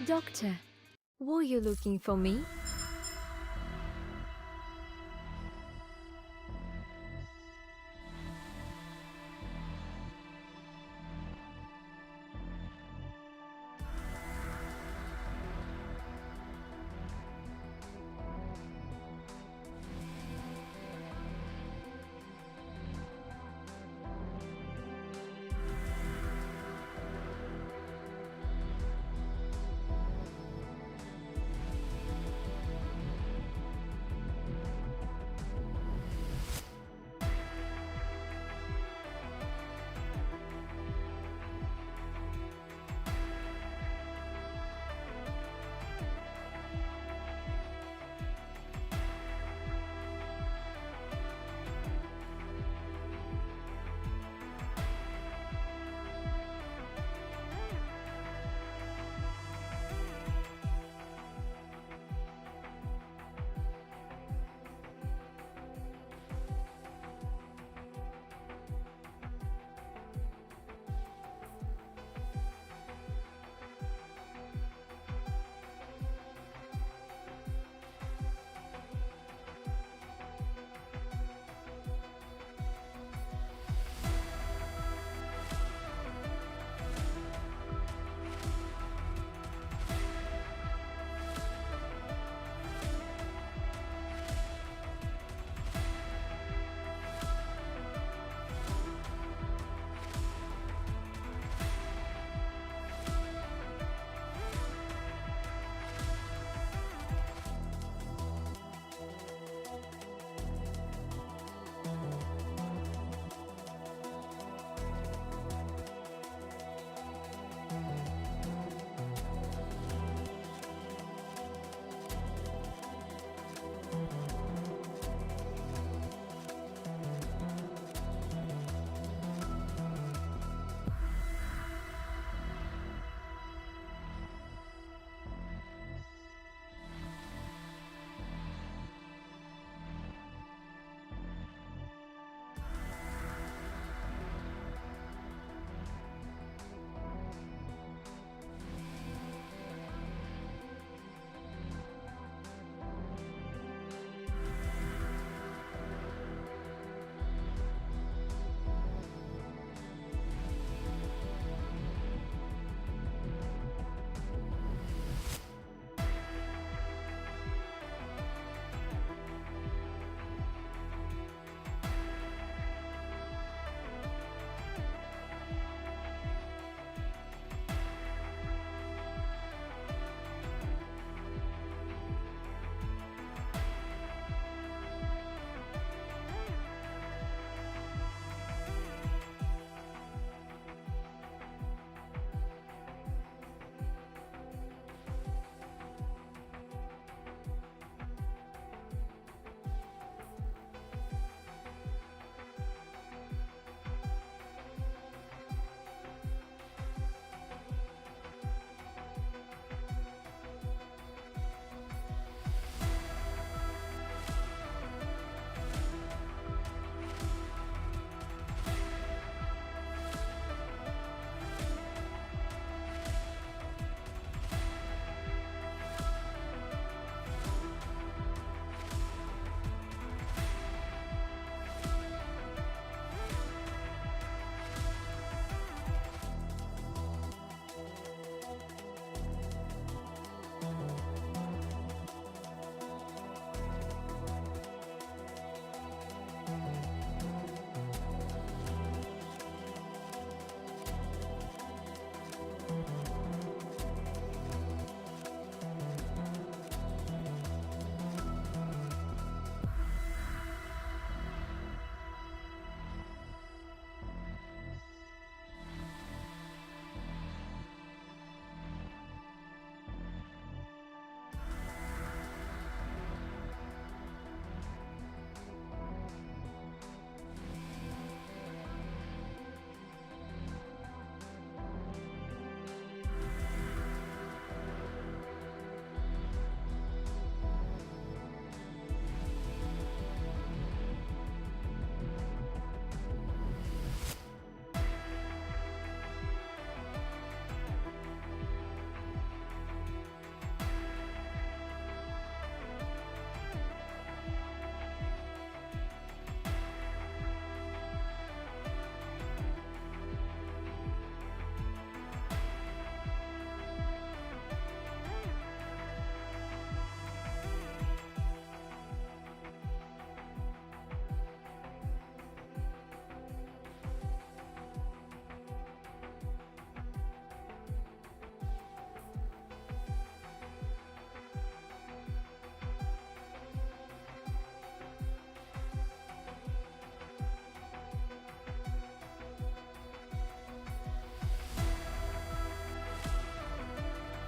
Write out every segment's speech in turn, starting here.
Doctor, were you looking for me?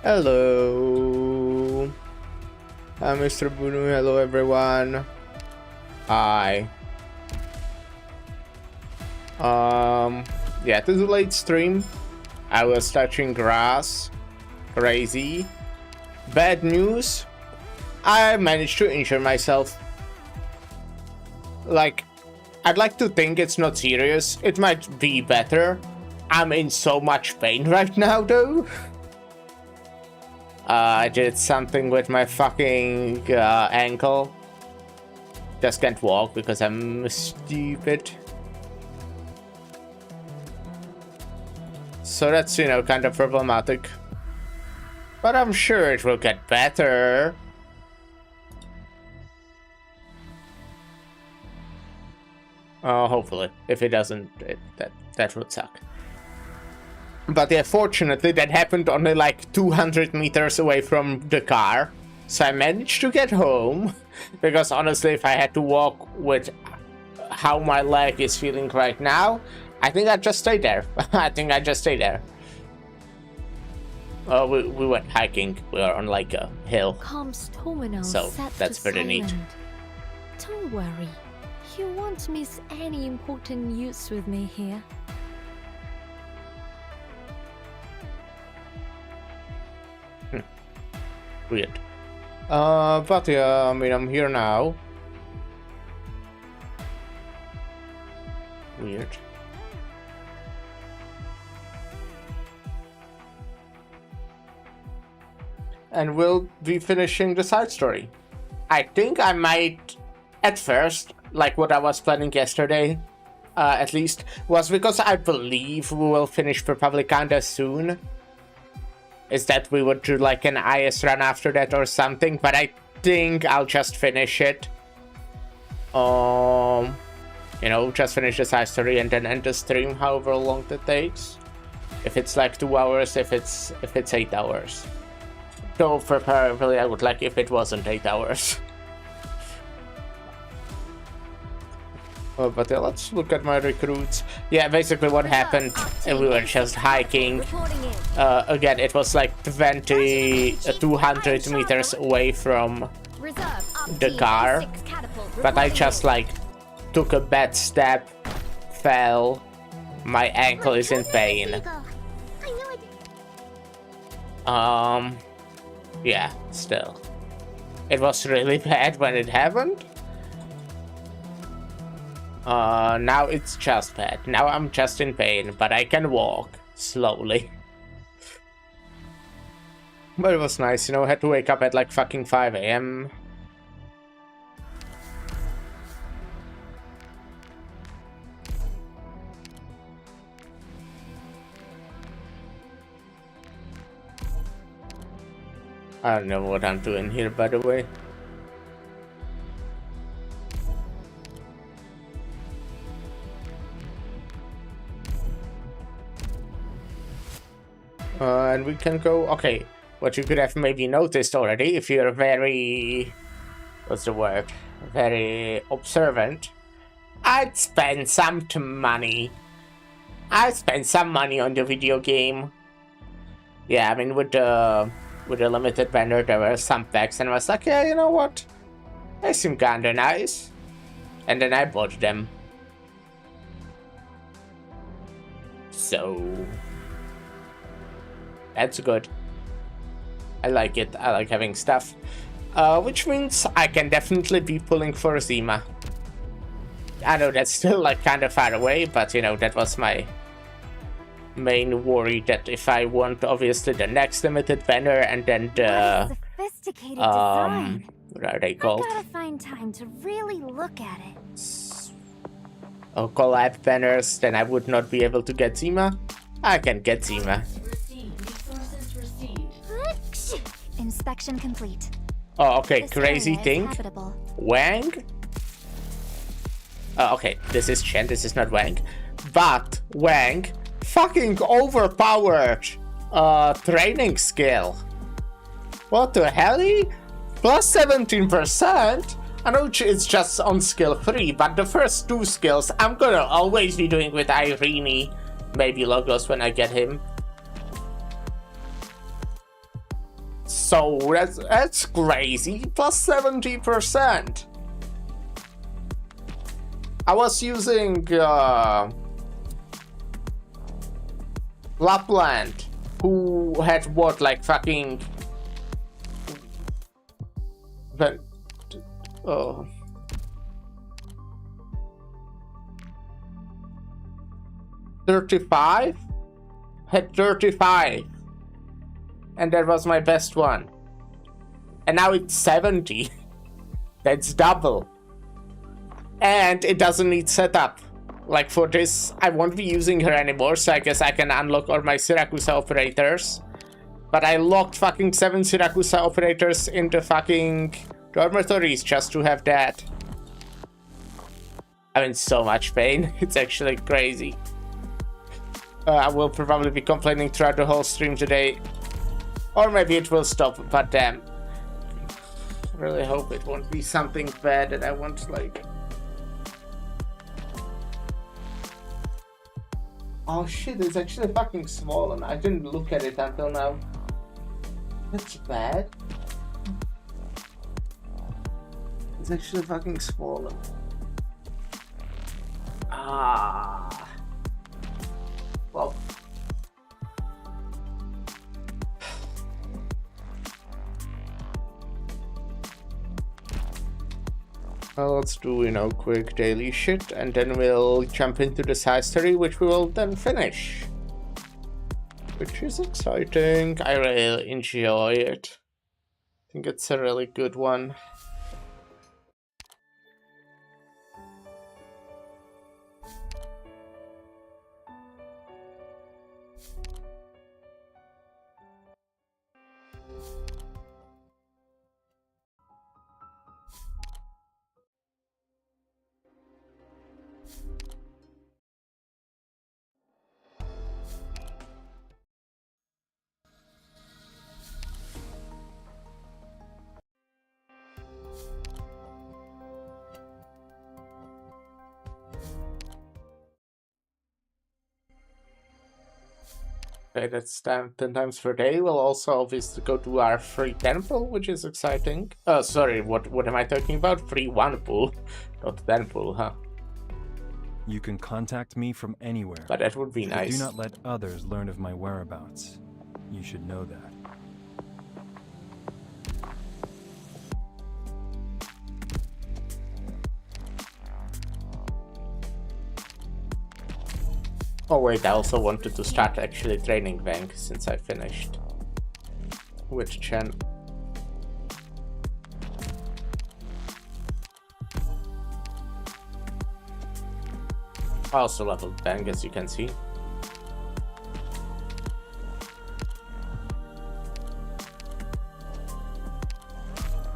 Hello. I'm Mr. Bunu. Hello, everyone. Hi. Yeah, this is a late stream. I was touching grass. Crazy. Bad news. I managed to injure myself. Like, I'd like to think it's not serious. It might be better. I'm in so much pain right now, though. I did something with my fucking ankle. Just can't walk because I'm stupid. So that's, you know, kind of problematic. But I'm sure it will get better. Hopefully. If it doesn't, that would suck. But yeah, fortunately that happened only like 200 meters away from the car. So I managed to get home. Because honestly, if I had to walk with how my leg is feeling right now, I think I'd just stay there. I think I'd just stay there. We went hiking. We were on like a hill. So that's pretty neat. Don't worry. You won't miss any important news with me here. Weird. But yeah, I mean, I'm here now. Weird. And we'll be finishing the side story. I think I might, at first, like what I was planning yesterday, at least, was because I believe we will finish Republic kinda soon. Is that we would do like an IS run after that or something, but I think I'll just finish it. You know, just finish the side story and then end the stream, however long that takes. If it's like 2 hours, if it's 8 hours. Though preferably I would like if it wasn't 8 hours. But yeah, let's look at my recruits. Yeah, basically what happened, and we were just hiking. Again, it was like 200 meters away from the car. But I just like took a bad step, fell, my ankle is in pain. Yeah, still. It was really bad when it happened. Now it's just bad. Now I'm just in pain, but I can walk slowly. But it was nice, you know, I had to wake up at like fucking 5 AM. I don't know what I'm doing here, by the way. And we can go, okay, what you could have maybe noticed already, if you're very, what's the word, very observant, I'd spend some money. I spent some money on the video game. Yeah, I mean, with the limited banner, there were some packs, and I was like, yeah, you know what, they seem kinda nice. And then I bought them. So that's good. I like it. I like having stuff. Which means I can definitely be pulling for Zima. I know that's still like kind of far away, but you know, that was my main worry, that if I want obviously the next limited banner and then the sophisticated design. what are they called? I gotta find time to really look at it. Oh, collab banners, then I would not be able to get Zima. I can get Zima. Inspection complete. Oh, okay, This crazy area is thing. habitable. Wang? Okay, this is Chen, this is not Wang. But Wang, fucking overpowered training skill. What the hell? Plus 17%? I know it's just on skill 3, but the first 2 skills I'm gonna always be doing with Irene. Maybe Logos when I get him. so that's crazy. Plus 70%. I was using Lapland, who had what, like fucking then 35? Had 35. And that was my best one. And now it's 70. That's double. And it doesn't need setup. Like for this, I won't be using her anymore, so I guess I can unlock all my Syracuse operators. But I locked fucking 7 Syracuse operators into fucking dormitories just to have that. I'm in so much pain. It's actually crazy. I will probably be complaining throughout the whole stream today. Or maybe it will stop, but damn. I really hope it won't be something bad that I want, like... Oh shit, it's actually fucking swollen. I didn't look at it until now. That's bad. It's actually fucking swollen. Ah. Well. Well, let's do, quick daily shit, and then we'll jump into the side story, which we will then finish. Which is exciting. I really enjoy it. I think it's a really good one. Okay, that's 10 times per day. We'll also obviously go to our free temple, which is exciting. Sorry, what am I talking about? Free one pool, not temple, huh? You can contact me from anywhere. But that would be nice. Do not let others learn of my whereabouts. You should know that. Oh wait, I also wanted to start actually training Vang since I finished with Chen. I also leveled Vang, as you can see.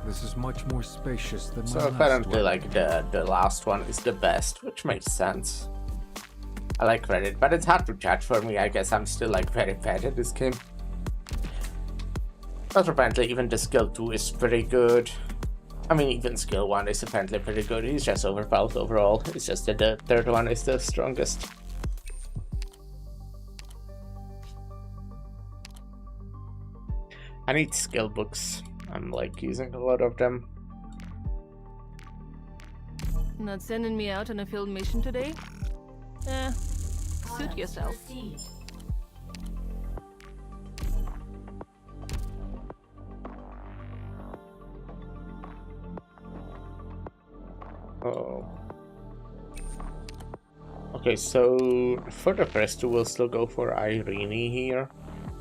This is much more spacious than my So last apparently one. like the last one is the best, which makes sense. I like Reddit, but it's hard to judge for me. I guess I'm still like very bad at this game. But apparently even the skill 2 is pretty good. I mean, even skill 1 is apparently pretty good. He's just overpowered overall. It's just that the third one is the strongest. I need skill books. I'm like using a lot of them. Not sending me out on a field mission today? Suit yourself. Oh. Okay, so for the first two, we'll still go for Irene here.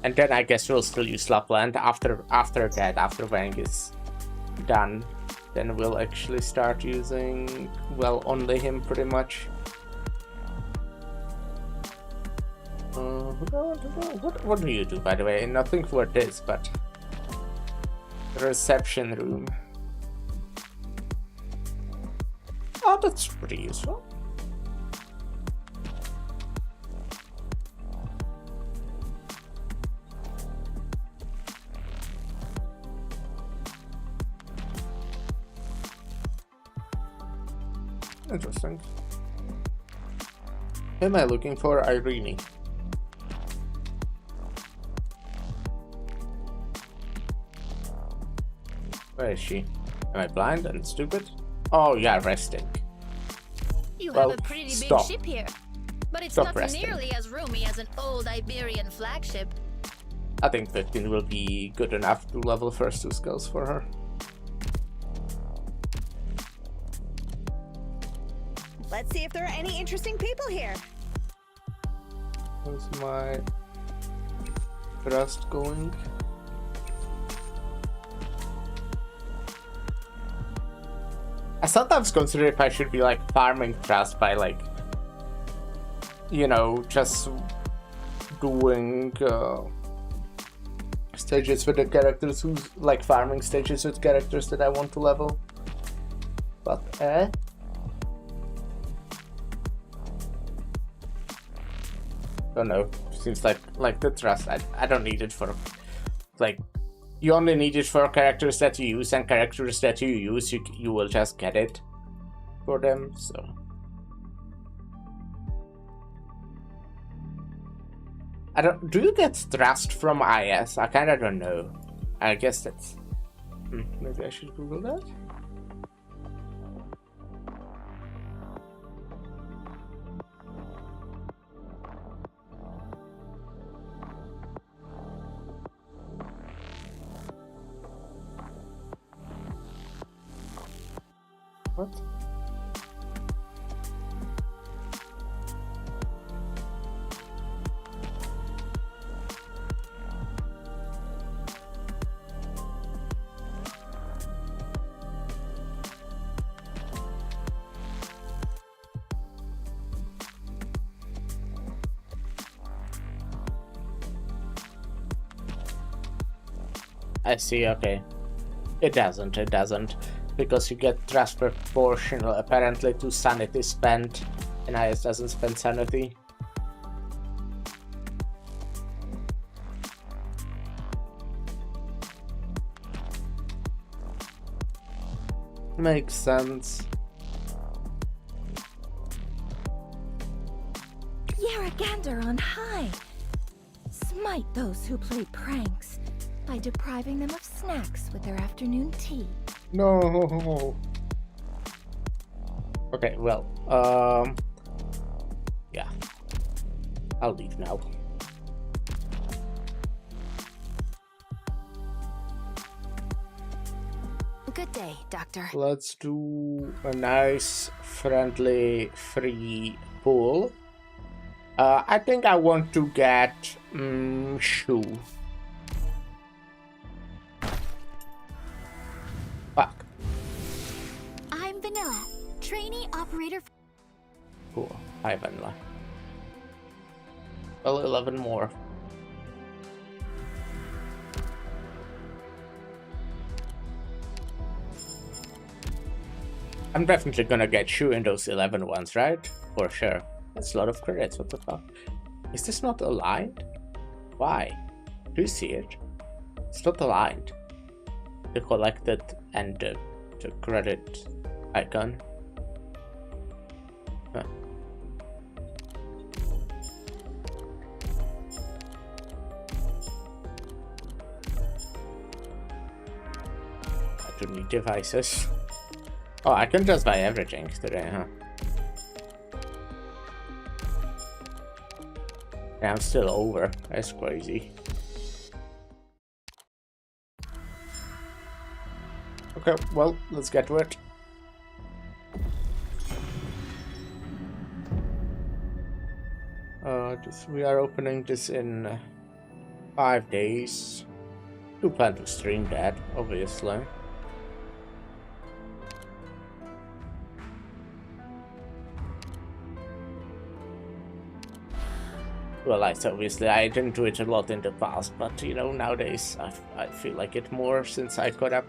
And then I guess we'll still use Lapland after that, after Vang is done. Then we'll actually start using, well, only him pretty much. What do you do, by the way? Nothing for this, but the reception room. Oh, that's pretty useful. Interesting. Am I looking for Irene? Where is she? Am I blind and stupid? Oh yeah, resting. You Well, have a pretty stop. big ship here, but it's Stop not resting. nearly as roomy as an old Iberian flagship. I think 15 will be good enough to level first 2 skills for her. Let's see if there are any interesting people here. How's my trust going? I sometimes consider if I should be like farming trust by like, you know, just doing stages with the characters who's like farming stages with characters that I want to level. But don't know. Seems like the trust. I don't need it for like. You only need it for characters that you use, and characters that you use, you will just get it for them. So I don't. Do you get trust from IS? I kind of don't know. I guess that's. Maybe I should Google that. What? I see, okay. It doesn't. Because you get trust proportional apparently to sanity spent, and IS doesn't spend sanity. Makes sense. Yaragander on high. Smite those who play pranks by depriving them of snacks with their afternoon tea. No. Okay, well, yeah. I'll leave now. Good day, Doctor. Let's do a nice, friendly, free pool. I think I want to get shoe. Fuck. I'm Vanilla, trainee operator. Cool. Hi, Vanilla. Well, 11 more. I'm definitely gonna get Shu in those 11 ones, right? For sure. That's a lot of credits, what the fuck? Is this not aligned? Why? Do you see it? It's not aligned. The collected and the credit icon. Huh. I don't need devices. Oh, I can just buy everything today, huh? Yeah, I'm still over. That's crazy. Okay, well, let's get to it. We are opening this in 5 days. Do plan to stream that, obviously. Well, obviously I didn't do it a lot in the past, but you know, nowadays I feel like it more since I caught up.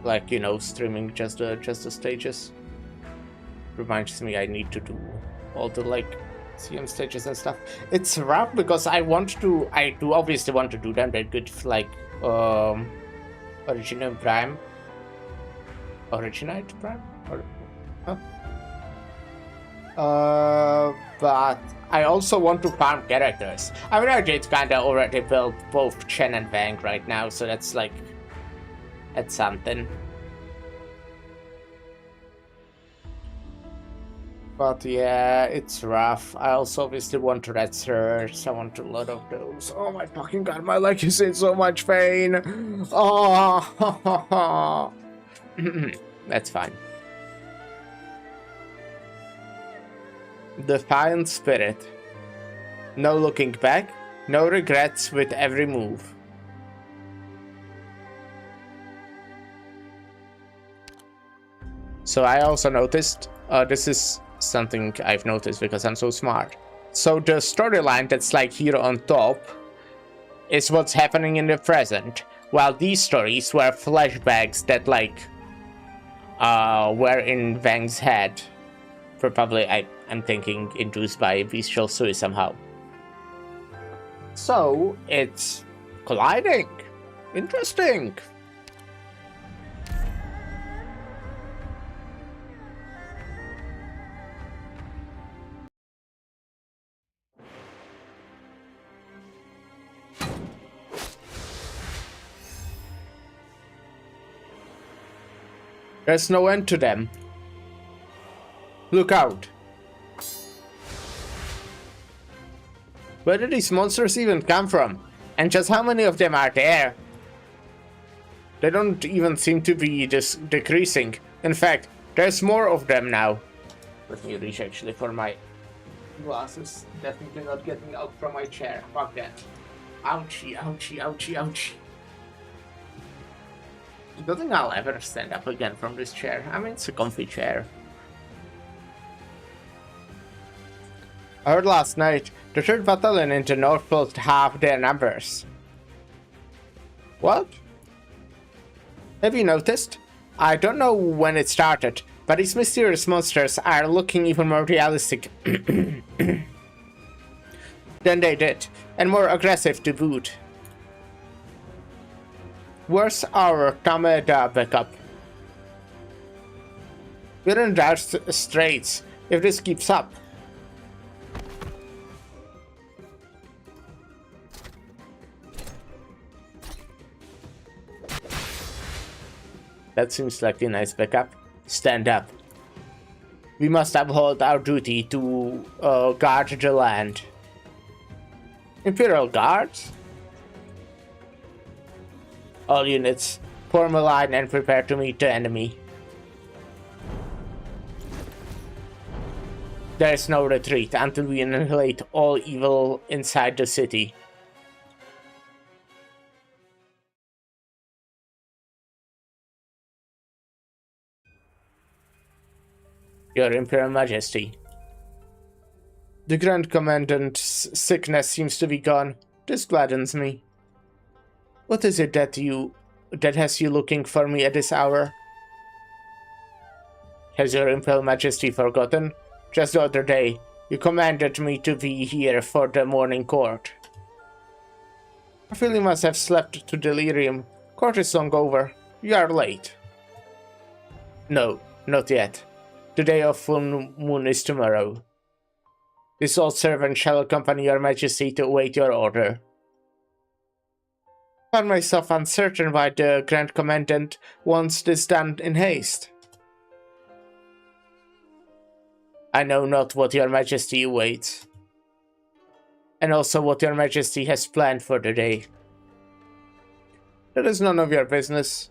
Like, you know, streaming just the stages reminds me I need to do all the like CM stages and stuff. It's rough because I do obviously want to do them. They're good for, like Originate Prime, or huh? But I also want to farm characters. I mean, I did kinda already build both Chen and Wang right now, so that's like... that's something. But yeah, it's rough. I also obviously want red shirts. I want a lot of those. Oh my fucking god, my leg is in so much pain. Oh, that's fine. Defiant spirit. No looking back, no regrets with every move. So I also noticed, this is something I've noticed because I'm so smart. So the storyline that's like here on top is what's happening in the present, while these stories were flashbacks that like were in Wang's head. Probably, I'm thinking, induced by bestial Sui somehow. So it's colliding. Interesting. There's no end to them. Look out. Where did these monsters even come from? And just how many of them are there? They don't even seem to be decreasing. In fact, there's more of them now. Let me reach actually for my glasses. Definitely not getting out from my chair. Fuck that. Ouchie, ouchie, ouchie, ouchie. I don't think I'll ever stand up again from this chair. I mean, it's a comfy chair. I heard last night the 3rd Battalion in the north pulled half their numbers. What? Have you noticed? I don't know when it started, but these mysterious monsters are looking even more realistic than they did, and more aggressive to boot. Where's our Kameda backup? We're in dire straits if this keeps up. That seems like a nice backup. Stand up. We must uphold our duty to guard the land. Imperial Guards? All units, form a line and prepare to meet the enemy. There is no retreat until we annihilate all evil inside the city. Your Imperial Majesty. The Grand Commandant's sickness seems to be gone. This gladdens me. What is it that has you looking for me at this hour? Has your Imperial Majesty forgotten? Just the other day, you commanded me to be here for the morning court. I feel you must have slept to delirium. Court is long over. You are late. No, not yet. The day of full moon is tomorrow. This old servant shall accompany your Majesty to await your order. I found myself uncertain why the Grand Commandant wants this done in haste. I know not what your Majesty awaits, and also what your Majesty has planned for the day. That is none of your business.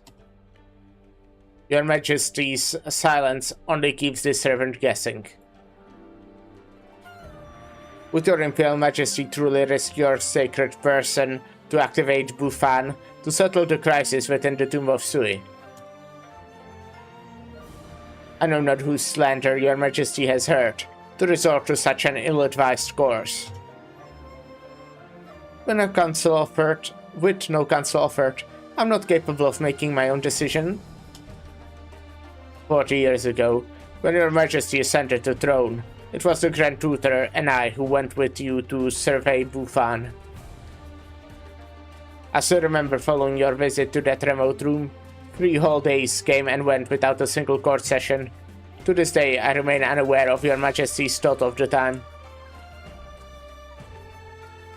Your Majesty's silence only keeps the servant guessing. Would your Imperial Majesty truly risk your sacred person to activate Bufan to settle the crisis within the Tomb of Sui? I know not whose slander your Majesty has heard to resort to such an ill-advised course. With no counsel offered, I'm not capable of making my own decision. 40 years ago, when your Majesty ascended the throne, it was the Grand Tutor and I who went with you to survey Bufan. I still remember following your visit to that remote room. 3 whole days came and went without a single court session. To this day, I remain unaware of your majesty's thought of the time.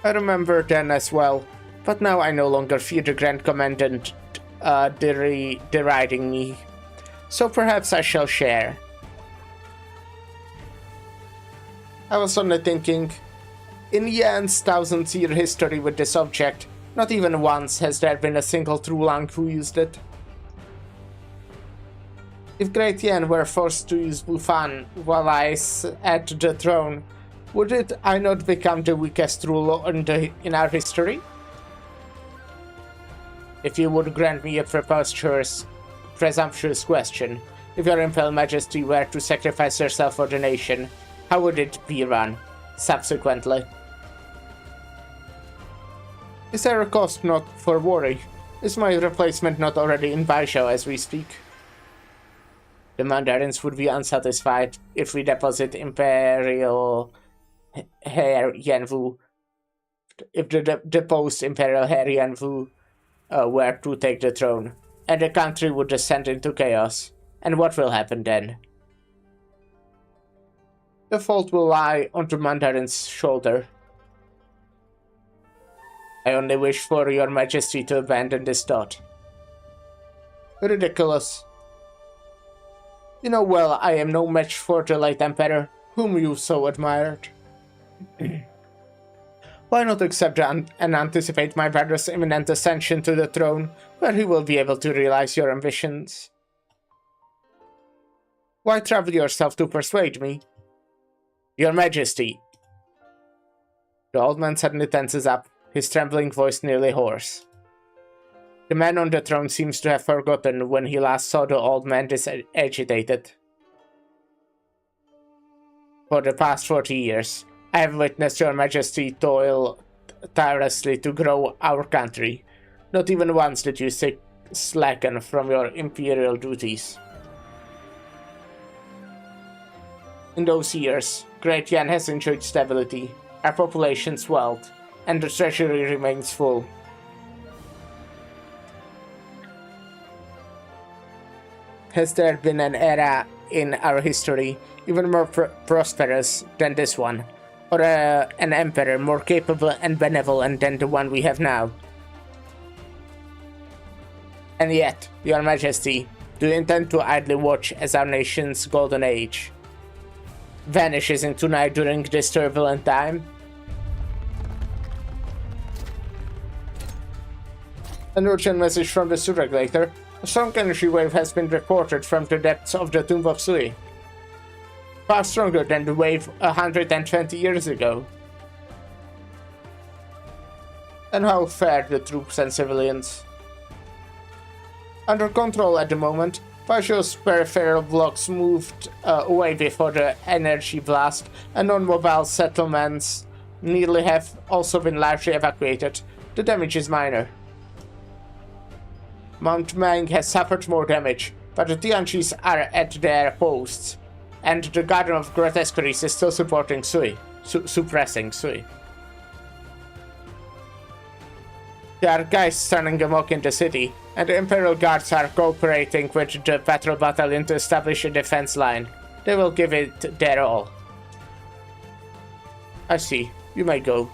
I remember then as well, but now I no longer fear the Grand Commandant deriding me. So perhaps I shall share. I was only thinking, in Yan's 1000-year history with this object, not even once has there been a single true Lang who used it. If Great Yan were forced to use Bufan while I at the throne, would I not become the weakest ruler in our history? If you would grant me a presumptuous question, if your Imperial Majesty were to sacrifice yourself for the nation, how would it be run, subsequently? Is there a cost not for worry? Is my replacement not already in Baishao as we speak? The Mandarins would be unsatisfied if we deposit Imperial Heir Yanwu. If the deposed Imperial Heir Yanwu were to take the throne, and the country would descend into chaos. And what will happen then? The fault will lie on the Mandarin's shoulder. I only wish for your majesty to abandon this thought. Ridiculous. You know well I am no match for the late Emperor, whom you so admired. Why not accept and anticipate my brother's imminent ascension to the throne, where he will be able to realize your ambitions? Why trouble yourself to persuade me? Your Majesty. The old man suddenly tenses up, his trembling voice nearly hoarse. The man on the throne seems to have forgotten when he last saw the old man this agitated. For the past 40 years, I have witnessed your Majesty toil tirelessly to grow our country. Not even once did you slacken from your imperial duties. In those years, Great Yan has enjoyed stability, our population swelled, and the treasury remains full. Has there been an era in our history even more prosperous than this one, or an emperor more capable and benevolent than the one we have now? And yet, your Majesty, do you intend to idly watch as our nation's golden age vanishes into night during this turbulent time? An urgent message from the Surregulator. A strong energy wave has been reported from the depths of the Tomb of Sui. Far stronger than the wave 120 years ago. And how fare the troops and civilians? Under control at the moment, Baishao's peripheral blocks moved away before the energy blast, and non-mobile settlements nearly have also been largely evacuated. The damage is minor. Mount Mang has suffered more damage, but the Tianchis are at their posts, and the Garden of Grotesqueries is still supporting Sui, suppressing Sui. There are guys turning amok in the city, and the Imperial Guards are cooperating with the Patrol Battalion to establish a defense line. They will give it their all. I see. You may go.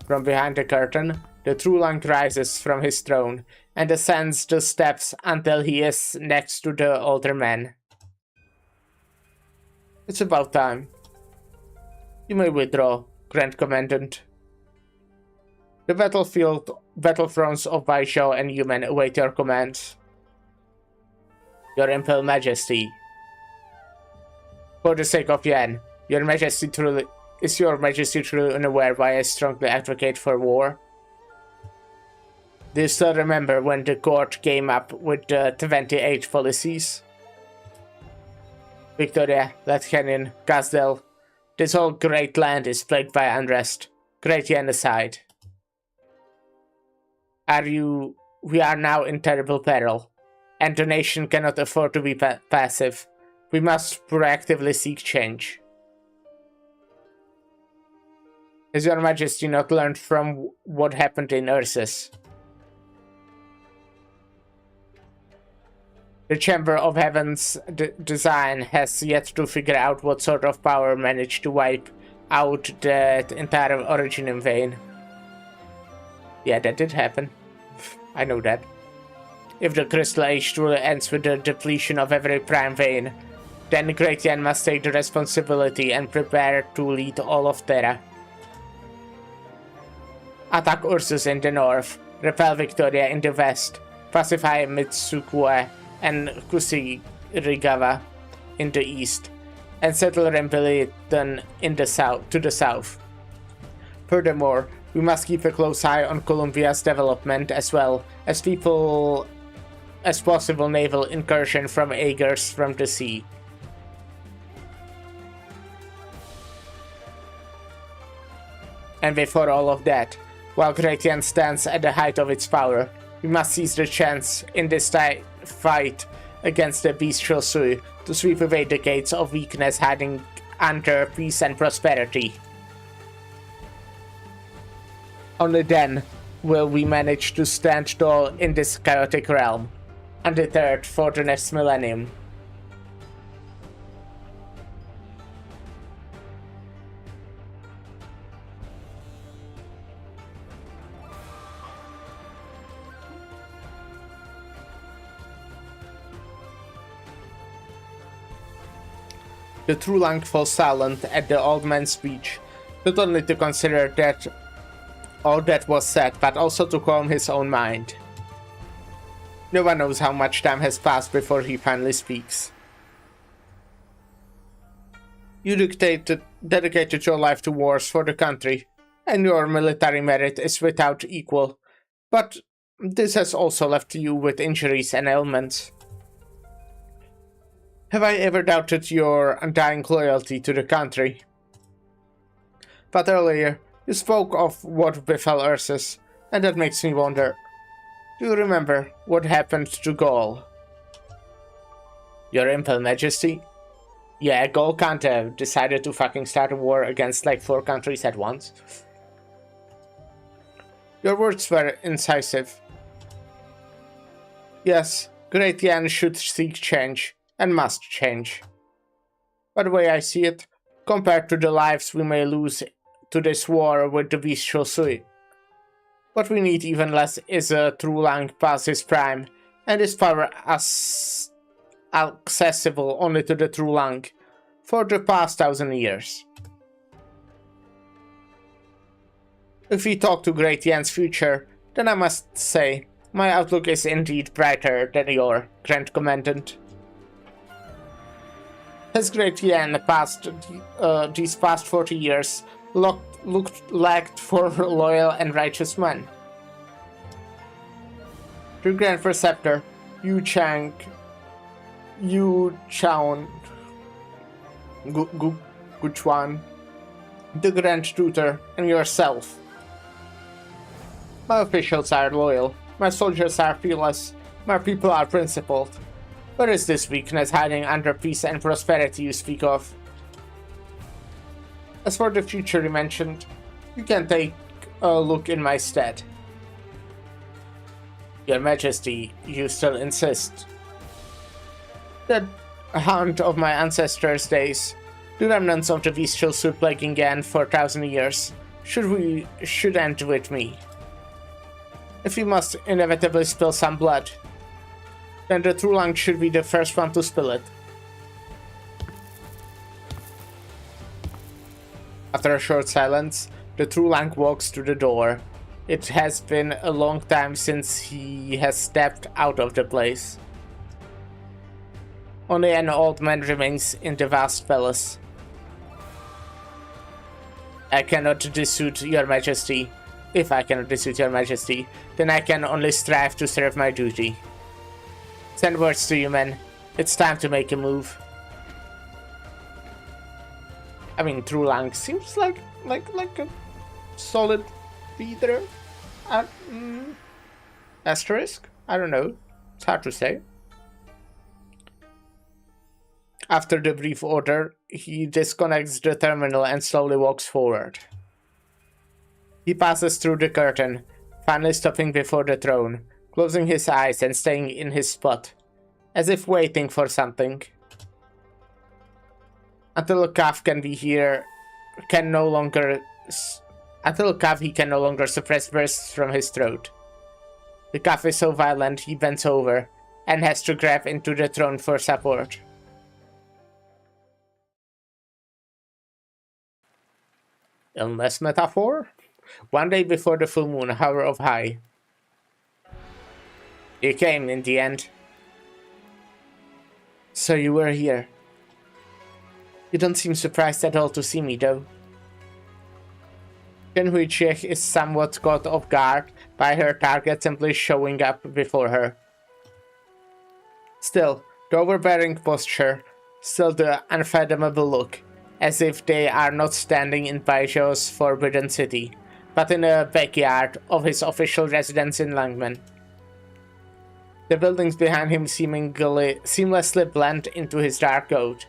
From behind the curtain, the True Lang rises from his throne and ascends the steps until he is next to the older man. It's about time. You may withdraw, Grand Commandant. The battlefronts of Baishao and Yumen await your commands. Your Imperial Majesty. For the sake of Yan, your Majesty truly... Is your Majesty truly unaware why I strongly advocate for war? Do you still remember when the court came up with the 28 policies? Victoria, Letkenin, Gazdel, this whole great land is plagued by unrest. Great Yan aside. We are now in terrible peril, and the nation cannot afford to be passive. We must proactively seek change. Has your Majesty not learned from what happened in Ursus? The Chamber of Heaven's design has yet to figure out what sort of power managed to wipe out that entire origin vein. Yeah, that did happen. I know that. If the Crystal Age truly ends with the depletion of every prime vein, then Great Yan must take the responsibility and prepare to lead all of Terra. Attack Ursus in the north, repel Victoria in the west, pacify Mitsukue and Kusirigawa in the east, and settle Rempeliton in the south. Furthermore, we must keep a close eye on Columbia's development as well as possible naval incursion from Aegers from the sea. And before all of that, while Great Yan stands at the height of its power, we must seize the chance in this fight against the bestial Sui to sweep away the gates of weakness hiding under peace and prosperity. Only then will we manage to stand tall in this chaotic realm, undeterred for the next millennium. The Trulang falls silent at the old man's speech, not only to consider that all that was said, but also to calm his own mind. No one knows how much time has passed before he finally speaks. You dedicated your life to wars for the country, and your military merit is without equal, but this has also left you with injuries and ailments. Have I ever doubted your undying loyalty to the country? But earlier, you spoke of what befell Ursus, and that makes me wonder. Do you remember what happened to Gaul? Your Imperial Majesty? Yeah, Gaul can't have decided to fucking start a war against like 4 countries at once. Your words were incisive. Yes, Great Yan should seek change, and must change. By the way I see it, compared to the lives we may lose to this war with the bestial Sui, what we need even less is a Trulang past his prime, and his power accessible only to the Trulang for the past 1,000 years. If we talk to Great Yan's future, then I must say, my outlook is indeed brighter than your, Grand Commandant. Has Great Yan these past 40 years lacked for loyal and righteous men? The Grand Preceptor, Yu Chaon, Guchuan, the Grand Tutor, and yourself. My officials are loyal, my soldiers are fearless, my people are principled. Where is this weakness hiding under peace and prosperity you speak of? As for the future you mentioned, you can take a look in my stead. Your Majesty, you still insist. The haunt of my ancestors' days, the remnants of the bestial Sui plaguing Gan for 1,000 years, should end with me. If we must inevitably spill some blood, then the Trulang should be the first one to spill it. After a short silence, the Trulang walks to the door. It has been a long time since he has stepped out of the place. Only an old man remains in the vast palace. I cannot dissuade your Majesty. If I cannot dissuade your Majesty, then I can only strive to serve my duty. Send words to you, men. It's time to make a move. I mean, Trulang seems like a solid leader. Asterisk? I don't know. It's hard to say. After the brief order, he disconnects the terminal and slowly walks forward. He passes through the curtain, finally stopping before the throne, closing his eyes and staying in his spot, as if waiting for something. Until a cough can be here, can no longer... Until a cough he can no longer suppress bursts from his throat. The cough is so violent he bends over and has to grab into the throne for support. Illness metaphor? One day before the full moon, hour of high. You came in the end. So you were here. You don't seem surprised at all to see me, though. Kenhui is somewhat caught off guard by her target simply showing up before her. Still, the overbearing posture, still the unfathomable look, as if they are not standing in Baijiu's forbidden city, but in the backyard of his official residence in Langmen. The buildings behind him seamlessly blend into his dark coat,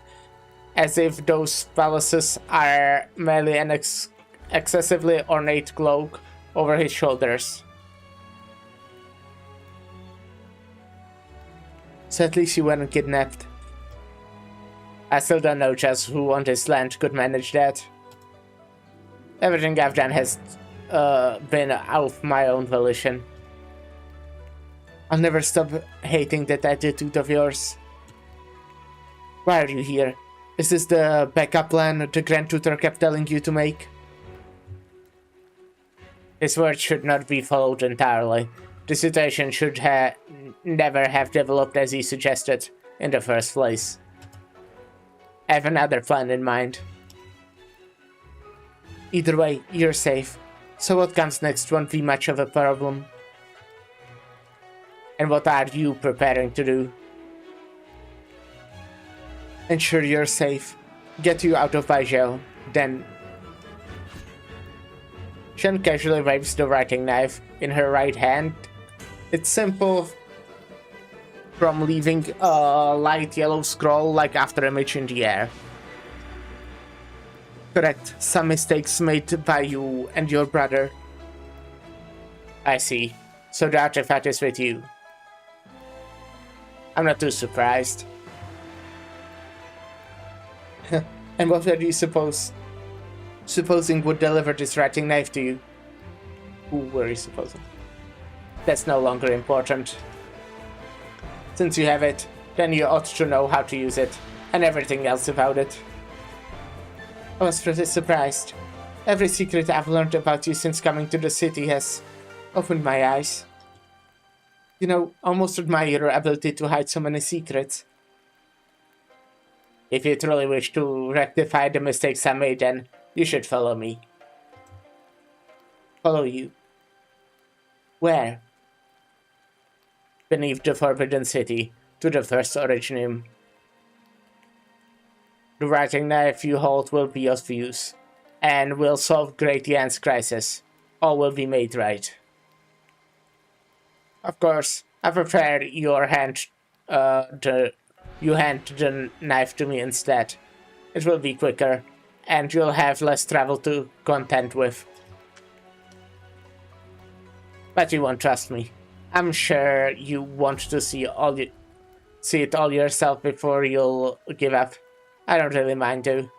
as if those palaces are merely an excessively ornate cloak over his shoulders. So at least you weren't kidnapped. I still don't know just who on this land could manage that. Everything I've done has been of my own volition. I'll never stop hating that attitude of yours. Why are you here? Is this the backup plan the Grand Tutor kept telling you to make? His words should not be followed entirely. The situation should never have developed as he suggested in the first place. I have another plan in mind. Either way, you're safe, so what comes next won't be much of a problem. And what are you preparing to do? Ensure you're safe. Get you out of Baijiu, then... Shen casually waves the writing knife in her right hand. It's simple from leaving a light yellow scroll like after image in the air. Correct, some mistakes made by you and your brother. I see. So the artifact is with you. I'm not too surprised. And what were you supposing would deliver this writing knife to you? Who were you supposing? That's no longer important. Since you have it, then you ought to know how to use it, and everything else about it. I was pretty surprised. Every secret I've learned about you since coming to the city has opened my eyes. You know, almost admire your ability to hide so many secrets. If you truly wish to rectify the mistakes I made, then you should follow me. Follow you? Where? Beneath the Forbidden City, to the first Originium. The writing knife you hold will be of use, and will solve Great Yan's crisis. All will be made right. Of course, I prefer your hand, you hand the knife to me instead. It will be quicker, and you'll have less travel to contend with. But you won't trust me. I'm sure you want to see it all yourself before you'll give up. I don't really mind though.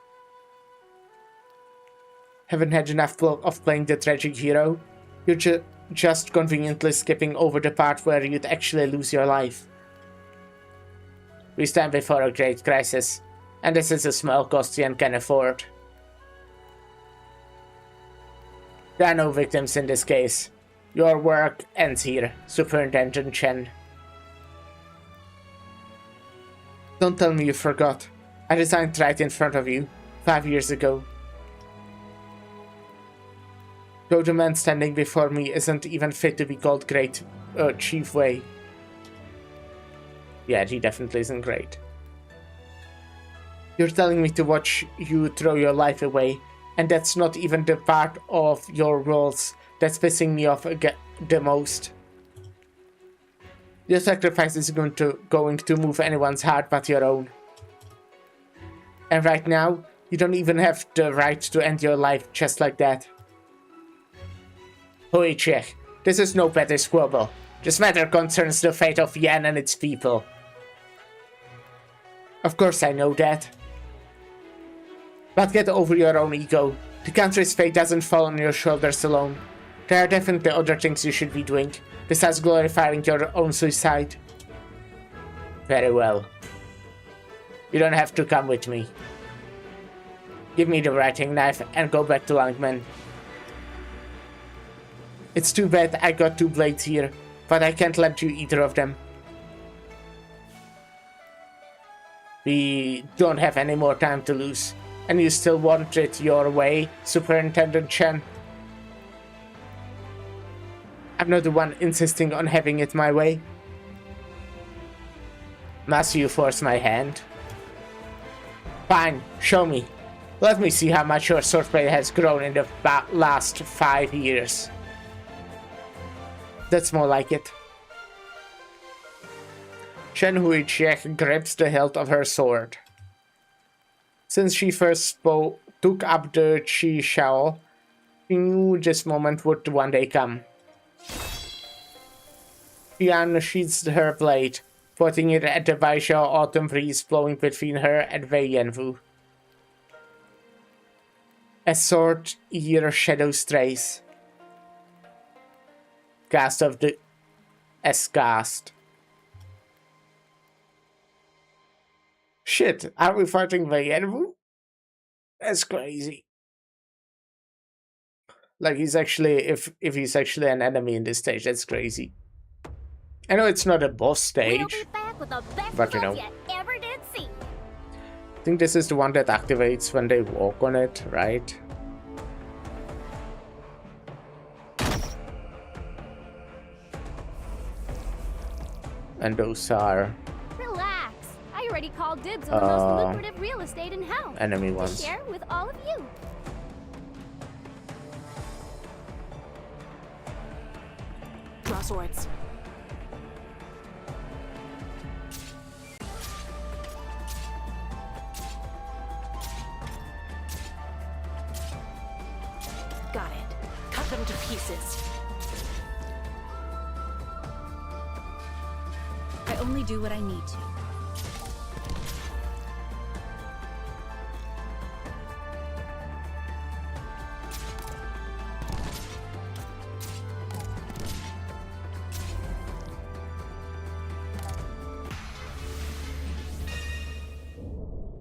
Haven't had enough of playing the tragic hero? You're just conveniently skipping over the part where you'd actually lose your life. We stand before a great crisis, and this is a small cost Yan can afford. There are no victims in this case. Your work ends here, Superintendent Chen. Don't tell me you forgot. I resigned right in front of you, 5 years ago. Though the man standing before me isn't even fit to be called great, Chief Wei. Yeah, he definitely isn't great. You're telling me to watch you throw your life away, and that's not even the part of your roles that's pissing me off the most. Your sacrifice is going to move anyone's heart but your own. And right now, you don't even have the right to end your life just like that. Hoichek, this is no petty squabble. This matter concerns the fate of Yan and its people. Of course I know that. But get over your own ego. The country's fate doesn't fall on your shoulders alone. There are definitely other things you should be doing, besides glorifying your own suicide. Very well. You don't have to come with me. Give me the writing knife and go back to Langman. It's too bad I got 2 blades here, but I can't lend you either of them. We don't have any more time to lose. And you still want it your way, Superintendent Chen? I'm not the one insisting on having it my way. Must you force my hand? Fine, show me. Let me see how much your swordplay has grown in the last 5 years. That's more like it. Chen Huichek grips the hilt of her sword. Since she first took up the Qi Shao, she knew this moment would one day come. She unsheathes her blade, pointing it at the Vaishao autumn breeze blowing between her and Wei Yanwu. A sword-ear shadow strays. Cast of the S-cast. Shit, are we fighting Wei Yanwu? That's crazy. Like he's actually, if he's actually an enemy in this stage, that's crazy. I know it's not a boss stage, but you know. I think this is the one that activates when they walk on it, right? And those are Relax. I already called dibs on the most lucrative real estate in hell. enemy To ones. share with all of you. Draw swords. Got it. Cut them to pieces. I only do what I need to.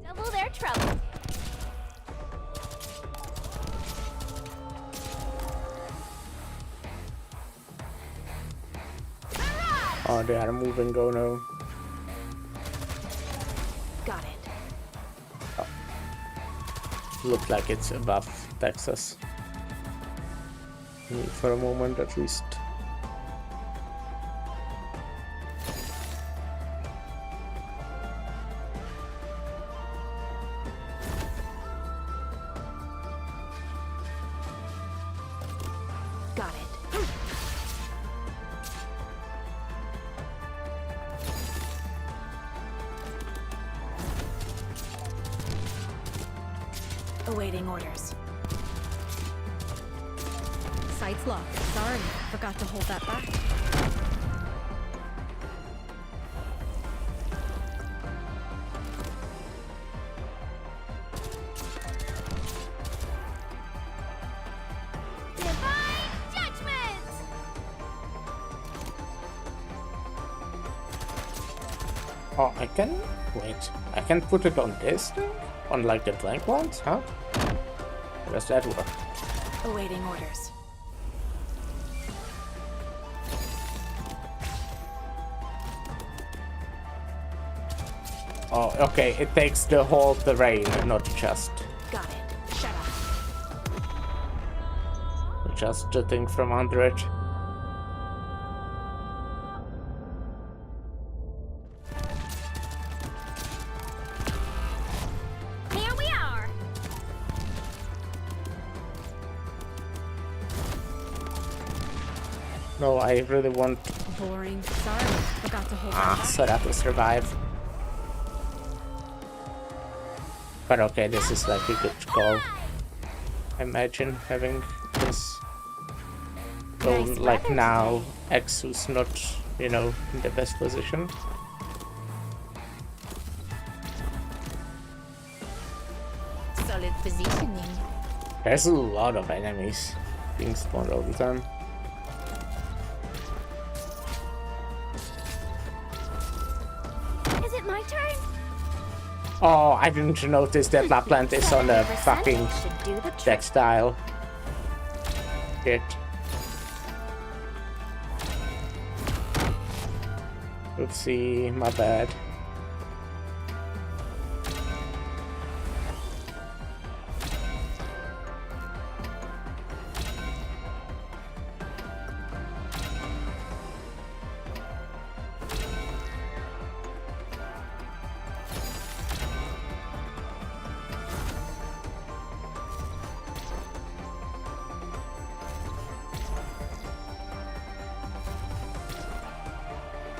Double their trouble. Oh, they are moving, oh no. Got it. Look like it's above Texas. For a moment at least. Got it. Awaiting orders. Sight's locked. Sorry, forgot to hold that back. Divine judgment! Oh, I can... wait. I can put it on this thing? On like the blank ones, huh? How does that work? Awaiting orders. Oh, okay, it takes the whole terrain, not just Got it. Shut up. the thing from under it. Here we are! No, I really want Boring. Sorry, forgot to hold that back. Sora to survive. But okay, this is like a good call. Imagine having this go Nice like weather now. X who's not, you know, in the best position. call it positioning. There's a lot of enemies being spawned all the time. Is it my turn? Oh, I didn't notice that Lapland is on a 70% fucking should do the trick. textile. Shit. Oopsie, my bad.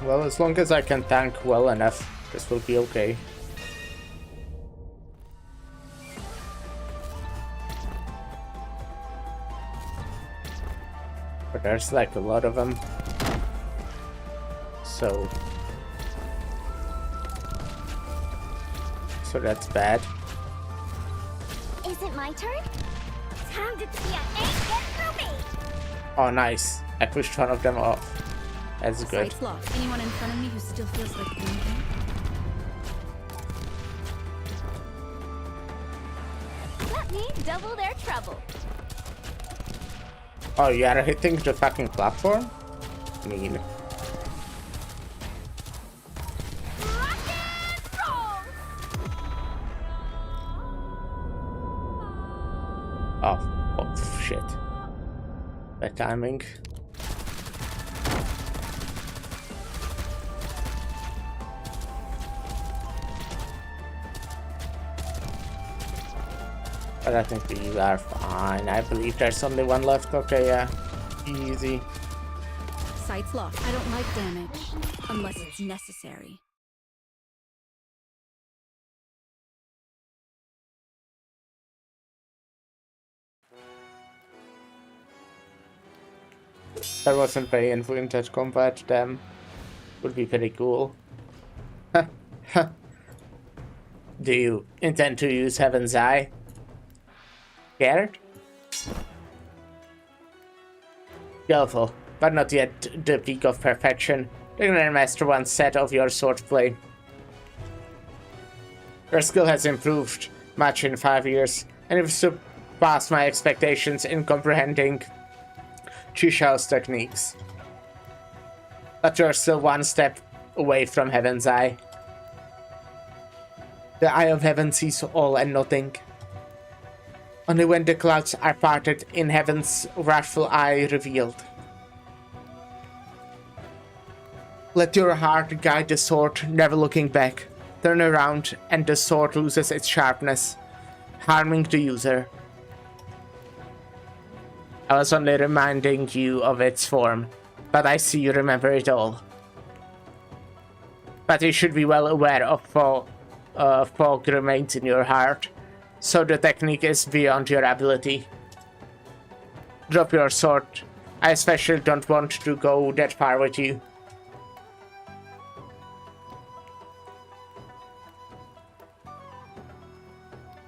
Well, as long as I can tank well enough, this will be okay. But there's like a lot of them. So that's bad. Is it my turn? Time to see an ain't get through me. Oh, nice. I pushed one of them off. That's good. Sights locked. Anyone in front of me who still feels like breathing? Let me double their trouble. Oh, you are hitting the fucking platform? Mean. Rock and roll! Oh, shit. Bad timing. But I think we are fine. I believe there's only one left. Okay, yeah. Easy. Sights locked. I don't like damage unless it's necessary. That wasn't very influenced combat. Them would be pretty cool. Do you intend to use Heaven's Eye? Scared? Skillful, but not yet the peak of perfection. The Grandmaster once said of your swordplay. Your skill has improved much in 5 years, and you've surpassed my expectations in comprehending Chishao's techniques. But you're still one step away from Heaven's Eye. The Eye of Heaven sees all and nothing. Only when the clouds are parted in Heaven's wrathful eye revealed. Let your heart guide the sword, never looking back. Turn around and the sword loses its sharpness, harming the user. I was only reminding you of its form, but I see you remember it all. But you should be well aware of fog remains in your heart, so the technique is beyond your ability. Drop your sword. I especially don't want to go that far with you.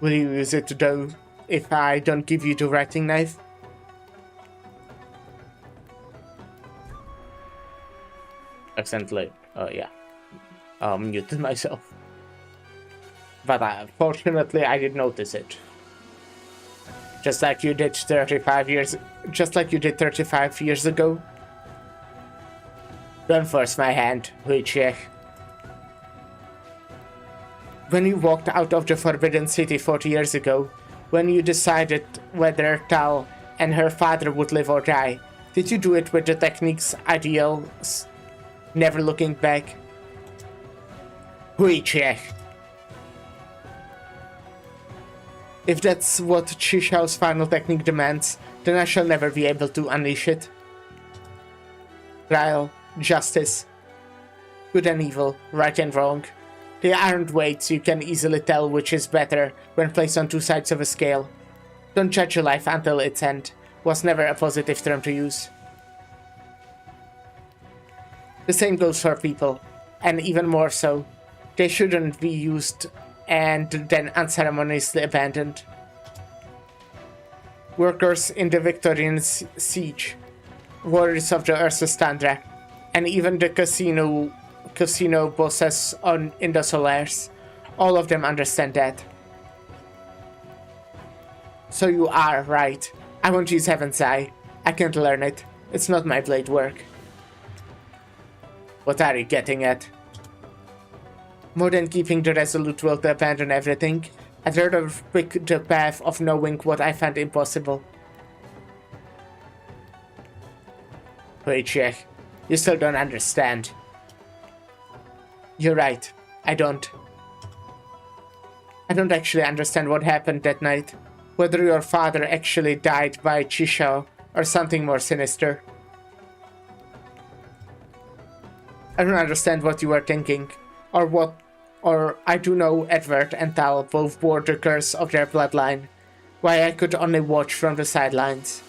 Will you use it though if I don't give you the writing knife? Accidentally, yeah. Muted myself. But fortunately I did notice it. Just like you did 35 years ago. Don't force my hand, Huichiech. When you walked out of the Forbidden City 40 years ago, when you decided whether Tal and her father would live or die, did you do it with the technique's ideals, never looking back? Huichiech. If that's what Chishao's final technique demands, then I shall never be able to unleash it. Trial, justice, good and evil, right and wrong. They aren't weights you can easily tell which is better when placed on two sides of a scale. Don't judge a life until its end was never a positive term to use. The same goes for people, and even more so. They shouldn't be used and then unceremoniously abandoned. workers in the Victorian siege, warriors of the Ursus Tundra, and even the casino bosses in the Solaires. All of them understand that. So you are right. I won't use Heaven's Eye. I can't learn it. It's not my blade work. What are you getting at? More than keeping the resolute will to abandon everything, I'd rather pick the path of knowing what I find impossible. Wojciech, you still don't understand. You're right, I don't. I don't actually understand what happened that night. Whether your father actually died by Chisho or something more sinister. I don't understand what you were thinking, or I do know Edward and Tal both bore the curse of their bloodline, why I could only watch from the sidelines.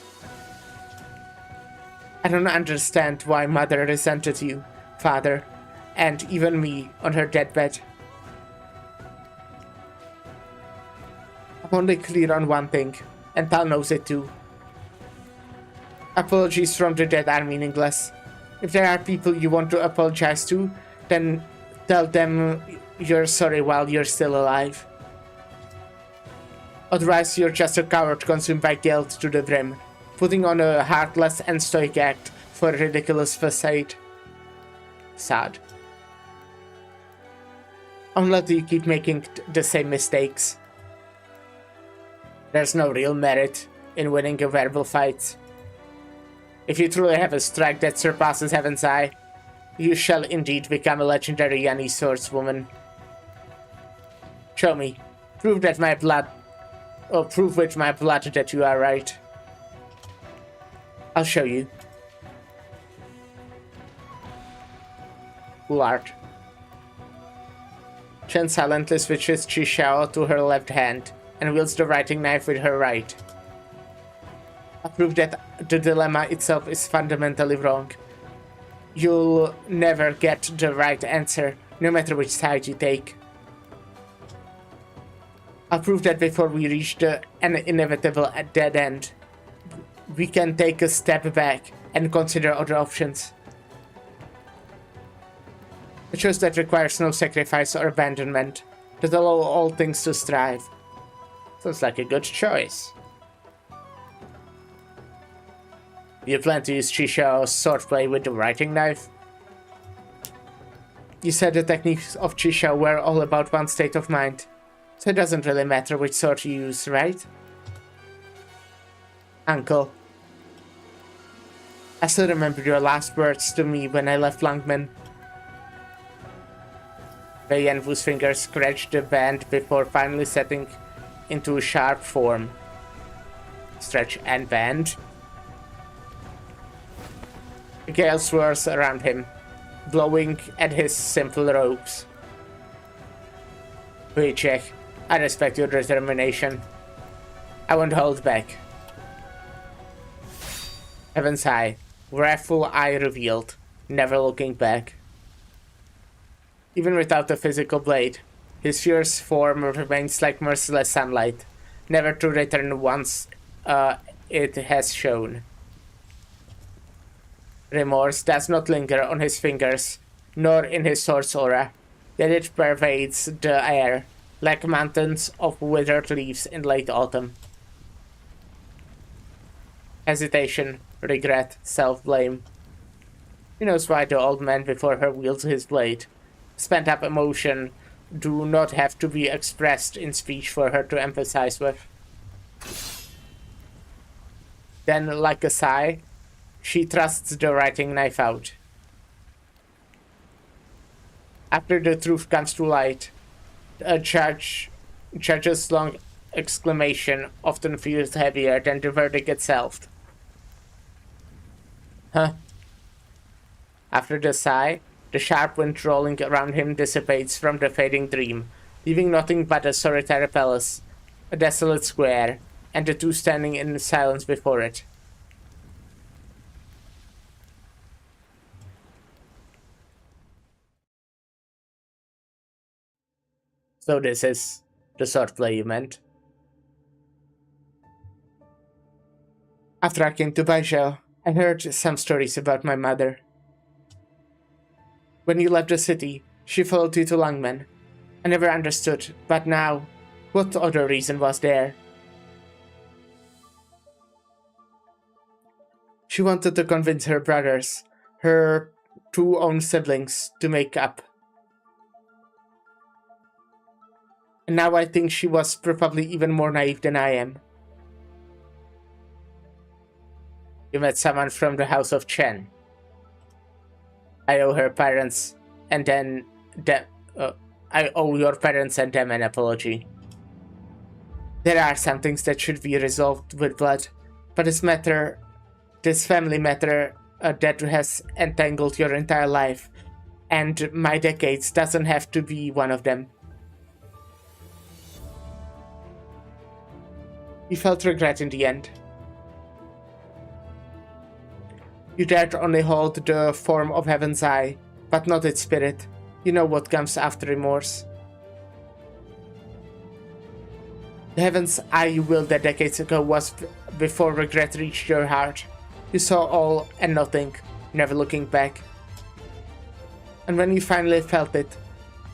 I don't understand why Mother resented you, Father, and even me on her deathbed. I'm only clear on one thing, and Tal knows it too. Apologies from the dead are meaningless. If there are people you want to apologize to, then tell them you're sorry while you're still alive. Otherwise, you're just a coward consumed by guilt to the brim, putting on a heartless and stoic act for a ridiculous facade. Sad. Unless you keep making the same mistakes. There's no real merit in winning a verbal fight. If you truly have a strike that surpasses Heaven's Eye, you shall indeed become a legendary Yanni swordswoman. Show me. Prove with my blood that you are right. I'll show you. Lard. Chen silently switches Chishao to her left hand and wields the writing knife with her right. I prove that the dilemma itself is fundamentally wrong. You'll never get the right answer, no matter which side you take. I'll prove that before we reach an inevitable dead end, we can take a step back and consider other options. A choice that requires no sacrifice or abandonment, that allow all things to strive. Sounds like a good choice. You plan to use Chisho's swordplay with the writing knife? You said the techniques of Chisho were all about one state of mind, so it doesn't really matter which sword you use, right? Uncle. I still remember your last words to me when I left Langman. Wei Yanwu's fingers scratched the band before finally setting into a sharp form. Stretch and bend. A gale swirls around him, blowing at his simple ropes. Wojciech, I respect your determination. I won't hold back. Heaven's Eye, wrathful eye revealed, never looking back. Even without the physical blade, his fierce form remains like merciless sunlight, never to return once it has shone. Remorse does not linger on his fingers, nor in his sword's aura, yet it pervades the air, like mountains of withered leaves in late autumn. Hesitation, regret, self-blame. He knows why the old man before her wields his blade. Spent-up emotion do not have to be expressed in speech for her to emphasize with. Then, like a sigh, she thrusts the writing knife out. After the truth comes to light, a judge's long exclamation often feels heavier than the verdict itself. Huh? After the sigh, the sharp wind rolling around him dissipates from the fading dream, leaving nothing but a solitary palace, a desolate square, and the two standing in silence before it. So this is the swordplay you meant? After I came to Baijiao, I heard some stories about my mother. When you left the city, she followed you to Langmen. I never understood, but now, what other reason was there? She wanted to convince her brothers, her two own siblings, to make up. And now I think she was probably even more naive than I am. You met someone from the house of Chen. I owe her parents and then I owe your parents and them an apology. There are some things that should be resolved with blood, but this family matter that has entangled your entire life and my decades doesn't have to be one of them. You felt regret in the end. You dared only hold the form of Heaven's Eye, but not its spirit. You know what comes after remorse. The Heaven's Eye you wielded decades ago was before regret reached your heart. You saw all and nothing, never looking back. And when you finally felt it,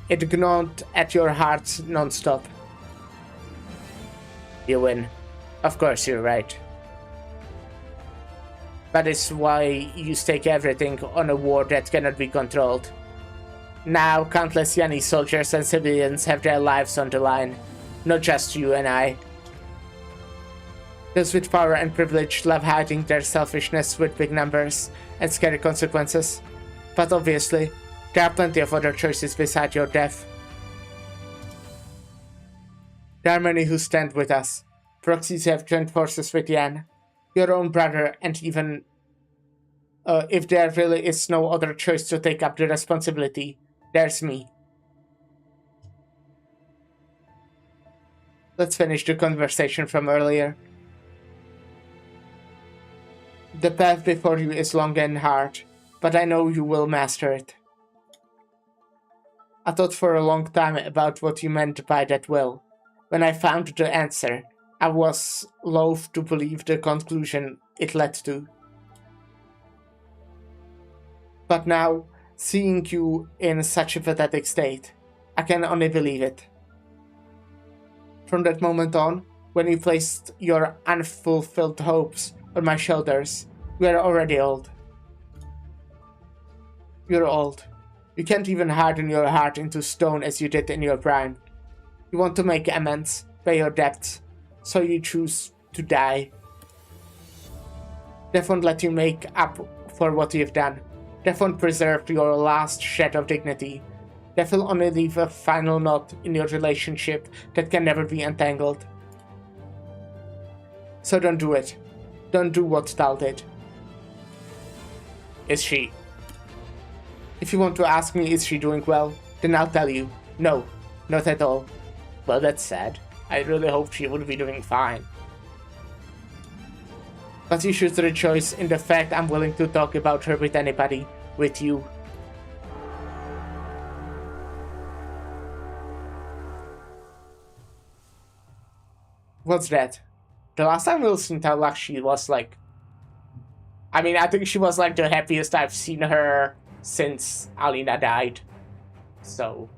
it gnawed at your heart non-stop. You win. Of course you're right. That is why you stake everything on a war that cannot be controlled. Now, countless Yani soldiers and civilians have their lives on the line, not just you and I. Those with power and privilege love hiding their selfishness with big numbers and scary consequences, but obviously, there are plenty of other choices beside your death. There are many who stand with us. Proxies have joined forces with Yan, your own brother, and even if there really is no other choice to take up the responsibility, there's me. Let's finish the conversation from earlier. The path before you is long and hard, but I know you will master it. I thought for a long time about what you meant by that will. When I found the answer, I was loath to believe the conclusion it led to. But now, seeing you in such a pathetic state, I can only believe it. From that moment on, when you placed your unfulfilled hopes on my shoulders, you are already old. You're old. You can't even harden your heart into stone as you did in your prime. You want to make amends, pay your debts, so you choose to die. Death won't let you make up for what you've done. Death won't preserve your last shred of dignity. Death will only leave a final knot in your relationship that can never be untangled. So don't do it. Don't do what Tal did. Is she? If you want to ask me is she doing well, then I'll tell you. No, not at all. Well, that's sad. I really hoped she would be doing fine. But you should rejoice in the fact I'm willing to talk about her with anybody, with you. What's that? The last time we listened to her, she was like... I mean, I think she was like the happiest I've seen her since Alina died. So...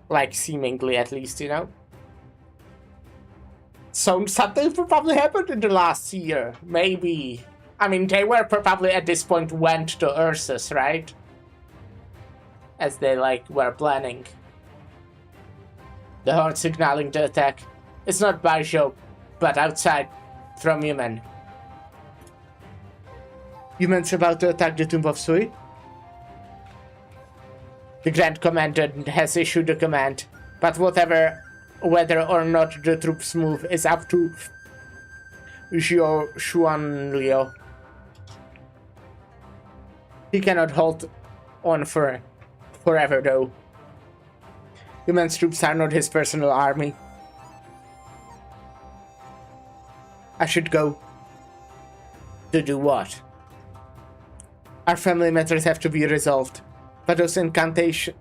like, seemingly at least, you know? So something probably happened in the last year, maybe. I mean, they were probably at this point went to Ursus, right? As they, like, were planning. The horn signaling the attack. It's not Baijiao, but outside from Yumen. Yumen's about to attack the Tomb of Sui? The Grand Commander has issued a command, but whether or not the troops move is up to Zhou Xuanliu. He cannot hold on forever though. Yumen's troops are not his personal army. I should go. To do what? Our family matters have to be resolved. But those incarnation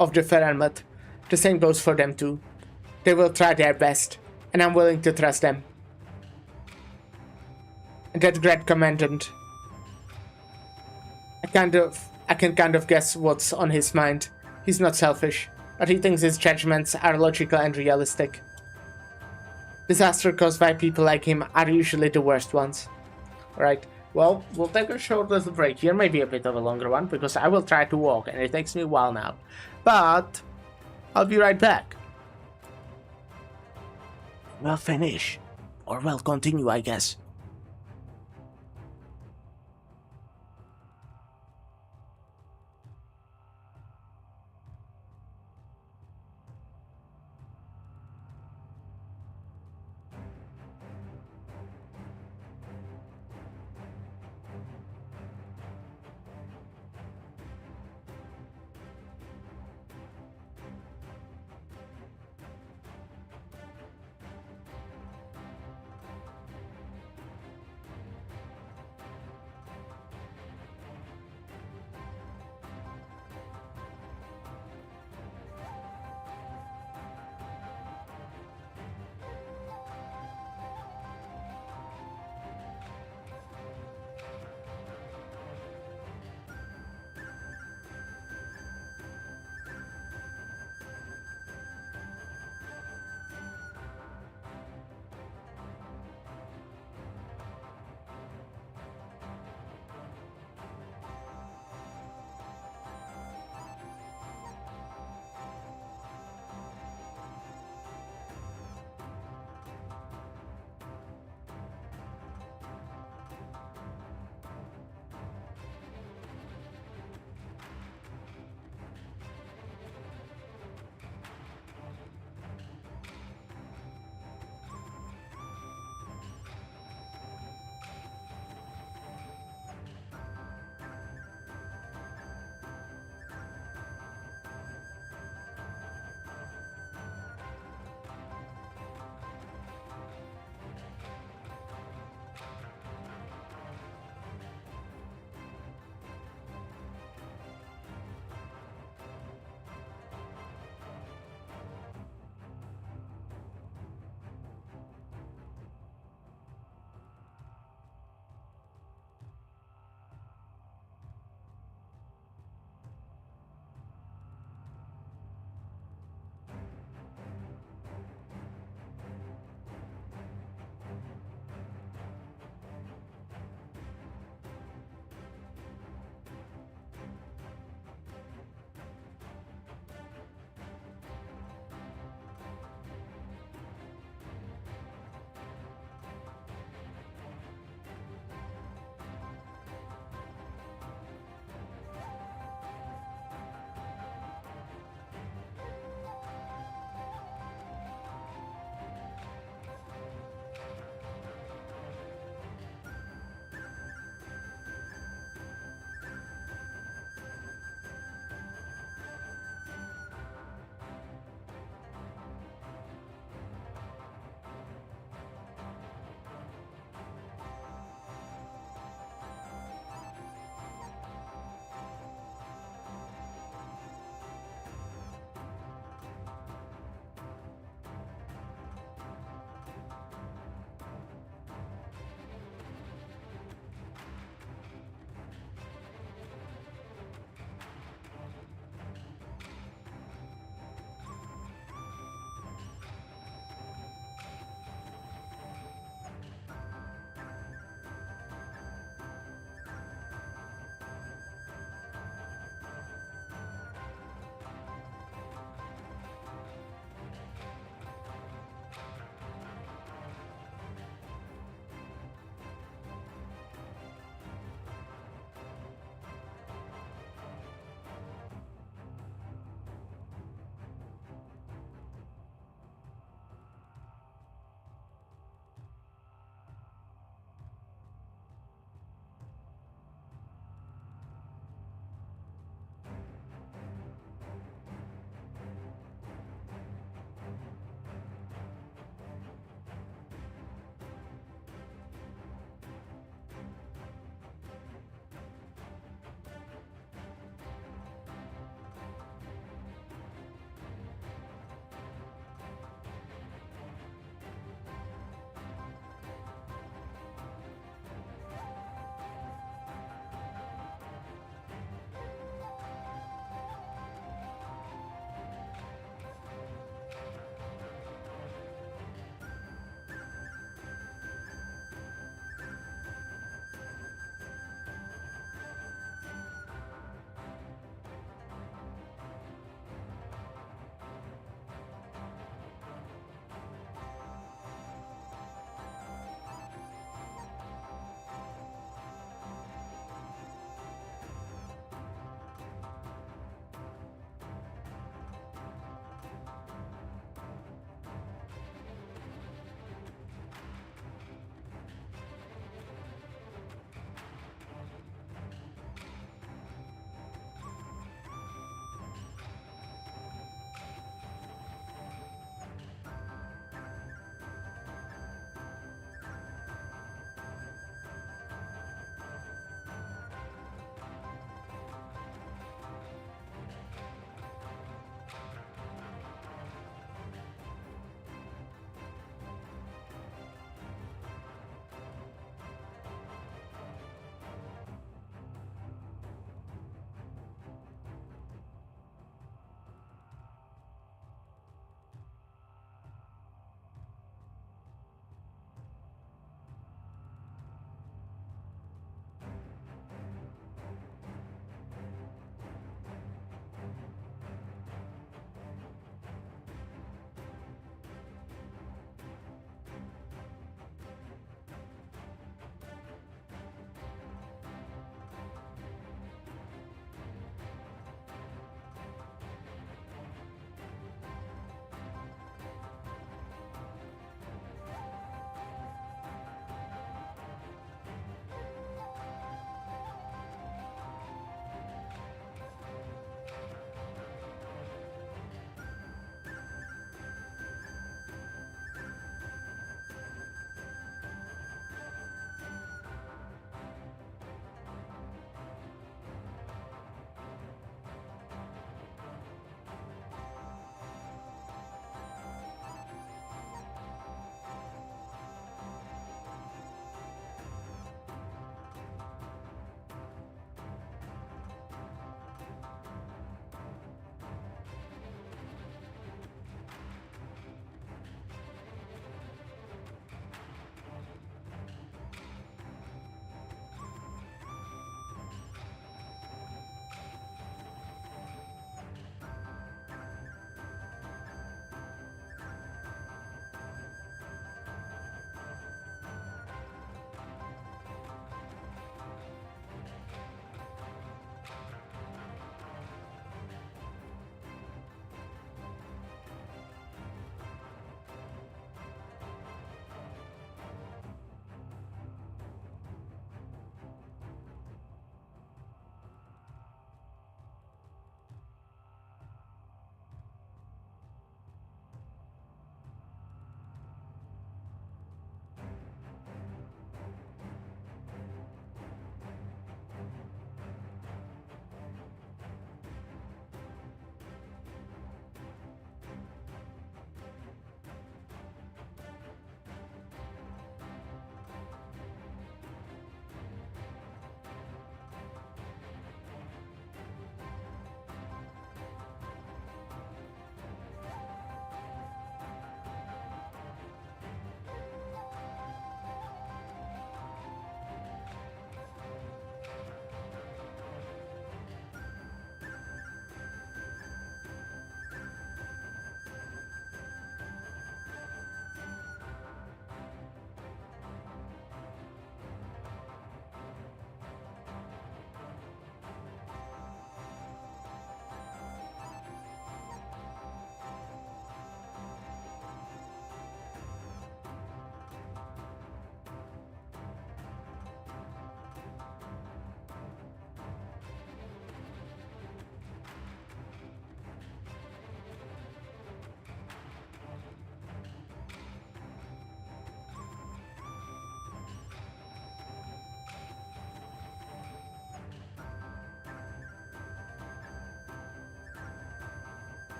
of the Ferelmet, the same goes for them too. They will try their best, and I'm willing to trust them. That great commandant. I can kind of guess what's on his mind. He's not selfish, but he thinks his judgments are logical and realistic. Disaster caused by people like him are usually the worst ones. Alright, well, we'll take a short little break here, maybe a bit of a longer one, because I will try to walk, and it takes me a while now. But I'll be right back. We'll finish. Or we'll continue, I guess.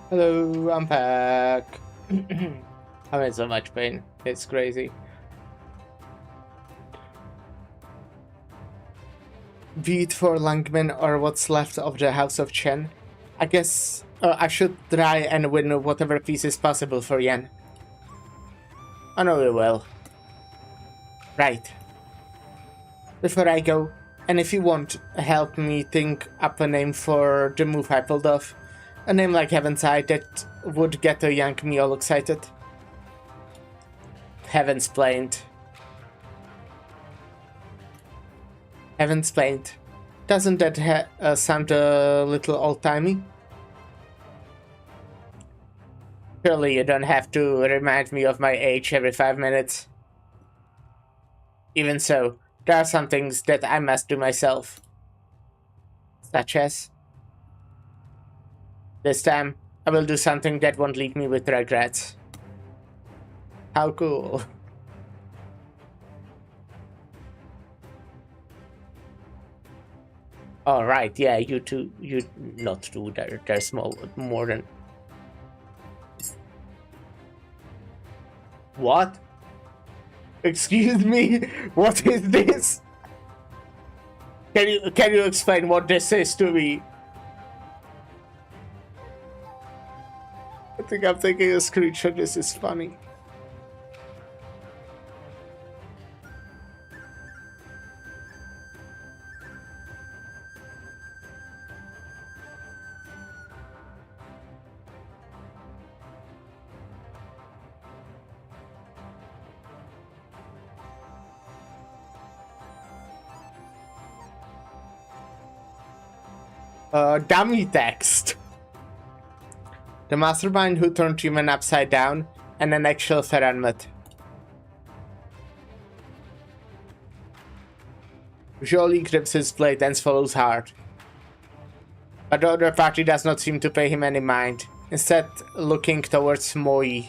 Hello, I'm back. I'm in so much pain. It's crazy. Be it for Langman or what's left of the House of Chen, I guess I should try and win whatever piece is possible for Yan. I know you will. Right. Before I go, and if you want, help me think up a name for the move I pulled off. A name like Heaven's Eye that would get to yank me all excited. Heaven's Plaint. Heaven's Plaint. Doesn't that sound a little old-timey? Surely you don't have to remind me of my age every 5 minutes. Even so, there are some things that I must do myself. Such as... This time, I will do something that won't leave me with regrets. How cool. Alright, yeah, you two, not two, they're small, more than... What? Excuse me? What is this? Can you explain what this is to me? I think I'm taking a screenshot. This is funny. Dummy text. The mastermind who turned human upside down, and an actual Ferranmet. Jolie grips his blade and swallows hard. But the other party does not seem to pay him any mind, instead looking towards Moi.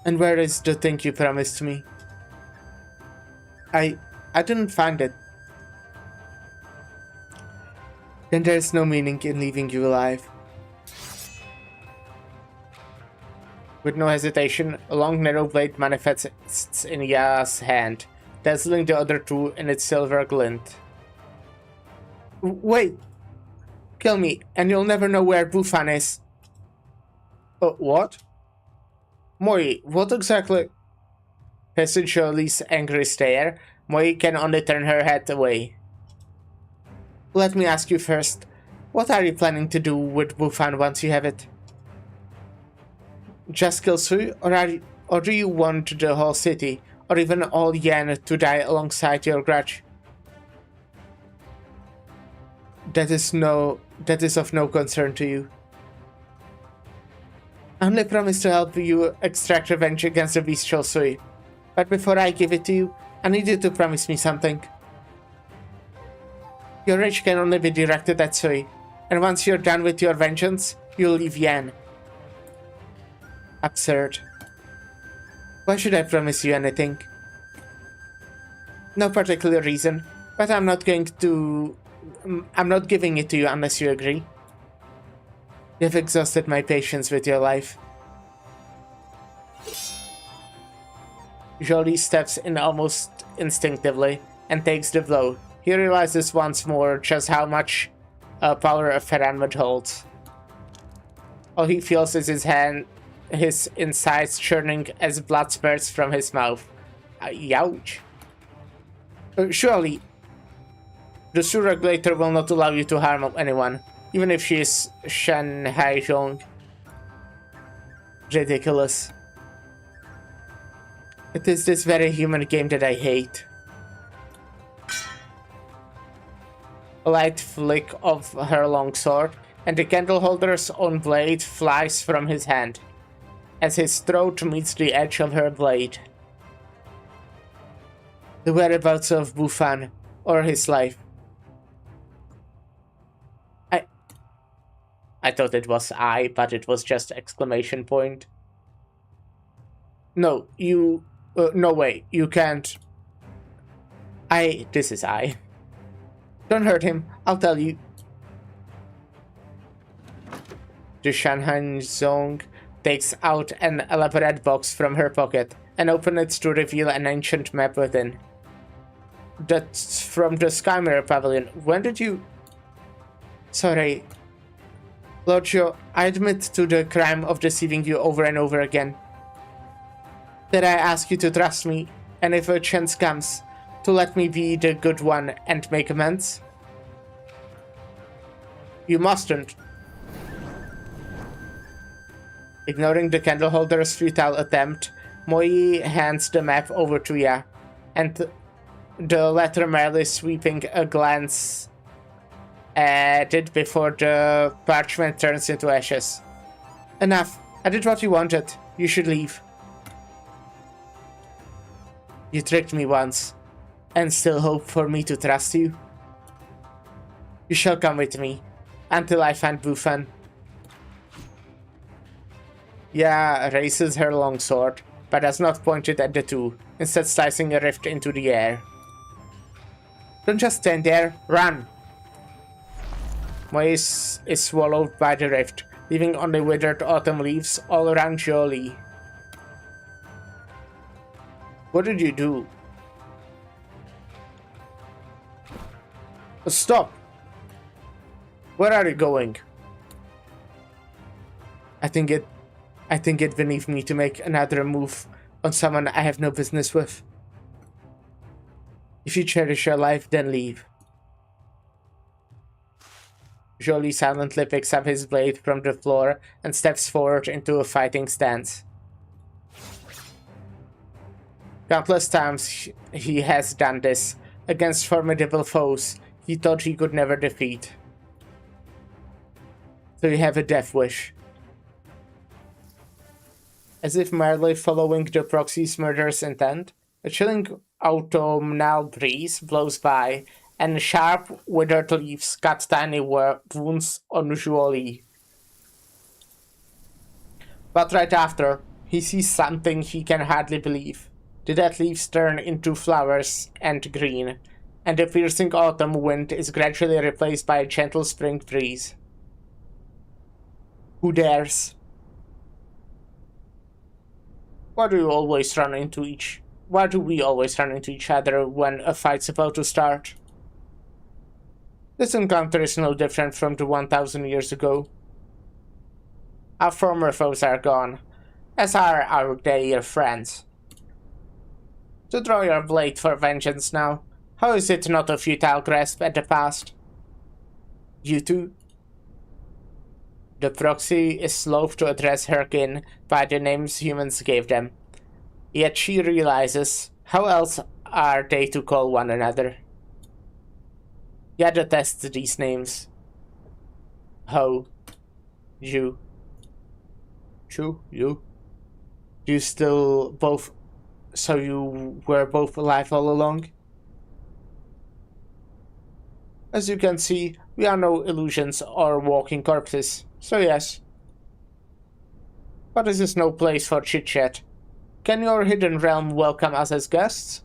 And where is the thing you promised me? I didn't find it. Then there is no meaning in leaving you alive. With no hesitation, a long narrow blade manifests in Ya's hand, dazzling the other two in its silver glint. Wait! Kill me, and you'll never know where Bufan is. What? Moi, what exactly? Past Jolie's angry stare, Moi can only turn her head away. Let me ask you first, what are you planning to do with Bufan once you have it? Just kill Sui, or do you want the whole city, or even all Yan to die alongside your grudge? That is of no concern to you. I only promise to help you extract revenge against the bestial Sui. But before I give it to you, I need you to promise me something. Your rage can only be directed at Sui, and once you're done with your vengeance, you'll leave Yan. Absurd. Why should I promise you anything? No particular reason, but I'm not giving it to you unless you agree. You've exhausted my patience with your life. Jolie steps in almost instinctively and takes the blow. He realizes once more just how much power a Ferranmet holds. All he feels is his insides churning as blood spurts from his mouth. Ouch. Surely, the Su regulator will not allow you to harm anyone, even if she is Shen Haizhong. Ridiculous. It is this very human game that I hate. A light flick of her long sword, and the candle holder's own blade flies from his hand, as his throat meets the edge of her blade. The whereabouts of Bufan, or his life. I thought it was I, but it was just exclamation point. No, you... no way, you can't... This is I. Don't hurt him, I'll tell you. The Shanhan Zong takes out an elaborate box from her pocket and opens it to reveal an ancient map within. That's from the Skymere Pavilion. When did you... Sorry. Lord Zhou, I admit to the crime of deceiving you over and over again. Did I ask you to trust me, and if a chance comes, to let me be the good one and make amends? You mustn't. Ignoring the candleholder's futile attempt, Moi hands the map over to Ya, and the latter merely sweeping a glance at it before the parchment turns into ashes. Enough. I did what you wanted. You should leave. You tricked me once, and still hope for me to trust you? You shall come with me, until I find Bufan. Ya raises her long sword, but does not point it at the two, instead slicing a rift into the air. Don't just stand there, run! Moise is swallowed by the rift, leaving only withered autumn leaves all around Jolie. What did you do? Stop! Where are you going? I think it beneath me to make another move on someone I have no business with. If you cherish your life, then leave. Jolie silently picks up his blade from the floor and steps forward into a fighting stance. Countless times he has done this, against formidable foes he thought he could never defeat. So you have a death wish. As if merely following the proxy's murderous intent, a chilling autumnal breeze blows by, and sharp, withered leaves cut tiny wounds on Jolie. But right after, he sees something he can hardly believe. The dead leaves turn into flowers and green, and the piercing autumn wind is gradually replaced by a gentle spring breeze. Who dares? Why do we always run into each other when a fight's about to start? This encounter is no different from the 1,000 years ago. Our former foes are gone, as are our dear friends. To draw your blade for vengeance now, how is it not a futile grasp at the past? You too? The proxy is slow to address her kin by the names humans gave them. Yet she realizes, how else are they to call one another? Ya detests these names. Ho. You. Chu, you. You still both... So you were both alive all along? As you can see, we are no illusions or walking corpses, so yes. But this is no place for chit-chat. Can your hidden realm welcome us as guests?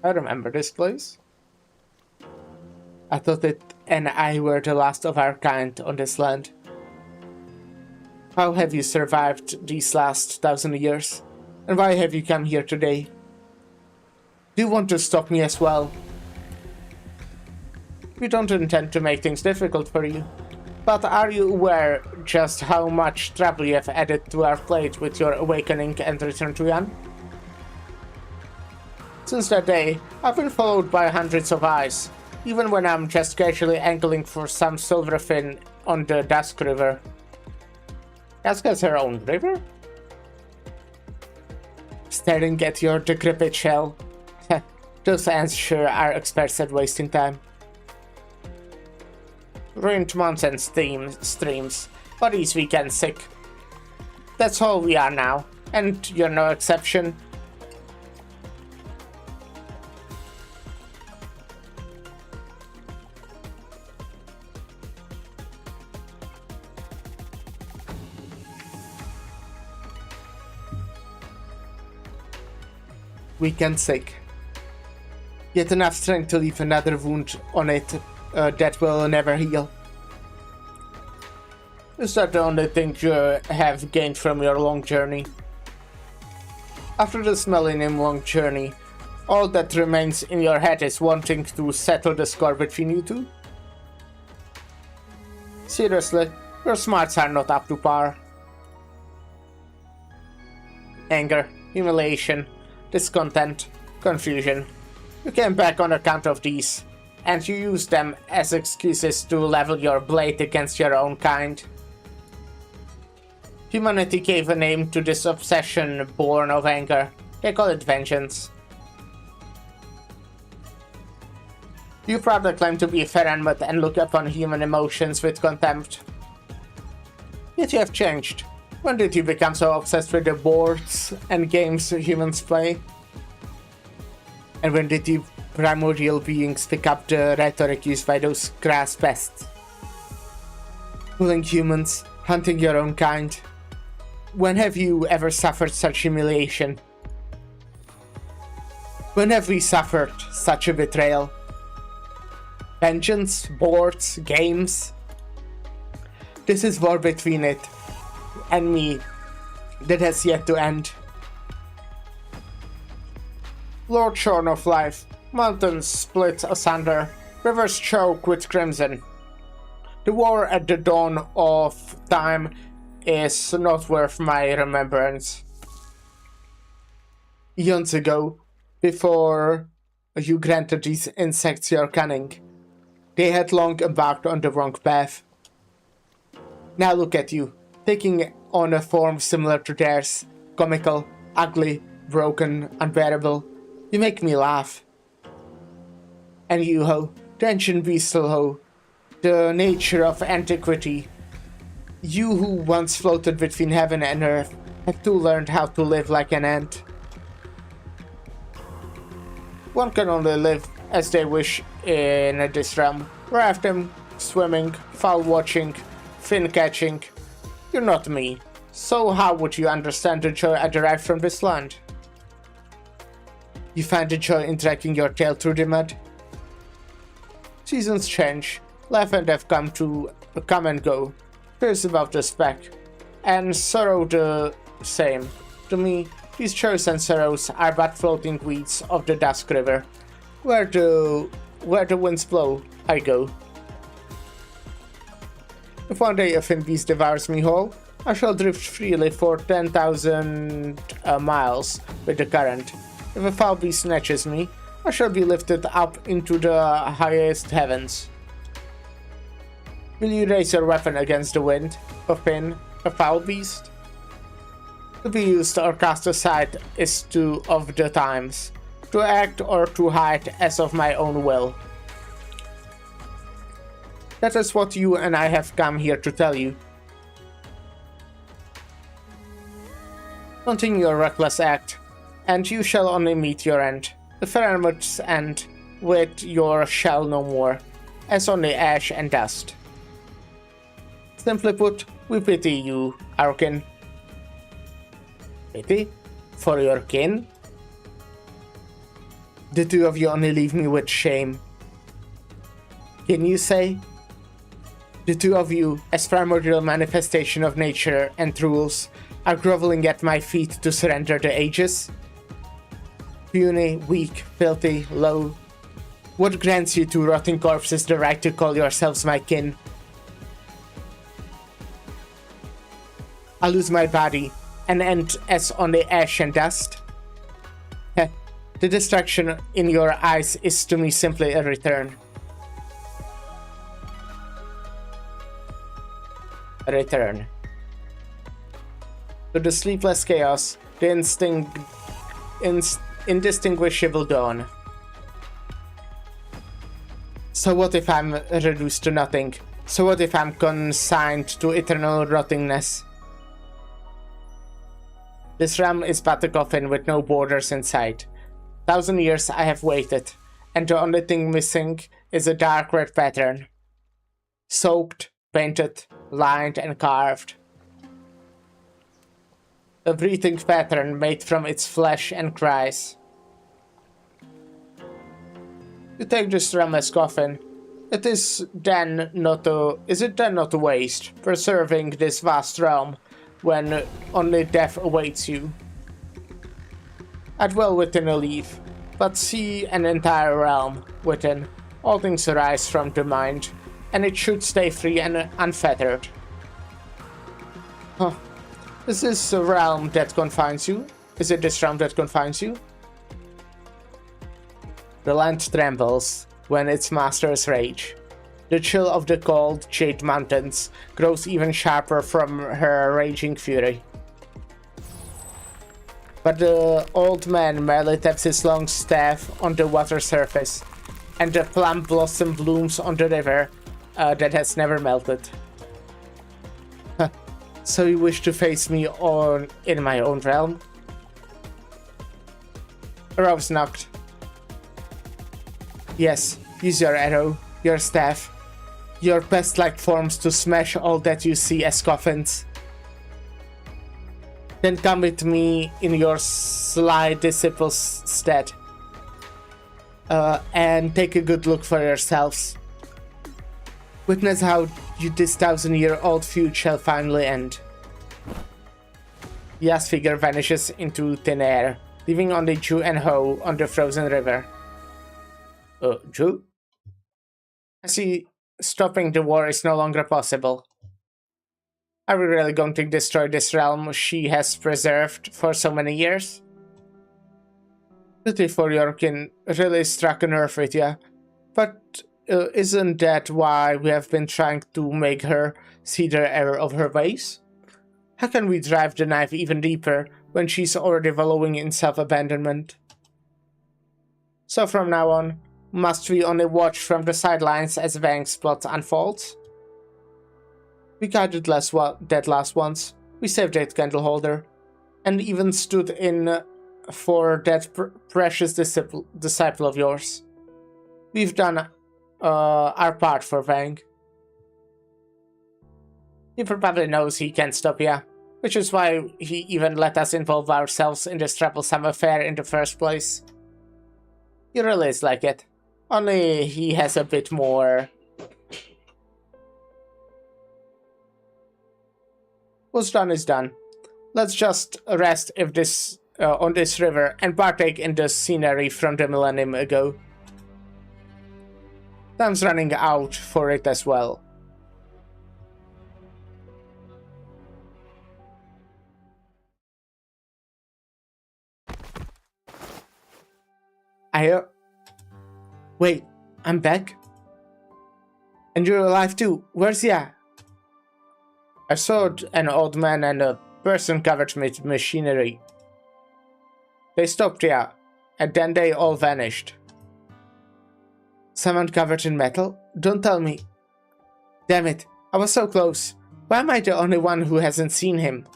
I remember this place. I thought it and I were the last of our kind on this land. How have you survived these last 1,000 years? And why have you come here today? Do you want to stop me as well? We don't intend to make things difficult for you. But are you aware just how much trouble you have added to our plate with your awakening and return to Yan? Since that day, I've been followed by hundreds of eyes, even when I'm just casually angling for some silver fin on the Dusk River. Dusk has her own river? Staring at your decrepit shell. Those ants sure are experts at wasting time. Ruined months and streams, bodies weak and sick. That's all we are now, and you're no exception. Weak and sick. Yet enough strength to leave another wound on it that will never heal. Is that the only thing you have gained from your long journey? After this millennium-long journey, all that remains in your head is wanting to settle the score between you two? Seriously, your smarts are not up to par. Anger, humiliation, discontent, confusion. You came back on account of these, and you used them as excuses to level your blade against your own kind. Humanity gave a name to this obsession born of anger. They call it vengeance. You proudly claim to be Ferenmut and look upon human emotions with contempt. Yet you have changed. When did you become so obsessed with the boards and games humans play? And when did you primordial beings pick up the rhetoric used by those grass pests? Fooling humans, hunting your own kind. When have you ever suffered such humiliation? When have we suffered such a betrayal? Vengeance, boards, games. This is war between it and me that has yet to end. Lord Shorn of Life, mountains split asunder, rivers choke with crimson. The war at the dawn of time is not worth my remembrance. Eons ago, before you granted these insects your cunning, they had long embarked on the wrong path. Now look at you, taking on a form similar to theirs, comical, ugly, broken, unbearable. You make me laugh. And you, Ho, the ancient beastal Ho, the nature of antiquity. You who once floated between heaven and earth have too learned how to live like an ant. One can only live as they wish in this realm. Rafting, swimming, fowl watching, fin catching. You're not me. So how would you understand the joy I derive from this land? You find the joy in dragging your tail through the mud? Seasons change. Life and death come and go. Fears about the speck. And sorrow the same. To me, these joys and sorrows are but floating weeds of the Dusk River. Where the winds blow, I go. If one day a fin beast devours me whole, I shall drift freely for 10,000 miles with the current. If a foul beast snatches me, I shall be lifted up into the highest heavens. Will you raise your weapon against the wind, a fin, a foul beast? To be used or cast aside is of the times, to act or to hide as of my own will. That is what you and I have come here to tell you. Continue your reckless act, and you shall only meet your end, the Ferenmut's end, with your shall no more, as only ash and dust. Simply put, we pity you, our kin. Pity? For your kin? The two of you only leave me with shame. Can you say? The two of you, as primordial manifestation of nature and rules, are groveling at my feet to surrender the ages? Puny, weak, filthy, low. What grants you two rotting corpses the right to call yourselves my kin? I lose my body, and end as only ash and dust? Heh, the destruction in your eyes is to me simply a return. A return. To the sleepless chaos, the indistinguishable dawn. So what if I'm reduced to nothing? So what if I'm consigned to eternal rottingness? This realm is but a coffin with no borders in sight. 1,000 years I have waited, and the only thing missing is a dark red pattern. Soaked, painted, lined and carved. A breathing pattern made from its flesh and cries. You take this realm as coffin. Is it then not a waste, preserving this vast realm when only death awaits you? I'd well within a leaf, but see an entire realm within. All things arise from the mind, and it should stay free and unfettered. Huh. Is this a realm that confines you? Is it this realm that confines you? The land trembles when its masters rage. The chill of the cold Jade Mountains grows even sharper from her raging fury. But the old man merely taps his long staff on the water surface, and the plum blossom blooms on the river that has never melted. So you wish to face me in my own realm? Rose knocked. Yes, use your arrow, your staff, your pest-like forms to smash all that you see as coffins. Then come with me in your sly disciple's stead, and take a good look for yourselves. Witness how this 1,000-year-old feud shall finally end. Ya's figure vanishes into thin air, leaving only Ju and Ho on the frozen river. Ju? I see stopping the war is no longer possible. Are we really going to destroy this realm she has preserved for so many years? Pity for Yorkin really struck a nerve with ya, but isn't that why we have been trying to make her see the error of her ways? How can we drive the knife even deeper when she's already wallowing in self-abandonment? So from now on, must we only watch from the sidelines as Wang's plot unfolds? We guided that last once. We saved that candle holder, and even stood in for that precious disciple of yours. We've done our part for Wang. He probably knows he can't stop ya, which is why he even let us involve ourselves in this troublesome affair in the first place. He really is like it. Only he has a bit more. What's done is done. Let's just rest on this river and partake in the scenery from the millennium ago. Time's running out for it as well. Wait, I'm back? And you're alive too. Where's Ya? I saw an old man and a person covered with machinery. They stopped Ya, and then they all vanished. Someone covered in metal? Don't tell me. Damn it, I was so close. Why am I the only one who hasn't seen him?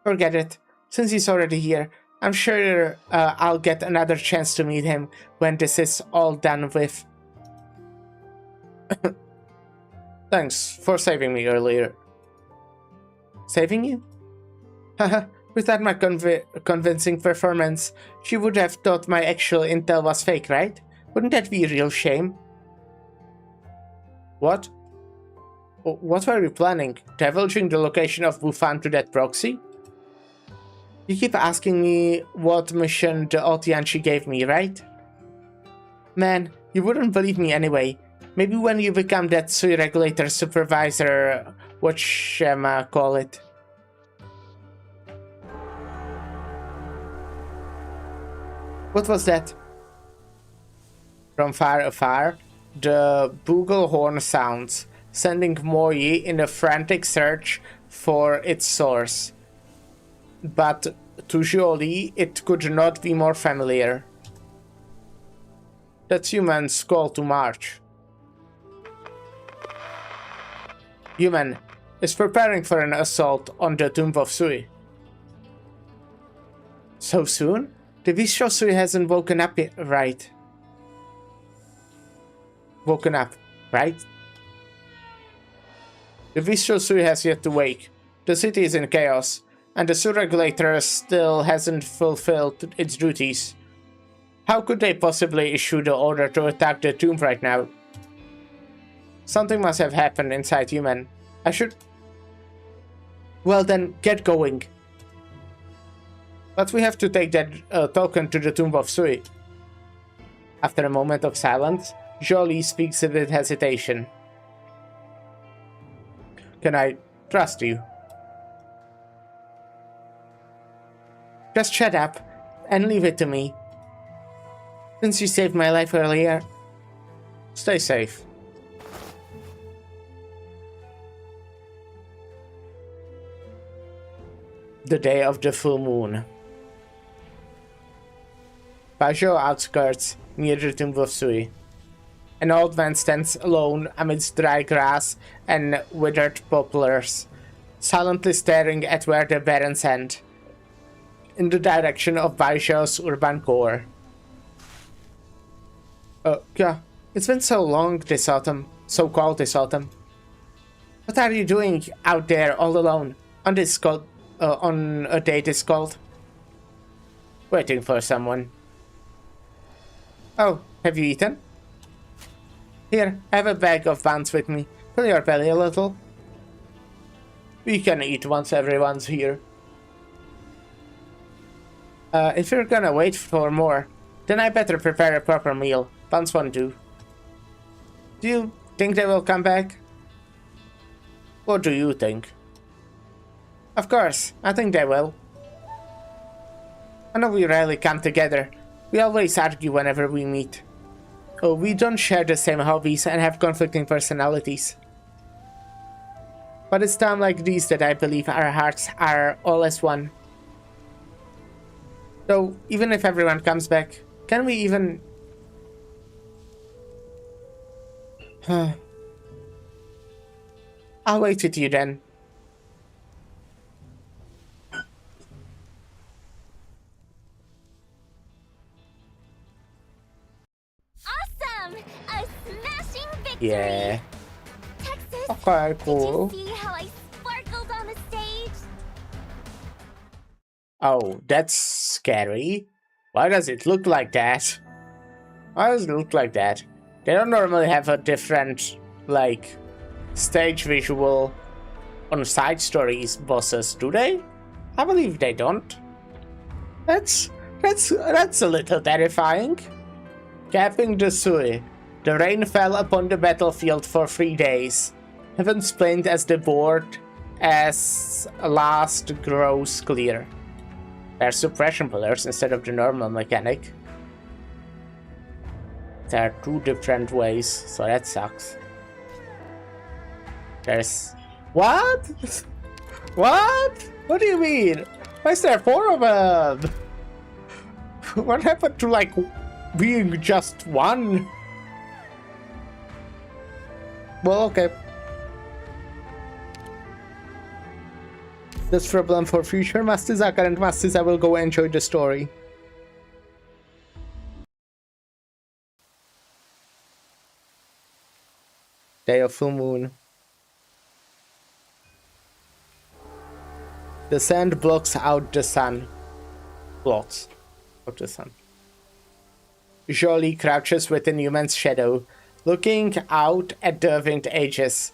Forget it. Since he's already here, I'm sure I'll get another chance to meet him when this is all done with. Thanks for saving me earlier. Saving you? Haha, without my convincing performance, she would have thought my actual intel was fake, right? Wouldn't that be a real shame? What? What were you planning? Divulging the location of Bufan to that proxy? You keep asking me what mission the Otianchi gave me, right? Man, you wouldn't believe me anyway. Maybe when you become that Sui regulator supervisor, call it. What was that? From far afar, the bugle sounds, sending Moi in a frantic search for its source. But to Jolie, it could not be more familiar. That's Human's call to march. Human is preparing for an assault on the tomb of Sui. So soon? The Bistro Sui hasn't woken up yet, right? Woken up, right? The Bistro Sui has yet to wake. The city is in chaos, and the Sui regulator still hasn't fulfilled its duties. How could they possibly issue the order to attack the tomb right now? Something must have happened inside human. I should... Well then, get going. But we have to take that token to the tomb of Sui. After a moment of silence, Jolie speaks with hesitation. Can I trust you? Just shut up and leave it to me. Since you saved my life earlier, stay safe. The day of the full moon. Bajau outskirts, near the tomb of Sui. An old man stands alone amidst dry grass and withered poplars, silently staring at where the barrens end, in the direction of Bajau's urban core. Yeah, it's been so long this autumn, so cold this autumn. What are you doing out there all alone, on this cold, on a day this cold? Waiting for someone. Oh, have you eaten? Here, I have a bag of buns with me. Fill your belly a little. We can eat once everyone's here. If you're gonna wait for more, then I better prepare a proper meal. Buns won't do. Do you think they will come back? What do you think? Of course, I think they will. I know we rarely come together. We always argue whenever we meet. Oh, we don't share the same hobbies and have conflicting personalities. But it's times like these that I believe our hearts are all as one. So, even if everyone comes back, can we even... I'll wait with you then. Awesome! A smashing victory! Yeah. Texas, Okay, cool. did you see how I sparkled on the stage? Oh, that's scary. Why does it look like that? Why does it look like that? They don't normally have a different, like, stage visual on side stories bosses, do they? I believe they don't. That's a little terrifying. Capping the Sui. The rain fell upon the battlefield for 3 days. Heaven splint as the board as last grows clear. There are suppression pillars instead of the normal mechanic. There are 2 different ways, so that sucks. There's... What? What? What do you mean? Why is there 4 of them? What happened to, like, being just 1? Well, okay. This problem for future Masters, our current Masters, I will go enjoy the story. Day of full moon. The sand blocks out the sun. Blocks out the sun. Jolie crouches within human's shadow, looking out at the winged edges.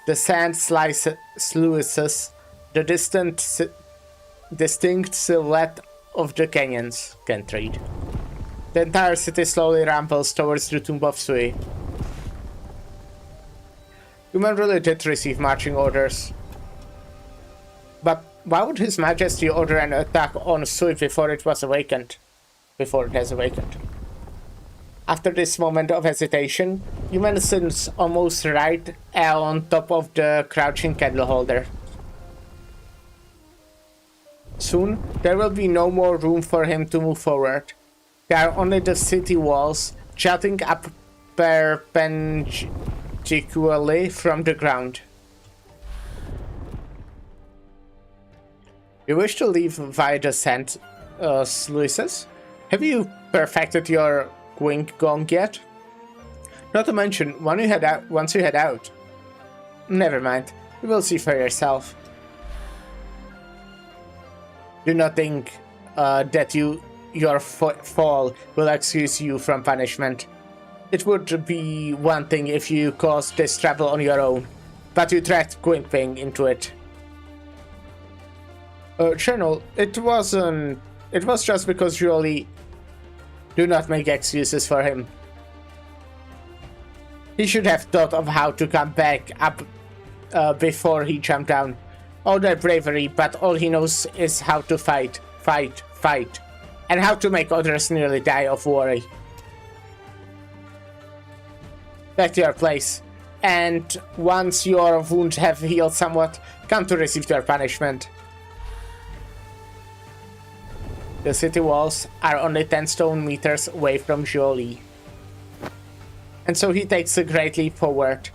The sand sluices the distinct silhouette of the canyons. Can't read. The entire city slowly rambles towards the tomb of Sui. Human really did receive marching orders. But why would His Majesty order an attack on Sui before it has awakened? After this moment of hesitation, Human sits almost right on top of the crouching candle holder. Soon, there will be no more room for him to move forward. There are only the city walls jutting up perpendicularly from the ground. You wish to leave via the sand sluices? Have you perfected your Gwing Gong yet? Not to mention, once you head out. Never mind, you will see for yourself. Do not think that you your fall will excuse you from punishment. It would be one thing if you caused this trouble on your own, but you dragged Gwynplaine into it. Colonel, it was just because you only do not make excuses for him. He should have thought of how to come back up before he jumped down. All that bravery, but all he knows is how to fight, and how to make others nearly die of worry. Back to your place, and once your wounds have healed somewhat, come to receive your punishment. The city walls are only 10 stone meters away from Jolie. And so he takes a great leap forward.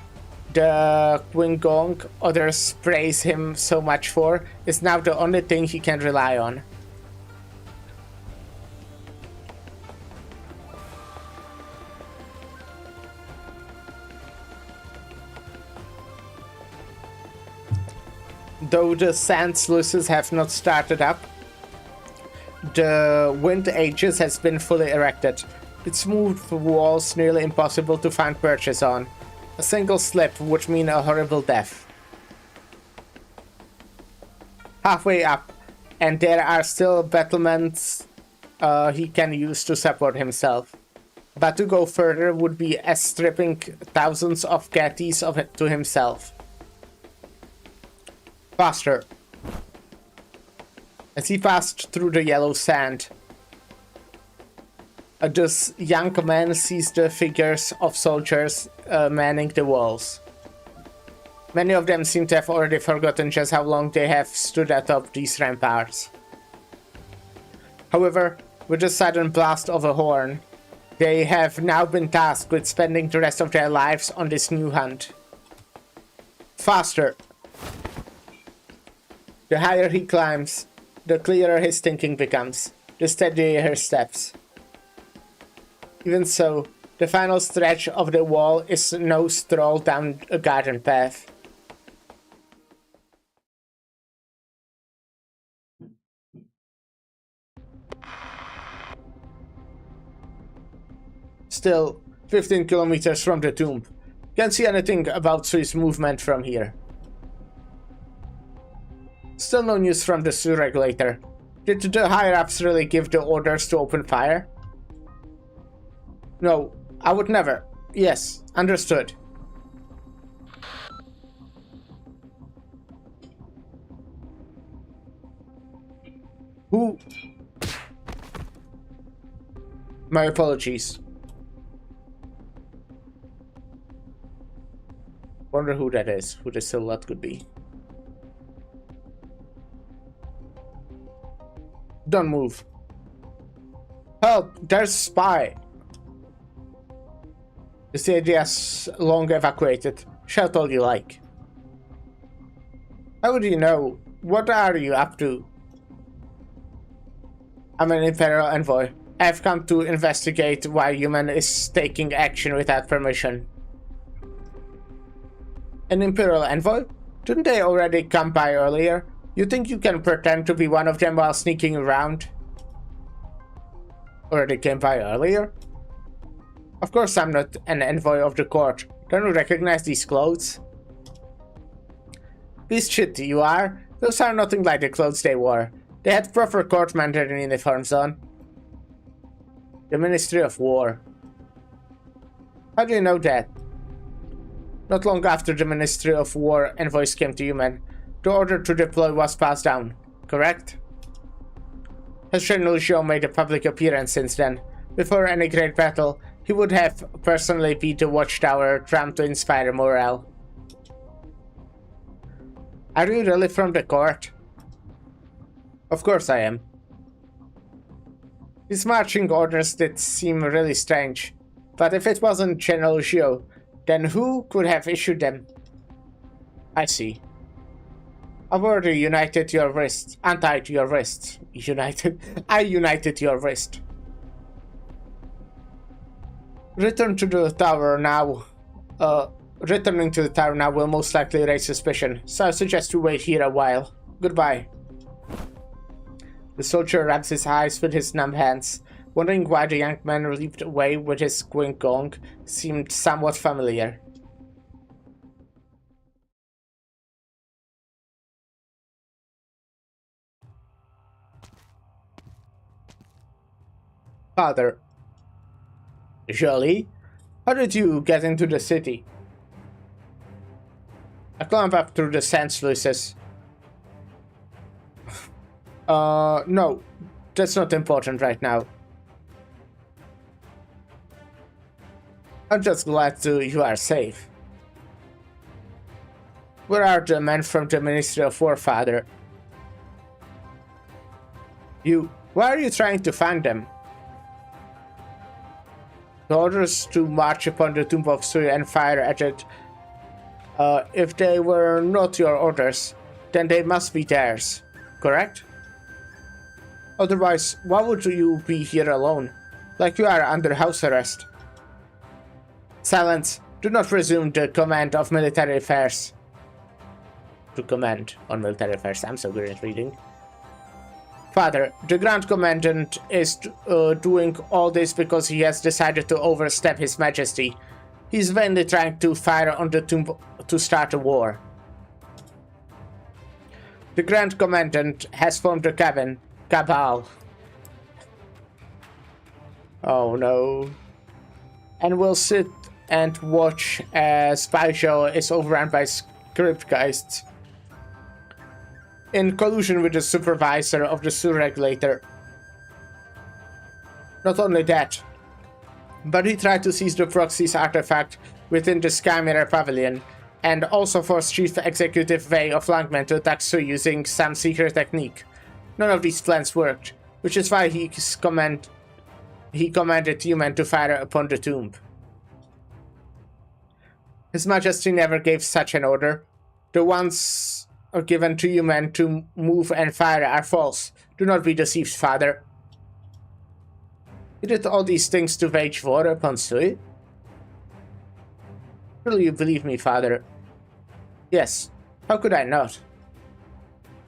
The Quingong others praise him so much for is now the only thing he can rely on. Though the sand sluices have not started up, the wind aegis has been fully erected. Its smooth walls nearly impossible to find perches on. A single slip would mean a horrible death. Halfway up, and there are still battlements he can use to support himself. But to go further would be as stripping thousands of Gettys of it to himself. Faster. As he passed through the yellow sand, this young man sees the figures of soldiers manning the walls. Many of them seem to have already forgotten just how long they have stood atop these ramparts. However, with a sudden blast of a horn, they have now been tasked with spending the rest of their lives on this new hunt. Faster! The higher he climbs, the clearer his thinking becomes, the steadier his steps. Even so, the final stretch of the wall is no stroll down a garden path. Still, 15 kilometers from the tomb. Can't see anything about Sui's movement from here. Still no news from the Sui regulator. Did the higher-ups really give the orders to open fire? No, I would never. Yes, understood. Who? My apologies. Wonder who that is, who the silhouette could be. Don't move. Help! There's a spy! The city has long evacuated. Shout all you like. How do you know? What are you up to? I'm an Imperial envoy. I've come to investigate why human is taking action without permission. An Imperial envoy? Didn't they already come by earlier? You think you can pretend to be one of them while sneaking around? Already came by earlier? Of course I'm not an envoy of the court. Don't you recognize these clothes? Piece shit you are. Those are nothing like the clothes they wore. They had proper court mandarin uniforms on. The Ministry of War. How do you know that? Not long after the Ministry of War envoys came to human, the order to deploy was passed down, correct? Has General Zhou made a public appearance since then? Before any great battle, he would have personally beat the watchtower trying to inspire morale. Are you really from the court? Of course I am. These marching orders did seem really strange, but if it wasn't General Zhou, then who could have issued them? I see. I've already united your wrists. Untied your wrists. United. I united your wrist. Return to the tower now. Returning to the tower now will most likely raise suspicion, so I suggest you wait here a while. Goodbye. The soldier rubs his eyes with his numb hands, wondering why the young man leaped away with his gong seemed somewhat familiar. Father. Jolie? How did you get into the city? I climbed up through the sand sluices. No. That's not important right now. I'm just glad you are safe. Where are the men from the Ministry of War, Father? Why are you trying to find them? The orders to march upon the tomb of Sui and fire at it. If they were not your orders, then they must be theirs, correct? Otherwise, why would you be here alone? Like you are under house arrest. Silence. Do not presume the command of military affairs. To command on military affairs. I'm so good at reading. Father, the Grand Commandant is doing all this because he has decided to overstep His Majesty. He's vainly trying to fire on the tomb to start a war. The Grand Commandant has formed a cabal. Oh no. And will sit and watch as Baizhou is overrun by scriptgeists. In collusion with the supervisor of the Su regulator. Not only that, but he tried to seize the proxy's artifact within the Sky Mirror Pavilion, and also forced Chief Executive Wei of Langman to attack Su using some secret technique. None of these plans worked, which is why he commanded Yumen to fire upon the tomb. His Majesty never gave such an order. The ones given to Yumen to move and fire are false. Do not be deceived, Father. You did all these things to wage war upon Sui? Will you believe me, Father? Yes. How could I not?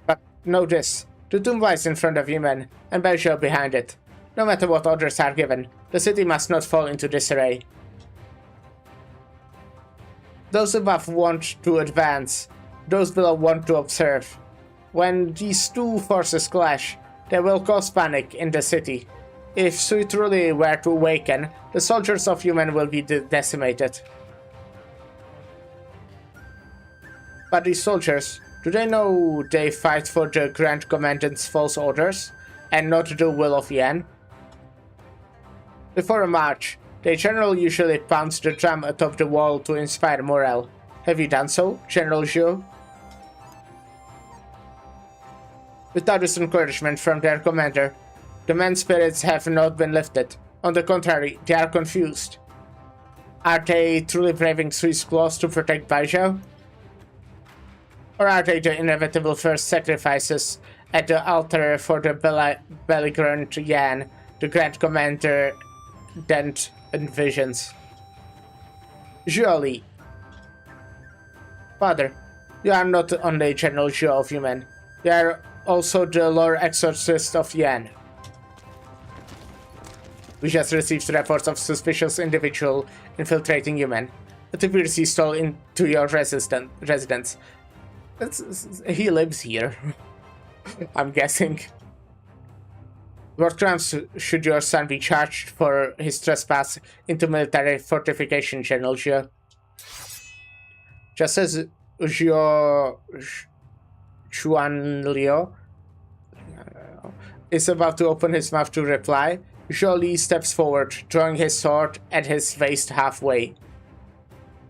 But know this. The tomb lies in front of Yumen, and Baizhou behind it. No matter what orders are given, the city must not fall into disarray. Those above want to advance. Those below want to observe. When these two forces clash, they will cause panic in the city. If Sui truly were to awaken, the soldiers of Yumen will be decimated. But these soldiers, do they know they fight for the Grand Commandant's false orders, and not the will of Yan? Before a march, the General usually pounds the drum atop the wall to inspire morale. Have you done so, General Zhou? Without this encouragement from their commander, the men's spirits have not been lifted. On the contrary, they are confused. Are they truly braving Sui's claws to protect Baizhou? Or are they the inevitable first sacrifices at the altar for the belligerent Yan, the Grand Commander Dent envisions? Jolie. Father, you are not only General Zhou of Yumen, you are also the Lord Exorcist of Yan. We just received reports of suspicious individual infiltrating Yumen. A TPC stole into your residence. He lives here. I'm guessing. What crimes should your son be charged for his trespass into military fortification, General Zhou? Just as Zhou Xuanliu is about to open his mouth to reply, Jolie steps forward, drawing his sword at his waist halfway.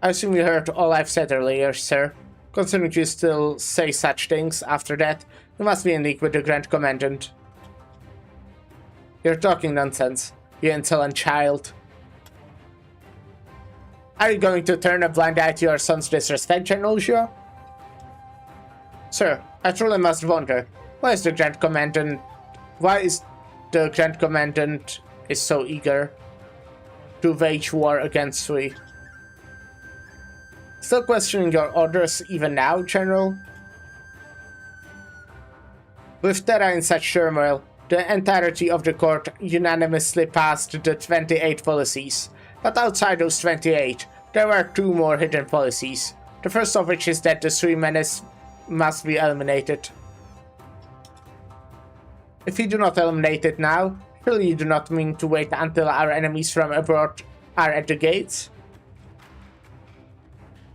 I assume you heard all I've said earlier, sir. Considering you still say such things after that, you must be in league with the Grand Commandant. You're talking nonsense, you insolent child. Are you going to turn a blind eye to your son's disrespect, General Zhou? Sir, I truly must wonder, why is the Grand Commandant so eager to wage war against Sui? Still questioning your orders even now, General? With Terra in such turmoil, the entirety of the court unanimously passed the 28 policies. But outside those 28, there were 2 more hidden policies. The first of which is that the 3 menace must be eliminated. If you do not eliminate it now, surely you do not mean to wait until our enemies from abroad are at the gates?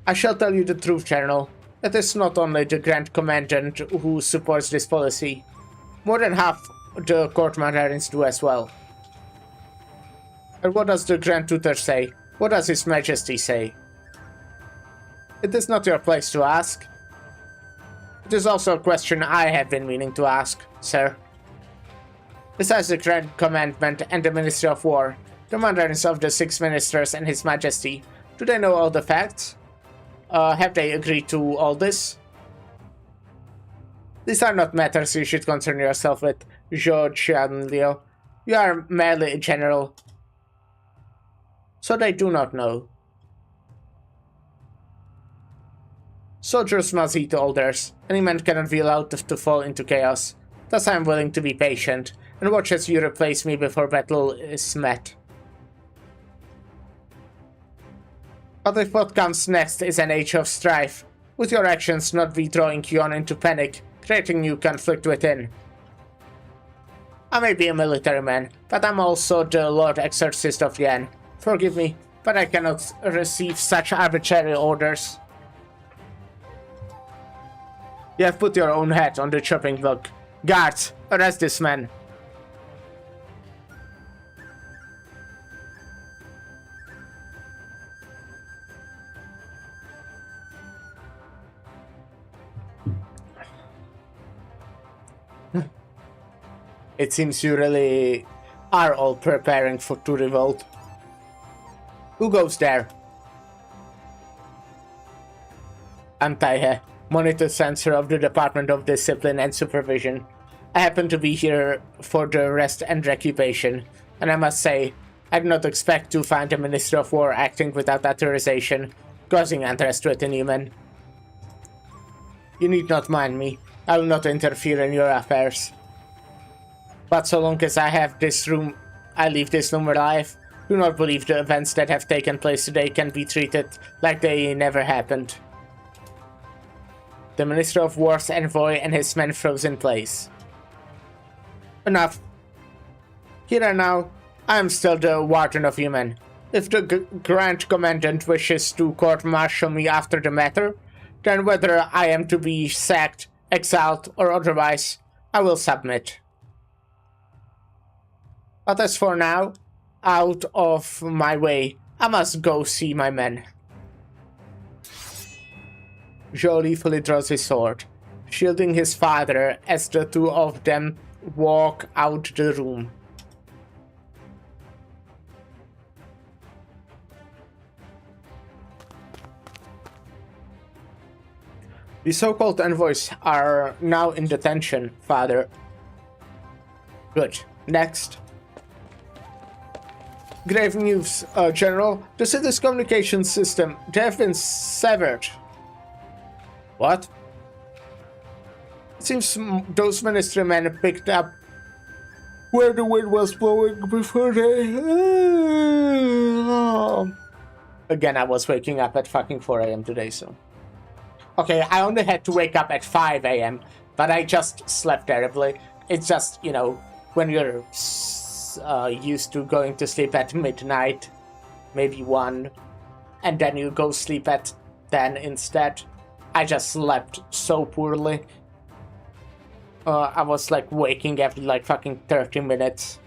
I shall tell you the truth, General. It is not only the Grand Commandant who supports this policy. More than half the court mandarins do as well. And what does the Grand Tutor say? What does His Majesty say? It is not your place to ask. It is also a question I have been meaning to ask, sir. Besides the Grand Commandment and the Ministry of War, the mandarins of the 6 ministers and His Majesty, do they know all the facts? Have they agreed to all this? These are not matters you should concern yourself with, George and Leo. You are merely a general. So they do not know. Soldiers must heed orders. Any man cannot be allowed to fall into chaos. Thus I am willing to be patient, and watch as you replace me before battle is met. But if what comes next is an age of strife, would your actions not be drawing you on into panic, creating new conflict within? I may be a military man, but I'm also the Lord Exorcist of Yan. Forgive me, but I cannot receive such arbitrary orders. You have put your own head on the chopping block. Guards, arrest this man. It seems you really are all preparing to revolt. Who goes there? I'm Taihe, Monitor Censor of the Department of Discipline and Supervision. I happen to be here for the rest and recuperation, and I must say, I do not expect to find the Minister of War acting without authorization, causing interest within human. You need not mind me. I will not interfere in your affairs. But so long as I leave this room alive, do not believe the events that have taken place today can be treated like they never happened. The Minister of War's envoy and his men froze in place. Enough. Here and now, I am still the Warden of Human. If the Grand Commandant wishes to court-martial me after the matter, then whether I am to be sacked, exiled, or otherwise, I will submit. But as for now, out of my way, I must go see my men. Jolie fully draws his sword, shielding his father as the 2 of them walk out the room. The so-called envoys are now in detention, father. Good. Next. Grave news, General. The city's communication system, they have been severed. What? It seems those ministry men picked up where the wind was blowing before they... Again, I was waking up at fucking 4 AM today, so... Okay, I only had to wake up at 5 AM, but I just slept terribly. It's just, you know, when you're used to going to sleep at midnight, maybe 1, and then you go sleep at 10 instead. I just slept so poorly. I was like waking every like fucking 30 minutes.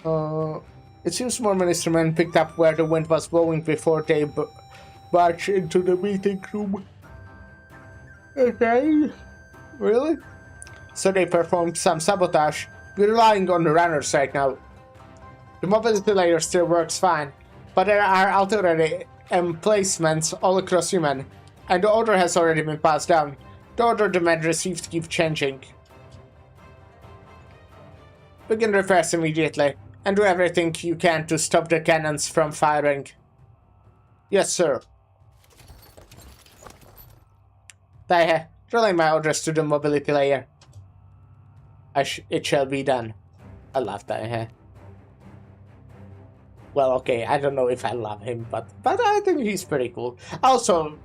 It seems more ministrymen picked up where the wind was blowing before they barged into the meeting room. Okay, really? So they performed some sabotage. We're relying on the runners right now. The mobility layer still works fine, but there are already emplacements all across human, and the order has already been passed down. The order the men received keeps changing. Begin repairs immediately, and do everything you can to stop the cannons from firing. Yes, sir. Taihe, Relay my orders to the mobility layer. It shall be done. I love that, huh? Well, okay, I don't know if I love him, but I think he's pretty cool. I also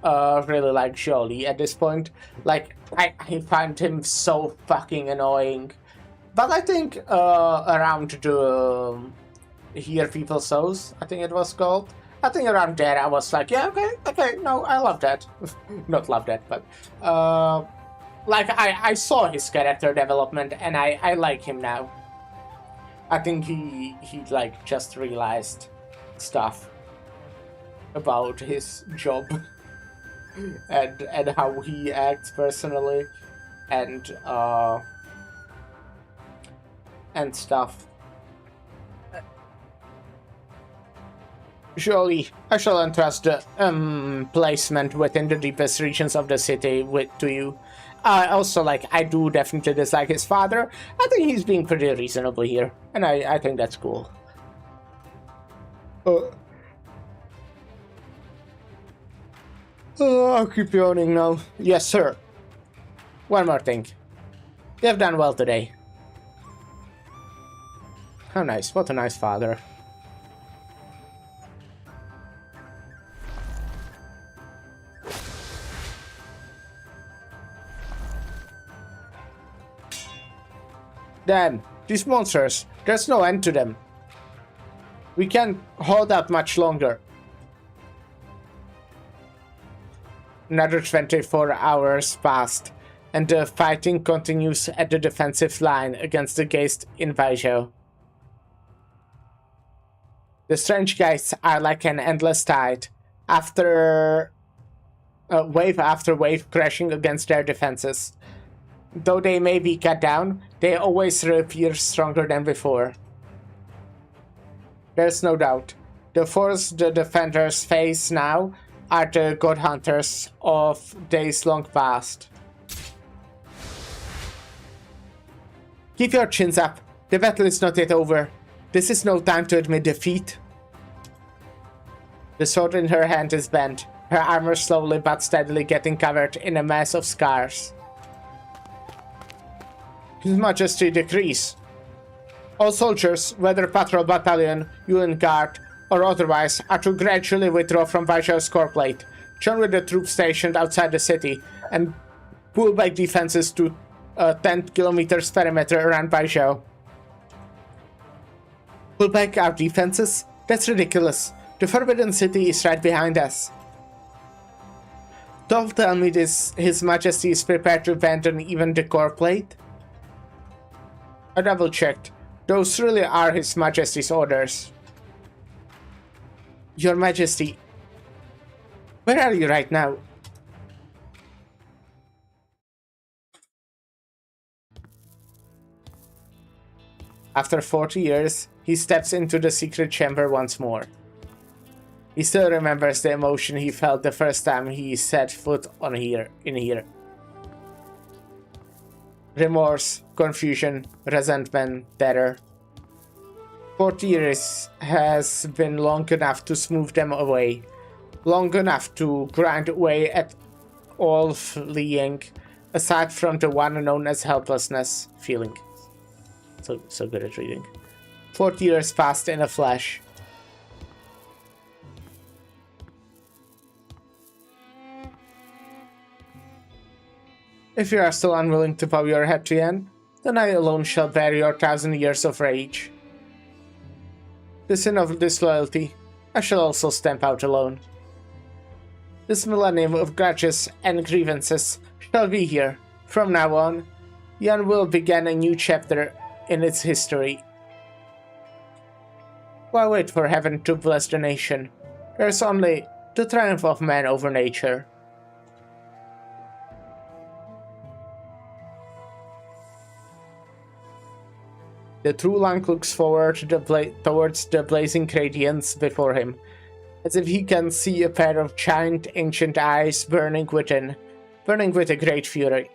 really like Jolie at this point. Like, I find him so fucking annoying. But I think around the Hear People Souls, I think it was called. I think around there I was like, yeah, okay, no, I love that. Not love that, but like I saw his character development and I like him now. I think he like just realized stuff about his job and how he acts personally and stuff. Surely, I shall entrust the placement within the deepest regions of the city to you. Also, like, I do definitely dislike his father. I think he's being pretty reasonable here, and I think that's cool. I'll keep yawning now. Yes, sir. One more thing. You've done well today. How nice. What a nice father. Damn, these monsters, there's no end to them. We can't hold out much longer. Another 24 hours passed, and the fighting continues at the defensive line against the Geist in Baijiu. The strange Geists are like an endless tide, wave after wave crashing against their defenses. Though they may be cut down, they always reappear stronger than before. There's no doubt. The force the defenders face now are the god hunters of days long past. Keep your chins up. The battle is not yet over. This is no time to admit defeat. The sword in her hand is bent, her armor slowly but steadily getting covered in a mass of scars. His Majesty decrees. All soldiers, whether patrol battalion, UN guard, or otherwise, are to gradually withdraw from Baijiu's core plate, join with the troops stationed outside the city, and pull back defenses to a 10 kilometers perimeter around Baijiu. Pull back our defenses? That's ridiculous. The Forbidden City is right behind us. Don't tell me His Majesty is prepared to abandon even the core plate? I double-checked. Those really are His Majesty's orders. Your Majesty, where are you right now? After 40 years, he steps into the secret chamber once more. He still remembers the emotion he felt the first time he set foot in here. Remorse, confusion, resentment, terror. 40 years has been long enough to smooth them away. Long enough to grind away at all fleeing, aside from the one known as helplessness feeling. So good at reading. 40 years passed in a flash. If you are still unwilling to bow your head to Yen, then I alone shall bear your 1,000 years of rage. The sin of disloyalty, I shall also stamp out alone. This millennium of grudges and grievances shall be here. From now on, Yen will begin a new chapter in its history. Why wait for heaven to bless the nation? There's only the triumph of man over nature. The true Lank looks forward towards the blazing radiance before him, as if he can see a pair of giant ancient eyes burning with a great fury.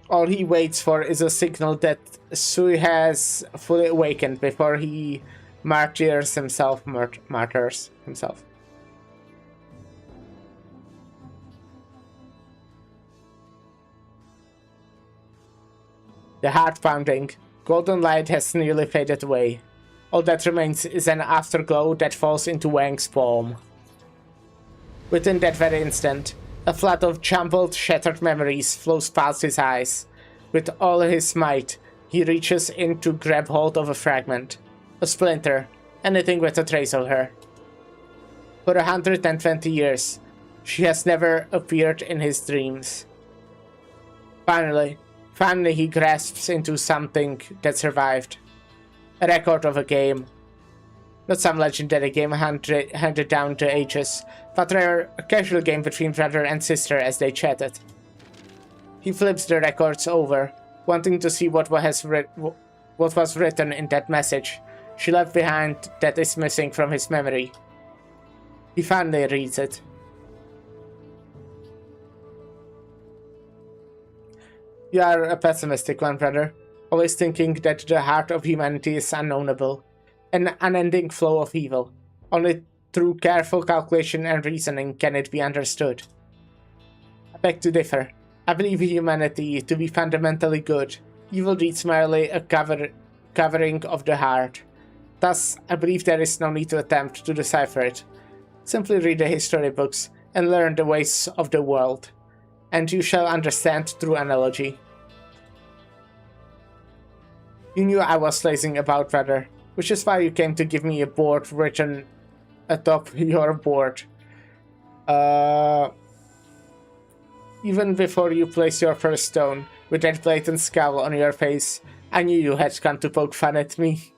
All he waits for is a signal that Sui has fully awakened before he martyrs himself. The heart pounding, golden light has nearly faded away. All that remains is an afterglow that falls into Wang's palm. Within that very instant, a flood of jumbled, shattered memories flows past his eyes. With all his might, he reaches in to grab hold of a fragment, a splinter, anything with a trace of her. For 120 years, she has never appeared in his dreams. Finally he grasps into something that survived. A record of a game. Not some legendary game handed down the ages, but rather a casual game between brother and sister as they chatted. He flips the records over, wanting to see what was written in that message she left behind that is missing from his memory. He finally reads it. You are a pessimistic one, brother, always thinking that the heart of humanity is unknowable, an unending flow of evil. Only through careful calculation and reasoning can it be understood. I beg to differ. I believe humanity to be fundamentally good. Evil deeds merely a covering of the heart. Thus, I believe there is no need to attempt to decipher it. Simply read the history books and learn the ways of the world, and you shall understand through analogy. You knew I was lazing about, brother, which is why you came to give me a board written atop your board. Even before you placed your first stone, with that blatant scowl on your face, I knew you had come to poke fun at me.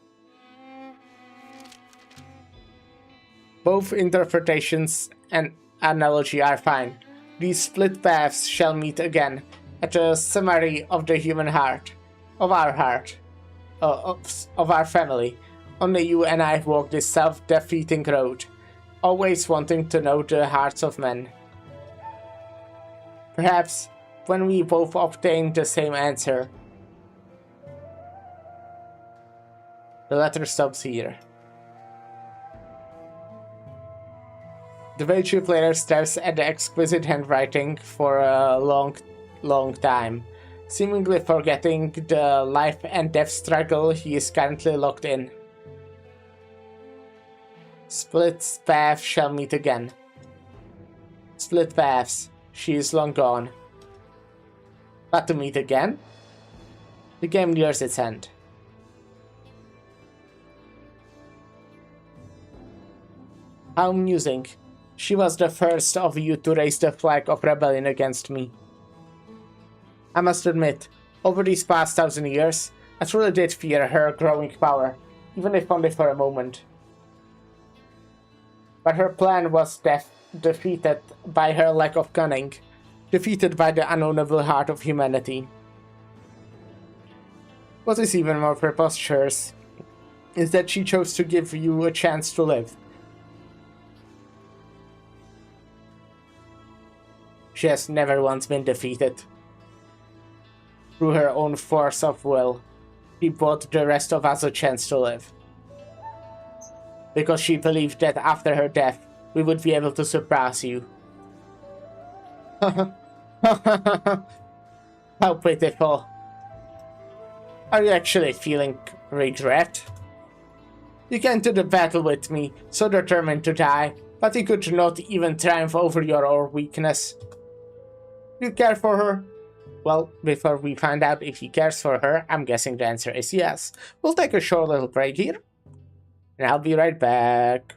Both interpretations and analogy are fine. These split paths shall meet again at a summary of the human heart, of our heart, of our family. Only you and I walk this self-defeating road, always wanting to know the hearts of men. Perhaps when we both obtain the same answer. The letter stops here. The Veggie player stares at the exquisite handwriting for a long time, seemingly forgetting the life and death struggle he is currently locked in. Split paths shall meet again. Split paths. She is long gone. But to meet again? The game nears its end. How amusing. She was the first of you to raise the flag of rebellion against me. I must admit, over these past 1,000 years, I truly did fear her growing power, even if only for a moment. But her plan was defeated by her lack of cunning, defeated by the unknowable heart of humanity. What is even more preposterous is that she chose to give you a chance to live. She has never once been defeated. Through her own force of will, she bought the rest of us a chance to live. Because she believed that after her death, we would be able to surpass you. How pitiful. Are you actually feeling regret? You came to the battle with me, so determined to die, but you could not even triumph over your own weakness. You care for her? Well, before we find out if he cares for her, I'm guessing the answer is yes. We'll take a short little break here, and I'll be right back.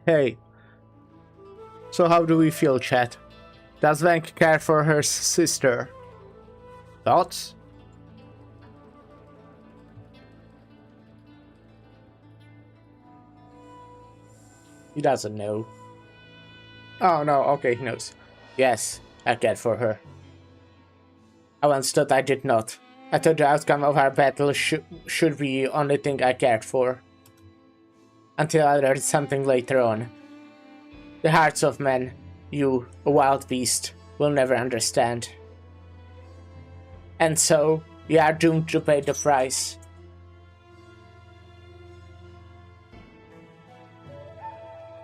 Hey. So how do we feel, chat? Does Vank care for her sister? Thoughts? He doesn't know. Oh no, okay, he knows. Yes, I care for her. I once thought I did not. I thought the outcome of our battle should be the only thing I cared for. Until I learned something later on. The hearts of men, you, a wild beast, will never understand. And so, we are doomed to pay the price.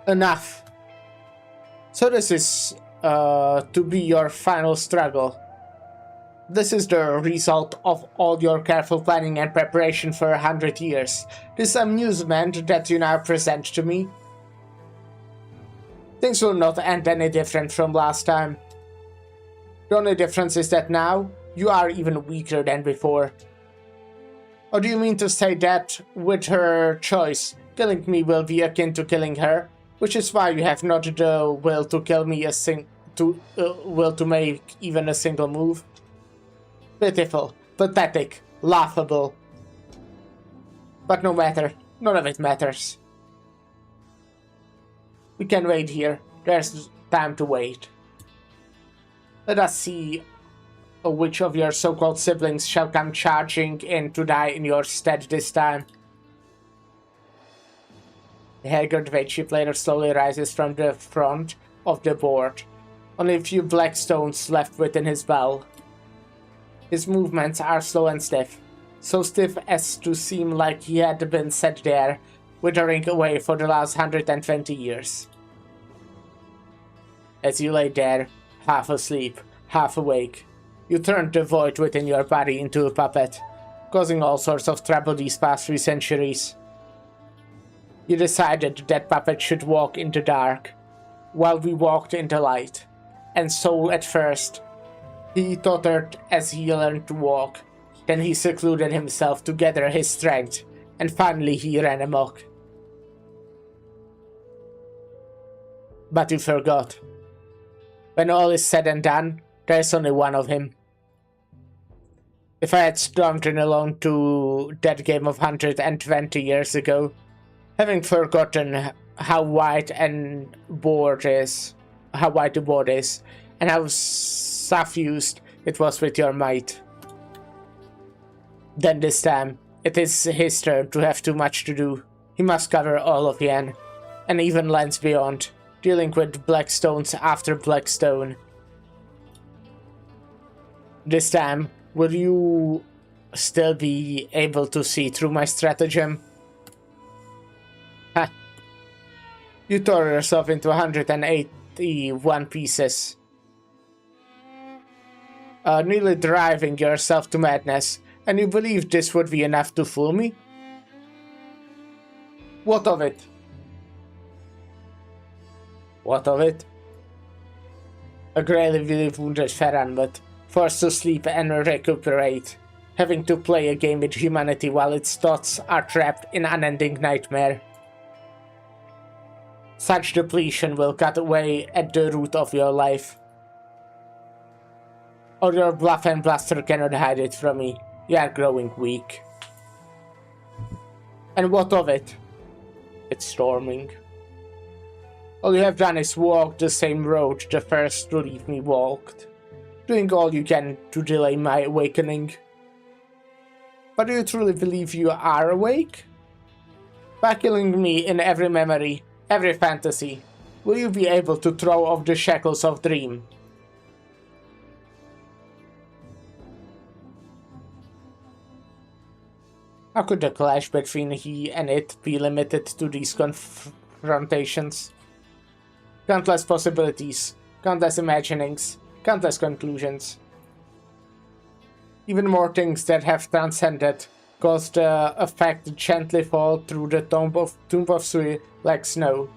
Enough. So this is to be your final struggle. This is the result of all your careful planning and preparation for 100 years. This amusement that you now present to me. Things will not end any different from last time. The only difference is that now, you are even weaker than before. Or do you mean to say that, with her choice, killing me will be akin to killing her? Which is why you have not the will to kill me will to make even a single move? Pitiful, pathetic, laughable. But no matter, none of it matters. We can wait here. There's time to wait. Let us see which of your so-called siblings shall come charging in to die in your stead this time. The haggard Vateship later slowly rises from the front of the board. Only a few black stones left within his bell. His movements are slow and stiff. So stiff as to seem like he had been set there, withering away for the last 120 years. As you lay there, half asleep, half awake, you turned the void within your body into a puppet, causing all sorts of trouble these past 3 centuries. You decided that puppet should walk in the dark, while we walked in the light. And so at first, he tottered as he learned to walk. Then he secluded himself to gather his strength, and finally he ran amok. But you forgot. When all is said and done, there is only one of him. If I had stormed in alone to that game of 120 years ago, having forgotten how wide the board is, and how suffused it was with your might. Then this time, it is his turn to have too much to do. He must cover all of Yen, and even lands beyond, dealing with black stones after black stone. This time, will you still be able to see through my stratagem? Ha! You tore yourself into 181 pieces. Nearly driving yourself to madness, and you believe this would be enough to fool me? What of it? What of it? A gravely wounded Ferran, but forced to sleep and recuperate, having to play a game with humanity while its thoughts are trapped in unending nightmare. Such depletion will cut away at the root of your life. Or your bluff and bluster cannot hide it from me. You are growing weak. And what of it? It's storming. All you have done is walk the same road the first to leave me walked, doing all you can to delay my awakening. But do you truly believe you are awake? By killing me in every memory, every fantasy, will you be able to throw off the shackles of dream? How could the clash between he and it be limited to these confrontations? Countless possibilities, countless imaginings, countless conclusions. Even more things that have transcended, cause the effect to gently fall through the tomb of Sui like snow.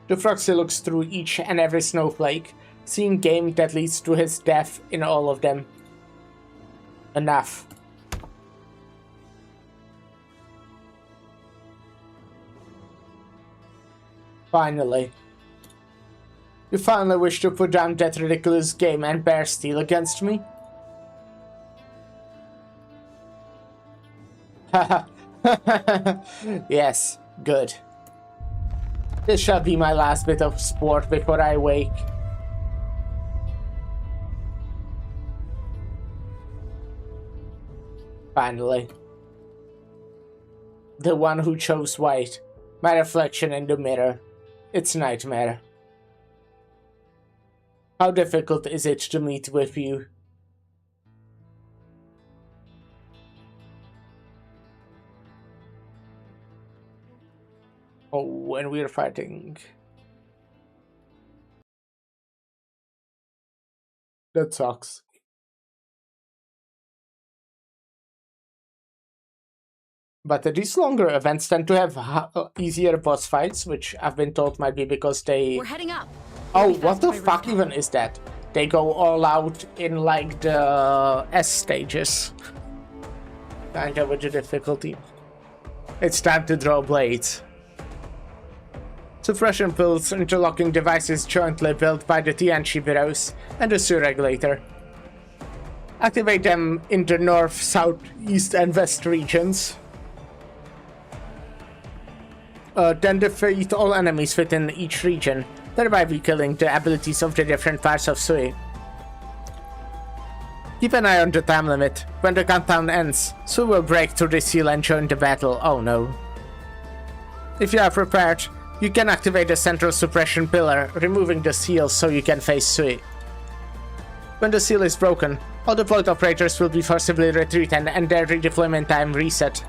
The Froxy looks through each and every snowflake, seeing game that leads to his death in all of them. Enough. Finally. You finally wish to put down that ridiculous game and bear steel against me? Haha. Yes, good. This shall be my last bit of sport before I wake. Finally. The one who chose white. My reflection in the mirror. It's nightmare. How difficult is it to meet with you? Oh, when we're fighting. That sucks. But these longer events tend to have easier boss fights, which I've been told might be because they... We're heading up. Oh, We'll be what fast the by fuck rooftop. even is that? They go all out in like the S stages. Kinda with the difficulty. It's time to draw blades. Suppression pills, interlocking devices jointly built by the TNC bureaus and the SU regulator. Activate them in the north, south, east and west regions. Then defeat all enemies within each region, thereby killing the abilities of the different parts of Sui. Keep an eye on the time limit. When the countdown ends, Sui will break through the seal and join the battle. Oh no. If you are prepared, you can activate the central suppression pillar, removing the seal so you can face Sui. When the seal is broken, all deployed operators will be forcibly retreat and their redeployment time reset.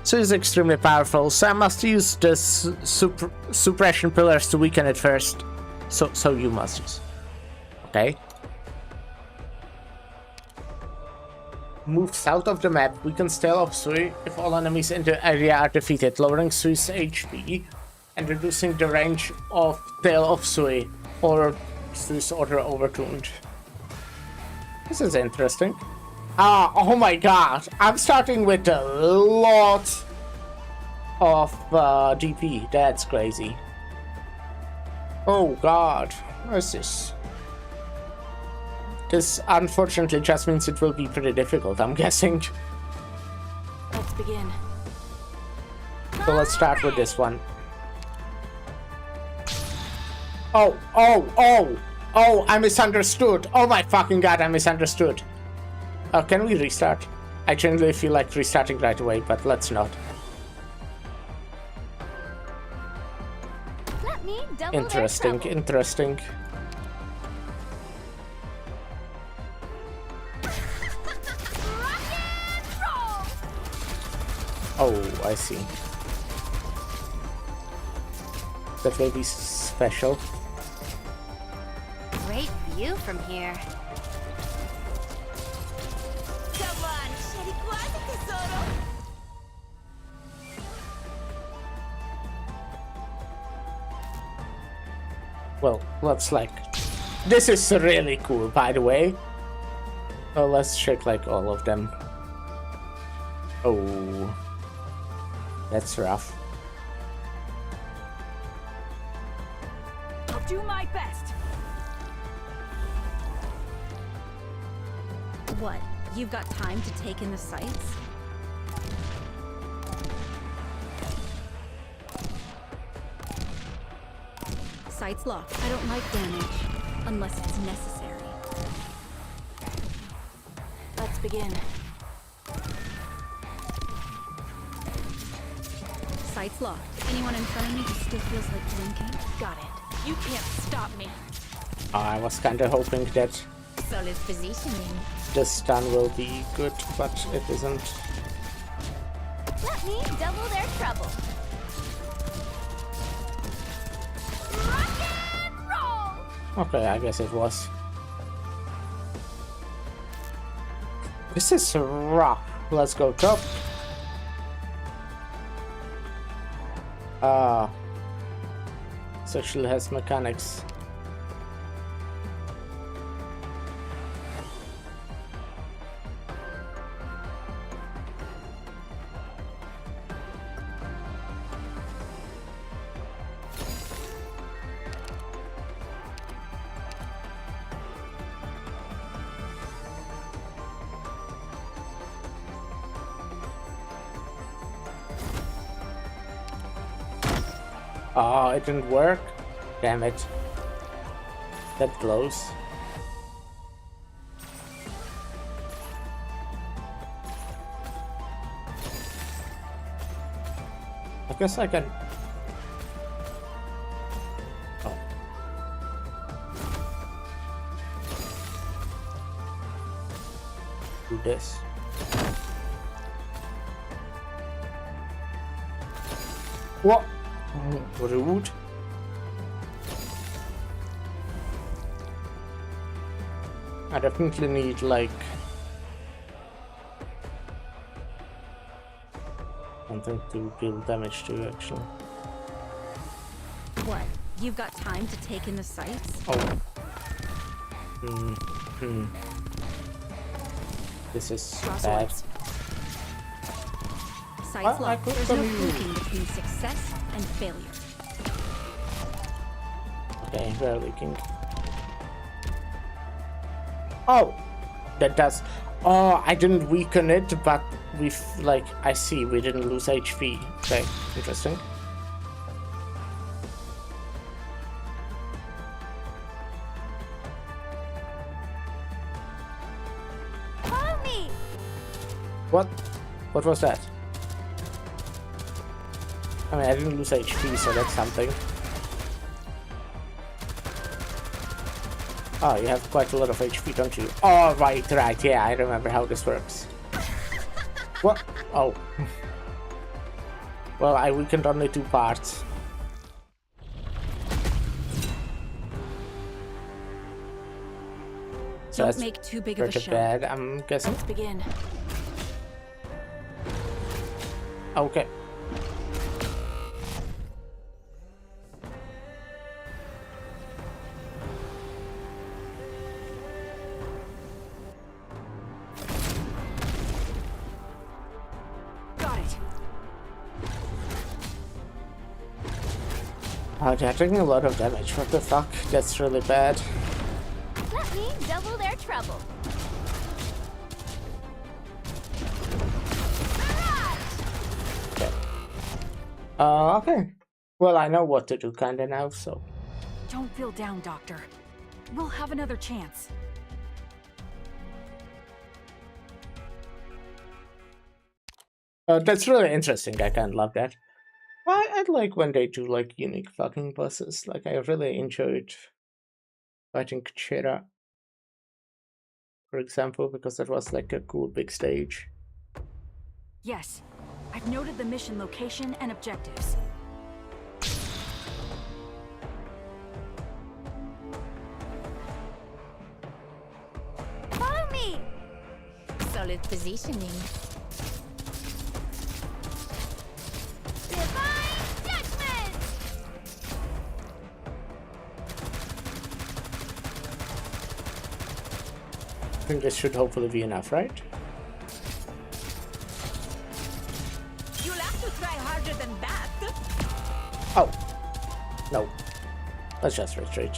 So it's extremely powerful, so I must use the suppression pillars to weaken it first. So you must use. Okay. Move south of the map, weakens tail of Sui if all enemies in the area are defeated, lowering Sui's HP and reducing the range of tail of Sui, or Sui's order overtuned. This is interesting. Oh my god, I'm starting with a lot of DP, that's crazy. Oh god, what is this? This unfortunately just means it will be pretty difficult, I'm guessing. Let's begin. So let's start with this one. Oh, I misunderstood. Oh my fucking god, I misunderstood. Can we restart? I generally feel like restarting right away, but let's not. Let me double their Interesting, trouble. interesting. Rock and roll! Oh, I see. That will be special. Great view from here. Come on, Sherikuaza tesoro. Well, let's like... This is really cool, by the way. Oh, let's check like all of them. Oh, that's rough. I'll do my best. What? You've got time to take in the sights? Sights locked. I don't like damage unless it's necessary. Let's begin. Sights locked. Anyone in front of me who still feels like blinking? Got it. You can't stop me. I was kinda hoping that Solid positioning. the stun will be good, but it isn't. Let me double their trouble. Rock and roll! Okay, I guess it was. This is rough. Let's go top. This actually has mechanics. Oh, it didn't work. Damn it. That blows. I guess I can. Oh. Do this. What? Rude. I definitely need like something to deal damage to actually. What? You've got time to take in the sights? Oh. This is Draw bad. swords. Sights I locked. could There's no come you. fluking between success and failure. Okay, we're leaking. Oh, that does. Oh, I didn't weaken it, but we've like I see we didn't lose HP. Okay, interesting. Follow me! What? What was that? I mean, I didn't lose HP, so that's something. Oh, you have quite a lot of HP, don't you? Oh, right, yeah, I remember how this works. What? Oh. Well, I weakened only 2 parts. So Don't that's make too big of a pretty show. bad, I'm guessing. Let's begin. Okay. Got it. Oh, they're taking a lot of damage. What the fuck? That's really bad. Let me double their trouble. Okay. Okay. Well, I know what to do kinda now, so. Don't feel down, Doctor. We'll have another chance. That's really interesting. I kind of love that. I like when they do like unique fucking bosses. Like I really enjoyed fighting Kchera, for example, because that was like a cool big stage. Yes. I've noted the mission location and objectives. Follow me! Solid positioning. Divine judgment! I think this should hopefully be enough, right? You'll have to try harder than that. Oh. No. Let's just retreat.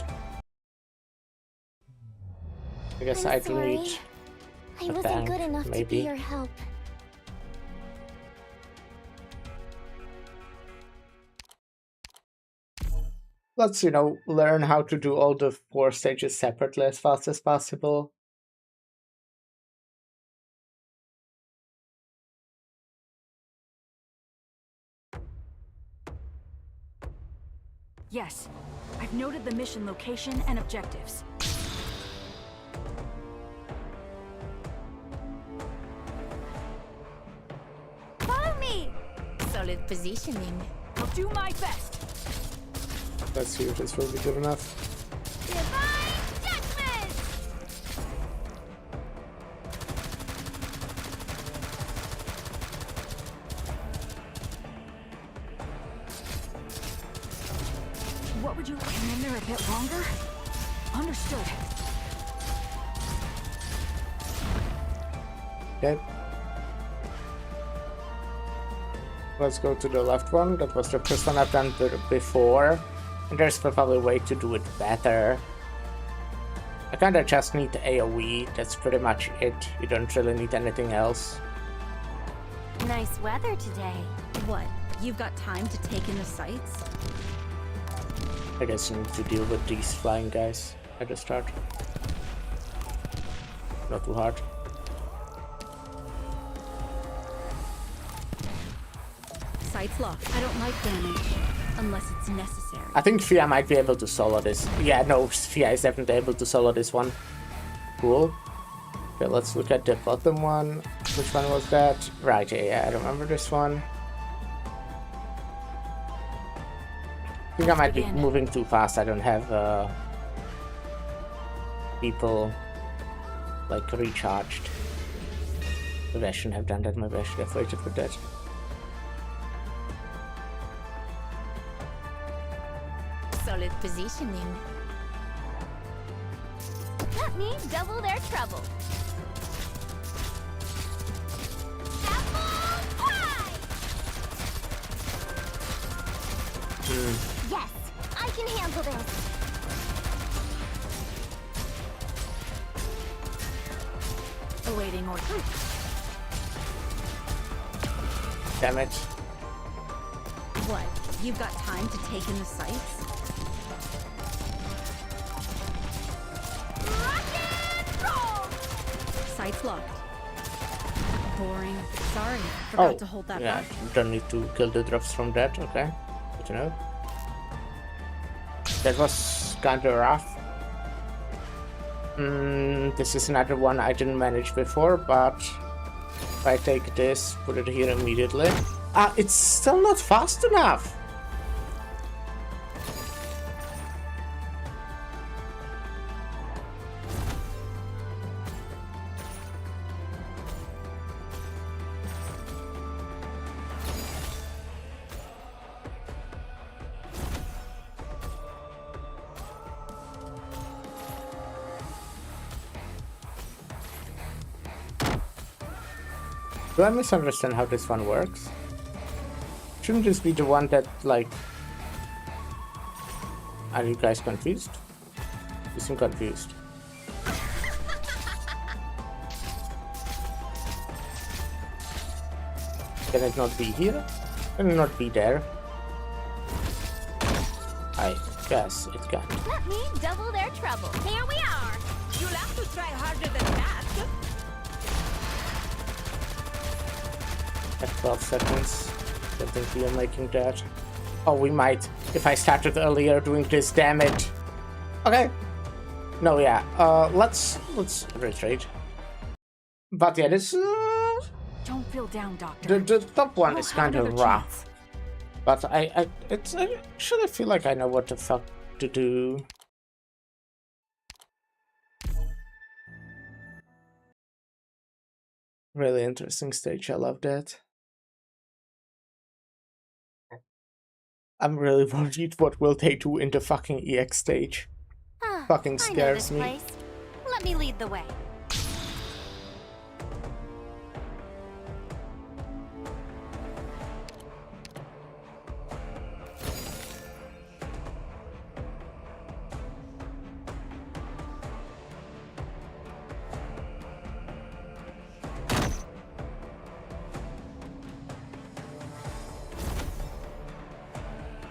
I guess I'm I do sorry. need I a wasn't tank, good enough to maybe. be your help. Let's, learn how to do all the 4 stages separately as fast as possible. Yes. I've noted the mission location and objectives. Follow me! Solid positioning. I'll do my best. Let's see if this will be good enough. Divine judgment! What would you hang in there a bit longer? Understood. Okay. Let's go to the left one. That was the first one I've done before. And there's probably a way to do it better. I kinda just need the AoE. That's pretty much it. You don't really need anything else. Nice weather today. What? You've got time to take in the sights? I guess I need to deal with these flying guys at the start. Not too hard. Sights locked. I don't like damage. Unless it's necessary. I think Fia might be able to solo this. Yeah, no, Fia is definitely able to solo this one. Cool. Okay, let's look at the bottom one. Which one was that? Right, yeah, I remember this one. I think I might be moving too fast. I don't have people like recharged. Maybe I shouldn't have done that. Maybe I should have waited for that. Solid positioning. That means double their trouble. Apple pie! Yes, I can handle this. Awaiting order. Damn it. What? You've got time to take in the sights? Sights locked. Boring. Sorry. Forgot to hold that yeah, back. don't need to kill the drops from that. Okay, good to know. That was kind of rough. This is another one I didn't manage before, but if I take this, put it here immediately. It's still not fast enough. Do I misunderstand how this one works? Shouldn't this be the one that, like... Are you guys confused? You seem confused. Can it not be here? Can it not be there? I guess it can. Let me double their trouble. Here we are. You'll have to try harder than that. At 12 seconds. Don't think we are making that. Oh, we might. If I started earlier doing this, damn it. Okay. No, yeah. Let's retreat. But yeah, this Don't feel down, Doctor. the top one We'll is have kind of another rough. chance. But I actually feel like I know what the fuck to do. Really interesting stage. I love that. I'm really worried what will they do in the fucking EX stage. Fucking I know scares this me. place. Let me lead the way.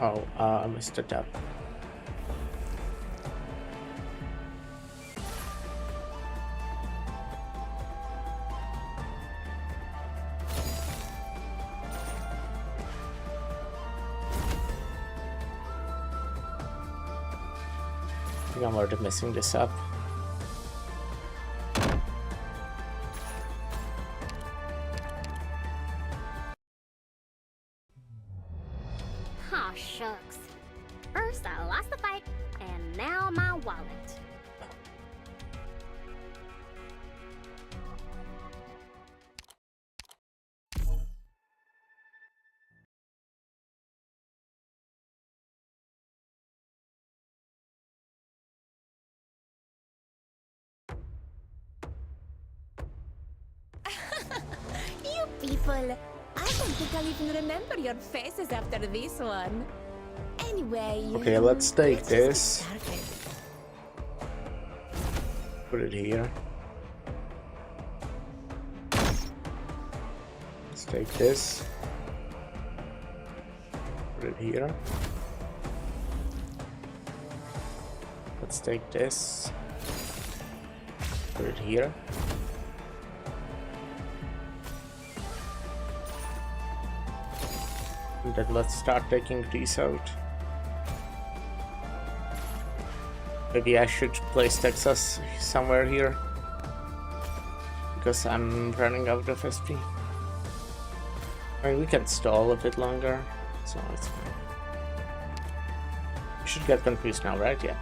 Oh, I missed it up. I think I'm already messing this up. Aw, shucks. First I lost the fight, and now my wallet. You people, I don't think I'll even remember your faces after this one. Anyway, Okay, let's take let's just get this. started. Put it here. Let's take this. Put it here. Let's take this. Put it here. And then let's start taking these out. Maybe I should place Texas somewhere here. Because I'm running out of SP. I mean, we can stall a bit longer, so it's fine. You should get confused now, right? Yeah.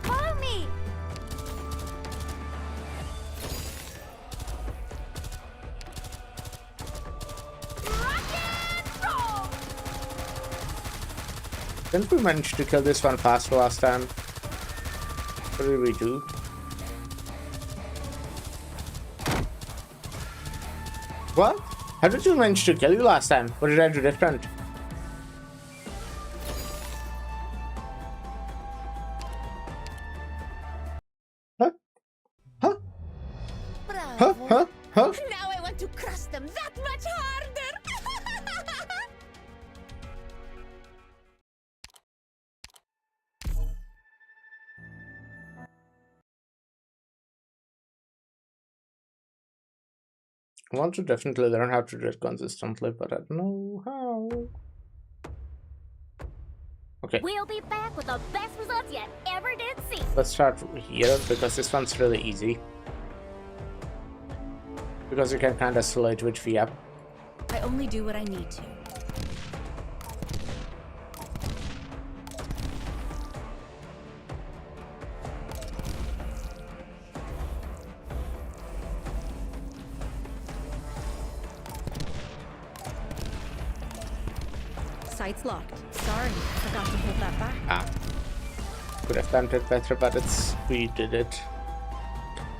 Follow me! Didn't we manage to kill this one faster last time? What did we do? What? How did you manage to kill you last time? What did I do different? Huh? Huh? Huh? Huh? Huh? Now I want to crush them that much harder! I want to definitely learn how to do it consistently, but I don't know how. Okay. We'll be back with the best results you ever did see. Let's start here because this one's really easy. Because you can kind of select which VF. I only do what I need to. Sights locked. Sorry, forgot to hold that back. Ah. Could have timed it better, but we did it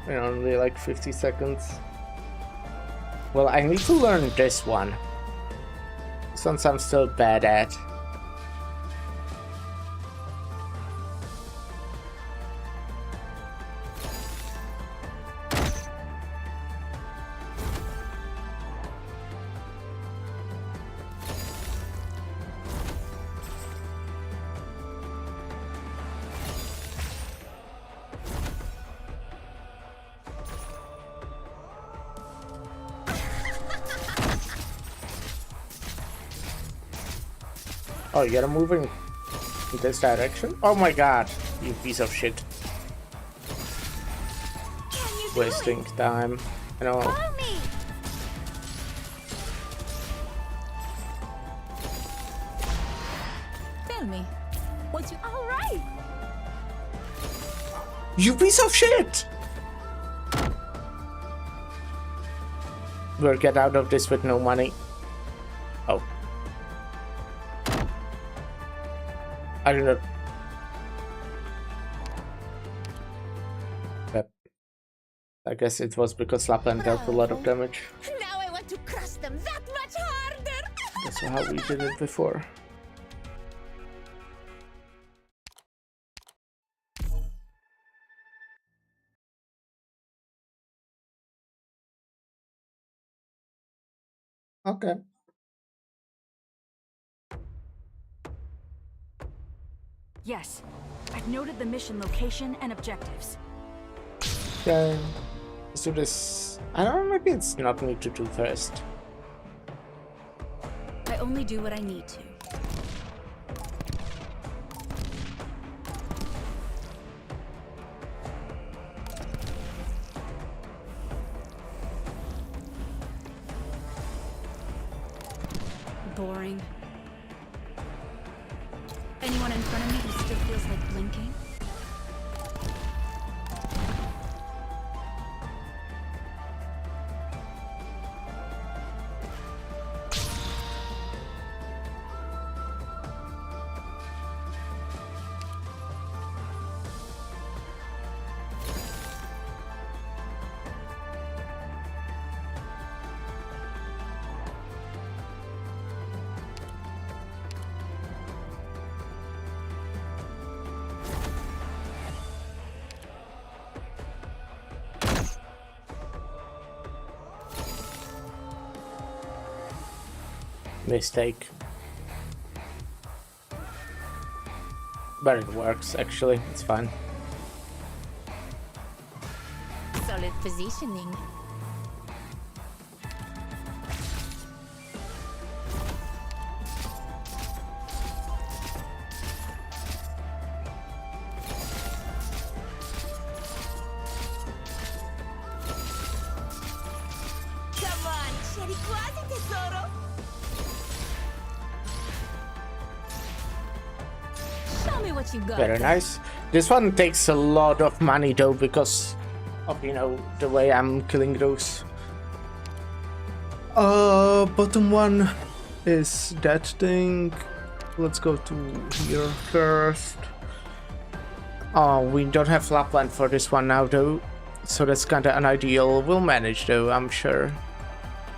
in only like 50 seconds. Well, I need to learn this one. This one's I'm still bad at. Oh, you're moving in this direction? Oh my god, you piece of shit. Wasting time. I know. Follow me! Tell me, was you all right? You piece of shit! We'll get out of this with no money. Oh. I don't know. Yep. I guess it was because Lapland dealt a lot of damage. Now I want to crush them that much harder! That's how we did it before. Okay. Yes, I've noted the mission location and objectives. Okay. Let's do this. I don't know, maybe it's not me to do first. I only do what I need to. Boring. Anyone in front of me who still feels like blinking? Mistake. But it works, actually. It's fine. Solid positioning. Come on, scegli quasi tesoro. Show me what you got. Very nice. This one takes a lot of money though, because of, you know, the way I'm killing those. Bottom one is that thing. Let's go to here first. Oh, we don't have Lapland for this one now though, so that's kinda unideal. We'll manage though, I'm sure.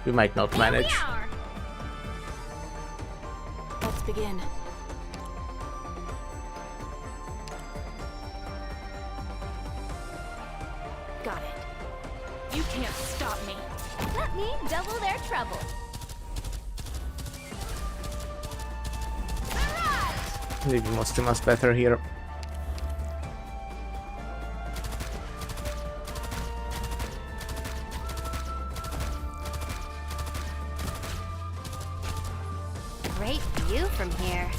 We might not manage. Let's begin. Got it. You can't stop me. Let me double their trouble. Maybe Mostima's better here. Great view from here.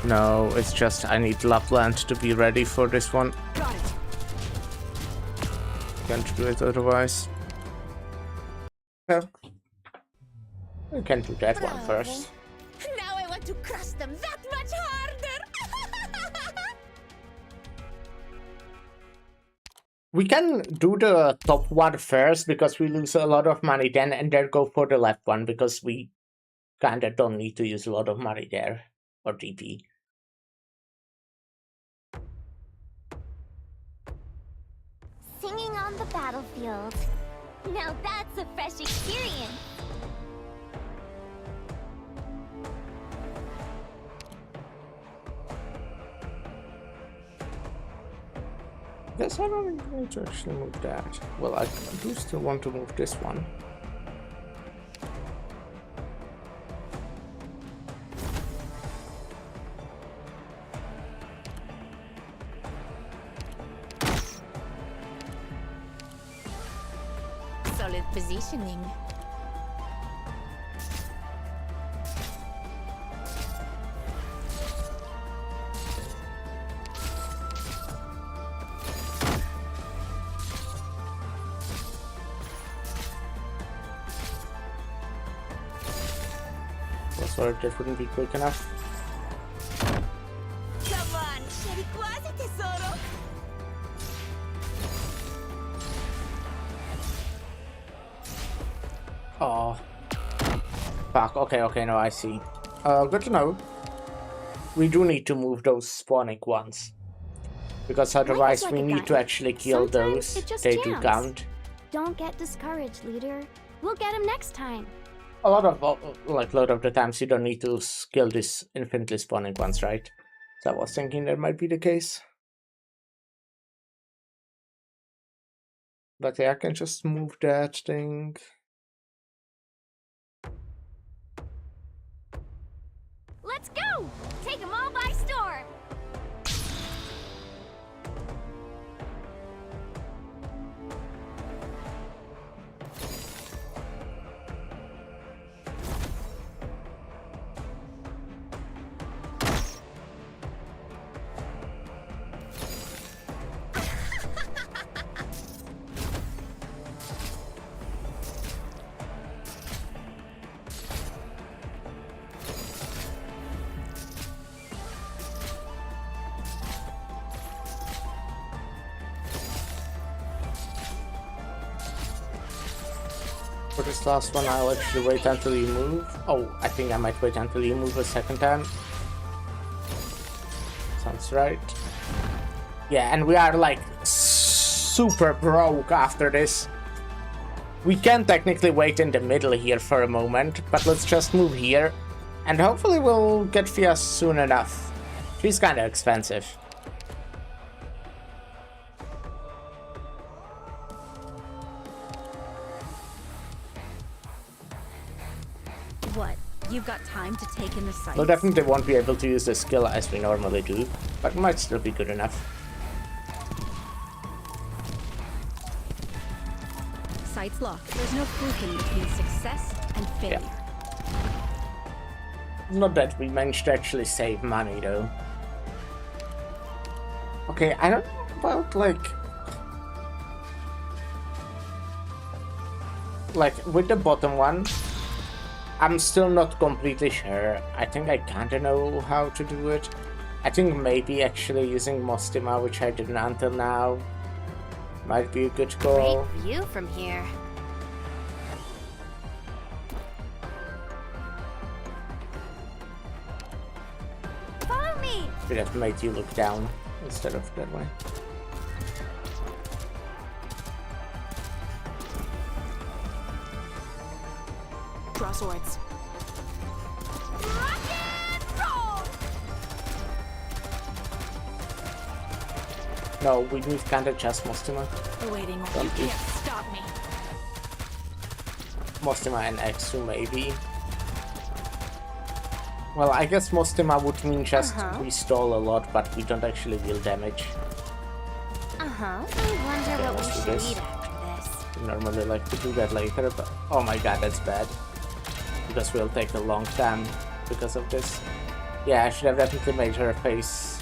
No, it's just I need Lapland to be ready for this one. Got it. Can't do it otherwise. Well, we can do that one first. Now I want to crush them that much harder. We can do the top one first because we lose a lot of money then, and then go for the left one because we kinda don't need to use a lot of money there, or DP. Singing on the battlefield. Now that's a fresh experience. Guess I don't need to actually move that. Well, I do still want to move this one. Solid positioning. Sorry, that wouldn't be quick enough. Come on, scegli quasi tesoro. Oh. Fuck, okay, no, I see. Good to know. We do need to move those spawning ones. Because otherwise like we a need guy. to actually kill Sometimes those. it just They do jams. count. Don't get discouraged, leader. We'll get him next time. A lot of the times you don't need to kill these infinitely spawning ones, right? So I was thinking that might be the case. But yeah, I can just move that thing. Let's go! Take them all by storm! For this last one, I'll actually wait until you move. Oh, I think I might wait until you move a second time. Sounds right. Yeah, and we are like super broke after this. We can technically wait in the middle here for a moment, but let's just move here. And hopefully we'll get Fia soon enough. She's kinda expensive. What? You've got time to take in the sights. We'll definitely won't be able to use the skill as we normally do, but might still be good enough. Sights locked. There's no fluking between success and failure. Not that we managed to actually save money though. Okay, I don't know about like with the bottom one, I'm still not completely sure. I think I kinda know how to do it. I think maybe actually using Mostima, which I didn't until now, might be a good call. Great view from here. Follow me! Should have made you look down instead of that way. Draw swords. Rock and roll! No, we need kinda just Mostima. Awaiting. You Don't do. can't stop me. Mostima and X2 maybe. Well, I guess Mostima would mean just we stall a lot, but we don't actually deal damage. I wonder what we let's do should this. eat after this. We normally like to do that later, but oh my god, that's bad. Because we'll take a long time because of this. Yeah, I should have definitely made her face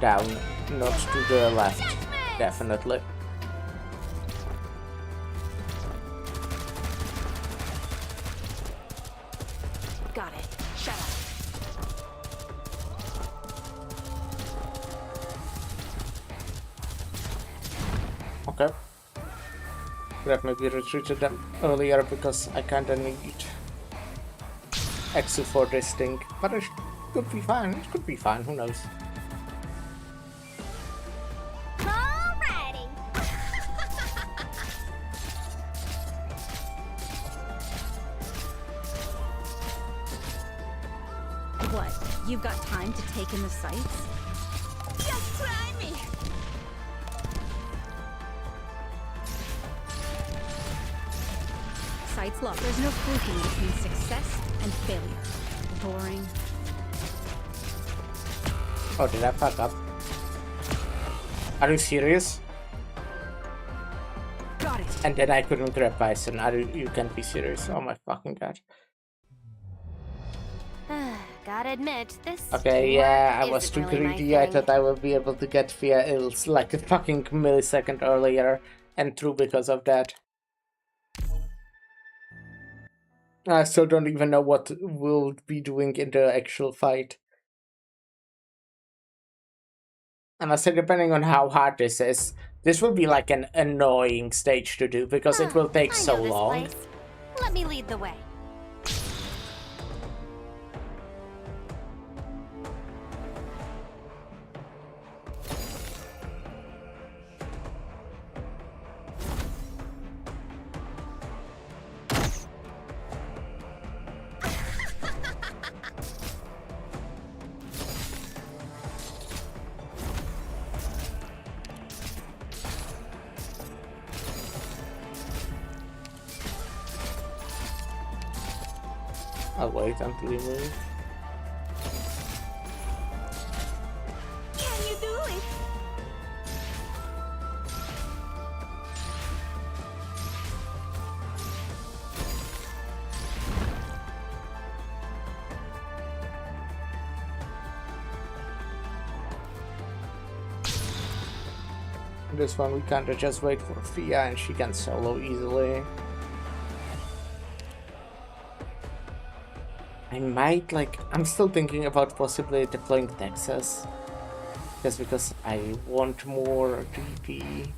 down, not to the left. Definitely. Got it. Shut up. Okay. Could have maybe retreated them earlier because I kinda need X2 for this thing. But it could be fine. It could be fine, who knows. Alrighty. What? You've got time to take in the sights? Just try me! Sights locked. There's no fluking between success and failure. Boring. Oh, did I fuck up? Are you serious? Got it. And then I couldn't grab Bison. You can't be serious. Oh my fucking god. Gotta admit, this Okay, yeah, I isn't was too really my greedy. I thing. thought I would be able to get via ills like a fucking millisecond earlier, and through because of that. I still don't even know what we'll be doing in the actual fight. I must say, depending on how hard this is, this will be like an annoying stage to do because it will take I so know this long. place. Let me lead the way. I'll wait until you move. Can you do it? This one we kinda just wait for Fia and she can solo easily. I might I'm still thinking about possibly deploying Texas. Just because I want more DP.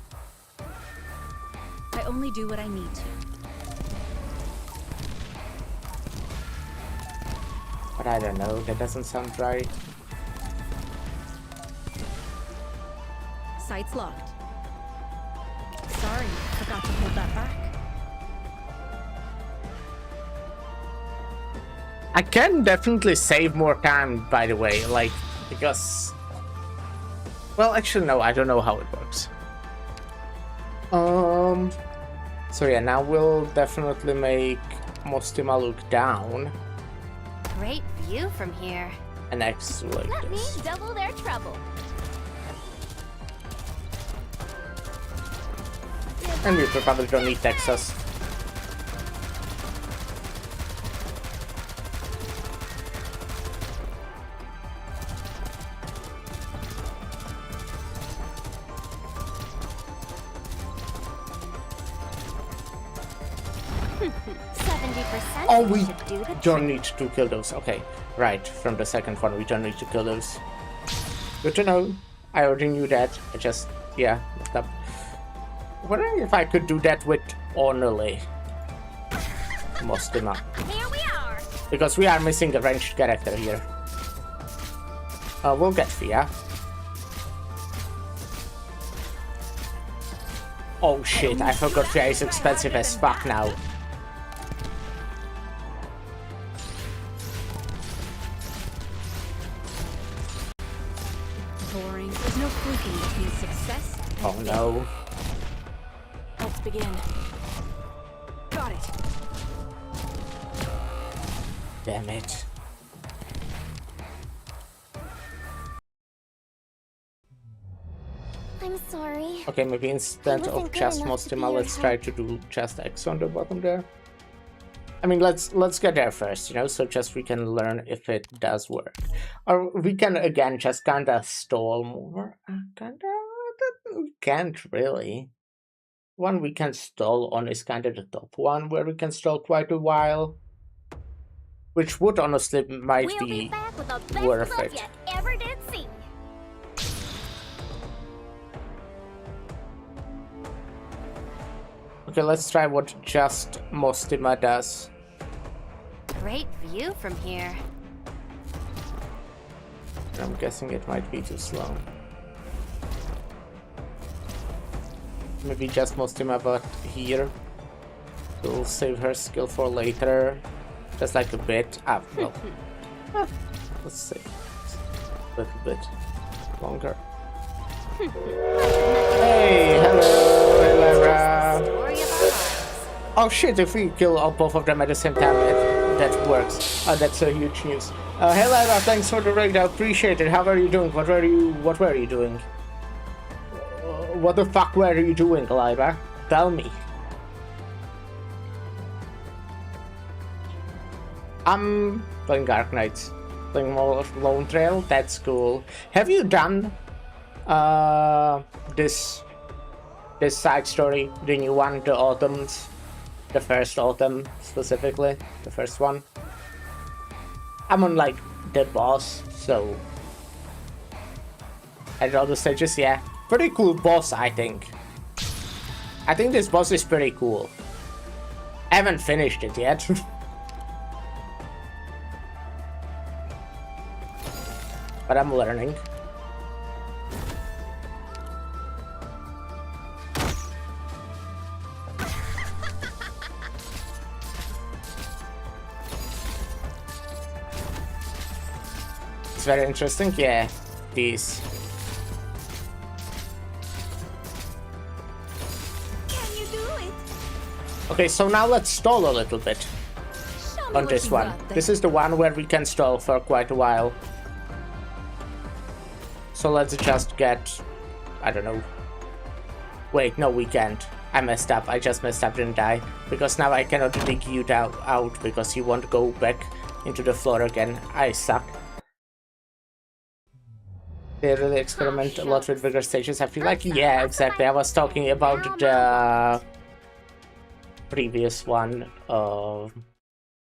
I only do what I need to. But I don't know, that doesn't sound right. Sights locked. Sorry, forgot to hold that back. I can definitely save more time, by the way, because... Well, actually, no, I don't know how it works. So yeah, now we'll definitely make Mostima look down. Great view from here. And X like Let me this. double their trouble. And we probably don't need Texas. Oh, we don't need to kill those. Okay, right. From the second one, we don't need to kill those. Good to know. I already knew that. I just, yeah, looked up. Wondering if I could do that with Ornely. Mostima. Here we are. Because we are missing a ranged character here. We'll get Fia. Oh shit, I forgot Fia is expensive as fuck now. Boring. There's no fluking between success and Oh no. Let's begin. Got it. Damn it. I'm sorry. Okay, maybe instead wasn't of good just enough to be Mostima, your let's try to do just X on the bottom there. I mean, let's get there first, you know, so just we can learn if it does work. Or we can, again, just kinda stall more. We can't really. One we can stall on is kinda the top one, where we can stall quite a while. Which would honestly might We'll be back with the best worth love it. you ever did see. Okay, let's try what just Mostima does. Great view from here. I'm guessing it might be too slow. Maybe just Mostima, but here. We'll save her skill for later. Just like a bit. Well. Let's see. A little bit longer. Hey, hello, Lara. Story of our lives. Oh shit, if we kill all both of them at the same time, that works. That's a huge news. Hey Lara, thanks for the raid, I appreciate it. How are you doing? What were you doing? What the fuck were you doing, Lyra? Tell me. I'm playing Arknights. Playing more Lone Trail, that's cool. Have you done this side story, the new one, the Autumns? The first Autumn, specifically. The first one. I'm on, like, the boss, so... At all the stages, yeah. Pretty cool boss, I think. I think this boss is pretty cool. I haven't finished it yet. But I'm learning. It's very interesting, yeah. These. Can you do it? Okay, so now let's stall a little bit Show me on what this you one. got there. This is the one where we can stall for quite a while. So let's just get... I don't know. Wait, no, we can't. I messed up. I just messed up, didn't I? Because now I cannot dig you out because you won't go back into the floor again. I suck. They really experiment a lot with bigger stages, I feel like. Yeah, exactly. I was talking about the previous one of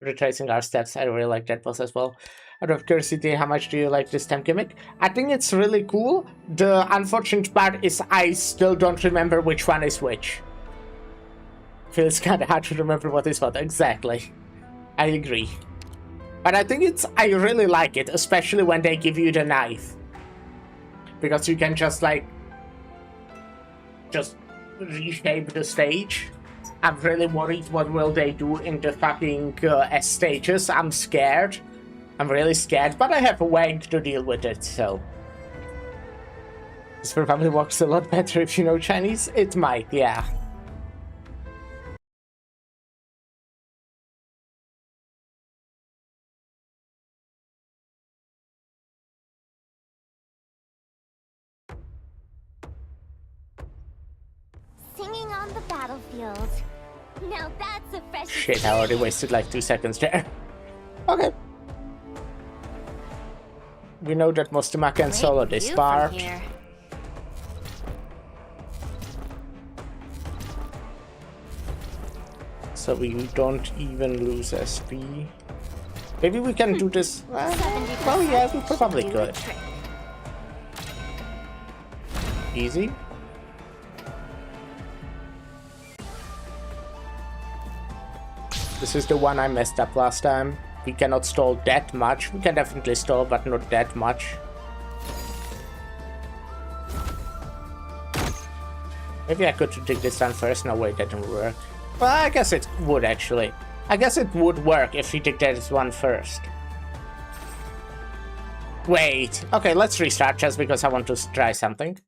retracing our steps. I really like that boss as well. Out of curiosity, how much do you like this time gimmick? I think it's really cool. The unfortunate part is I still don't remember which one is which. Feels kind of hard to remember what is what. Exactly. I agree. But I think I really like it, especially when they give you the knife. Because you can just, like, just reshape the stage. I'm really worried what will they do in the fucking S stages. I'm scared. I'm really scared, but I have a way to deal with it, so... This probably works a lot better if you know Chinese. It might, yeah. on the battlefield. Now that's a fresh Shit, I already wasted like 2 seconds there. Okay. We know that Mostima can solo this part. So we don't even lose SP. Maybe we can do this. Well, yeah, we probably could. Easy. This is the one I messed up last time. We cannot stall that much. We can definitely stall, but not that much. Maybe I could dig this down first. No, wait, that didn't work. Well, I guess it would actually. I guess it would work if we dig this one first. Wait. Okay, let's restart just because I want to try something.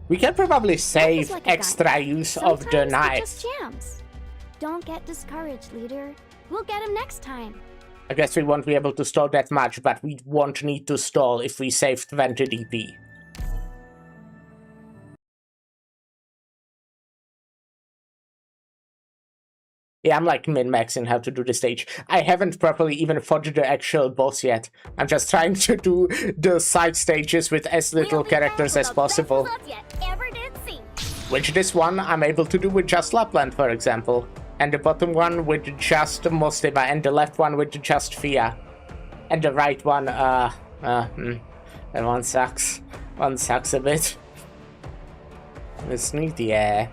We can probably save like extra use of the Sometimes knife. it just jams. Don't get discouraged, leader. We'll get him next time. I guess we won't be able to stall that much, but we won't need to stall if we save 20 DP. Yeah, I'm like min-maxing how to do the stage. I haven't properly even fought the actual boss yet. I'm just trying to do the side stages with as little characters as possible. Which this one I'm able to do with just Lapland, for example. And the bottom one with just Mostima, and the left one with just Fia. And the right one, that one sucks. One sucks a bit. It's neat, yeah.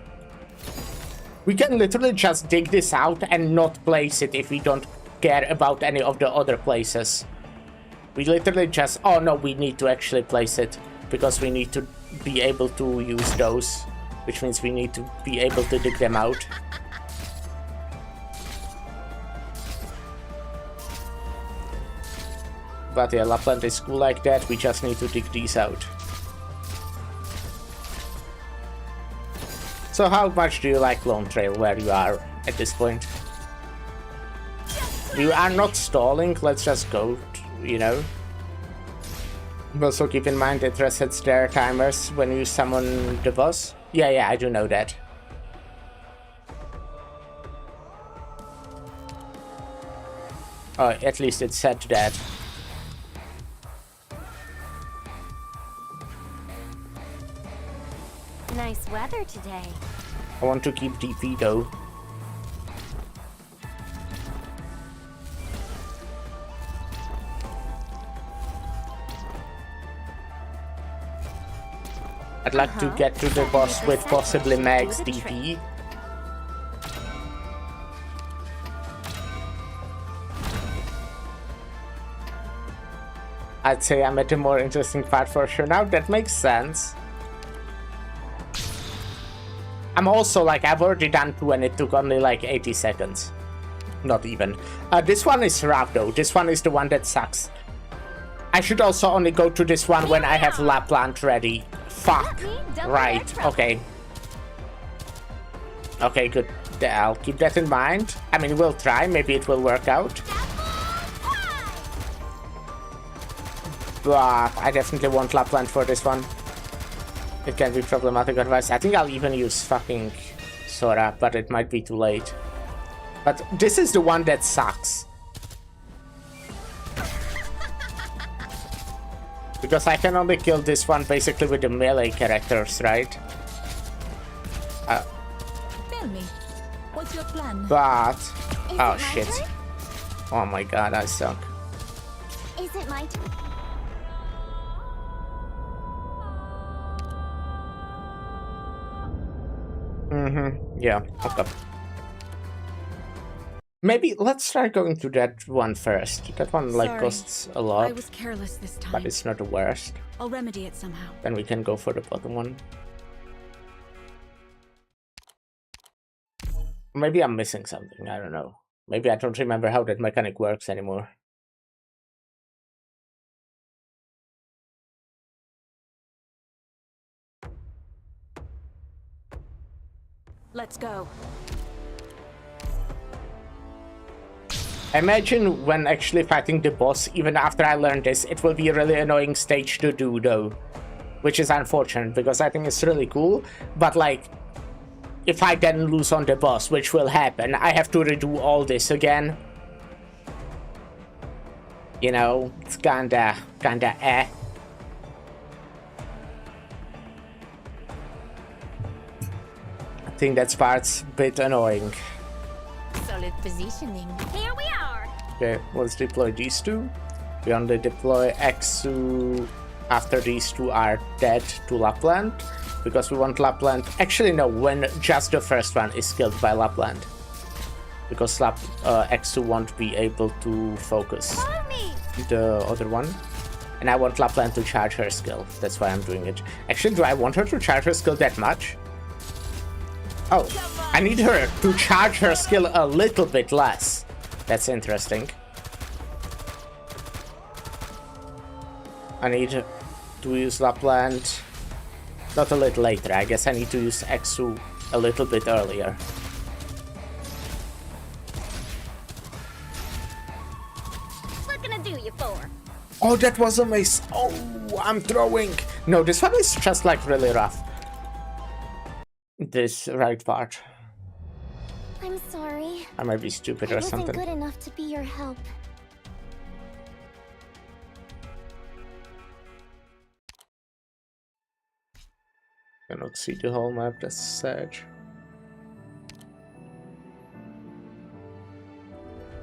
We can literally just dig this out and not place it if we don't care about any of the other places. We literally just... Oh no, we need to actually place it. Because we need to be able to use those. Which means we need to be able to dig them out. But yeah, Lapland is cool like that, we just need to dig these out. So how much do you like Lone Trail where you are at this point? You are not stalling, let's just go, you know. Also keep in mind it resets their timers when you summon the boss. Yeah, I do know that. Oh, at least it said that. Nice weather today. I want to keep DP though. I'd like to get to the boss with possibly max DP. I'd say I'm at a more interesting part for sure now, that makes sense. I'm also like, I've already done 2 and it took only like 80 seconds. Not even. This one is rough though, this one is the one that sucks. I should also only go to this one when I have Lapland ready. Fuck. Right, okay. Okay, good. I'll keep that in mind. I mean, we'll try, maybe it will work out. But I definitely want Lapland for this one. It can be problematic otherwise. I think I'll even use fucking Sora, but it might be too late. But this is the one that sucks. Because I can only kill this one basically with the melee characters, right? Tell me, what's your plan? But... Oh shit. Oh my god, I suck. Is it my turn? Yeah, okay. Maybe let's try going to that one first. That one like costs a lot. I was careless this time. But it's not the worst. I'll remedy it somehow. Then we can go for the bottom one. Maybe I'm missing something, I don't know. Maybe I don't remember how that mechanic works anymore. Let's go. Imagine when actually fighting the boss, even after I learned this, it will be a really annoying stage to do though. Which is unfortunate, because I think it's really cool, but like, if I then lose on the boss, which will happen, I have to redo all this again. You know, it's kinda eh. I think that part's a bit annoying. Solid positioning. Here we are. Okay, let's deploy these two. We only deploy Exu after these two are dead to Lapland, because we want Lapland. Actually, no, when just the first one is killed by Lapland, because Exu won't be able to focus Follow me! the other one. And I want Lapland to charge her skill. That's why I'm doing it. Actually, do I want her to charge her skill that much? Oh, I need her to charge her skill a little bit less. That's interesting. I need to use Lapland not a little later. I guess I need to use Exu a little bit earlier. What can I do you for? Oh, that was a miss. Oh, I'm throwing. No, this one is just like really rough. This right part. I'm sorry. I might be stupid I or wasn't something. good enough to be your help. Cannot see the whole map, that's sad.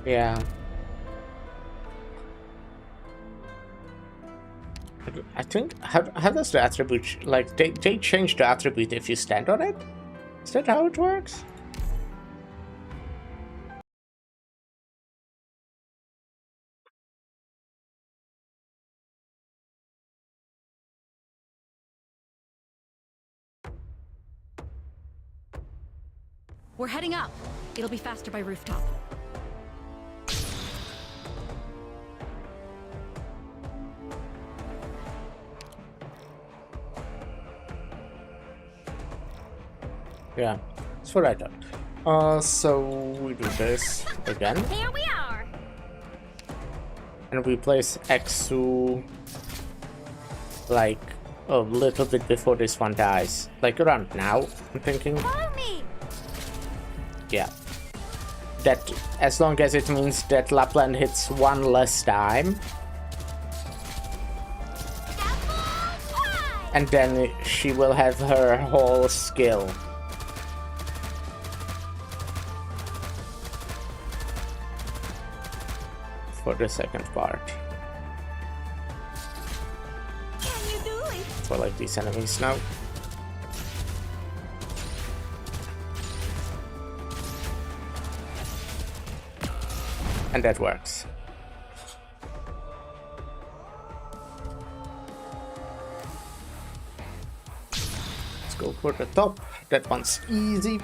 Yeah. I think, how does the attribute, like, they change the attribute if you stand on it? Is that how it works? We're heading up. It'll be faster by rooftop. Yeah, that's what I thought. So we do this again. Here we are. And we place Exu like a little bit before this one dies. Like around now, I'm thinking. Follow me! Yeah. That, as long as it means that Lapland hits one less time. And then she will have her whole skill. For the second part. Can you do it? For like these enemies now. And that works. Let's go for the top. That one's easy.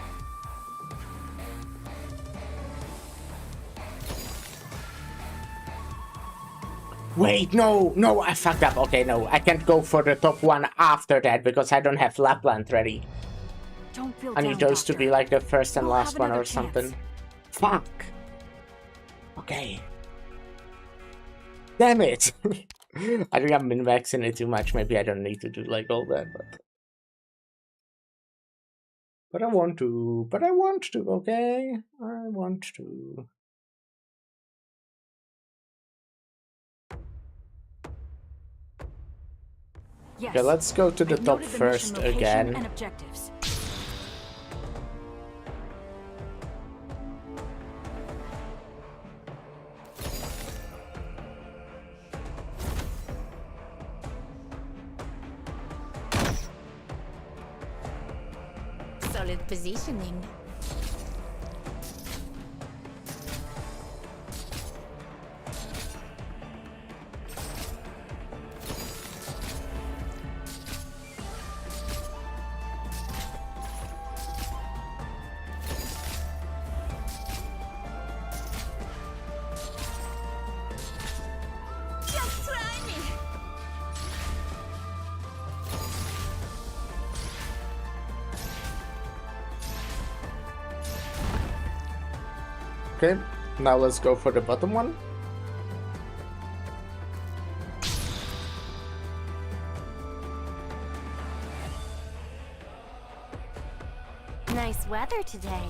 Wait, no, I fucked up. Okay, no, I can't go for the top one after that because I don't have Lapland ready. Don't feel I down, need those to Doctor. be like the first and We'll last have one or another something. chance. Fuck. Okay. Damn it. I think I've been maxing it too much. Maybe I don't need to do like all that, but I want to. Okay, I want to. Yes. Okay, let's go to the I've top noted the first mission location again. and objectives. Solid positioning. Just try me! Okay, now let's go for the bottom one. Nice weather today.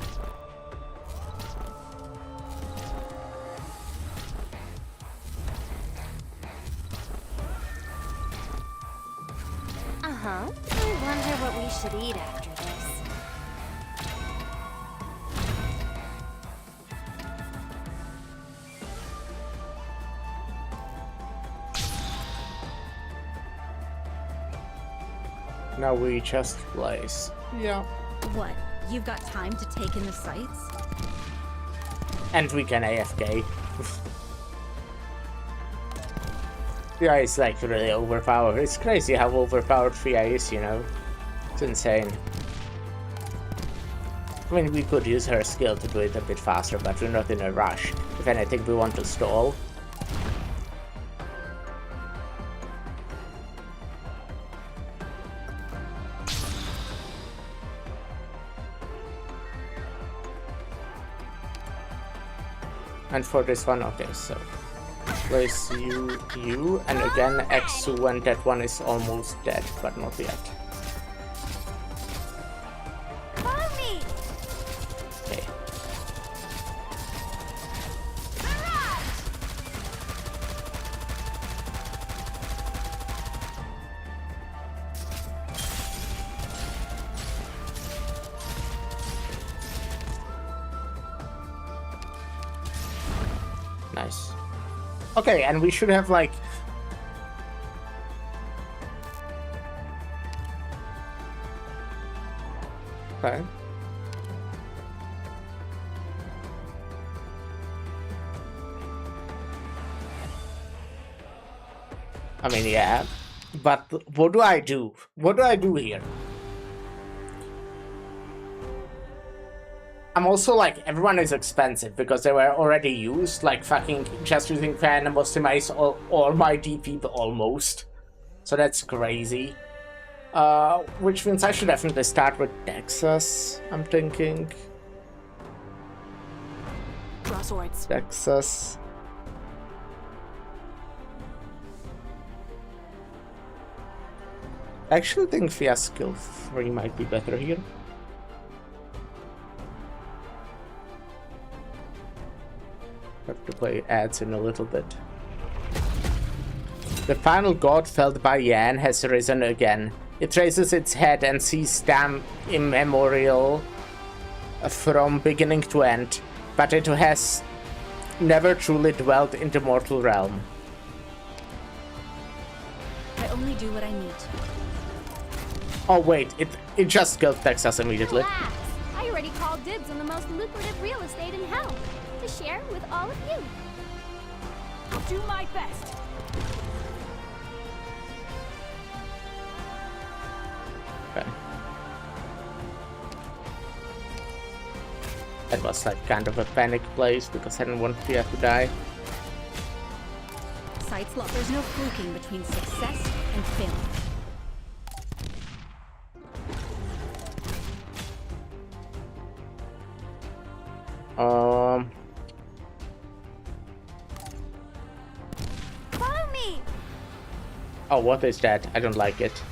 Uh-huh. I wonder what we should eat after this. Now we just place. Yeah. What? You've got time to take in the sights? And we can AFK. VI is like really overpowered. It's crazy how overpowered VI is, you know? It's insane. I mean, we could use her skill to do it a bit faster, but we're not in a rush. If anything, we want to stall. And for this one, okay, so place you, and again X2 when that one is almost dead, but not yet. Follow me! Okay. Nice. Okay, and we should have like... Okay. I mean, yeah. But what do I do? What do I do here? I'm also like, everyone is expensive because they were already used, like fucking just using fan and optimize all my DP almost. So that's crazy. Which means I should definitely start with Texas, I'm thinking. Draw swords. Texas. I actually think Fia skill 3 might be better here. Have to play ads in a little bit. The final god felled by Yan has risen again. It raises its head and sees damn immemorial from beginning to end, but it has never truly dwelt in the mortal realm. I only do what I need to. Oh wait, it just killed Texas immediately. Relax. I already called dibs on the most lucrative real estate in hell to share with all of you. I'll do my best. Okay. That was like kind of a panic place because I didn't want Fia to die. Sights locked. There's no fluking between success and failure. Follow me! Oh, what is that? I don't like it.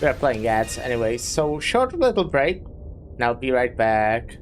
We are playing ads anyway, so short little break. Now be right back.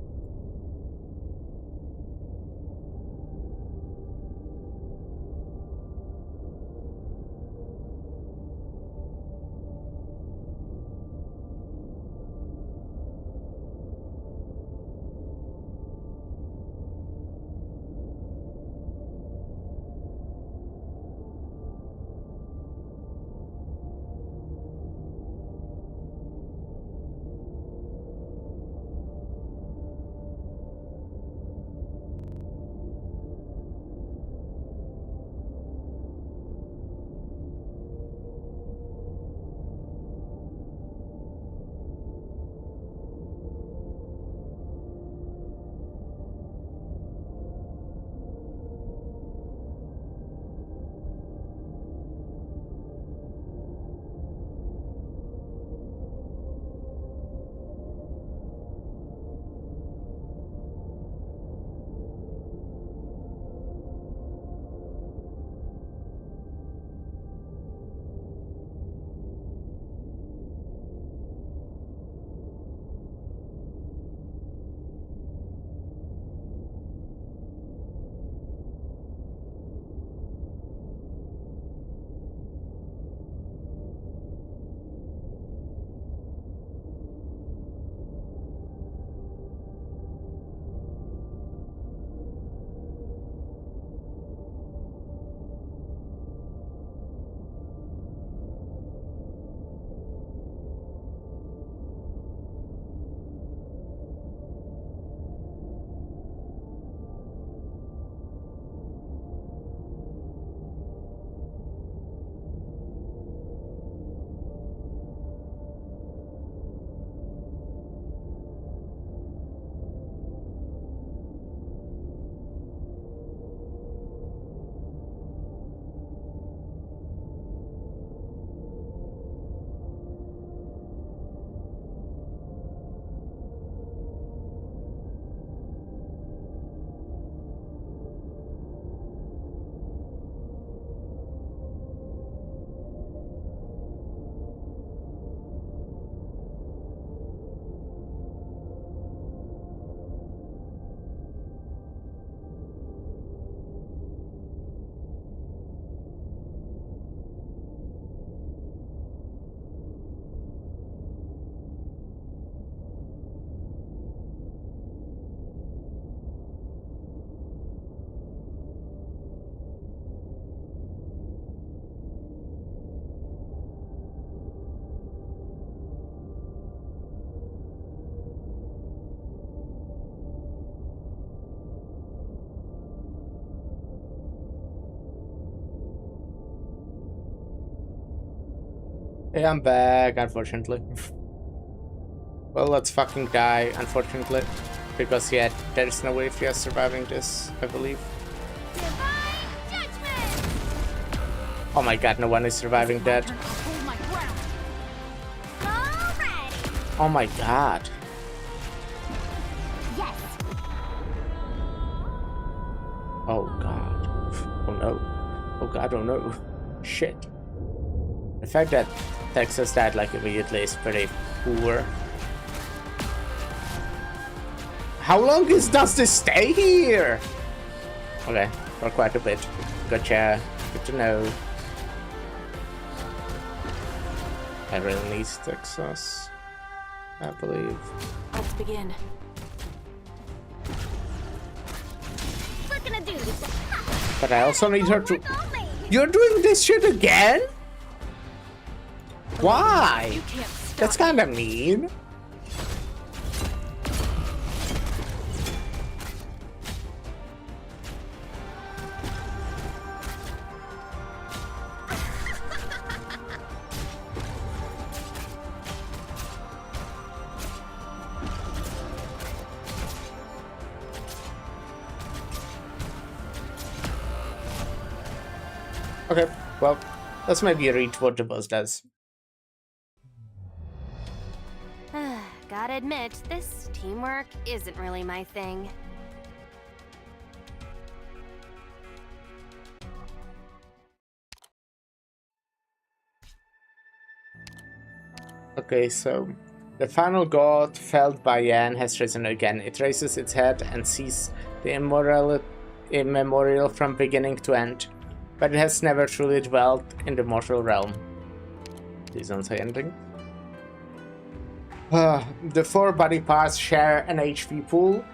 Yeah, I'm back, unfortunately. Well, let's fucking die, unfortunately. Because, yeah, there's no way if you're surviving this, I believe. Divine judgment! Oh my god, no one is surviving that. I'll hold my ground. Alrighty. Oh my god. Yes. Oh god. Oh no. Oh god, oh no. Shit. The fact that Texas died like immediately is pretty poor. How long does this stay here? Okay, for quite a bit. Gotcha. Good to know. I really need Texas, I believe. Let's begin. We're gonna do this. But I also need her to... Only. You're doing this shit again? Why? You can't stop. That's kind of mean. Okay, well, let's maybe read what the boss does. Gotta admit, this teamwork isn't really my thing. Okay, so the final god felled by Yan has risen again. It raises its head and sees the immemorial from beginning to end, but it has never truly dwelt in the mortal realm. Please don't say anything. The 4 body parts share an HP pool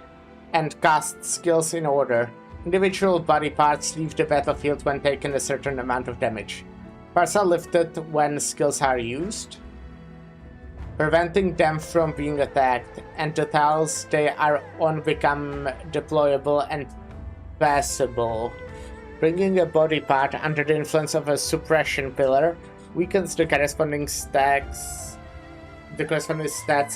and cast skills in order. Individual body parts leave the battlefield when taking a certain amount of damage. Parts are lifted when skills are used, preventing them from being attacked, and the tiles they are on become deployable and passable. Bringing a body part under the influence of a suppression pillar weakens the corresponding stats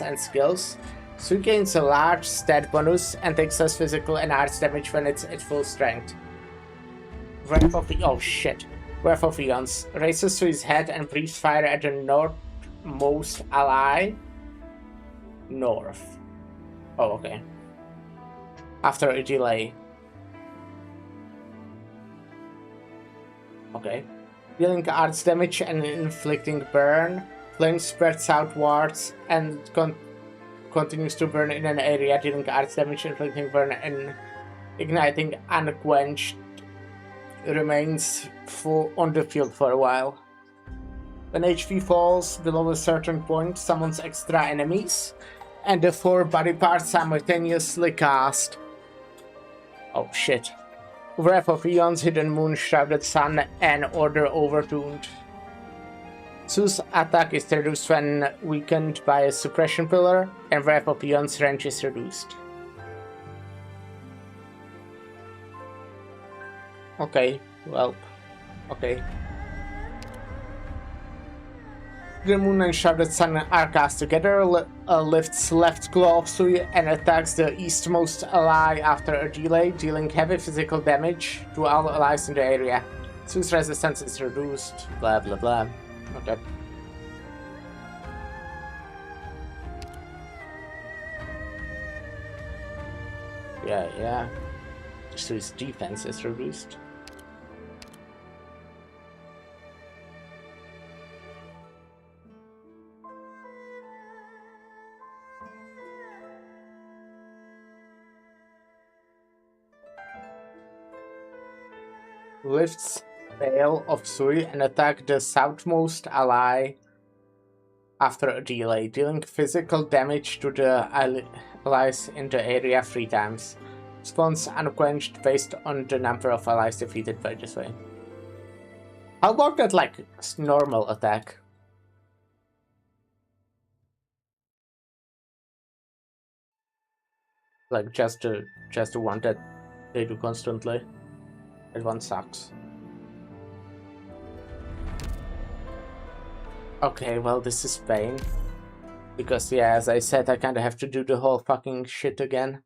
and skills. Sui gains a large stat bonus and takes less physical and arts damage when it's at full strength. Wrath of Eons raises to his head and breathes fire at the northmost ally. North. Oh, okay. After a delay. Okay. Dealing arts damage and inflicting burn. Flame spreads outwards and continues to burn in an area, dealing arts damage, inflicting burn, and igniting unquenched remains on the field for a while. When HP falls below a certain point, summons extra enemies, and the 4 body parts simultaneously cast. Oh shit. Wrath of Eons, Hidden Moon, Shrouded Sun, and Order Overtuned. Su's attack is reduced when weakened by a suppression pillar, and Wrath of Eon's range is reduced. Okay, well, okay. The Moon and Shrouded Sun are cast together, lifts left claw of Sui and attacks the eastmost ally after a delay, dealing heavy physical damage to all allies in the area. Su's resistance is reduced, blah blah blah. Okay. Yeah. So his defense is reduced. Lifts Veil of Sui and attack the southmost ally after a delay, dealing physical damage to the allies in the area 3 times. Spawns unquenched based on the number of allies defeated by this way. How about that, like, normal attack? Like, just the one that they do constantly. That one sucks. Okay, well, this is pain. Because, yeah, as I said, I kind of have to do the whole fucking shit again.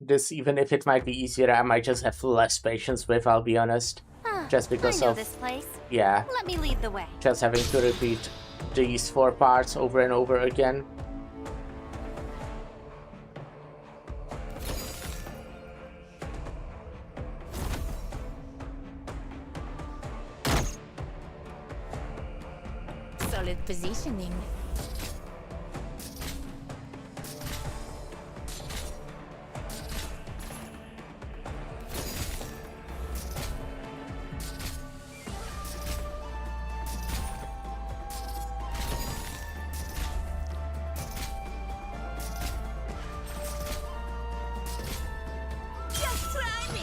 This, even if it might be easier, I might just have less patience with, I'll be honest. Just because I know of, this place. yeah, Let me lead the way. just having to repeat these 4 parts over and over again. Solid positioning. Just try me.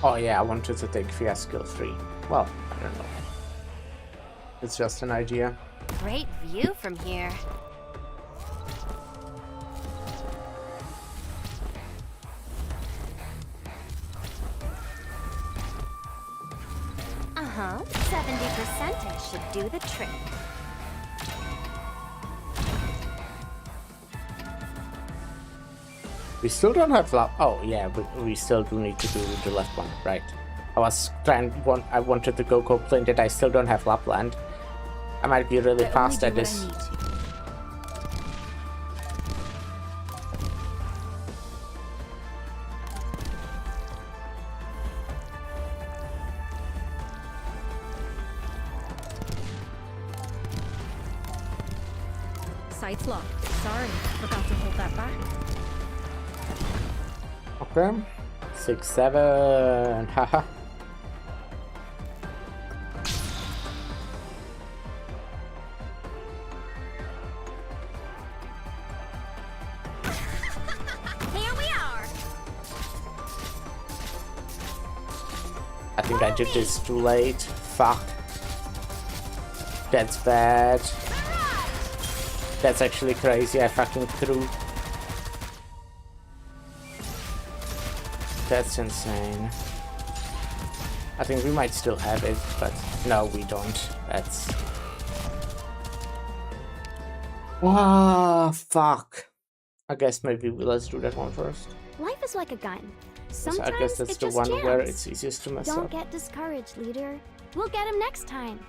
Oh yeah, I wanted to take Fia skill 3. Well, I don't know. It's just an idea. Great view from here. Uh-huh. 70% should do the trick. We still don't have lap. Oh yeah, but we still do need to do the left one, right? I wanted to go complain that I still don't have Lapland. I might be really fast at this. Sights locked. Sorry, forgot to hold that back. Okay. 6, 7. Haha. Here we are. I think I did this too late. Fuck. That's bad. That's actually crazy. I fucking threw. That's insane. I think we might still have it, but no, we don't. That's... Ah, fuck. I guess maybe let's do that one first. Life is like a gun. So Sometimes I guess that's it the just one jams. where it's easiest to mess Don't up. get discouraged, leader. We'll get him next time.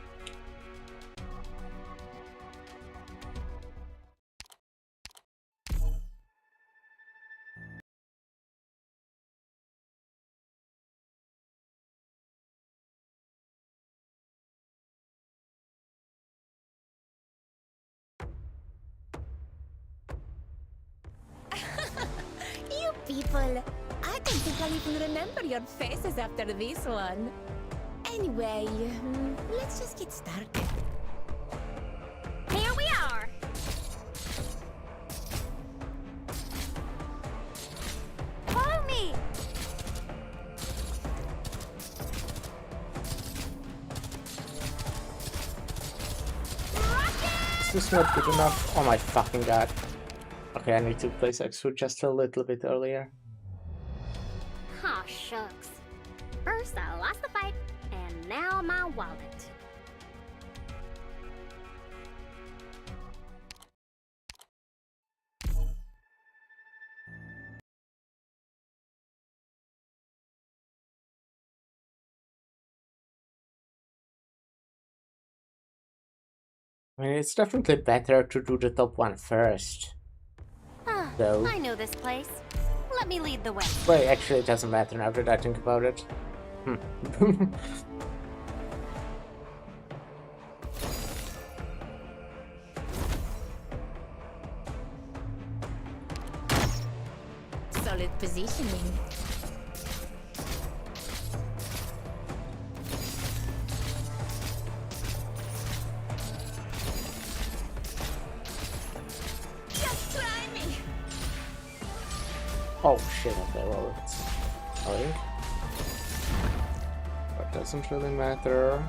You people, I don't think I'll even remember your faces after this one. Anyway, let's just get started. Here we are. Follow me. Is this not good enough? Oh my fucking god. Okay, I need to place X-Food just a little bit earlier. Aw, shucks. First I lost the fight, and now my wallet. I mean, it's definitely better to do the top one first. Though. I know this place. Let me lead the way. Wait, actually it doesn't matter now that I think about it. Solid positioning. Just try me. Oh shit, okay, well, it's annoying. doesn't really matter.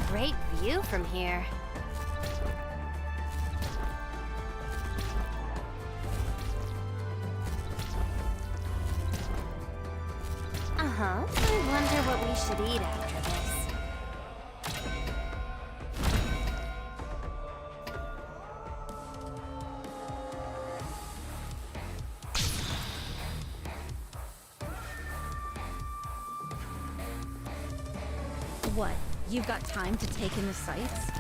Great view from here. Uh-huh. I wonder what we should eat after this. What? You've got time to take in the sights?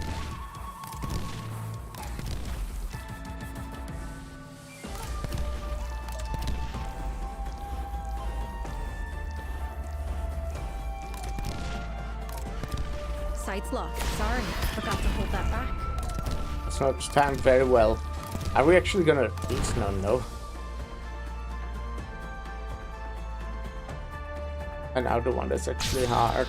Sights locked. Sorry, forgot to hold that back. It's not timed very well. Are we actually gonna eat? No. And now the one that's actually hard.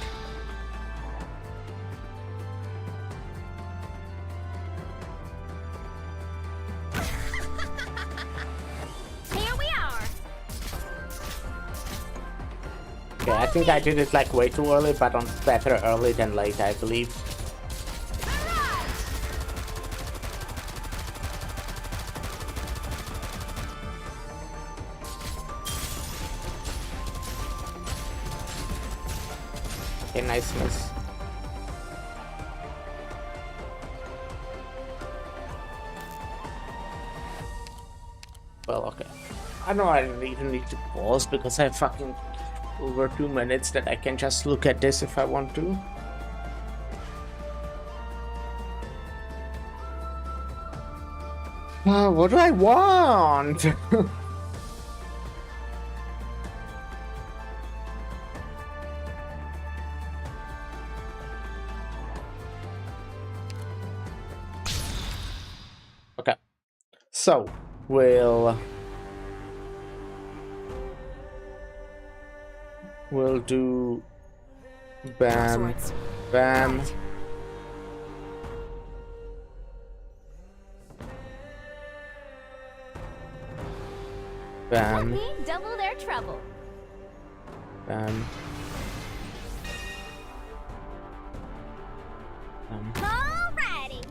Here we are. Okay, I think I did it like way too early, but on better early than late, I believe. Okay, nice miss. Well, okay. I know I don't even need to pause because I have fucking over 2 minutes that I can just look at this if I want to. What do I want? Okay, so we'll do bam, bam. Bam, Double their trouble. bam. Alrighty.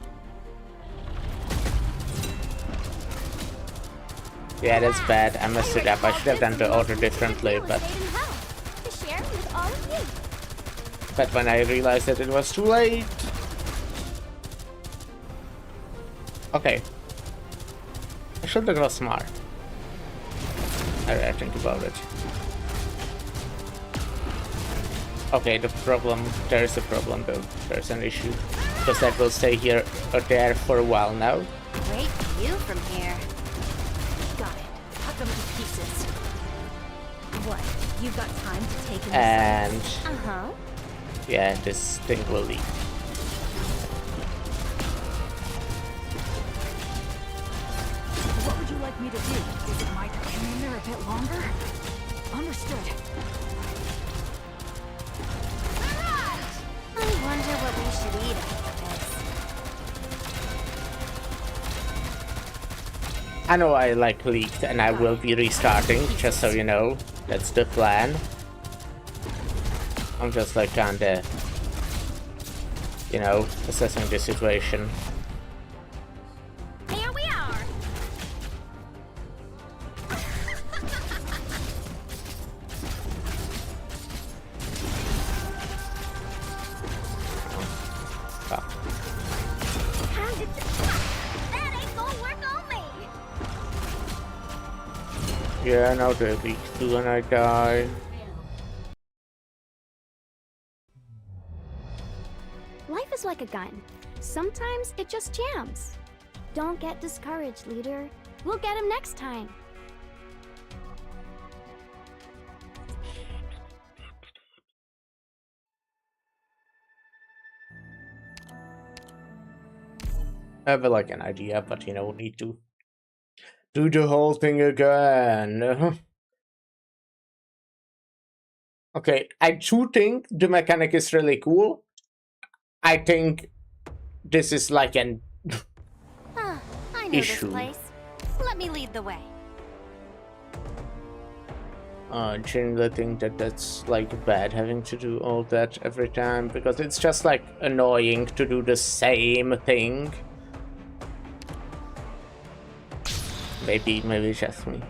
Yeah, that's bad. I messed it up. I should have done the order differently, but when I realized that it was too late. Okay. I should have got smart. I think about it. Okay, there is a problem though. There's an issue. Because that will stay here or there for a while now. Great view from here. Got it. Cut them to pieces. What? You've got time to take in the And sights? Uh-huh. yeah, this thing will leave. What would you like me to do? Is it my time in there a bit longer? Understood. I wonder what we should eat after this. I know I like leaked and I will be restarting, just so you know. That's the plan. I'm just like kinda, you know, assessing the situation. Here we are. Ah. That ain't gonna work on me. Yeah, now the leaks do when I die. Life is like a gun. Sometimes it just jams. Don't get discouraged, leader. We'll get him next time. I have like an idea, but you know, need to do the whole thing again. Okay, I do think the mechanic is really cool. I think this is like an know this issue. place. Let me lead the way. Generally think that that's like bad having to do all that every time because it's just like annoying to do the same thing. Maybe it's just me.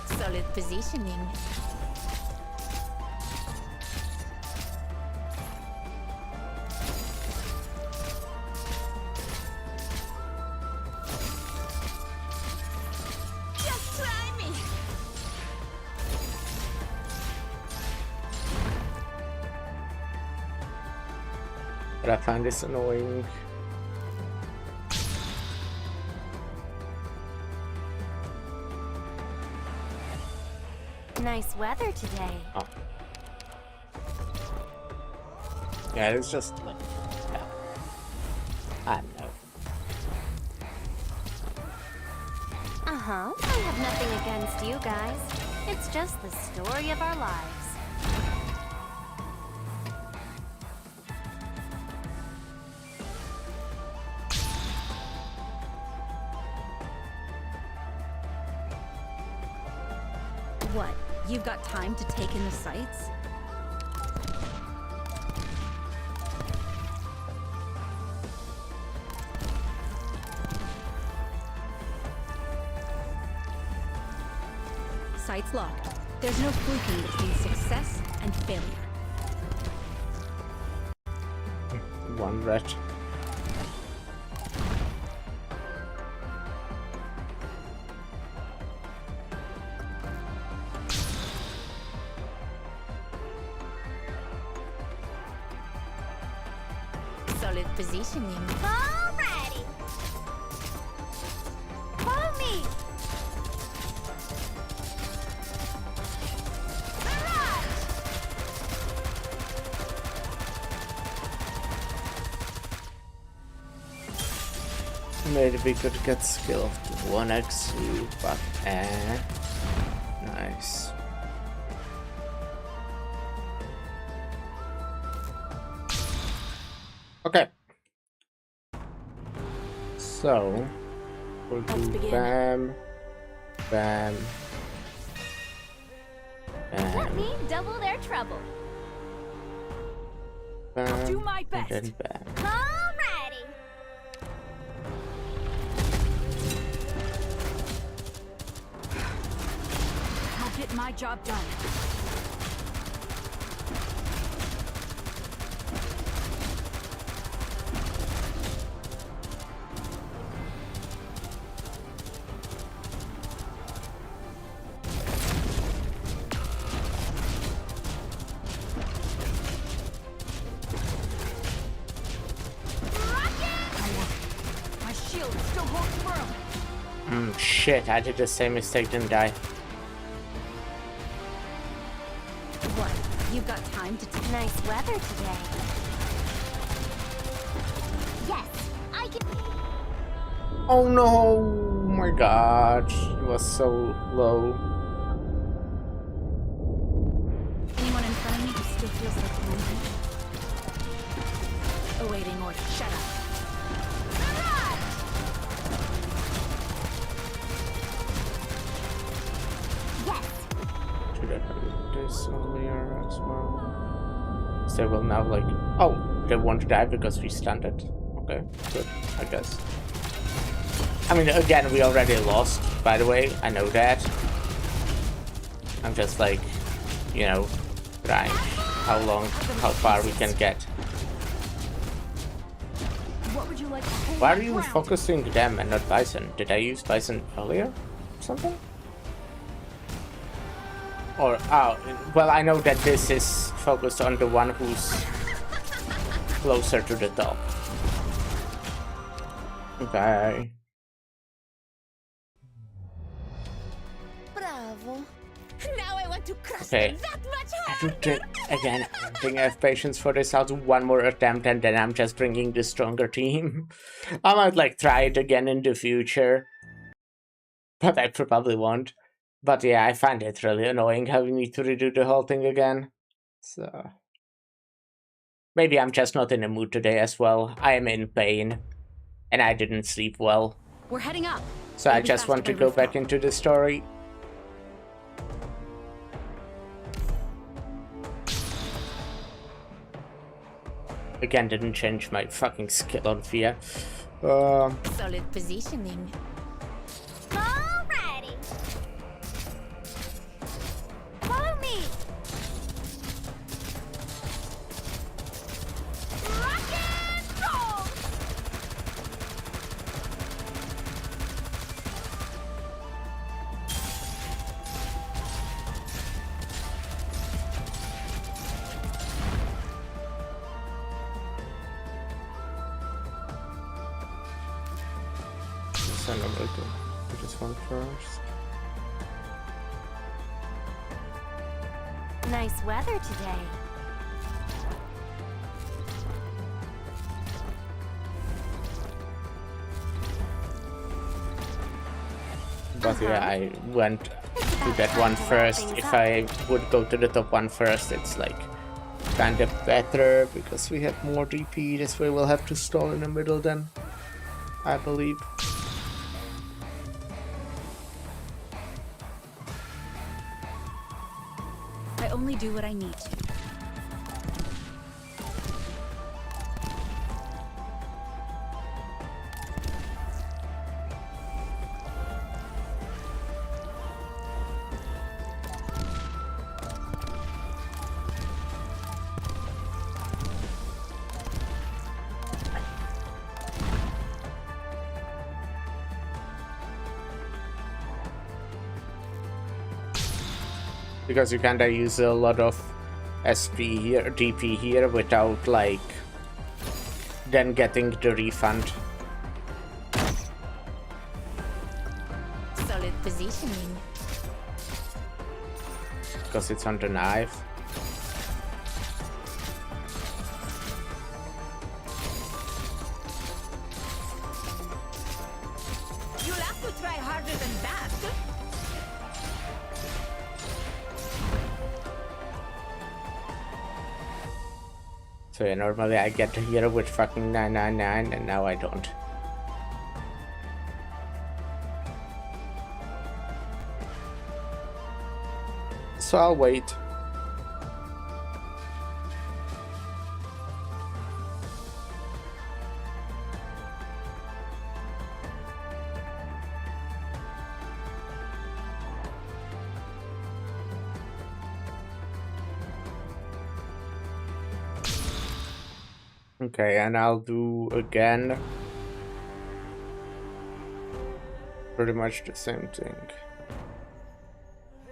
Solid positioning. Just try me. But I find this annoying. Nice weather today. Oh. Yeah, it's just like, yeah. I don't know. Uh-huh. I have nothing against you guys. It's just the story of our lives. What? You've got time to take in the sights? Sights locked. There's no fluking between success and failure. One rat. Solid positioning. Alrighty. Follow me. Maybe we could get skill of 1x2, but nice. Okay. So we'll do bam, bam, Let bam, me double their trouble. bam, do my and then best. bam. Alrighty. I'll get my job done. My shield still holds firm. Shit, I did the same mistake, didn't I? What? You've got time to take... Nice weather today. Yes, I can. Oh no! Oh my god, it was so low. Anyone in front of me who still feels like home? Awaiting orders. Shut up. Should I do this earlier as well? So they will now like, oh, they want to die because we stunned it. Okay, good, I guess. I mean, again, we already lost, by the way, I know that. I'm just like, you know, trying how far we can get. What would you like to hold Why my are you ground? focusing them and not Bison? Did I use Bison earlier? Something? Or, oh, well, I know that this is focused on the one who's closer to the top. Okay. Bravo. Now I want to crush Okay. them that much I harder. don't think, again, I don't think I have patience for this. I'll do one more attempt and then I'm just bringing the stronger team. I might like try it again in the future. But I probably won't. But yeah, I find it really annoying having me to redo the whole thing again. So maybe I'm just not in the mood today as well. I am in pain, and I didn't sleep well. We're heading up. So I just want to go back into the story. Again, didn't change my fucking skill on fear. Solid positioning. Alrighty. Follow me. Rock and roll. So I'm going to do this one first. Nice weather today. But yeah, I went to that one first. If I would go to the top one first, it's like kind of better because we have more DP. This way we'll have to stall in the middle then, I believe. I only do what I need to. Because you kinda use a lot of SP here, DP here, without like then getting the refund. Solid positioning. Because it's on the knife. You'll have to try harder than that. So yeah, normally I get to hero with fucking 999 and now I don't. So I'll wait. Okay, and I'll do again pretty much the same thing.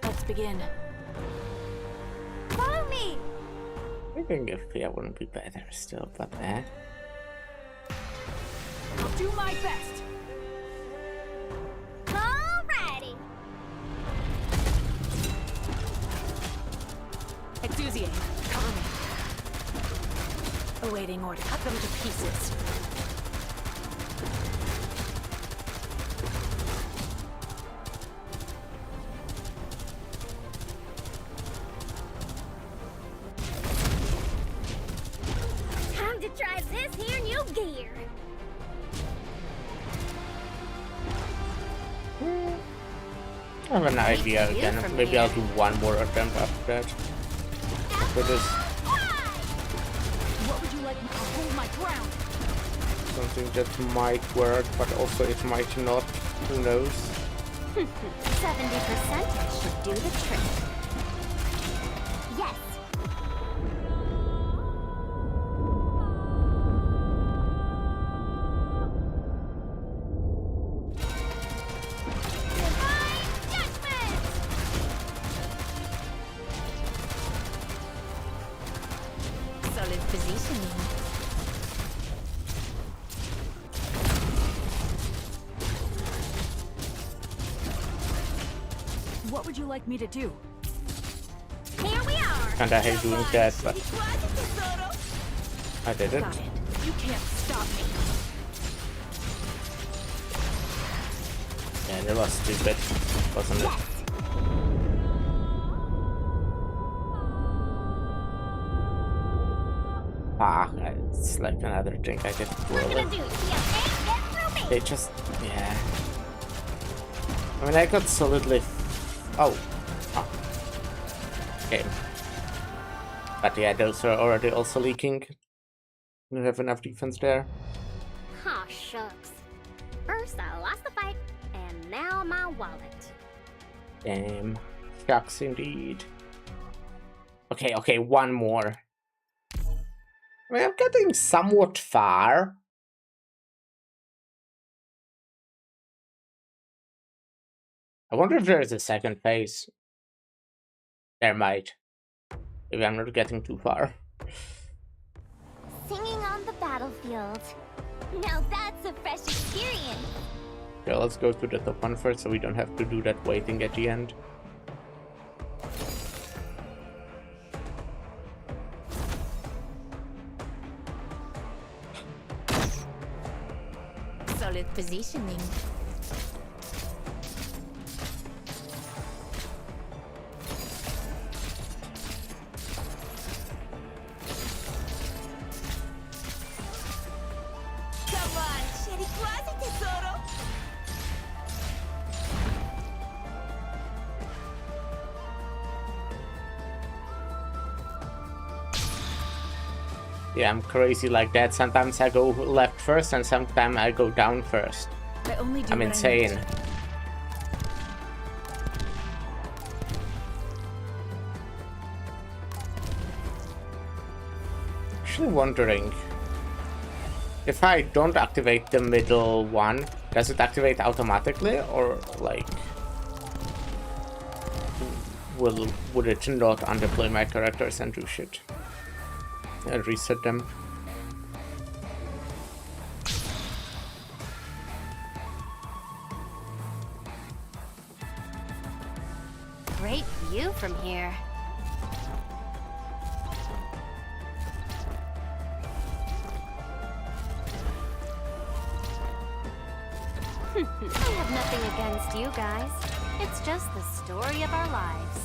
Let's begin. Follow me. Thinking if yeah wouldn't be better still, but eh. I'll do my best. Alrighty. Enthusiast, cover me. Awaiting order. Cut them to pieces. Time to try this here new gear. I have an idea again. Maybe I'll do one more attempt after that. For this. What would you like me to hold my ground? Something that might work, but also it might not. Who knows? 70% should do the trick. Yes. Divine judgment. Solid positioning. What would you like me to do? Here we are. Kinda hate doing that, but I did it. Got it. You can't stop me. Yeah, that was stupid, wasn't it? Ah, it's like another drink I get to What deal gonna with. do? See a thing? Get through me! They just, yeah. I mean, I got solidly. Oh. Okay. But yeah, those are already also leaking. We have enough defense there. Aw, shucks. First, I lost the fight, and now my wallet. Damn. Shucks indeed. Okay, one more. I mean, I'm getting somewhat far. I wonder if there is a second phase. There might. Maybe I'm not getting too far. Singing on the battlefield. Now that's a fresh experience. Okay, let's go to the top one first so we don't have to do that waiting at the end. Solid positioning. Come on, scegli quasi tesoro. Yeah, I'm crazy like that. Sometimes I go left first and sometimes I go down first. I only do I'm what I insane. need. Actually wondering if I don't activate the middle one, does it activate automatically or like would it not underplay my characters and do shit and reset them? Great view from here. I have nothing against you guys. It's just the story of our lives.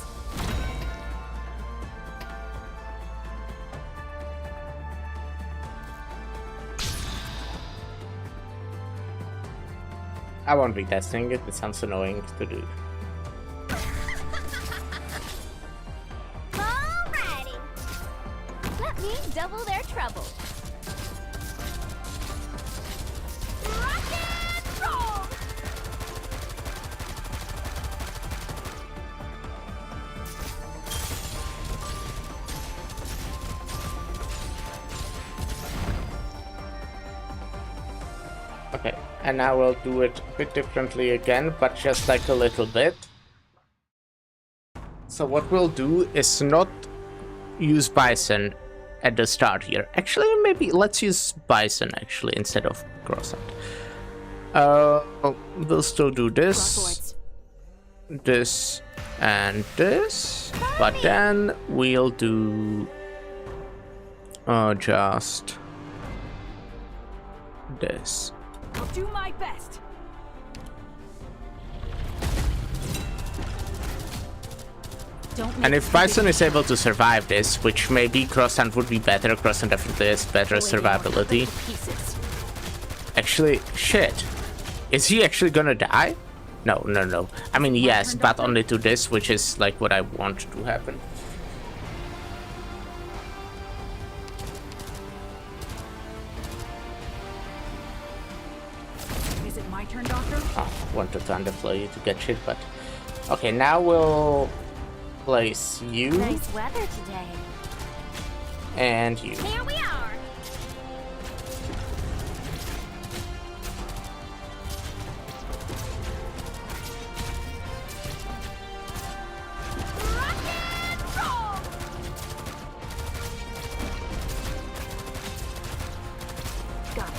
I won't be testing it, it sounds annoying to do. Alrighty. Let me double their trouble. Rock and roll! Okay, and now we'll do it a bit differently again, but just like a little bit. So what we'll do is not use Bison at the start here. Actually, maybe let's use Bison actually instead of Croissant. We'll still do this, this, and this, but then we'll do just this. I'll do my best. And if Bison is able to survive this, which maybe Croissant would be better, Croissant definitely has better survivability. Actually, shit. Is he actually gonna die? No. I mean, yes, but only to this, which is like what I want to happen. Is it my turn, Doctor? Oh, wanted to underflow you to get shit, but... Okay, now we'll place you Nice weather today. and you. Here we are. Rock and roll! Got it.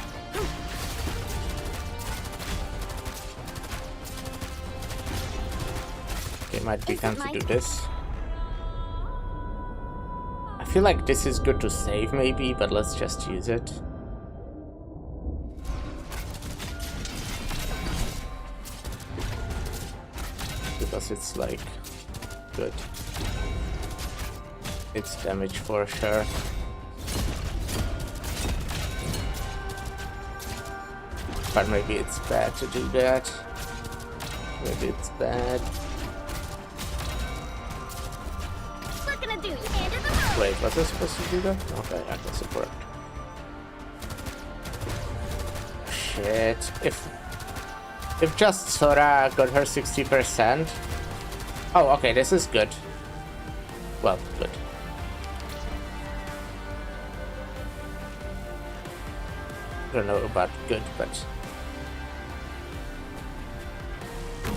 Okay, might be time to do this. I feel like this is good to save maybe, but let's just use it. Because it's like good. It's damage for sure. But maybe it's bad to do that. Maybe it's bad. What gonna do? Hand in the road. Wait, was I supposed to do that? Okay, I guess it worked. Shit. If just Sora got her 60%. Oh, okay, this is good. Well, good. I don't know about good, but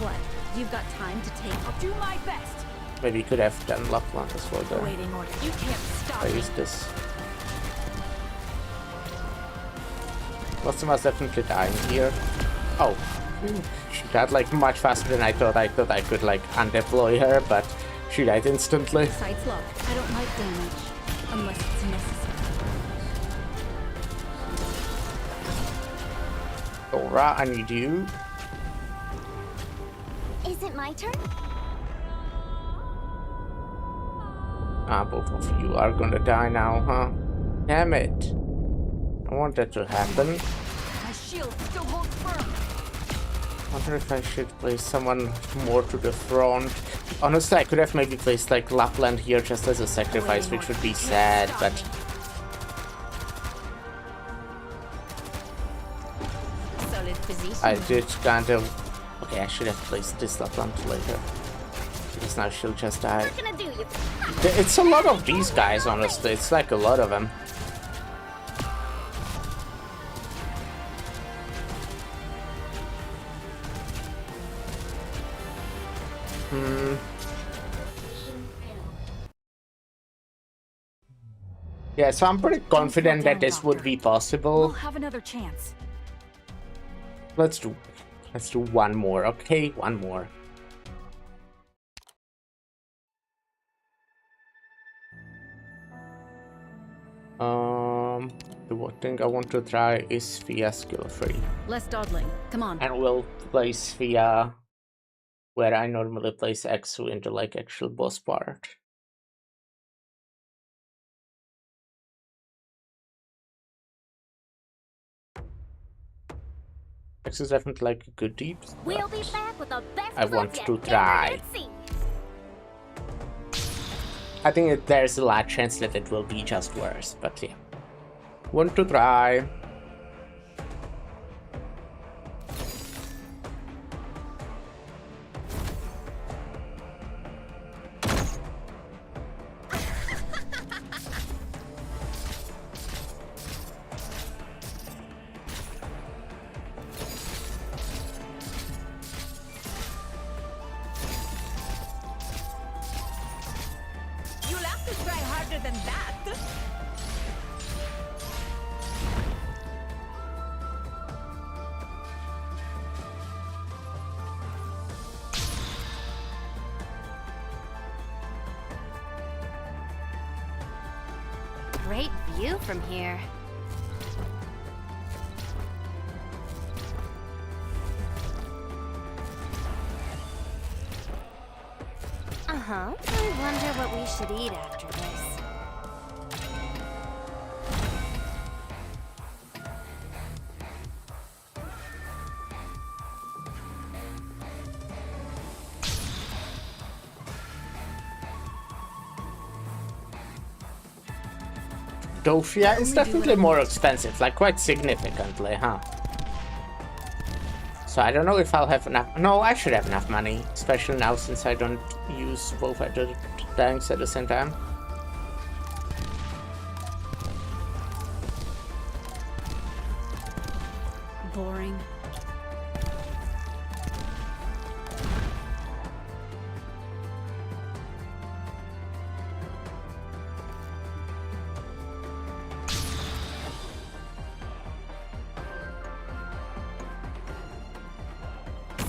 What? You've got time to take. I'll do my best. maybe you could have done Lapland as well there. Awaiting order. You can't stop I me. use this. Blossom was definitely dying here. Oh, she died like much faster than I thought. I thought I could like undeploy her, but she died instantly. Sights locked. I don't like damage. Unless it's necessary. Dora, I need you. Is it my turn? Ah, both of you are gonna die now, huh? Damn it. I want that to happen. My shield still holds firm. I wonder if I should place someone more to the front. Honestly, I could have maybe placed like Lapland here just as a sacrifice, which would be sad, but Solid position. I did kind of... Okay, I should have placed this Lapland later. Because now she'll just die. What gonna do? You. It's a lot of these guys, honestly. It's like a lot of them. Yeah, so I'm pretty confident that this would be We'll possible. have another chance. Let's do one more, okay? One more. The one thing I want to try is via skill 3. Less dawdling. Come on. And we'll place via where I normally place Exu into like actual boss part. Exu is definitely like a good deep. We'll be back with the best I want results to you've try. ever seen. I think there's a large chance that it will be just worse, but yeah. Want to try. You'll have to try harder than that. Great view from here. Uh-huh. I wonder what we should eat after this. Dofia is definitely more expensive, like quite significantly, huh? So I don't know if I'll have enough. No, I should have enough money, especially now since I don't use both at the tanks at the same time. Boring.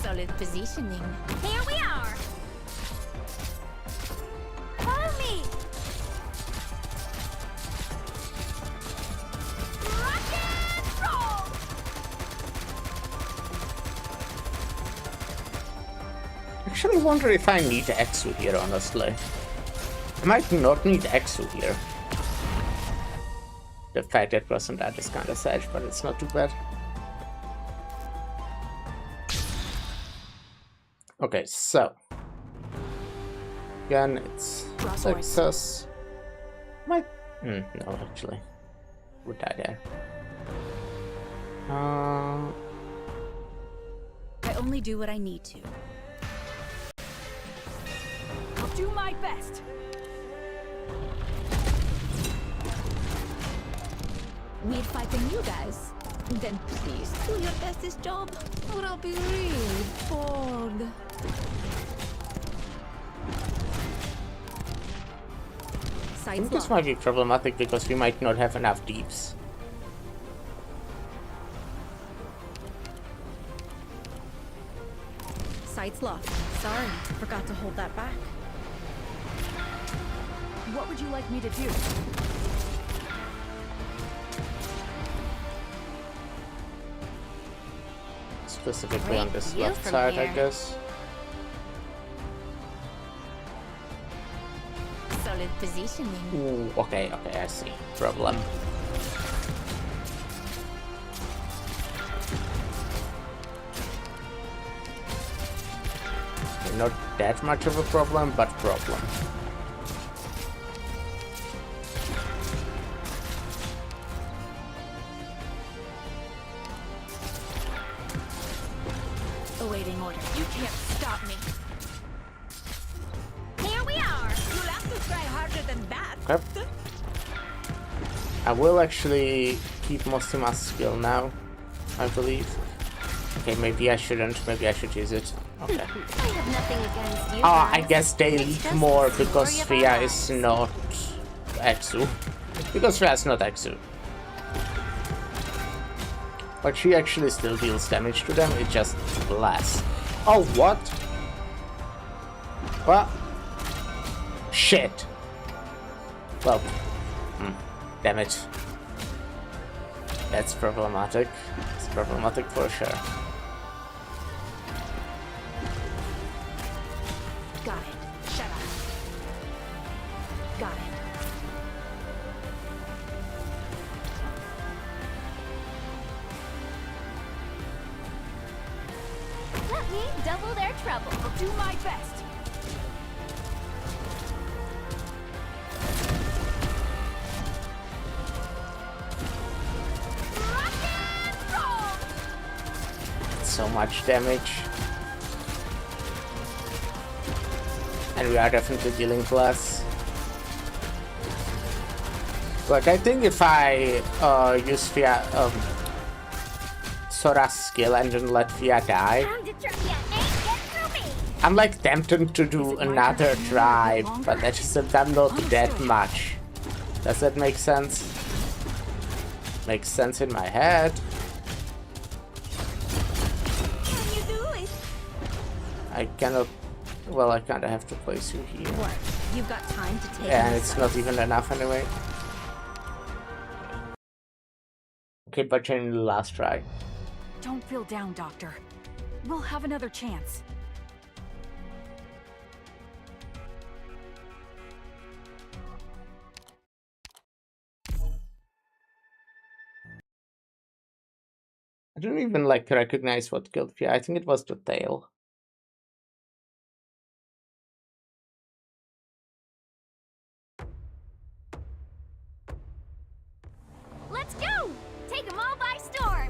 Solid positioning. Here we are. Follow me. Rock and roll. Actually wonder if I need Exu here, honestly. I might not need Exu here. The fact that wasn't that is kinda sad, but it's not too bad. Okay, so again, it's success. Might no, actually, would die there. I only do what I need to. I'll do my best. We'd fight than you guys. Then please do your bestest job, or I'll be really bored. I think this might be problematic because we might not have enough deeps. Sights locked. Sorry, forgot to hold that back. What would you like me to do? Specifically on this view left from side, I here. guess. Solid positioning. Ooh, okay, I see. Problem. Okay, not that much of a problem, but problem. Awaiting order. You can't stop me. Here we are. You'll have to try harder than that. Okay. I will actually keep Mostima's skill now, I believe. Okay, maybe I shouldn't. Maybe I should use it. Okay. I have nothing against you. Oh, I guys. guess they It's leak just more the because story of our Fia is lives. not Exu. Because Fia is not Exu. But she actually still deals damage to them, it's just less. Oh, what? What? Shit. Well, damn it. That's problematic. It's problematic for sure. Got it. Shut up. Got it. Let me double their trouble. I'll do my best. So much damage. And we are definitely dealing less. Like, I think if I use Fia, Sora's skill and then let Fia die, Time to try ya ain't get through me. I'm like tempted to do another try, but I just said I'm not that much. Does that make sense? Makes sense in my head. Can you do it? I cannot. Well, I kinda have to place you here. What? You've got time to take. And my it's sights. not even enough anyway. Okay, but in the last try. Don't feel down, Doctor. We'll have another chance. I don't even like recognize what killed Fia. I think it was the tail. Let's go! Take them all by storm!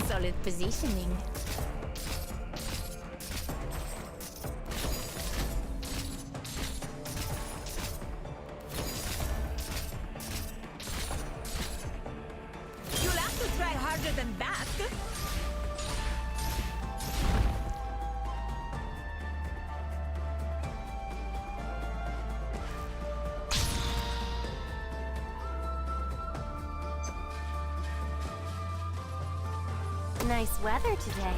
Solid positioning. You'll have to try harder than that. Nice weather today.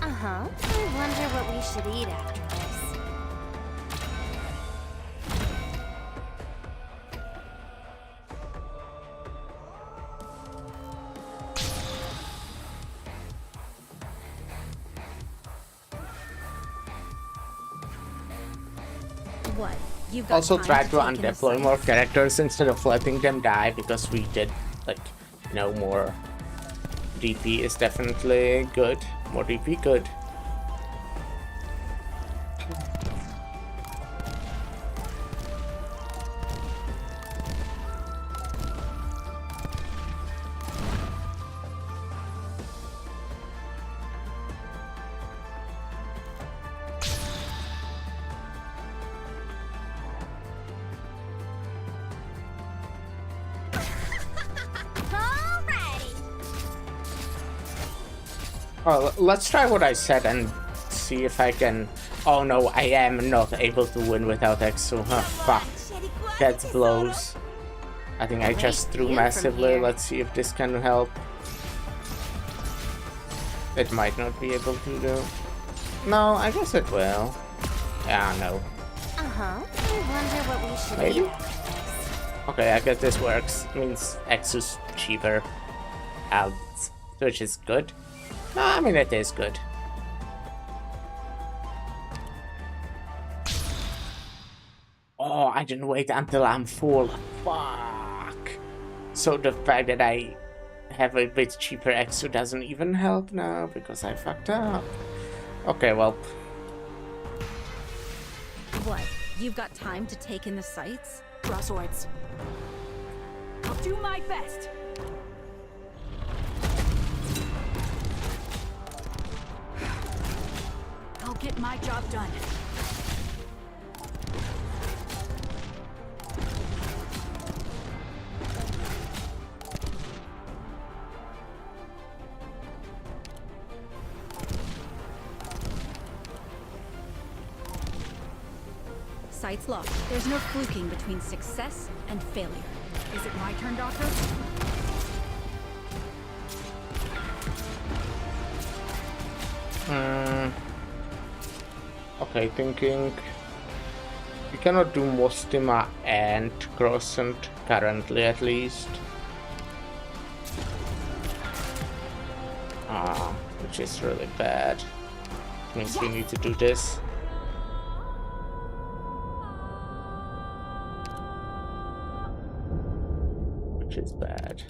Uh-huh. I wonder what we should eat after this. What? You've got Also time try to take in the undeploy more sights? characters instead of letting them die, because we did, like, you know, more DP is definitely good. More DP good. Oh, let's try what I said and see if I can... Oh no, I am not able to win without Exo. Huh, fuck. That blows. I think I just threw massively. Let's see if this can help. It might not be able to do. No, I guess it will. Yeah, no. Uh-huh. I wonder what we should Maybe? eat. Okay, I guess this works. Means Exo's cheaper. Out. Which is good. No, I mean, it is good. Oh, I didn't wait until I'm full. Fuck. So the fact that I have a bit cheaper Exo doesn't even help now because I fucked up. Okay, well. What? You've got time to take in the sights? Draw swords. I'll do my best. I'll get my job done. Sights locked. There's no fluking between success and failure. Is it my turn, Doctor? Okay, thinking we cannot do Mostima and Crossant currently, at least. Which is really bad. Means we need to do this. Which is bad.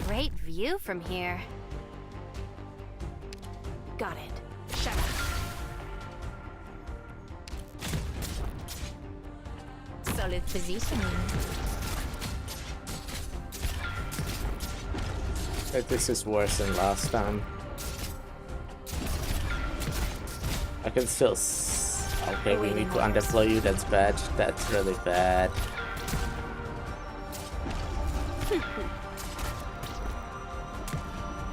Great view from here. Got it. Shut up. Solid positioning. This is worse than last time. I can still okay, we need to underflow you, that's bad. That's really bad.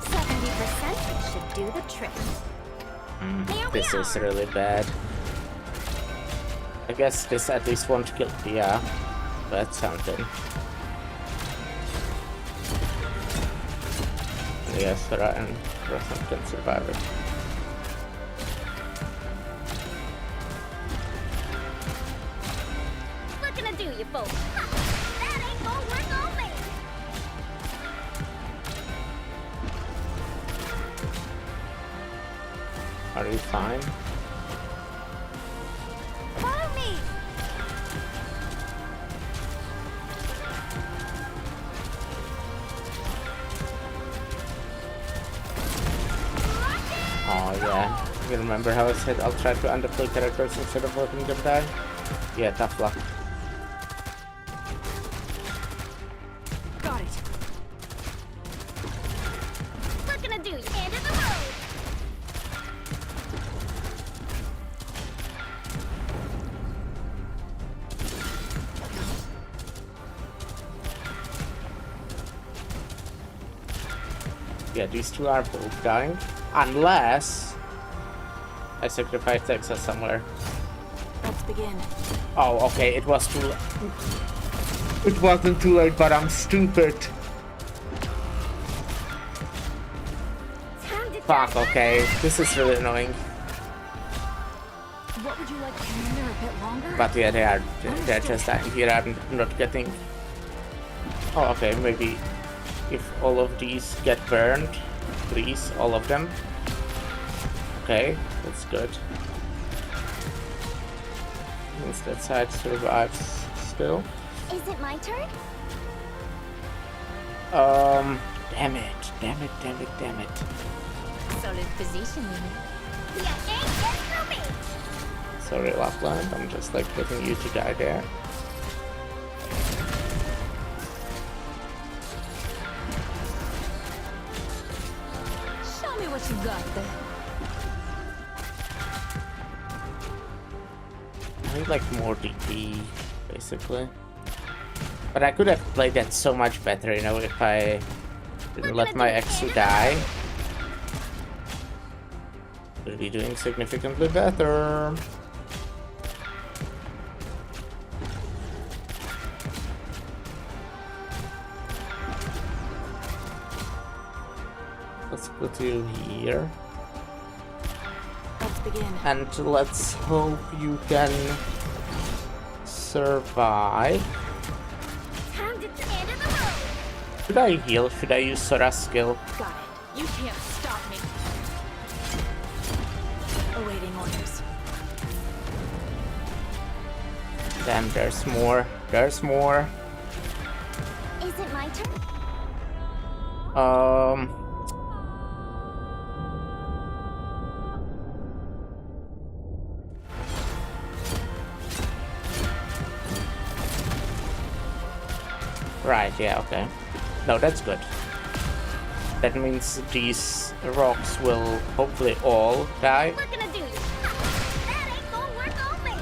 70% should do the trick. This is really bad. I guess this at least won't kill. Yeah, that's something. Yes, Farah and Rosan can survive it. What can I do, you folks? That ain't gonna work on me. Are you fine? Follow me. Oh yeah. You remember how I said I'll try to underplay characters instead of letting them die? Yeah, tough luck. Got it. What can I do? End of the road. Yeah, these two are both dying. Unless I sacrifice Texas somewhere. Let's begin. Oh, okay, it was too late. It wasn't too late, but I'm stupid. Fuck, okay. This is really annoying. What would you like to hang in there a bit longer? But yeah, they're just dying here. I'm not getting Oh, okay, maybe if all of these get burned, please, all of them. Okay, that's good. Means that side survives still. Is it my turn? Damn it, damn it, damn it, damn it. Solid positioning. You ain't getting through me! Sorry, Lapland, I'm just like letting you to die there. Show me what you got there. I need like more DP, basically. But I could have played that so much better, you know, if I didn't let my Exu die. Would be doing significantly better. Let's put you here. Let's begin. And let's hope you can survive. Time to end of the road! Should I heal? Should I use Sora's skill? Got it. You can't stop me. Awaiting orders. Damn, there's more. There's more. Is it my turn? Right, yeah, okay. No, that's good. That means these rocks will hopefully all die. What gonna do you? That ain't gonna work on me!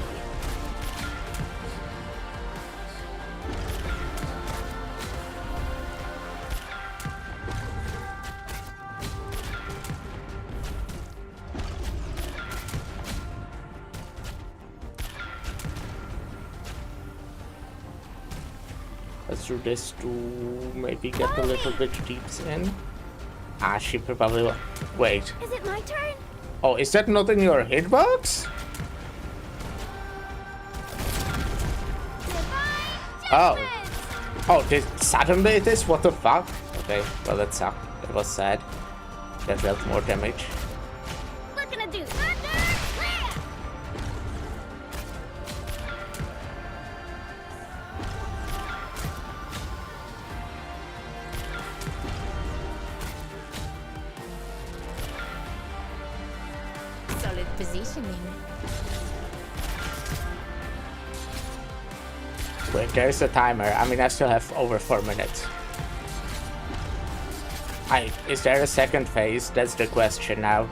Let's do this to maybe get a little bit deeps in. Ah, she probably will. Wait. Is it my turn? Oh, is that not in your hitbox? Oh. Oh, suddenly it is? What the fuck? Okay, well that sucked. That was sad. That dealt more damage. What gonna do? Thunder! Slam! Solid positioning. Wait, there's a timer. I mean, I still have over 4 minutes. Is there a second phase? That's the question now.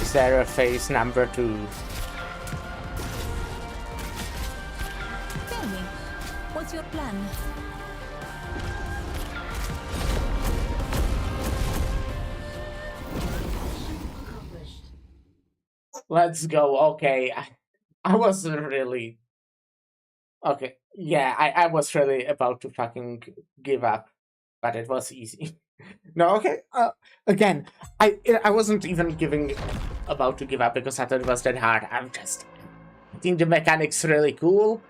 Is there a phase number 2? Tell me, what's your plan? Let's go. Okay. I wasn't really... Okay. Yeah, I was really about to fucking give up. But it was easy. No, okay. Again, I wasn't even about to give up because I thought it was that hard. I think the mechanic's really cool.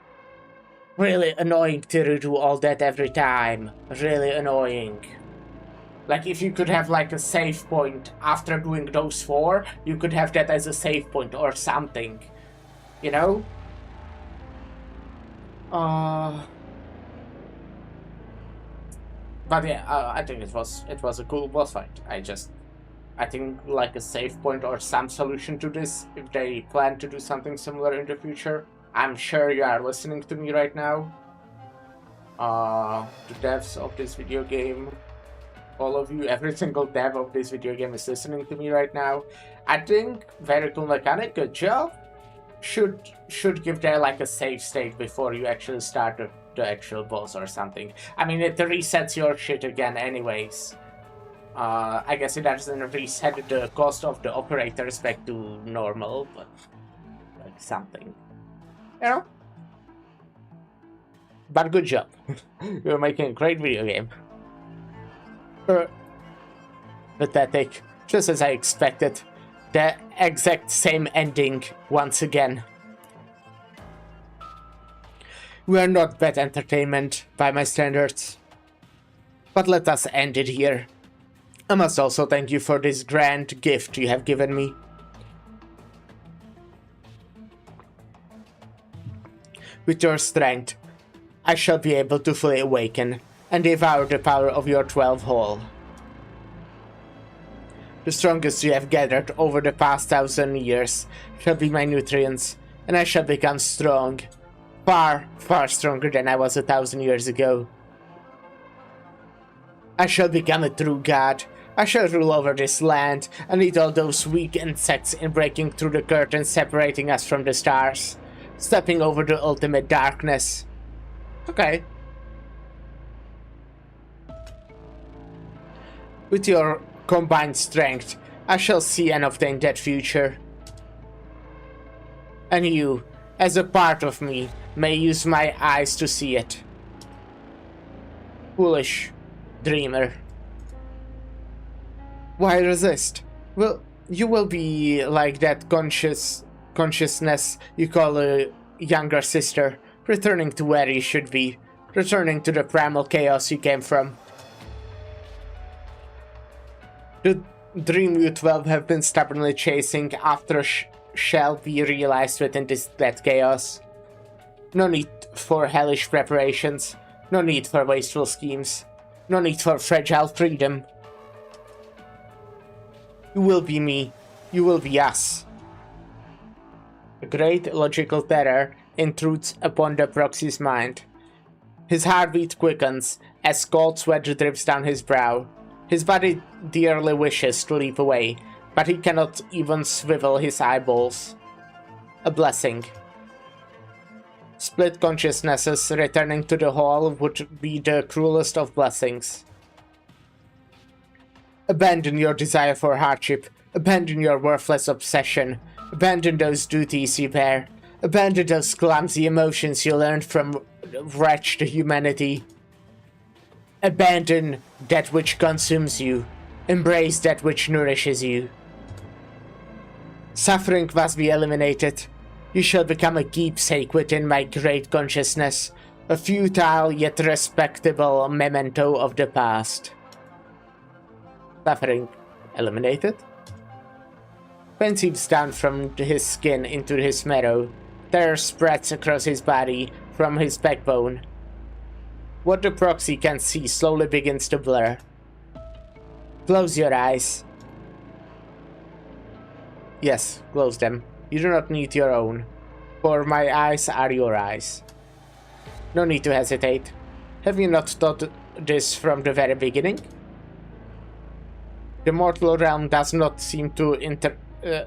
Really annoying to redo all that every time. Really annoying. Like, if you could have, like, a save point after doing those 4, you could have that as a save point or something. You know? But yeah, I think it was a cool boss fight. I think, like, a save point or some solution to this, if they plan to do something similar in the future. I'm sure you are listening to me right now. The devs of this video game, all of you, every single dev of this video game is listening to me right now. I think very cool mechanic, good job. Should give there like a save state before you actually start the actual boss or something. I mean, it resets your shit again anyways. I guess it doesn't reset the cost of the operators back to normal, but like something. You know? But good job. You're making a great video game. Pathetic. Just as I expected. The exact same ending once again. We are not bad entertainment by my standards. But let us end it here. I must also thank you for this grand gift you have given me. With your strength, I shall be able to fully awaken and devour the power of your 12 hole. The strongest you have gathered over the past 1,000 years shall be my nutrients, and I shall become strong. Far, far stronger than I was 1,000 years ago. I shall become a true god. I shall rule over this land and eat all those weak insects in breaking through the curtain separating us from the stars. Stepping over the ultimate darkness. Okay. With your combined strength, I shall see and obtain that future. And you, as a part of me, may use my eyes to see it. Foolish dreamer. Why resist? Well, you will be like that consciousness you call a younger sister, returning to where you should be, returning to the primal chaos you came from. The dream you 12 have been stubbornly chasing after shall be realized within that chaos. No need for hellish preparations, no need for wasteful schemes, no need for fragile freedom. You will be me, you will be us. A great logical terror intrudes upon the proxy's mind. His heartbeat quickens as cold sweat drips down his brow. His body dearly wishes to leap away, but he cannot even swivel his eyeballs. A blessing. Split consciousnesses returning to the hall would be the cruelest of blessings. Abandon your desire for hardship. Abandon your worthless obsession. Abandon those duties you bear. Abandon those clumsy emotions you learned from wretched humanity. Abandon that which consumes you. Embrace that which nourishes you. Suffering must be eliminated. You shall become a keepsake within my great consciousness, a futile yet respectable memento of the past. Suffering eliminated? Pain seeps down from his skin into his marrow. Terror spreads across his body from his backbone. What the proxy can see slowly begins to blur. Close your eyes. Yes, close them. You do not need your own, for my eyes are your eyes. No need to hesitate. Have you not thought this from the very beginning? The mortal realm does not seem to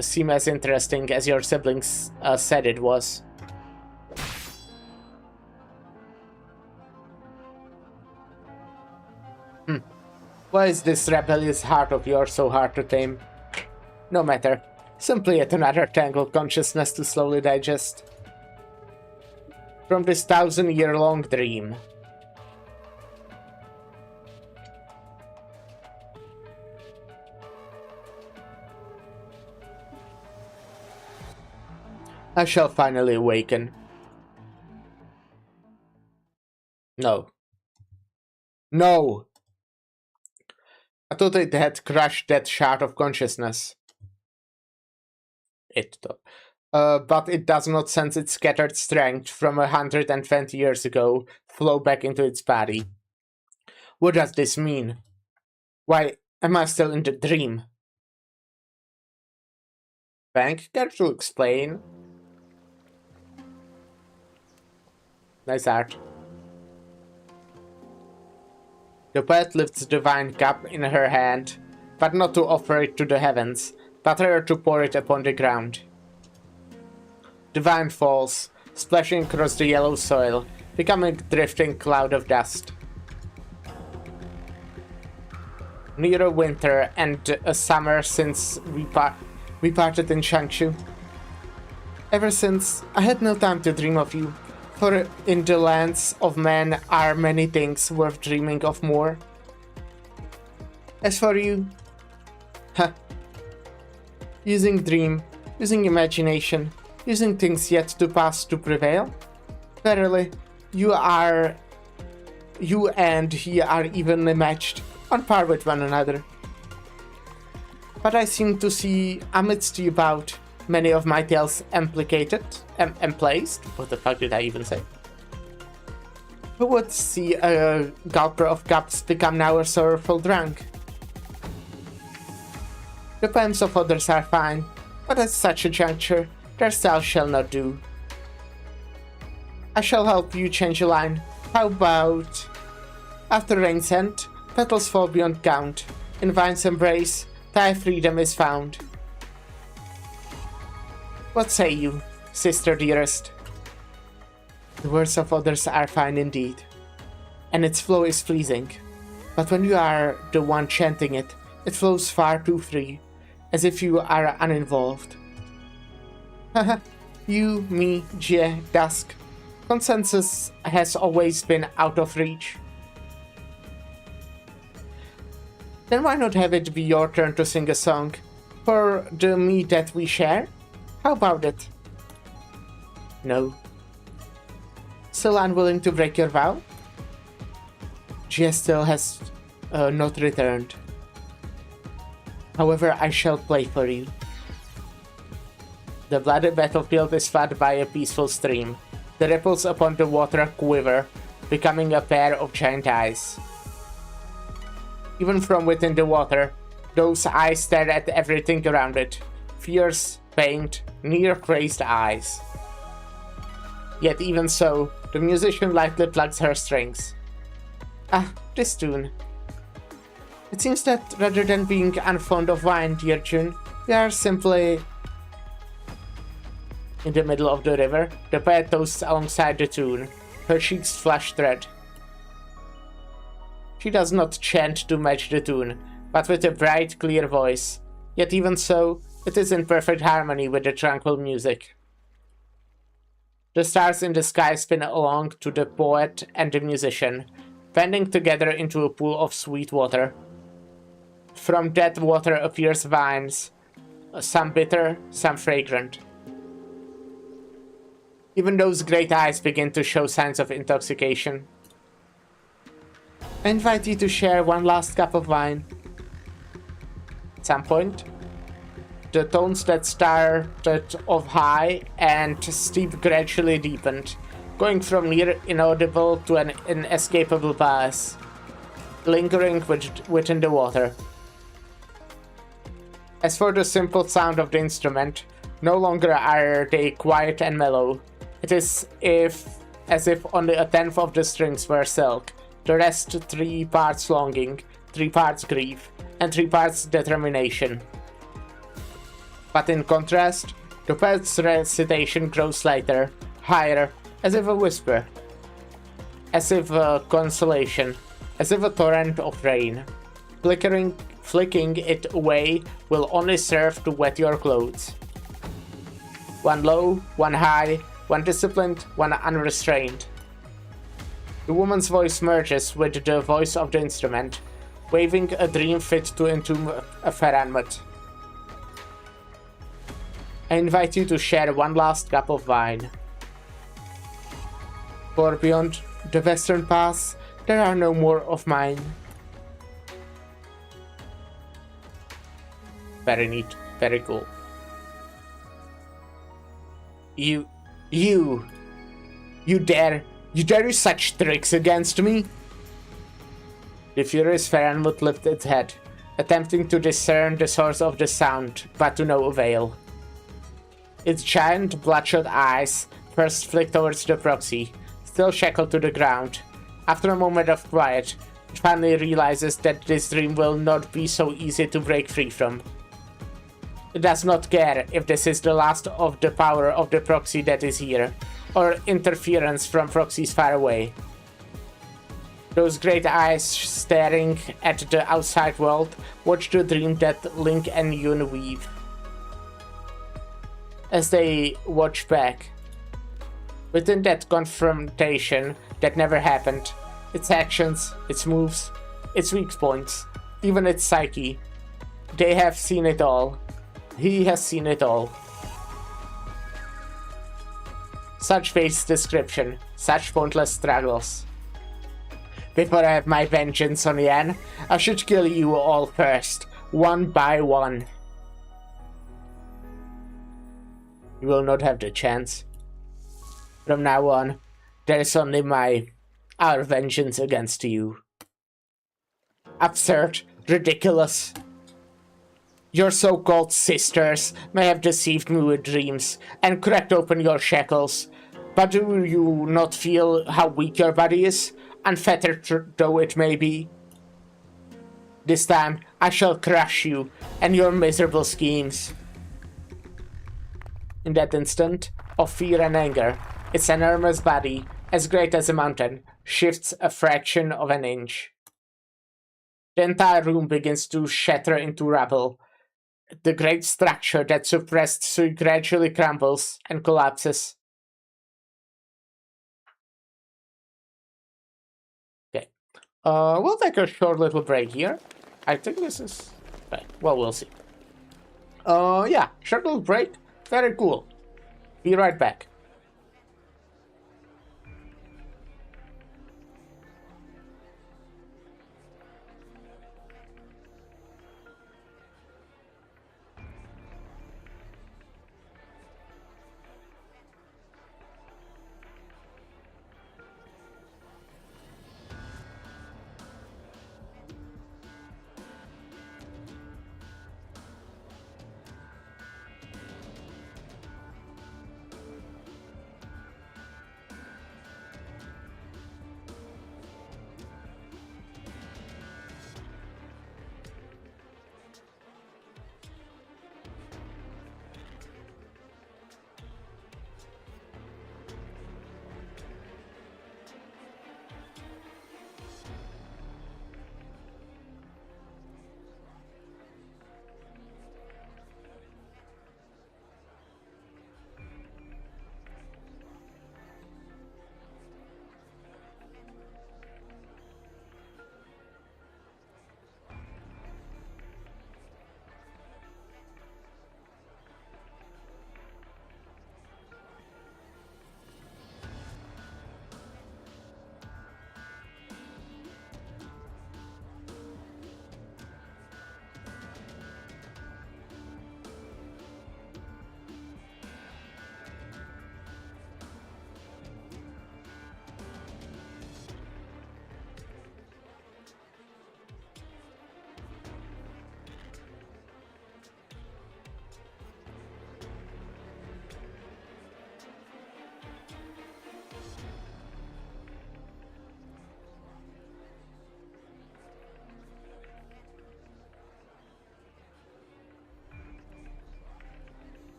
seem as interesting as your siblings said it was. Why is this rebellious heart of yours so hard to tame? No matter. Simply yet another tangled consciousness to slowly digest. From this 1,000-year-long dream. I shall finally awaken. No. No! I thought it had crushed that shard of consciousness. But it does not sense its scattered strength from 120 years ago flow back into its body. What does this mean? Why am I still in the dream? Bank, care to explain? Nice art. The poet lifts the divine cup in her hand, but not to offer it to the heavens, but rather to pour it upon the ground. The wine falls, splashing across the yellow soil, becoming a drifting cloud of dust. Near a winter and a summer since we parted in Changshu. Ever since, I had no time to dream of you, for in the lands of men are many things worth dreaming of more. As for you, using dream, using imagination, using things yet to pass to prevail? Verily, you are you and he are evenly matched, on par with one another. But I seem to see amidst you bout many of my tales emplicated, emplaced. What the fuck did I even say? Who would see a gulper of cups become now a sorrowful drunk? The poems of others are fine, but at such a juncture, their style shall not do. I shall help you change a line. How about... After rain's end, petals fall beyond count. In vine's embrace, thy freedom is found. What say you, sister dearest? The words of others are fine indeed, and its flow is pleasing. But when you are the one chanting it, it flows far too free, as if you are uninvolved. Haha, you, me, Je, Dusk. Consensus has always been out of reach. Then why not have it be your turn to sing a song for the me that we share? How about it? No. Still unwilling to break your vow? Je still has not returned. However, I shall play for you. The bloody battlefield is fed by a peaceful stream. The ripples upon the water quiver, becoming a pair of giant eyes. Even from within the water, those eyes stare at everything around it. Fierce, pained, near-crazed eyes. Yet even so, the musician lightly plucks her strings. Ah, this tune. It seems that rather than being unfond of wine, dear June, we are simply... In the middle of the river, the poet toasts alongside the tune, her cheeks flushed red. She does not chant to match the tune, but with a bright, clear voice. Yet even so, it is in perfect harmony with the tranquil music. The stars in the sky spin along to the poet and the musician, bending together into a pool of sweet water. From that water appears vines, some bitter, some fragrant. Even those great eyes begin to show signs of intoxication. I invite you to share one last cup of wine. At some point, the tones that started off high and steep gradually deepened, going from near inaudible to an inescapable buzz, lingering within the water. As for the simple sound of the instrument, no longer are they quiet and mellow. It is as if only a tenth of the strings were silk, the rest 3 parts longing, 3 parts grief, and 3 parts determination. But in contrast, the poet's recitation grows lighter, higher, as if a whisper, as if a consolation, as if a torrent of rain. Flicking it away will only serve to wet your clothes. One low, one high, one disciplined, one unrestrained. The woman's voice merges with the voice of the instrument, waving a dream fit to entomb a Ferranmut. I invite you to share one last cup of wine. For beyond the western pass, there are no more of mine. Very neat, very cool. You dare do such tricks against me? The furious Ferranmut lifted its head, attempting to discern the source of the sound, but to no avail. Its giant bloodshot eyes first flick towards the proxy, still shackled to the ground. After a moment of quiet, it finally realizes that this dream will not be so easy to break free from. It does not care if this is the last of the power of the proxy that is here, or interference from proxies far away. Those great eyes staring at the outside world watch the dream that Link and Yun weave. As they watch back, within that confrontation that never happened, its actions, its moves, its weak points, even its psyche, they have seen it all. He has seen it all. Such base description, such pointless struggles. before I have my vengeance on Yan. I should kill you all first, one by one. You will not have the chance. From now on, there is only our vengeance against you. Absurd, ridiculous. Your so-called sisters may have deceived me with dreams and cracked open your shackles, but do you not feel how weak your body is, unfettered though it may be? This time, I shall crush you and your miserable schemes. In that instant of fear and anger, its enormous body, as great as a mountain, shifts a fraction of an inch. The entire room begins to shatter into rubble. The great structure that suppressed Sui gradually crumbles and collapses. Okay. We'll take a short little break here. I think this is... Right. Well, we'll see. Yeah, short little break. Very cool. Be right back.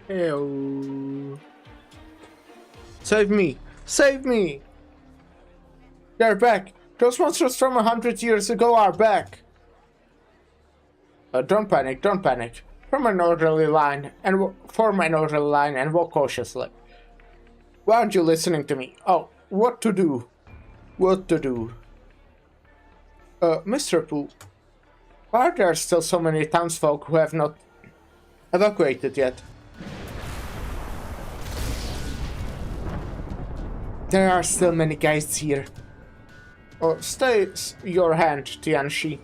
Ew. Save me! Save me! They're back! Those monsters from 100 years ago are back! Don't panic, don't panic. Form an orderly line and walk cautiously. Why aren't you listening to me? Oh, what to do? What to do? Mr. Pooh, why are there still so many townsfolk who have not evacuated yet? There are still many guys here. Oh, stay your hand, Tianxi.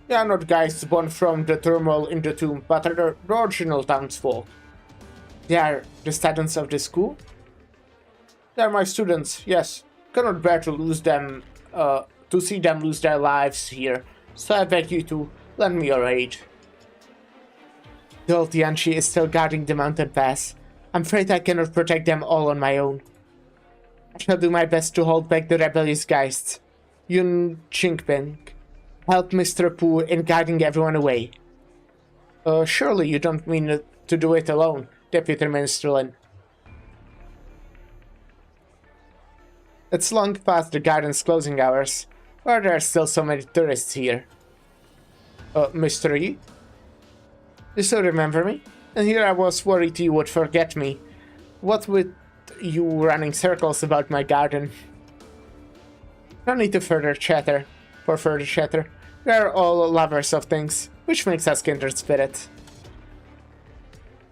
They are not guys born from the turmoil in the tomb, but are the original townsfolk. They are the students of the school? They are my students, yes. Cannot bear to lose them, to see them lose their lives here, so I beg you to lend me your aid. The old Tianxi is still guarding the mountain pass. I'm afraid I cannot protect them all on my own. I shall do my best to hold back the rebellious geists. Yun Qingping, help Mr. Pooh in guiding everyone away. Surely you don't mean to do it alone, Deputy Minstrelin. It's long past the garden's closing hours. Why are there still so many tourists here? Mr. Yi? You still remember me? And here I was worried you would forget me. What with you running circles about my garden? No need to further chatter. We are all lovers of things, which makes us kindred spirits.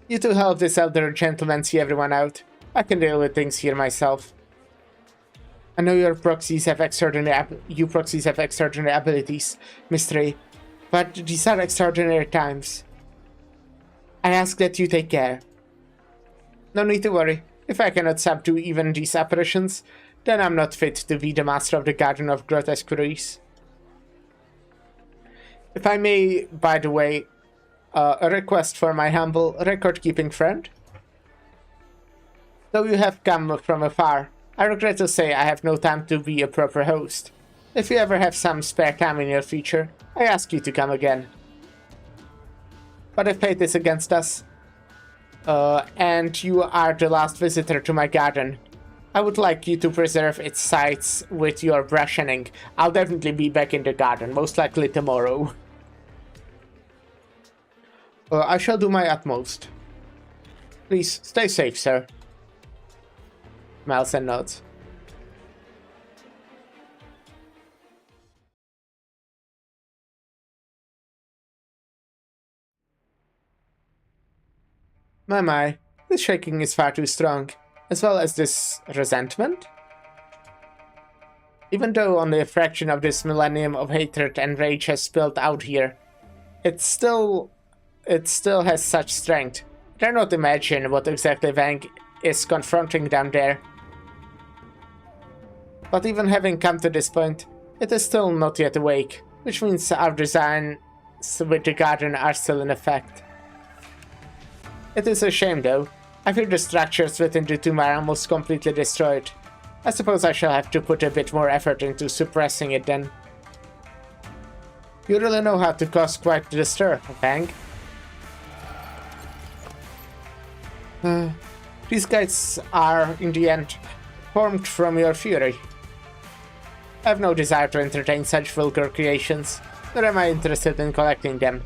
You two help this elder gentleman see everyone out. I can deal with things here myself. I know you proxies have extraordinary abilities, Mr. A, but these are extraordinary times. I ask that you take care. No need to worry. If I cannot subdue even these apparitions, then I'm not fit to be the master of the Garden of Grotesqueries. If I may, by the way, a request for my humble record-keeping friend? Though you have come from afar, I regret to say I have no time to be a proper host. If you ever have some spare time in your future, I ask you to come again. But if fate is against us, and you are the last visitor to my garden, I would like you to preserve its sights with your brushing. I'll definitely be back in the garden, most likely tomorrow. I shall do my utmost. Please, stay safe, sir. Smiles and nods. My, this shaking is far too strong, as well as this resentment. Even though only a fraction of this millennium of hatred and rage has spilled out here, it still has such strength. I cannot imagine what exactly Wang is confronting down there. But even having come to this point, it is still not yet awake, which means our designs with the garden are still in effect. It is a shame though. I fear the structures within the tomb are almost completely destroyed. I suppose I shall have to put a bit more effort into suppressing it then. You really know how to cause quite the stir, Wang. These guys are, in the end, formed from your fury. I have no desire to entertain such vulgar creations, nor am I interested in collecting them.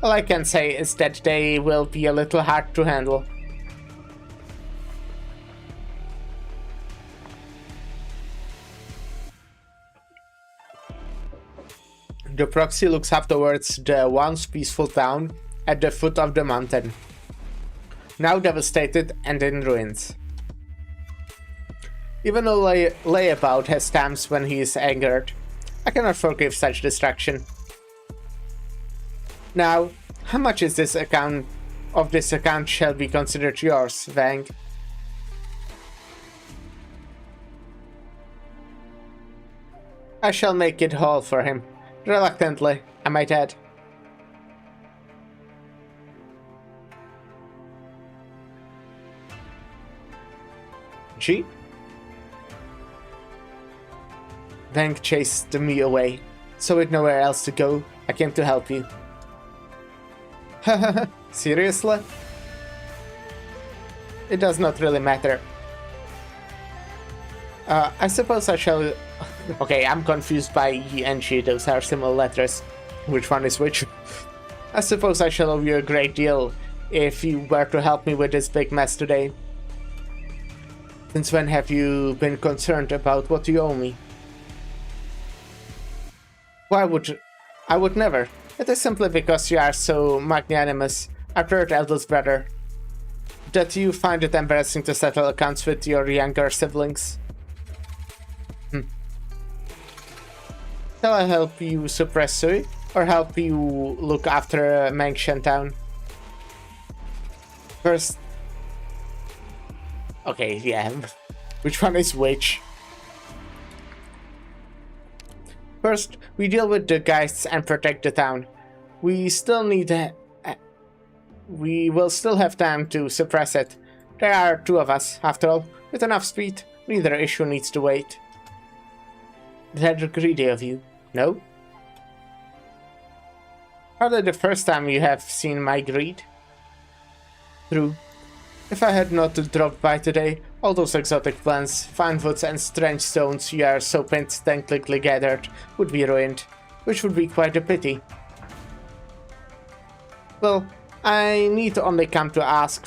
All I can say is that they will be a little hard to handle. The proxy looks up towards the once peaceful town at the foot of the mountain, now devastated and in ruins. Even though Layabout has times when he is angered, I cannot forgive such destruction. Now, how much is this account shall be considered yours, Wang? I shall make it whole for him. Reluctantly, I might add. G? Wang chased me away, so with nowhere else to go, I came to help you. Hahaha, seriously? it does not really matter. I suppose I shall... Okay, I'm confused by E and G, those are similar letters. Which one is which? I suppose I shall owe you a great deal if you were to help me with this big mess today. Since when have you been concerned about what you owe me? Why would... I would never. It is simply because you are so magnanimous, our third eldest brother, that you find it embarrassing to settle accounts with your younger siblings. Shall I help you suppress Sui, or help you look after Mengshan Town? First... Okay, yeah. Which one is which? First, we deal with the geists and protect the town. We still need... we will still have time to suppress it. There are two of us, after all. With enough speed, neither issue needs to wait. That's greedy of you, no? Hardly the first time you have seen my greed. True. If I had not dropped by today, all those exotic plants, fine woods and strange stones you are so painstakingly gathered would be ruined, which would be quite a pity. Well, I need only come to ask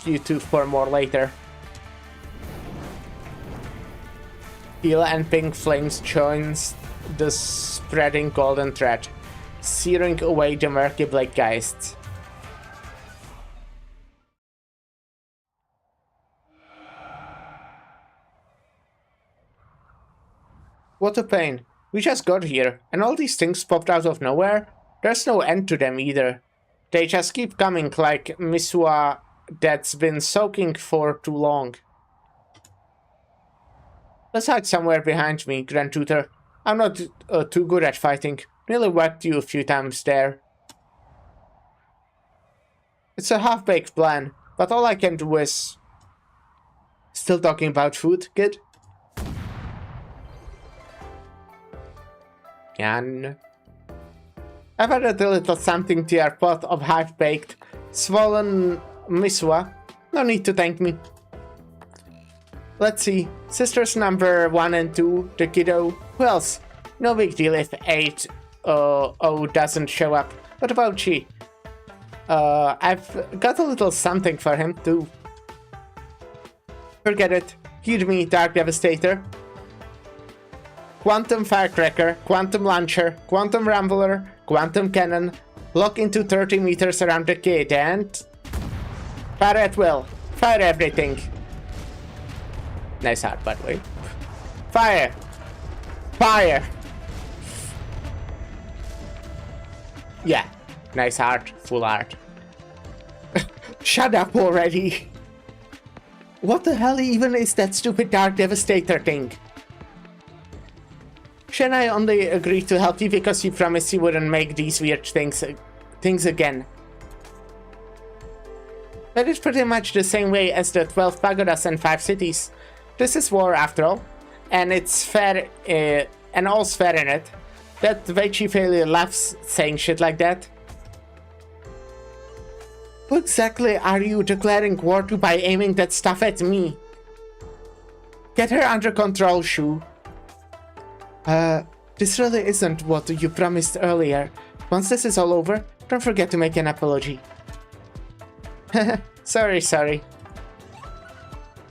you two for more later. Teal and pink flames joins the spreading golden thread, searing away the murky black geists. What a pain. We just got here, and all these things popped out of nowhere? There's no end to them either. They just keep coming like misua that's been soaking for too long. Let's hide somewhere behind me, Grand Tutor. I'm not too good at fighting. Nearly whacked you a few times there. It's a half-baked plan, but all I can do is... Still talking about food, kid? Yan. I've added a little something to your pot of half-baked, swollen miswa. No need to thank me. Let's see. Sisters number 1 and 2, the kiddo. Who else? No big deal if 8-0 doesn't show up. What about she? I've got a little something for him too. Forget it. Heed me, Dark Devastator. Quantum Firecracker, Quantum Launcher, Quantum Rambler, Quantum Cannon, lock into 30 meters around the kid and... Fire at will. Fire everything. Nice art, by the way. Fire! Fire! Yeah, nice art, full art. Shut up already! What the hell even is that stupid Dark Devastator thing? Shen I only agreed to help you because you promised you wouldn't make these weird things again. That is pretty much the same way as the 12 pagodas and 5 cities. This is war after all, and it's fair, and all's fair in it. That Veichi failure laughs saying shit like that. Who exactly are you declaring war to by aiming that stuff at me? Get her under control, Shu. This really isn't what you promised earlier. Once this is all over, don't forget to make an apology. Sorry.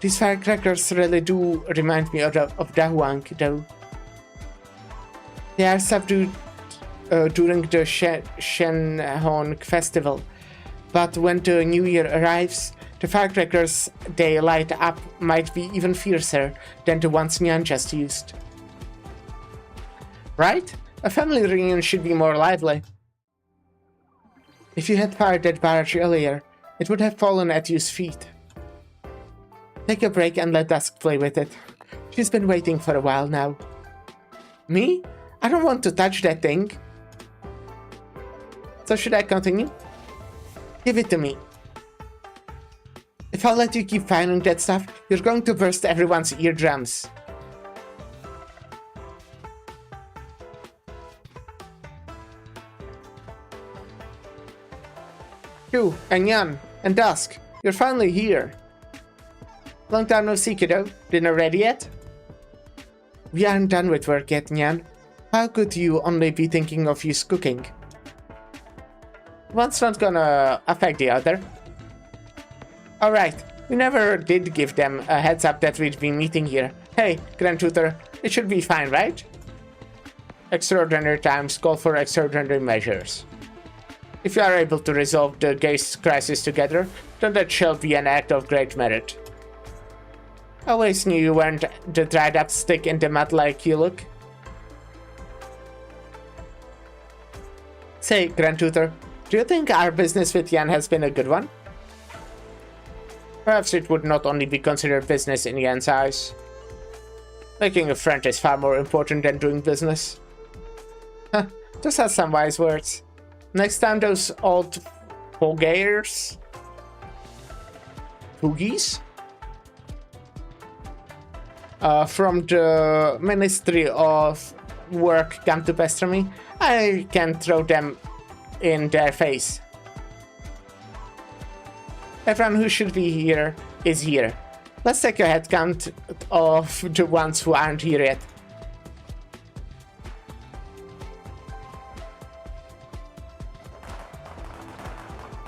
These firecrackers really do remind me of the Huang, though. They are subdued during the Shenhong festival, but when the new year arrives, the firecrackers they light up might be even fiercer than the ones Mian just used. Right? A family reunion should be more lively. If you had fired that barrage earlier, it would have fallen at Yu's feet. Take a break and let Dusk play with it. She's been waiting for a while now. Me? I don't want to touch that thing. So should I continue? Give it to me. If I let you keep firing that stuff, you're going to burst everyone's eardrums. Yu and Yan and Dusk, You're finally here. Long time no see, kiddo. Dinner ready yet? We aren't done with work yet, Nyan. How could you only be thinking of his cooking? One's not gonna affect the other. Alright, we never did give them a heads up that we'd be meeting here. Hey, Grand Tutor, it should be fine, right? Extraordinary times call for extraordinary measures. If you are able to resolve the gaze crisis together, then that shall be an act of great merit. I always knew you weren't the dried up stick in the mud like you look. Say, Grand Tutor, do you think our business with Yan has been a good one? Perhaps it would not only be considered business in Yan's eyes. Making a friend is far more important than doing business. Huh, those are some wise words. Next time those old Fogairs? Foogies? From the Ministry of Work come to pester me, I can throw them in their face. Everyone who should be here is here. Let's take a head count of the ones who aren't here yet.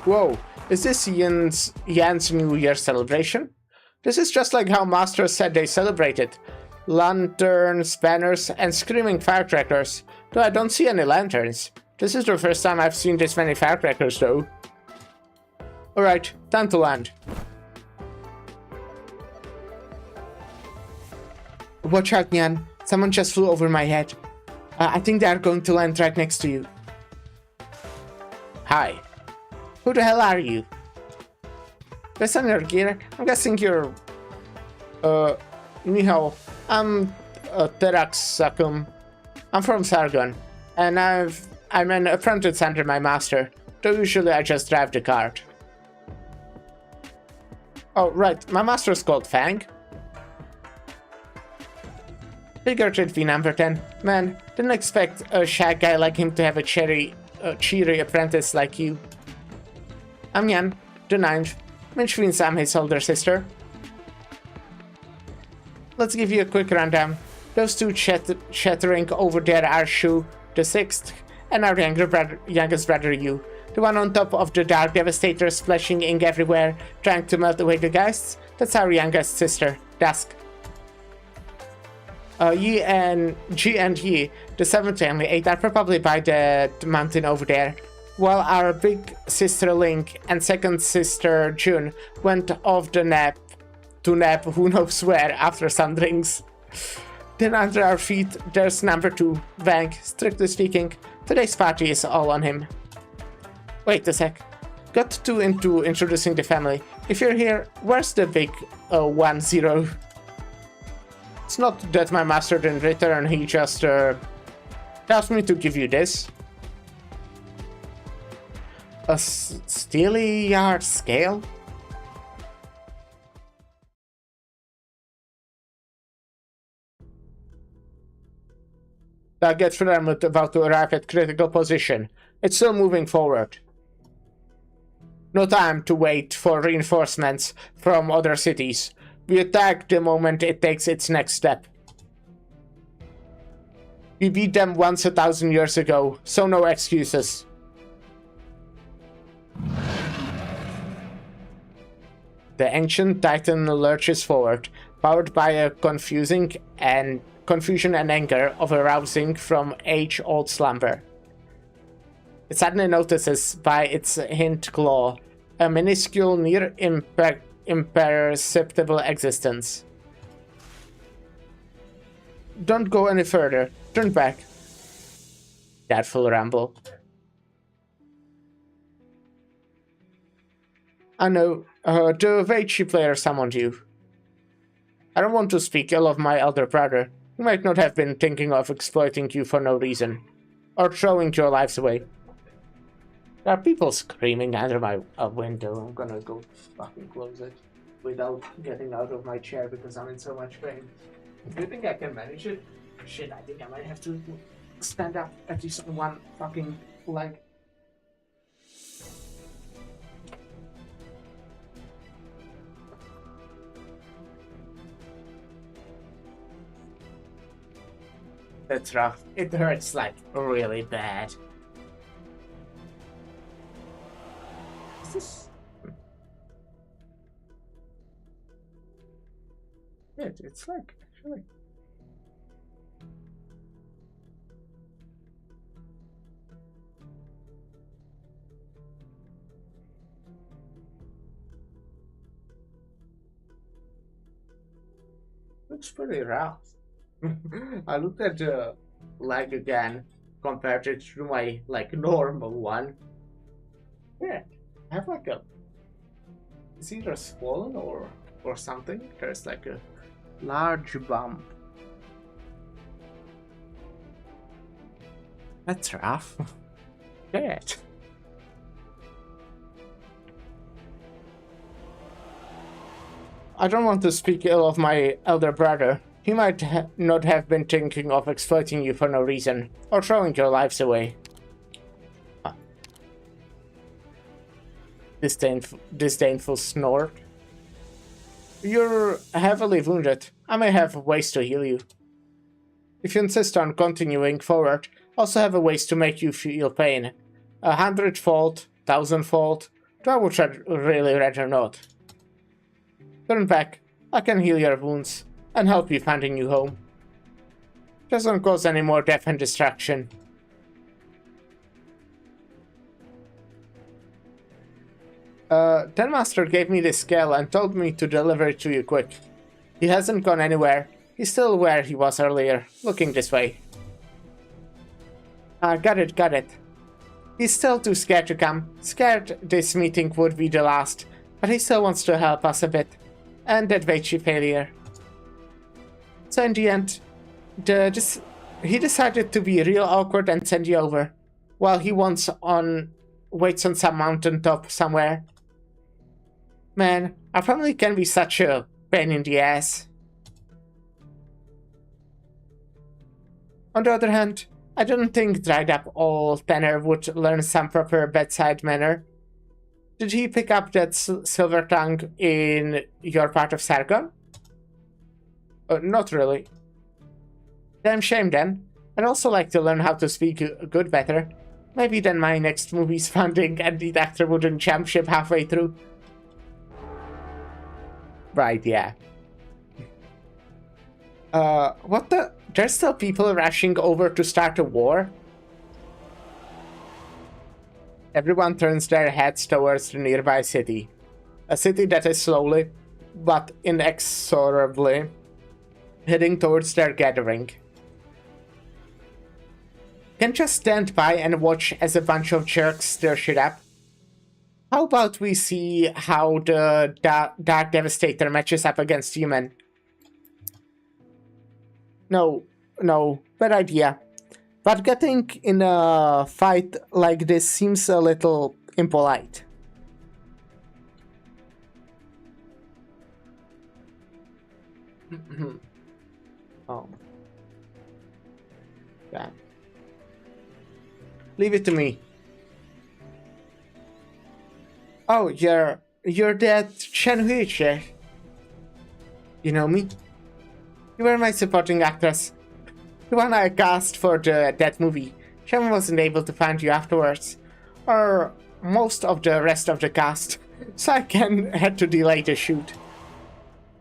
Whoa, is this Yan's New Year celebration? This is just like how Master said they celebrated. Lanterns, banners, and screaming firecrackers. Though I don't see any lanterns. This is the first time I've seen this many firecrackers though. Alright, time to land. Watch out, Nyan. Someone just flew over my head. I think they are going to land right next to you. Hi. Who the hell are you? Based on your gear, I'm guessing you're... Nihao. I'm Teraxacum. I'm from Sargon, and I'm an apprentice under my master, though usually I just drive the cart. Oh, right, my master's called Fang. Figured it'd be number 10. Man, didn't expect a shy guy like him to have a cheery apprentice like you. I'm Yan, the 9th, which means I'm his older sister. Let's give you a quick rundown. Those two chattering over there are Shu, the 6th, and our youngest brother Yu, the one on top of the Dark Devastator splashing ink everywhere, trying to melt away the geists. That's our youngest sister, Dusk. Yi and Yi, the 7th and the 8th, are probably by the mountain over there, while our big sister Link and second sister June went off the nap to nap who knows where after some drinks. Then under our feet, there's number 2, Vang. Strictly speaking, today's party is all on him. Wait a sec. Got too into introducing the family. If you're here, where's the big 1-0? It's not that my master didn't return, he just tells me to give you this. A steely yard scale? Target Firmament about to arrive at critical position. It's still moving forward. No time to wait for reinforcements from other cities. We attack the moment it takes its next step. We beat them once 1,000 years ago, so no excuses. The ancient titan lurches forward, powered by a confusion and anger of arousing from age-old slumber. It suddenly notices by its hint claw a minuscule, near imperceptible existence. Don't go any further. Turn back. That full ramble. I know, the Veichi player summoned you. I don't want to speak ill of my elder brother. He might not have been thinking of exploiting you for no reason, or throwing your lives away. There are people screaming under my window. I'm gonna go fucking close it without getting out of my chair because I'm in so much pain. Do you think I can manage it? Shit, I think I might have to stand up at least on one fucking leg. That's rough. It hurts like really bad. Is this... Yeah, it's like actually. Looks pretty rough. I looked at the leg again, compared it to my like normal one. Yeah, I have like a. It's either swollen or something. There's like a large bump. That's rough. Good. I don't want to speak ill of my elder brother. He might not have been thinking of exploiting you for no reason, or throwing your lives away. Disdainful snort. You're heavily wounded. I may have ways to heal you. If you insist on continuing forward, I also have a ways to make you feel pain. 100-fold, 1000-fold, though I would really rather not. Turn back. I can heal your wounds and help you find a new home. Just don't cause any more death and destruction. Den Master gave me this scale and told me to deliver it to you quick. He hasn't gone anywhere. He's still where he was earlier, looking this way. Got it. He's still too scared to come. Scared this meeting would be the last, but he still wants to help us a bit. And that Veichi failure. So in the end, he decided to be real awkward and send you over, while he waits on some mountaintop somewhere. Man, our family can be such a pain in the ass. On the other hand, I don't think dried up old Tanner would learn some proper bedside manner. Did he pick up that silver tongue in your part of Sargon? Not really. Damn shame then. I'd also like to learn how to speak good better. Maybe then my next movie's funding and the actor wouldn't jump ship halfway through. Right, yeah. What the? There's still people rushing over to start a war? Everyone turns their heads towards the nearby city. A city that is slowly, but inexorably, heading towards their gathering. Can't just stand by and watch as a bunch of jerks stir shit up. How about we see how the Dark Devastator matches up against human? No, bad idea. But getting in a fight like this seems a little impolite. Oh. Yeah. Leave it to me. Oh, you're that Chen Hui. You know me? You were my supporting actress. The one I cast for that movie. Chen wasn't able to find you afterwards. Or most of the rest of the cast. So I had to delay the shoot.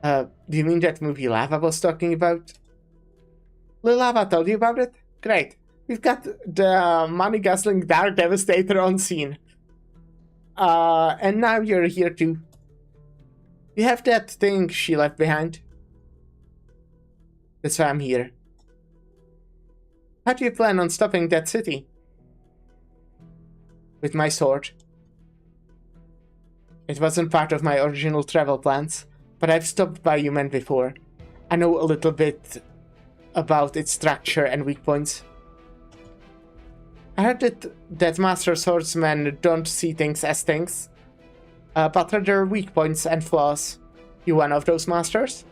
Do you mean that movie Lava was talking about? Lil Lava told you about it? Great. We've got the money-guzzling Dark Devastator on scene. And now you're here too. You have that thing she left behind? That's why I'm here. How do you plan on stopping that city? With my sword. It wasn't part of my original travel plans, but I've stopped by human before. I know a little bit about its structure and weak points. I heard that master swordsmen don't see things as things, but rather weak points and flaws. You one of those masters?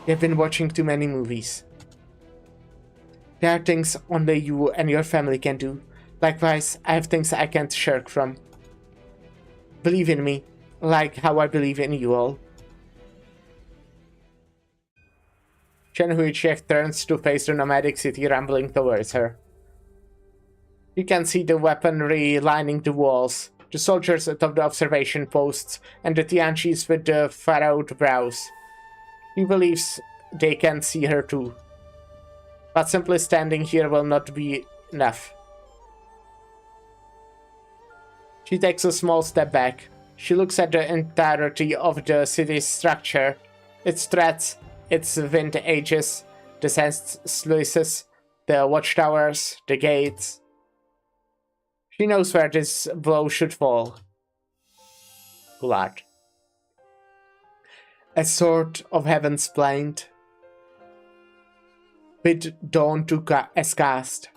You've been watching too many movies. There are things only you and your family can do. Likewise, I have things I can't shirk from. Believe in me, like how I believe in you all. Chen Huichek turns to face the nomadic city rumbling towards her. You can see the weaponry lining the walls, the soldiers atop the observation posts, and the Tianchis with the furrowed brows. He believes they can see her too. But simply standing here will not be enough. She takes a small step back. She looks at the entirety of the city's structure, its threats, its vintages, the sand sluices, the watchtowers, the gates. She knows where this blow should fall. Blood. A sword of heaven's plaint. With dawn to as cast.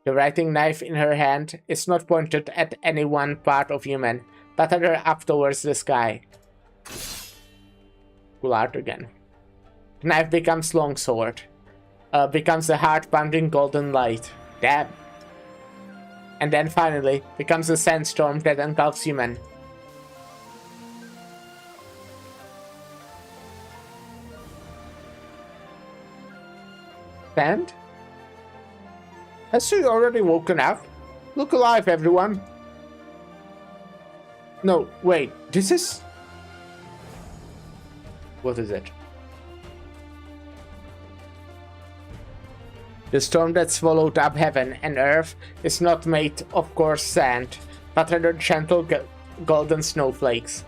The writing knife in her hand is not pointed at any one part of human, but rather up towards the sky. Blood again. The knife becomes longsword. Becomes a heart-pounding golden light. Damn. And then finally becomes a sandstorm that engulfs human. Sand? Has she already woken up? Look alive, everyone! No, wait, this is... What is it? The storm that swallowed up heaven and earth is not made of coarse sand, but rather gentle golden snowflakes.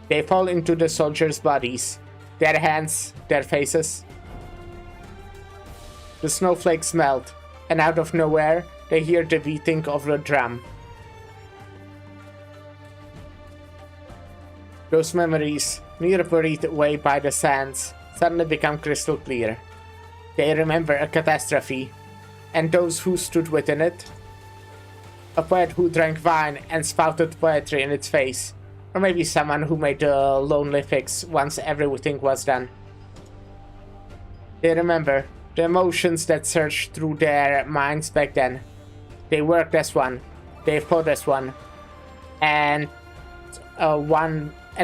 They fall into the soldiers' bodies, their hands, their faces. The snowflakes melt, and out of nowhere, they hear the beating of the drum. Those memories, near buried away by the sands, suddenly become crystal clear. They remember a catastrophe, and those who stood within it. A poet who drank wine and spouted poetry in its face, or maybe someone who made a lonely fix once everything was done. They remember the emotions that surged through their minds back then. They worked as one, they fought as one, and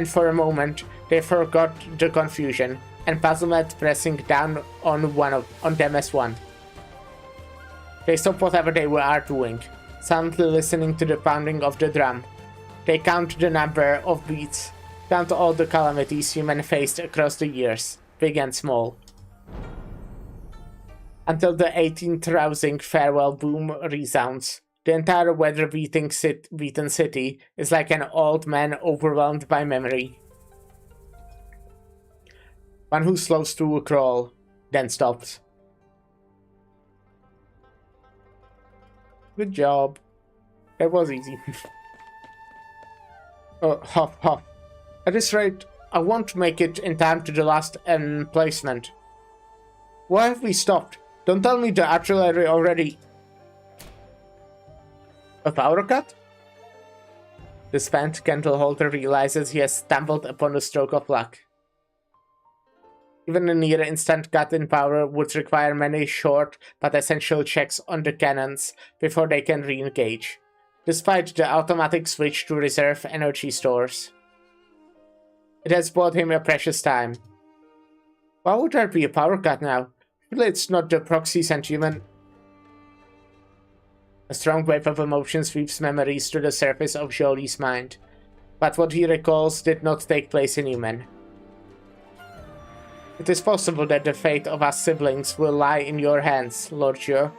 for a moment they forgot the confusion and puzzlement pressing down on them as one. They stop whatever they are doing, silently listening to the pounding of the drum. They count the number of beats, count all the calamities human faced across the years, big and small. Until the 18th rousing farewell boom resounds, the entire weather-beaten city is like an old man overwhelmed by memory. One who slows to a crawl, then stops. Good job. That was easy. Huff, huff. At this rate, I won't make it in time to the last emplacement. Why have we stopped? Don't tell me the artillery already... A power cut? The spent candle holder realizes he has stumbled upon a stroke of luck. Even a near-instant cut in power would require many short but essential checks on the cannons before they can re-engage, despite the automatic switch to reserve energy stores. It has bought him a precious time. Why would there be a power cut now? Surely it's not the proxy sent human. A strong wave of emotion sweeps memories to the surface of Jolie's mind, but what he recalls did not take place in human. It is possible that the fate of us siblings will lie in your hands, Lord Joe.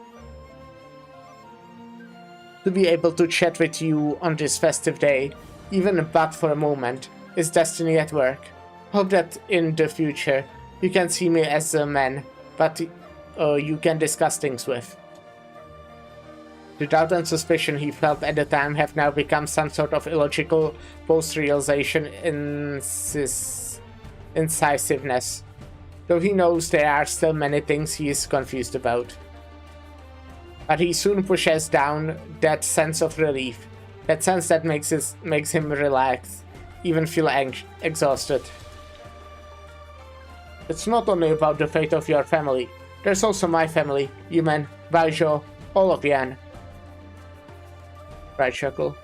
To be able to chat with you on this festive day, even but for a moment, is destiny at work. Hope that in the future you can see me as a man, but you can discuss things with. The doubt and suspicion he felt at the time have now become some sort of illogical post-realization incisiveness, though he knows there are still many things he is confused about. But he soon pushes down that sense of relief, that sense that makes him relax, even feel exhausted. It's not only about the fate of your family, there's also my family, Yumen, Baijo, all of Yan. Right, chuckle.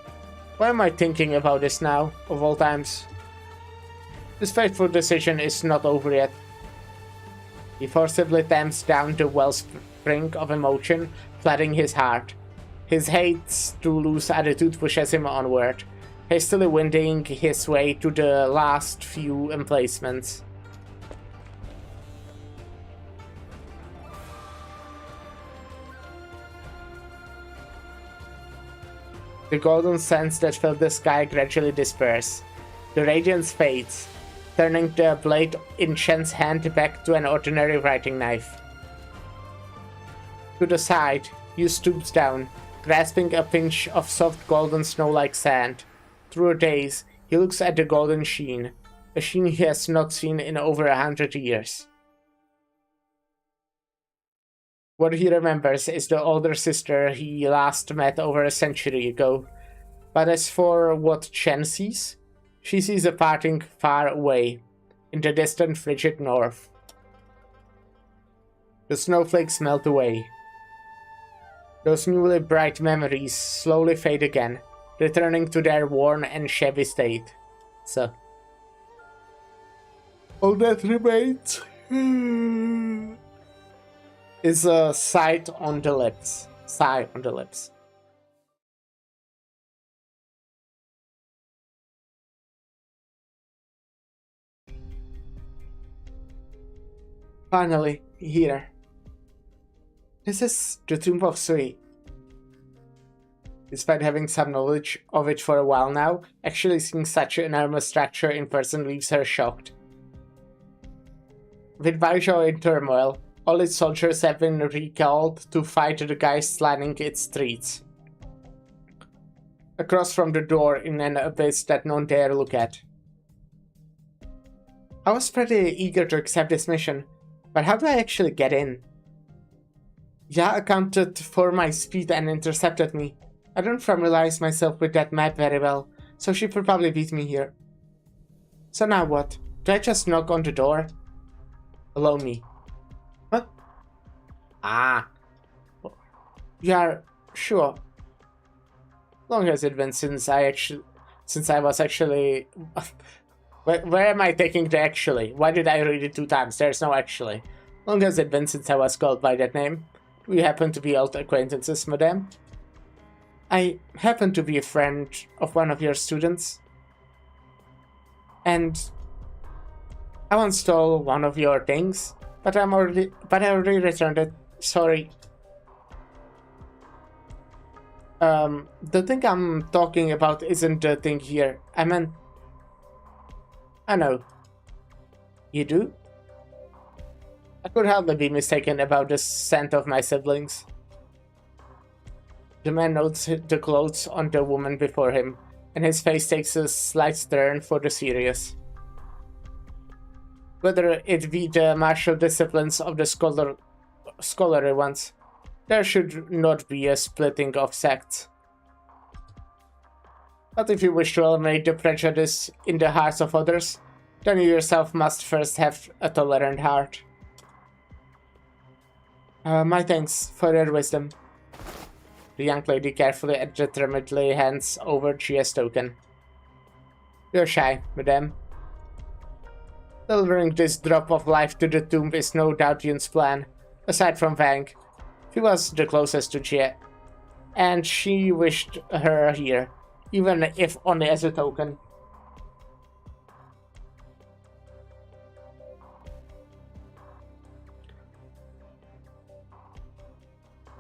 Why am I thinking about this now, of all times? This fateful decision is not over yet. He forcibly tamps down the wellspring of emotion flooding his heart. His hate-to-lose attitude pushes him onward, hastily winding his way to the last few emplacements. The golden sands that fill the sky gradually disperse. The radiance fades, turning the blade in Shen's hand back to an ordinary writing knife. To the side, Yu stoops down, grasping a pinch of soft golden snow-like sand. Through a daze, he looks at the golden sheen, a sheen he has not seen in over 100 years. What he remembers is the older sister he last met over a century ago. But as for what Chen sees, she sees a parting far away, in the distant frigid north. The snowflakes melt away. Those newly bright memories slowly fade again, returning to their worn and shabby state. So, all that remains is a sigh on the lips. Finally, here. This is the Tomb of Sui. Despite having some knowledge of it for a while now, actually seeing such an enormous structure in person leaves her shocked. With Baizhou in turmoil, all its soldiers have been recalled to fight the geists lining its streets. Across from the door in an abyss that none dare look at. I was pretty eager to accept this mission, but how do I actually get in? Ya accounted for my speed and intercepted me. I don't familiarize myself with that map very well, so she probably beat me here. So now what? Do I just knock on the door? Allow me. What? Ah. You are sure? Long has it been since I was actually... Where am I taking the actually? Why did I read it 2 times? There's no actually. Long has it been since I was called by that name? We happen to be old acquaintances, madame. I happen to be a friend of one of your students. And I once stole one of your things, but I already returned it. Sorry. The thing I'm talking about isn't the thing here. I meant... I know. You do? I could hardly be mistaken about the scent of my siblings. The man notes the clothes on the woman before him, and his face takes a slight turn for the serious. Whether it be the martial disciplines of the scholarly ones, there should not be a splitting of sects. But if you wish to eliminate the prejudice in the hearts of others, then you yourself must first have a tolerant heart. My thanks for your wisdom. The young lady carefully and determinedly hands over Chia's token. You're shy, madame. Delivering this drop of life to the tomb is no doubt Yun's plan, aside from Wang. He was the closest to Chia, and she wished her here, even if only as a token.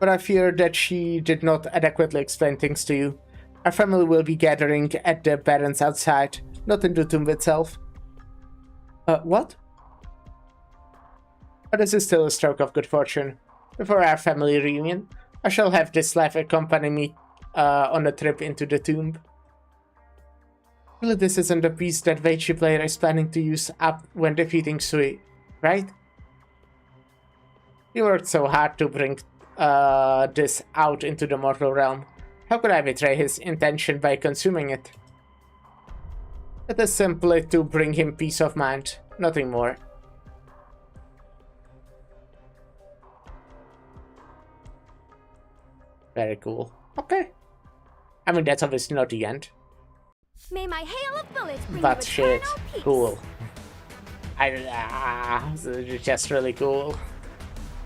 But I fear that she did not adequately explain things to you. Our family will be gathering at the barrens outside, not in the tomb itself. What? But this is still a stroke of good fortune. Before our family reunion, I shall have this life accompany me on a trip into the tomb. Really, this isn't the piece that Weichi player is planning to use up when defeating Sui, right? You worked so hard to bring this out into the mortal realm. How could I betray his intention by consuming it? It is simply to bring him peace of mind, nothing more. Very cool. Okay. I mean, that's obviously not the end. May my hail of bullets bring But you shit, eternal peace. cool. It's just really cool.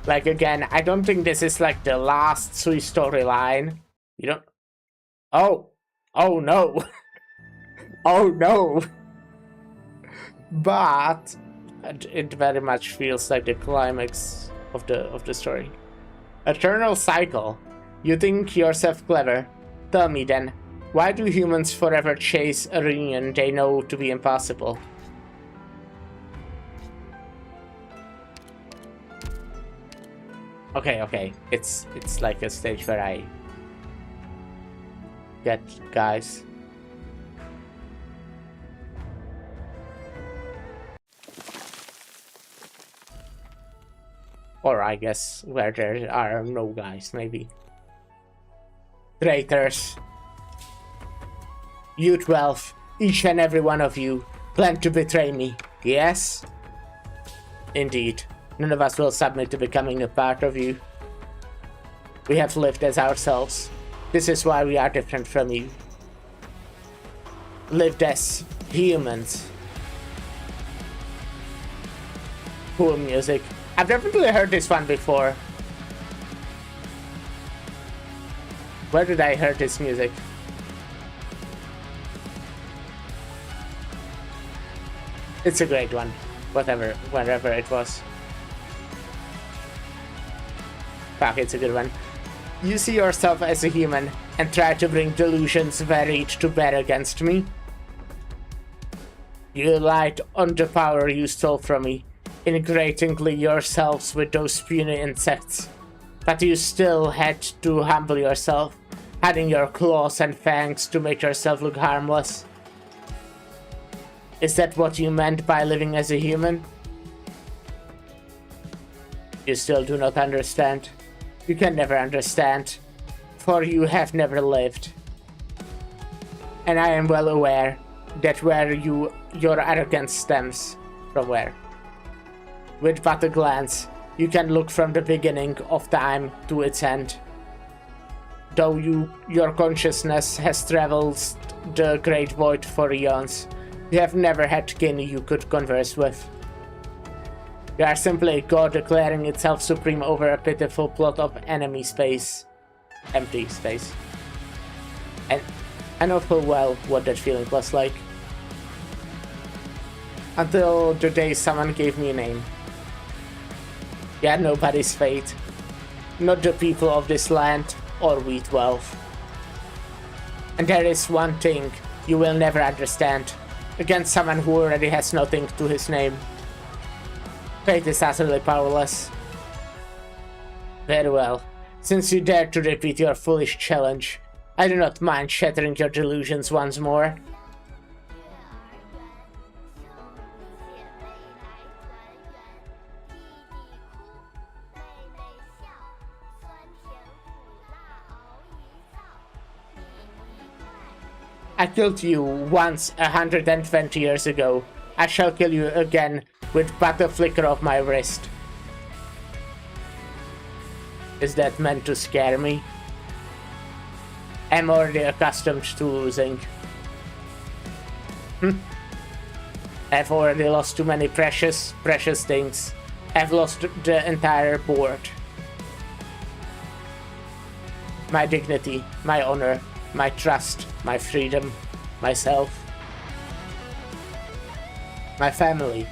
Like, again, I don't think this is like the last Sui storyline. You don't. Oh no. Oh no. But it very much feels like the climax of the story. Eternal cycle. You think yourself clever? Tell me then, why do humans forever chase a reunion they know to be impossible? Okay. It's like a stage where I get guys. Or I guess where there are no guys, maybe. Traitors. You 12, each and every one of you, plan to betray me, yes? Indeed, none of us will submit to becoming a part of you. We have lived as ourselves. This is why we are different from you. Lived as humans. Cool music. I've definitely heard this one before. Where did I hear this music? It's a great one. Wherever it was. Fuck, it's a good one. You see yourself as a human and try to bring delusions varied to bear against me. You relied on the power you stole from me, integratingly yourselves with those puny insects. But you still had to humble yourself, hiding your claws and fangs to make yourself look harmless. Is that what you meant by living as a human? You still do not understand. You can never understand, for you have never lived. And I am well aware that where your arrogance stems from where. With but a glance, you can look from the beginning of time to its end. Though your consciousness has traveled the great void for eons, you have never had kin you could converse with. You are simply a god declaring itself supreme over a pitiful plot of enemy space. Empty space. And I know full well what that feeling was like. Until the day someone gave me a name. Yeah, nobody's fate. Not the people of this land, or we 12. And there is one thing you will never understand. Against someone who already has nothing to his name. Fate is utterly powerless. Very well. Since you dare to repeat your foolish challenge, I do not mind shattering your delusions once more. I killed you once 120 years ago. I shall kill you again with but a flicker of my wrist. Is that meant to scare me? I'm already accustomed to losing. I've already lost too many precious things. I've lost the entire board. My dignity, my honor, my trust, my freedom, myself, my family.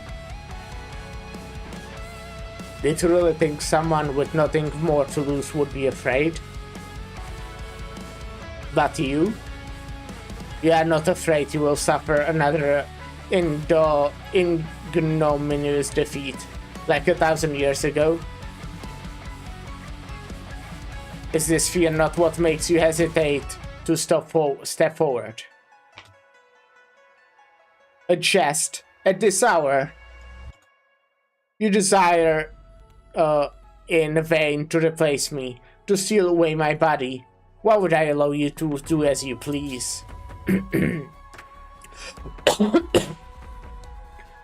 Did you really think someone with nothing more to lose would be afraid? But you are not afraid you will suffer another ignominious defeat, like 1,000 years ago? Is this fear not what makes you hesitate to step forward? A jest at this hour. You desire in vain to replace me, to steal away my body. Why would I allow you to do as you please?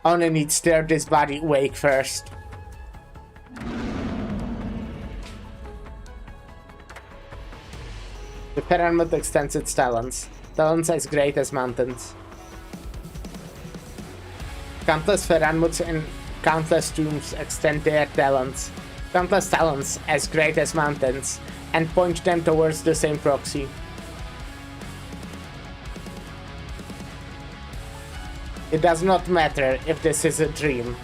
Only need stir this body awake first. The pyramid extends its talons as great as mountains. Countless Ferranmuts and countless tombs extend their talons. Countless talons as great as mountains, and point them towards the same proxy. It does not matter if this is a dream,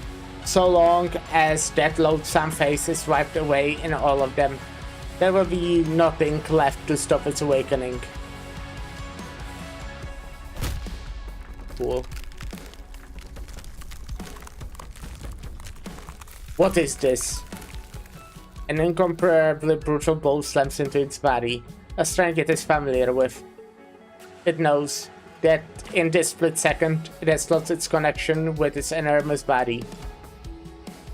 so long as that loathsome face is wiped away in all of them. There will be nothing left to stop its awakening. Cool. What is this? An incomparably brutal blow slams into its body, a strength it is familiar with. It knows that in this split second, it has lost its connection with its enormous body.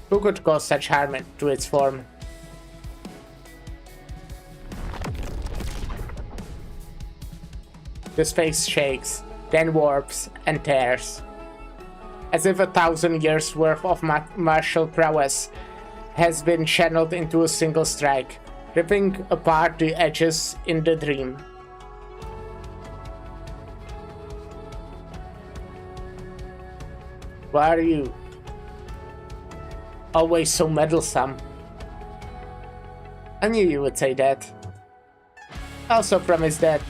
Who could cause such harm to its form? The space shakes, then warps and tears. As if 1,000 years worth of martial prowess has been channeled into a single strike, ripping apart the edges in the dream. Why are you always so meddlesome? I knew you would say that. I also promise that,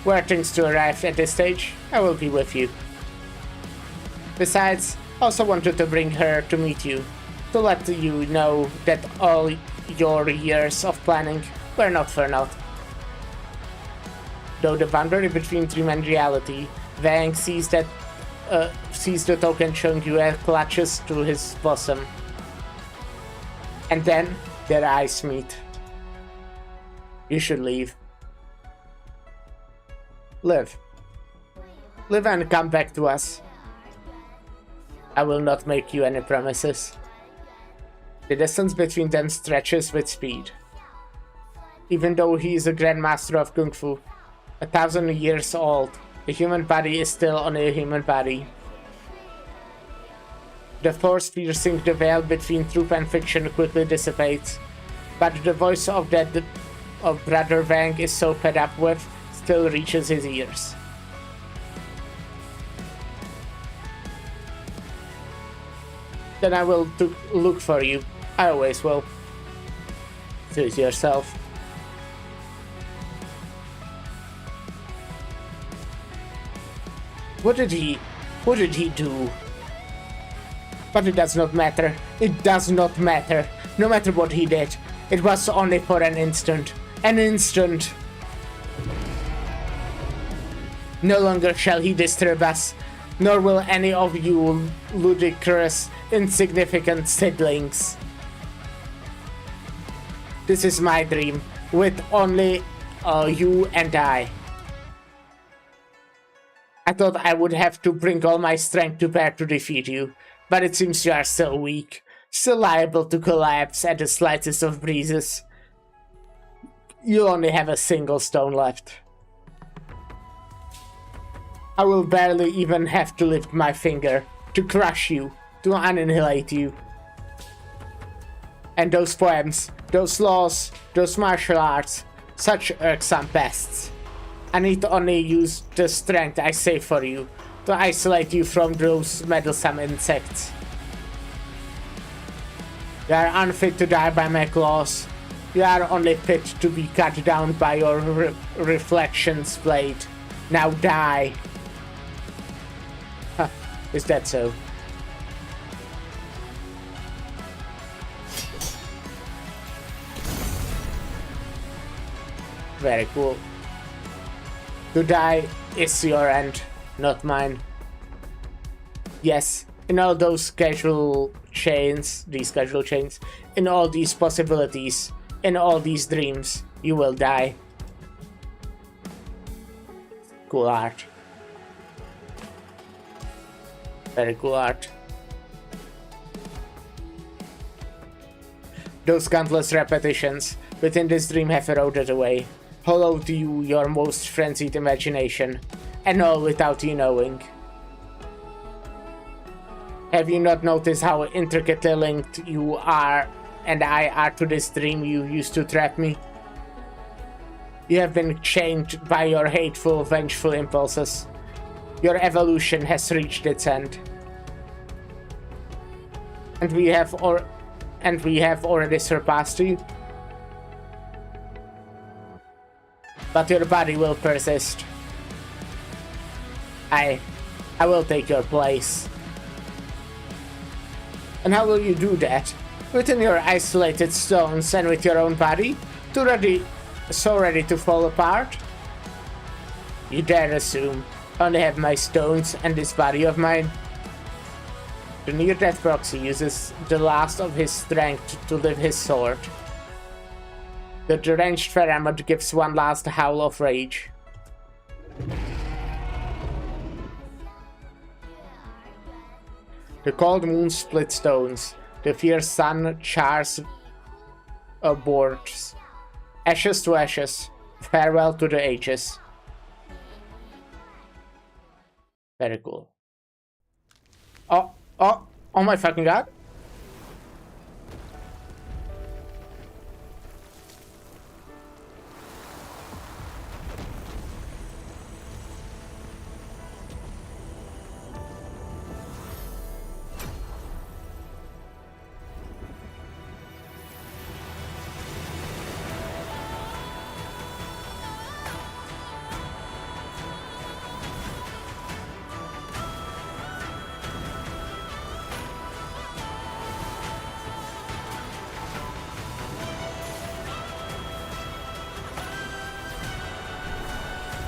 were things to arrive at this stage, I will be with you. Besides, I also wanted to bring her to meet you, to let you know that all your years of planning were not for naught. Though the boundary between dream and reality, Vang sees the token Chungyu clutches to his bosom. And then their eyes meet. You should leave. Live. Live and come back to us. I will not make you any promises. The distance between them stretches with speed. Even though he is a grandmaster of Kung Fu, 1,000 years old, a human body is still on a human body. The force piercing the veil between truth and fiction quickly dissipates, but the voice of Brother Vang is so fed up with still reaches his ears. Then I will look for you. I always will. Suit yourself. What did he do? But it does not matter. It does not matter. No matter what he did, it was only for an instant. An instant. No longer shall he disturb us, nor will any of you ludicrous, insignificant seedlings. This is my dream, with only you and I. I thought I would have to bring all my strength to bear to defeat you, but it seems you are still weak, still liable to collapse at the slightest of breezes. You only have a single stone left. I will barely even have to lift my finger to crush you, to annihilate you. And those poems, those laws, those martial arts, such irksome pests. I need to only use the strength I save for you to isolate you from those meddlesome insects. You are unfit to die by my claws. You are only fit to be cut down by your reflection's blade. Now die. Huh, is that so? Very cool. To die is your end, not mine. Yes, in all those casual chains, in all these possibilities, in all these dreams, you will die. Cool art. Very cool art. Those countless repetitions within this dream have eroded away, hollow to you your most frenzied imagination, and all without you knowing. Have you not noticed how intricately linked you are and I are to this dream you used to trap me? You have been chained by your hateful, vengeful impulses. Your evolution has reached its end. and we have already surpassed you. But your body will persist. I will take your place. And how will you do that? Within your isolated stones and with your own body? So ready to fall apart? You dare assume I only have my stones and this body of mine? The near-death proxy uses the last of his strength to lift his sword. The deranged Faramud gives one last howl of rage. The cold moon splits stones. The fierce sun chars boards. Ashes to ashes. Farewell to the ages. Very cool. Oh my fucking god.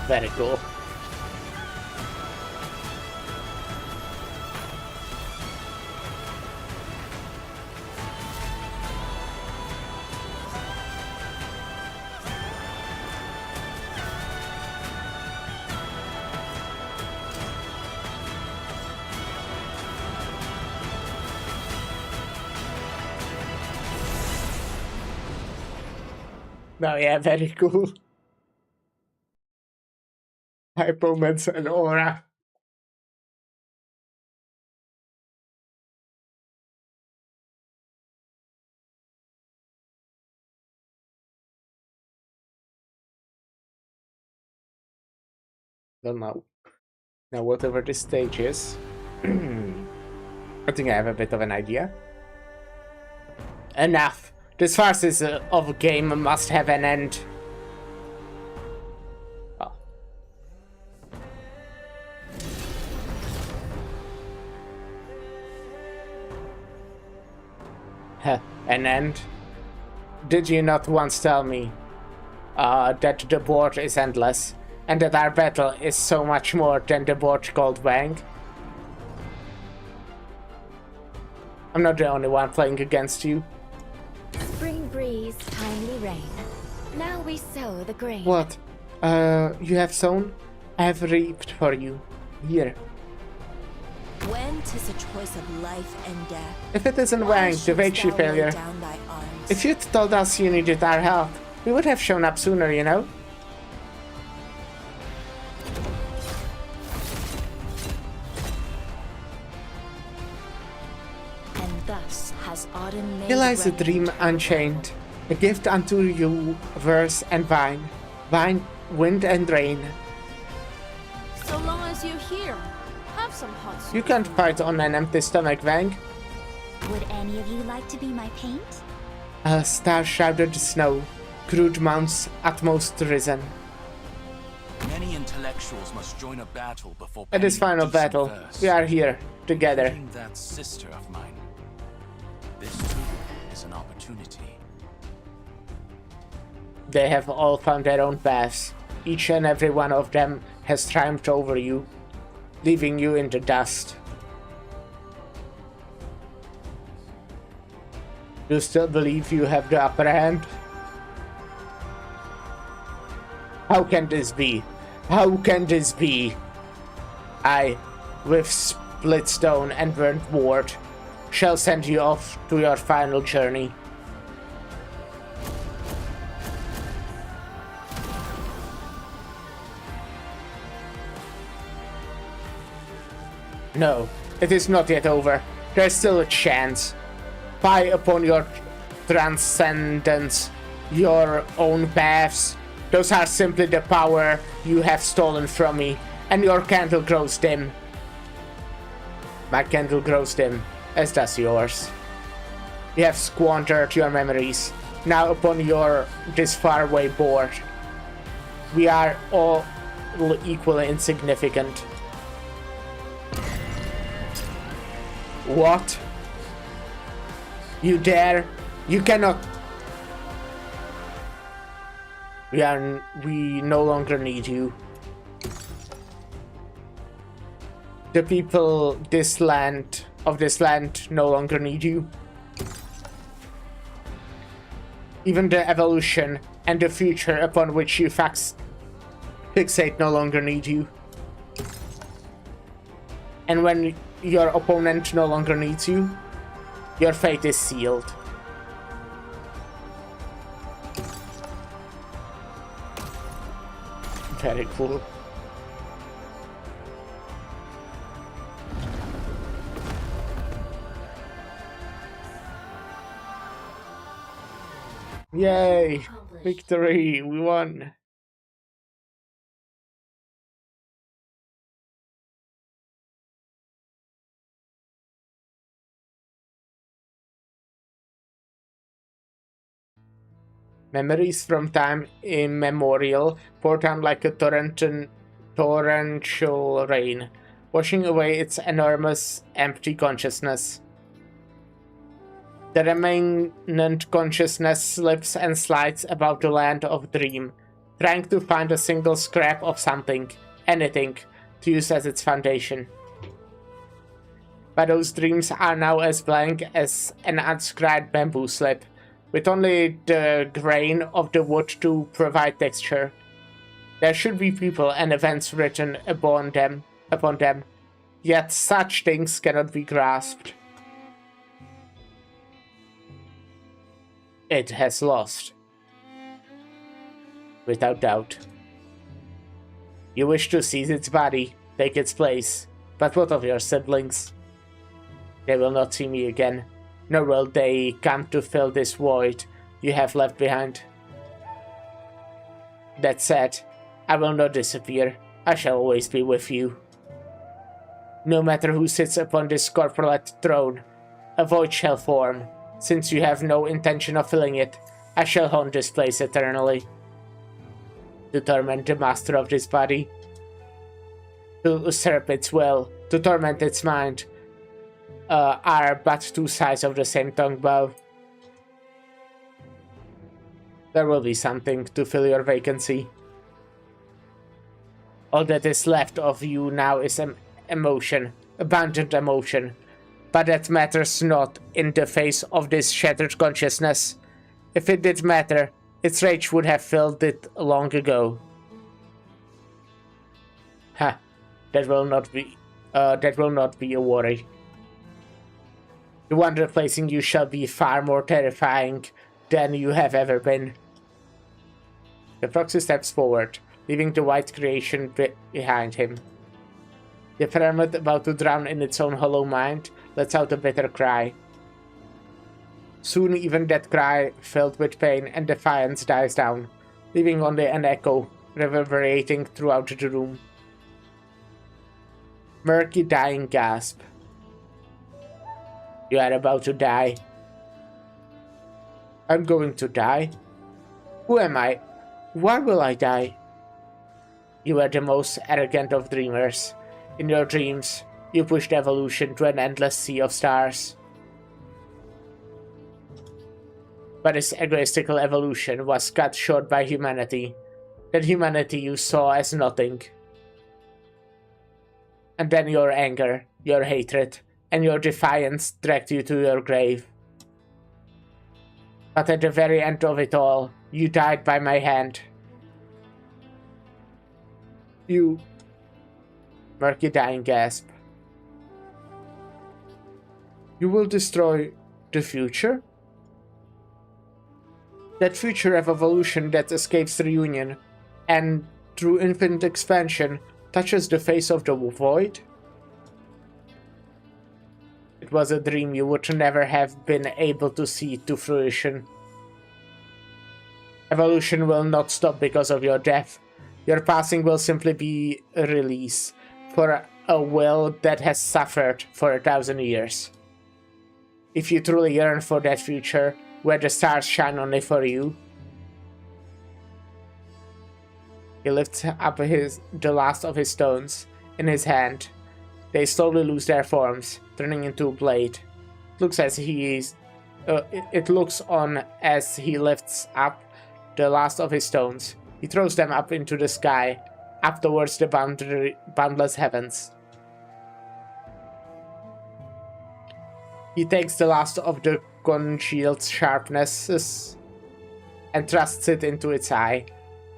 Very cool. No, yeah, very cool. Hypoments and aura. Don't know. Now, whatever this stage is, I think I have a bit of an idea. Enough. This farce of a game must have an end. An end? Did you not once tell me that the board is endless, and that our battle is so much more than the board called Wang? I'm not the only one playing against you. Spring breeze, timely rain. Now we sow the grain. What? You have sown? I have reaped for you. Here. When 'tis a choice of life and death. If it isn't Wang, the Veishi failure. If you'd told us you needed our help, we would have shown up sooner, you know? And thus has autumn made Here lies a ready dream to unchained, a gift unto you, verse and vine, wind and rain. So long as you're here, have some hot soup. You can't fight on an empty stomach, Wang. Would any of you like to be my paint? Star-shrouded snow, crude mounts utmost risen. Many intellectuals must join a battle before At this final battle, we are here, together. Bring that sister of mine. This too is an opportunity. They have all found their own paths. Each and every one of them has triumphed over you, leaving you in the dust. Do you still believe you have the upper hand? How can this be? How can this be? I, with split stone and burnt ward, shall send you off to your final journey. No, it is not yet over. There's still a chance. Pie upon your transcendence, your own paths. Those are simply the power you have stolen from me, and your candle grows dim. My candle grows dim, as does yours. You have squandered your memories. Now upon your this faraway board, we are all equally insignificant. What? You dare? You cannot. We no longer need you. The people of this land no longer need you. Even the evolution and the future upon which you fixate no longer need you. And when your opponent no longer needs you, your fate is sealed. Very cool. Yay! Victory! We won! Memories from time immemorial pour down like a torrential rain, washing away its enormous, empty consciousness. The remnant consciousness slips and slides about the land of dream, trying to find a single scrap of something, anything, to use as its foundation. But those dreams are now as blank as an unscribed bamboo slip, with only the grain of the wood to provide texture. There should be people and events written upon them, yet such things cannot be grasped. It has lost. Without doubt. You wish to seize its body, take its place, but what of your siblings? They will not see me again, nor will they come to fill this void you have left behind. That said, I will not disappear. I shall always be with you. No matter who sits upon this corporate throne, a void shall form. Since you have no intention of filling it, I shall haunt this place eternally. To torment the master of this body, to usurp its will, to torment its mind, are but two sides of the same tongue bow. There will be something to fill your vacancy. All that is left of you now is emotion, abundant emotion, but that matters not in the face of this shattered consciousness. If it did matter, its rage would have filled it long ago. Ha, that will not be a worry. The one replacing you shall be far more terrifying than you have ever been. The proxy steps forward, leaving the white creation behind him. The pyramid, about to drown in its own hollow mind, lets out a bitter cry. Soon even that cry, filled with pain and defiance, dies down, leaving only an echo, reverberating throughout the room. Murky dying gasp. You are about to die. I'm going to die? Who am I? Why will I die? You are the most arrogant of dreamers. In your dreams, you pushed evolution to an endless sea of stars. But this egoistical evolution was cut short by humanity. That humanity you saw as nothing. And then your anger, your hatred, and your defiance dragged you to your grave. But at the very end of it all, you died by my hand. You... Murky dying gasp. You will destroy the future? That future of evolution that escapes reunion, and through infinite expansion, touches the face of the void? It was a dream you would never have been able to see to fruition. Evolution will not stop because of your death. Your passing will simply be a release for a will that has suffered for 1,000 years. If you truly yearn for that future, where the stars shine only for you. He lifts up the last of his stones in his hand. They slowly lose their forms, turning into a blade. It looks on as he lifts up the last of his stones. He throws them up into the sky, up towards the boundless heavens. He takes the last of the congealed sharpnesses and thrusts it into its eye.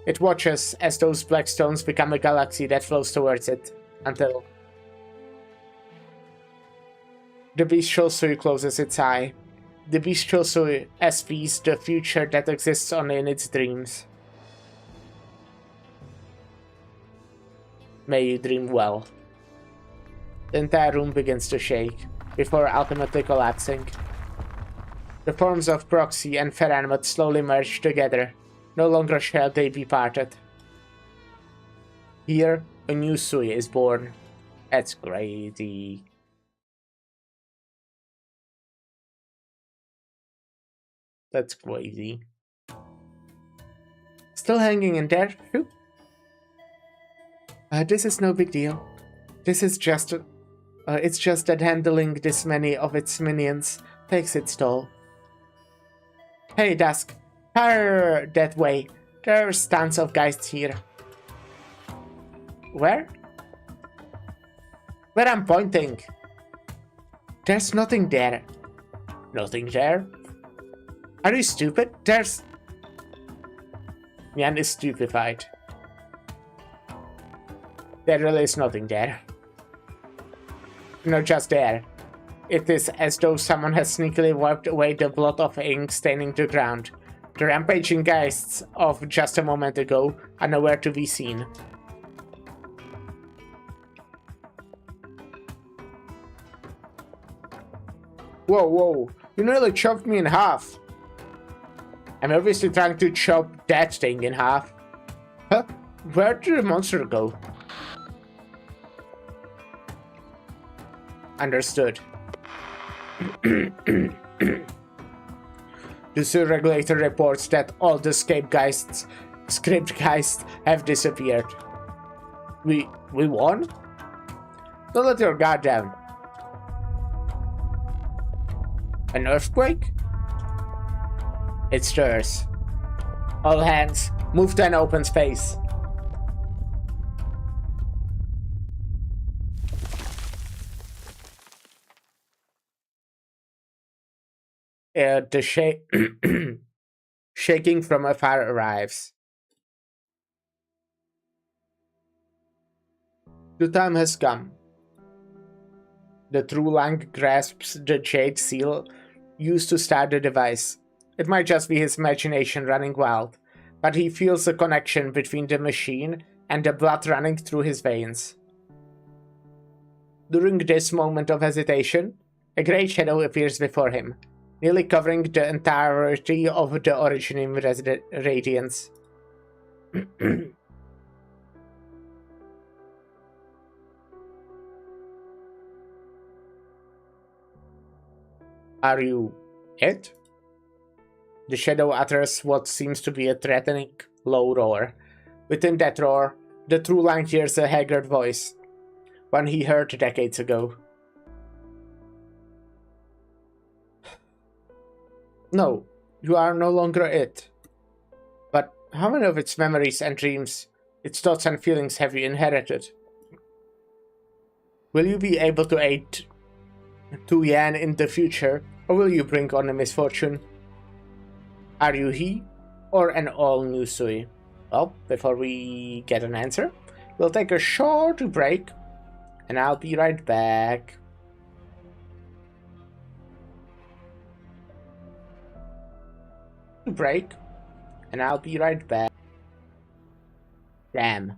It watches as those black stones become a galaxy that flows towards it, until the bestial Sui closes its eye. The bestial Sui espies the future that exists only in its dreams. May you dream well. The entire room begins to shake, before ultimately collapsing. The forms of Proxy and Feranmut slowly merge together. No longer shall they be parted. Here, a new Sui is born. That's crazy. That's crazy. Still hanging in there? Who? This is no big deal. This is just... it's just that handling this many of its minions takes its toll. Hey, Dusk. Hurr, that way. There's tons of guys here. Where? Where I'm pointing. There's nothing there. Nothing there? Are you stupid? There's... Mian is stupefied. There really is nothing there. No, just there. It is as though someone has sneakily wiped away the blot of ink staining the ground. The rampaging geists of just a moment ago are nowhere to be seen. Whoa, whoa, you nearly chopped me in half. I'm obviously trying to chop that thing in half. Huh? Where did the monster go? Understood. The Sur regulator reports that all the script geists have disappeared. We won? Don't let your guard down. An earthquake? It stirs. All hands, move to an open space. The shaking from afar arrives. The time has come. The True Lang grasps the jade seal used to start the device. It might just be his imagination running wild, but he feels a connection between the machine and the blood running through his veins. During this moment of hesitation, a grey shadow appears before him, nearly covering the entirety of the originating radiance. Are you it? The shadow utters what seems to be a threatening, low roar. Within that roar, the True Lang hears a haggard voice, one he heard decades ago. No, you are no longer it. But how many of its memories and dreams, its thoughts and feelings have you inherited? Will you be able to aid Tu Yan in the future, or will you bring on a misfortune? Are you he, or an all-new Sui? Well, before we get an answer, we'll take a short break, and I'll be right back. Break, and I'll be right back. Damn.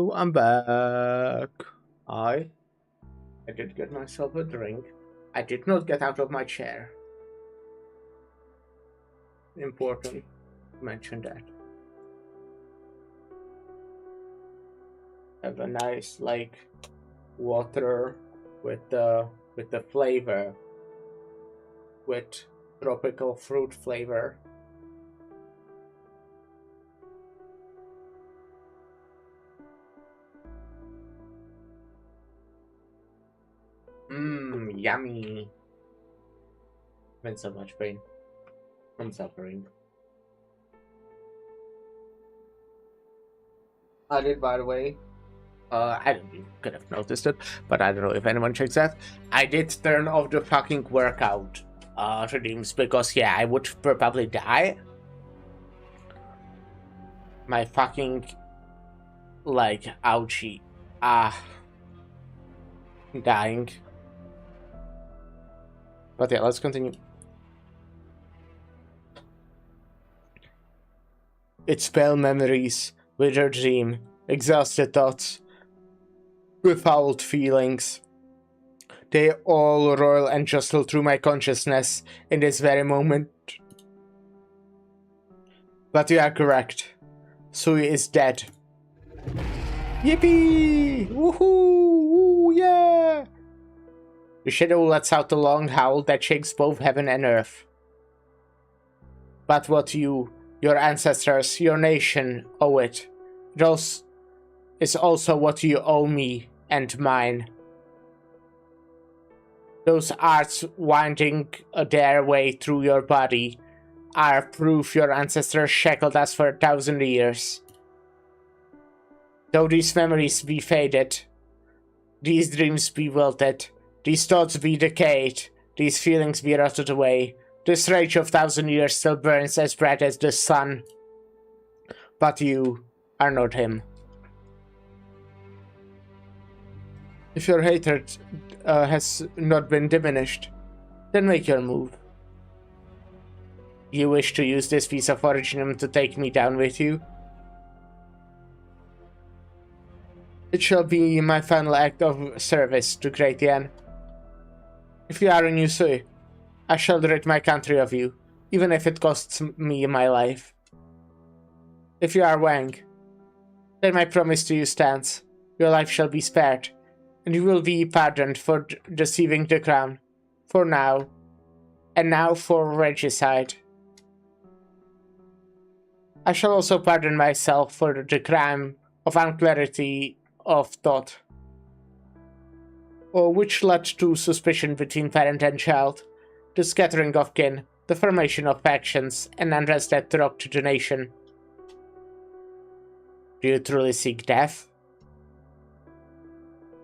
Hello, I'm back. I did get myself a drink. I did not get out of my chair. Important to mention that. Have a nice like water with the flavor, with tropical fruit flavor. Yummy. I'm in so much pain. I'm suffering. I did, by the way. I don't know, you could have noticed it, but I don't know if anyone checks that. I did turn off the fucking workout redeems because, yeah, I would probably die. My fucking, like, ouchie. Dying. But yeah, let's continue. It's pale memories, withered dream, exhausted thoughts, befouled feelings. They all roil and jostle through my consciousness in this very moment. But you are correct. Sui is dead. Yippee! Woohoo! Woo, yeah! The shadow lets out a long howl that shakes both heaven and earth. But what you, your ancestors, your nation owe it, is also what you owe me and mine. Those arts winding their way through your body are proof your ancestors shackled us for 1,000 years. Though these memories be faded, these dreams be wilted, these thoughts be decayed, these feelings be rotted away, this rage of 1,000 years still burns as bright as the sun. But you are not him. If your hatred has not been diminished, then make your move. You wish to use this piece of originum to take me down with you? It shall be my final act of service to Great Yan. If you are a new Sui, I shall rid my country of you, even if it costs me my life. If you are Wang, then my promise to you stands. Your life shall be spared, and you will be pardoned for deceiving the crown. For now. And now for regicide. I shall also pardon myself for the crime of unclarity of thought, or which led to suspicion between parent and child, the scattering of kin, the formation of factions, and unrest that rocked the nation. Do you truly seek death?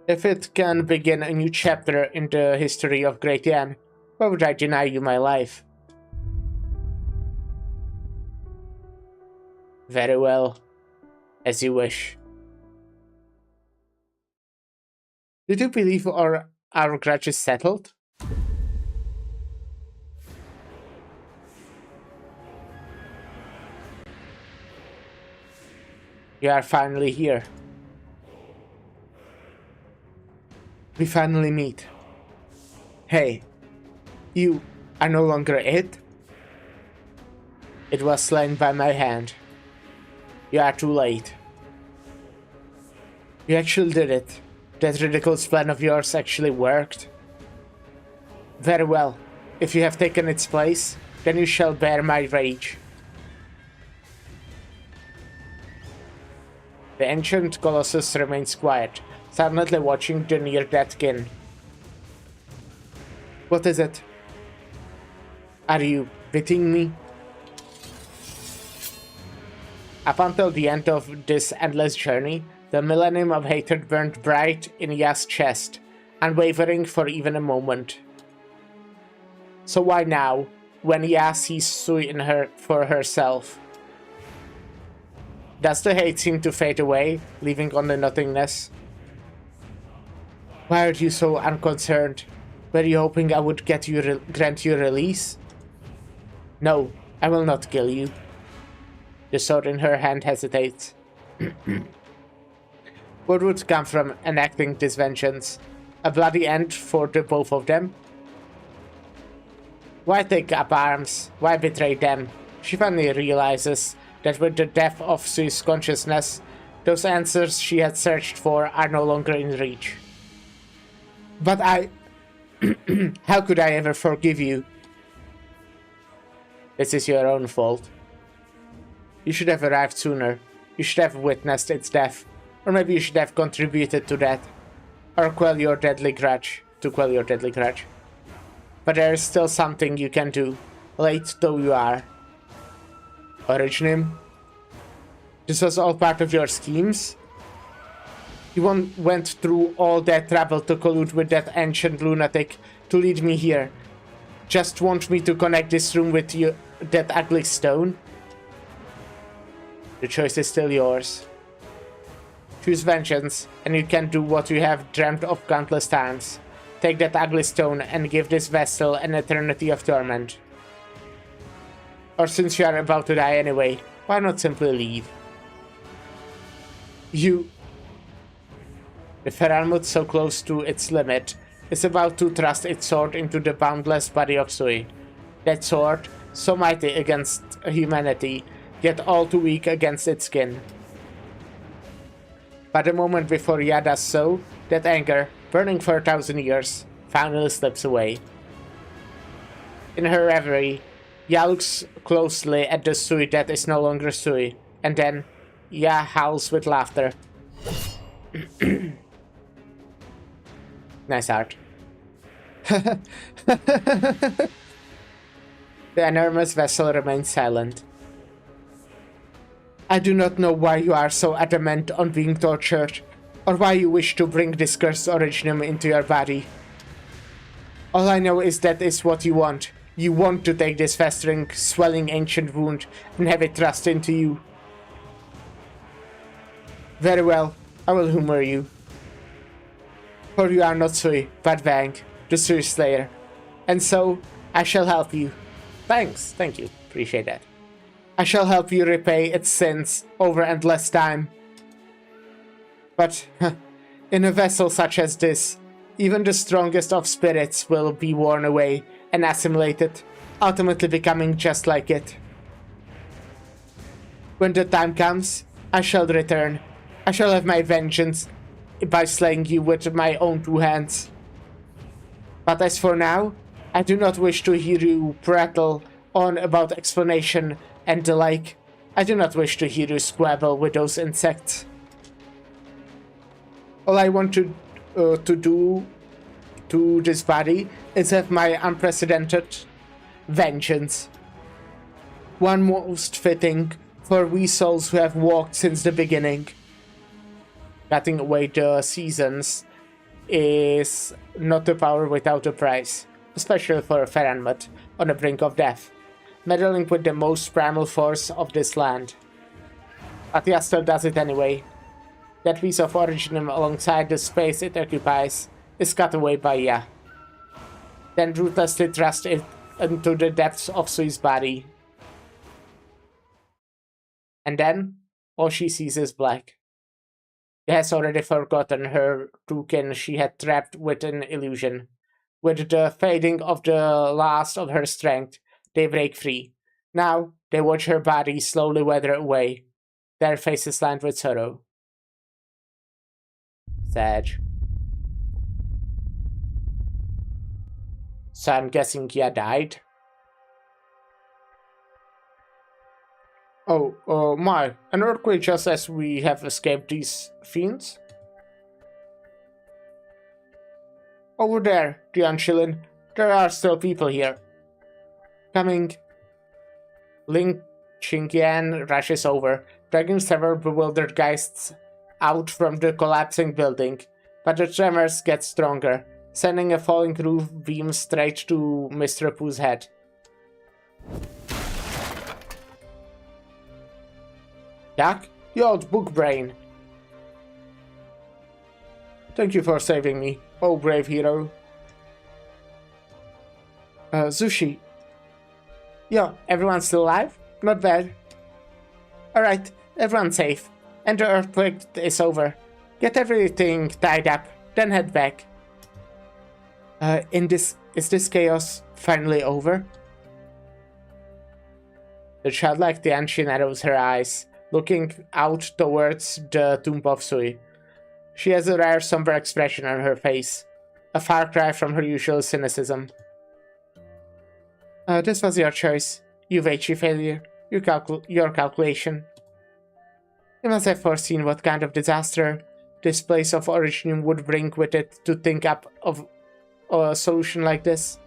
If it can begin a new chapter in the history of Great Yan, why would I deny you my life? Very well, as you wish. Did you believe our grudge is settled? You are finally here. We finally meet. Hey, you are no longer it? It was slain by my hand. You are too late. You actually did it. That ridiculous plan of yours actually worked. Very well. If you have taken its place, then you shall bear my rage. The ancient colossus remains quiet, silently watching the near-dead kin. What is it? Are you pitying me? Up until the end of this endless journey, the millennium of hatred burned bright in Ya's chest, unwavering for even a moment. So why now, when Ya sees Sui in her for herself? Does the hate seem to fade away, leaving only nothingness? Why are you so unconcerned? Were you hoping I would grant you release? No, I will not kill you. The sword in her hand hesitates. What would come from enacting this vengeance? A bloody end for the both of them? Why take up arms? Why betray them? She finally realizes that with the death of Sue's consciousness, those answers she had searched for are no longer in reach. But I... How could I ever forgive you? This is your own fault. You should have arrived sooner. You should have witnessed its death. Or maybe you should have contributed to that. Or quell your deadly grudge. But there is still something you can do, late though you are. Originum? This was all part of your schemes? You went through all that trouble to collude with that ancient lunatic to lead me here. Just want me to connect this room with you, that ugly stone? The choice is still yours. Choose vengeance, and you can do what you have dreamt of countless times. Take that ugly stone and give this vessel an eternity of torment. Or since you are about to die anyway, why not simply leave? The Feralmut, so close to its limit, is about to thrust its sword into the boundless body of Sui. That sword, so mighty against humanity, yet all too weak against its skin. But the moment before Ya does so, that anger, burning for 1,000 years, finally slips away. In her reverie, Ya looks closely at the Sui that is no longer Sui, and then Ya howls with laughter. Nice art. The enormous vessel remains silent. I do not know why you are so adamant on being tortured, or why you wish to bring this cursed originum into your body. All I know is that is what you want. You want to take this festering, swelling ancient wound and have it thrust into you. Very well, I will humor you. For you are not Sui, but Vang, the Sui Slayer. And so, I shall help you. Thanks, thank you, appreciate that. I shall help you repay its sins over endless time. But, in a vessel such as this, even the strongest of spirits will be worn away and assimilated, ultimately becoming just like it. When the time comes, I shall return. I shall have my vengeance by slaying you with my own 2 hands. But as for now, I do not wish to hear you prattle on about explanation and the like. I do not wish to hear you squabble with those insects. All I want to do to this body is have my unprecedented vengeance. One most fitting for we souls who have walked since the beginning. Cutting away the seasons is not a power without a price, especially for a Feralmut on the brink of death, meddling with the most primal force of this land. But Yastel does it anyway. That piece of originum alongside the space it occupies is cut away by Ya. Then ruthlessly thrust it into the depths of Sui's body. And then, all she sees is black. She has already forgotten her two kin she had trapped with an illusion. With the fading of the last of her strength, they break free. Now, they watch her body slowly wither away, their faces lined with sorrow. Sad. So I'm guessing Ya died? Oh, my, an earthquake just as we have escaped these fiends? Over there, Dian Shilin, there are still people here. Coming. Ling Qingyan rushes over, dragging several bewildered geists out from the collapsing building, but the tremors get stronger, sending a falling roof beam straight to Mr. Pooh's head. Yak, you old book brain. Thank you for saving me, oh brave hero. Zushi. Yo, everyone's still alive? Not bad. Alright, everyone's safe. And the earthquake is over. Get everything tied up, then head back. Is this chaos finally over? The childlike Tianchi narrows her eyes, looking out towards the tomb of Sui. She has a rare somber expression on her face, a far cry from her usual cynicism. This was your choice. You Veichi failure. Your calculation. You must have foreseen what kind of disaster this place of origin would bring with it to think up of a solution like this.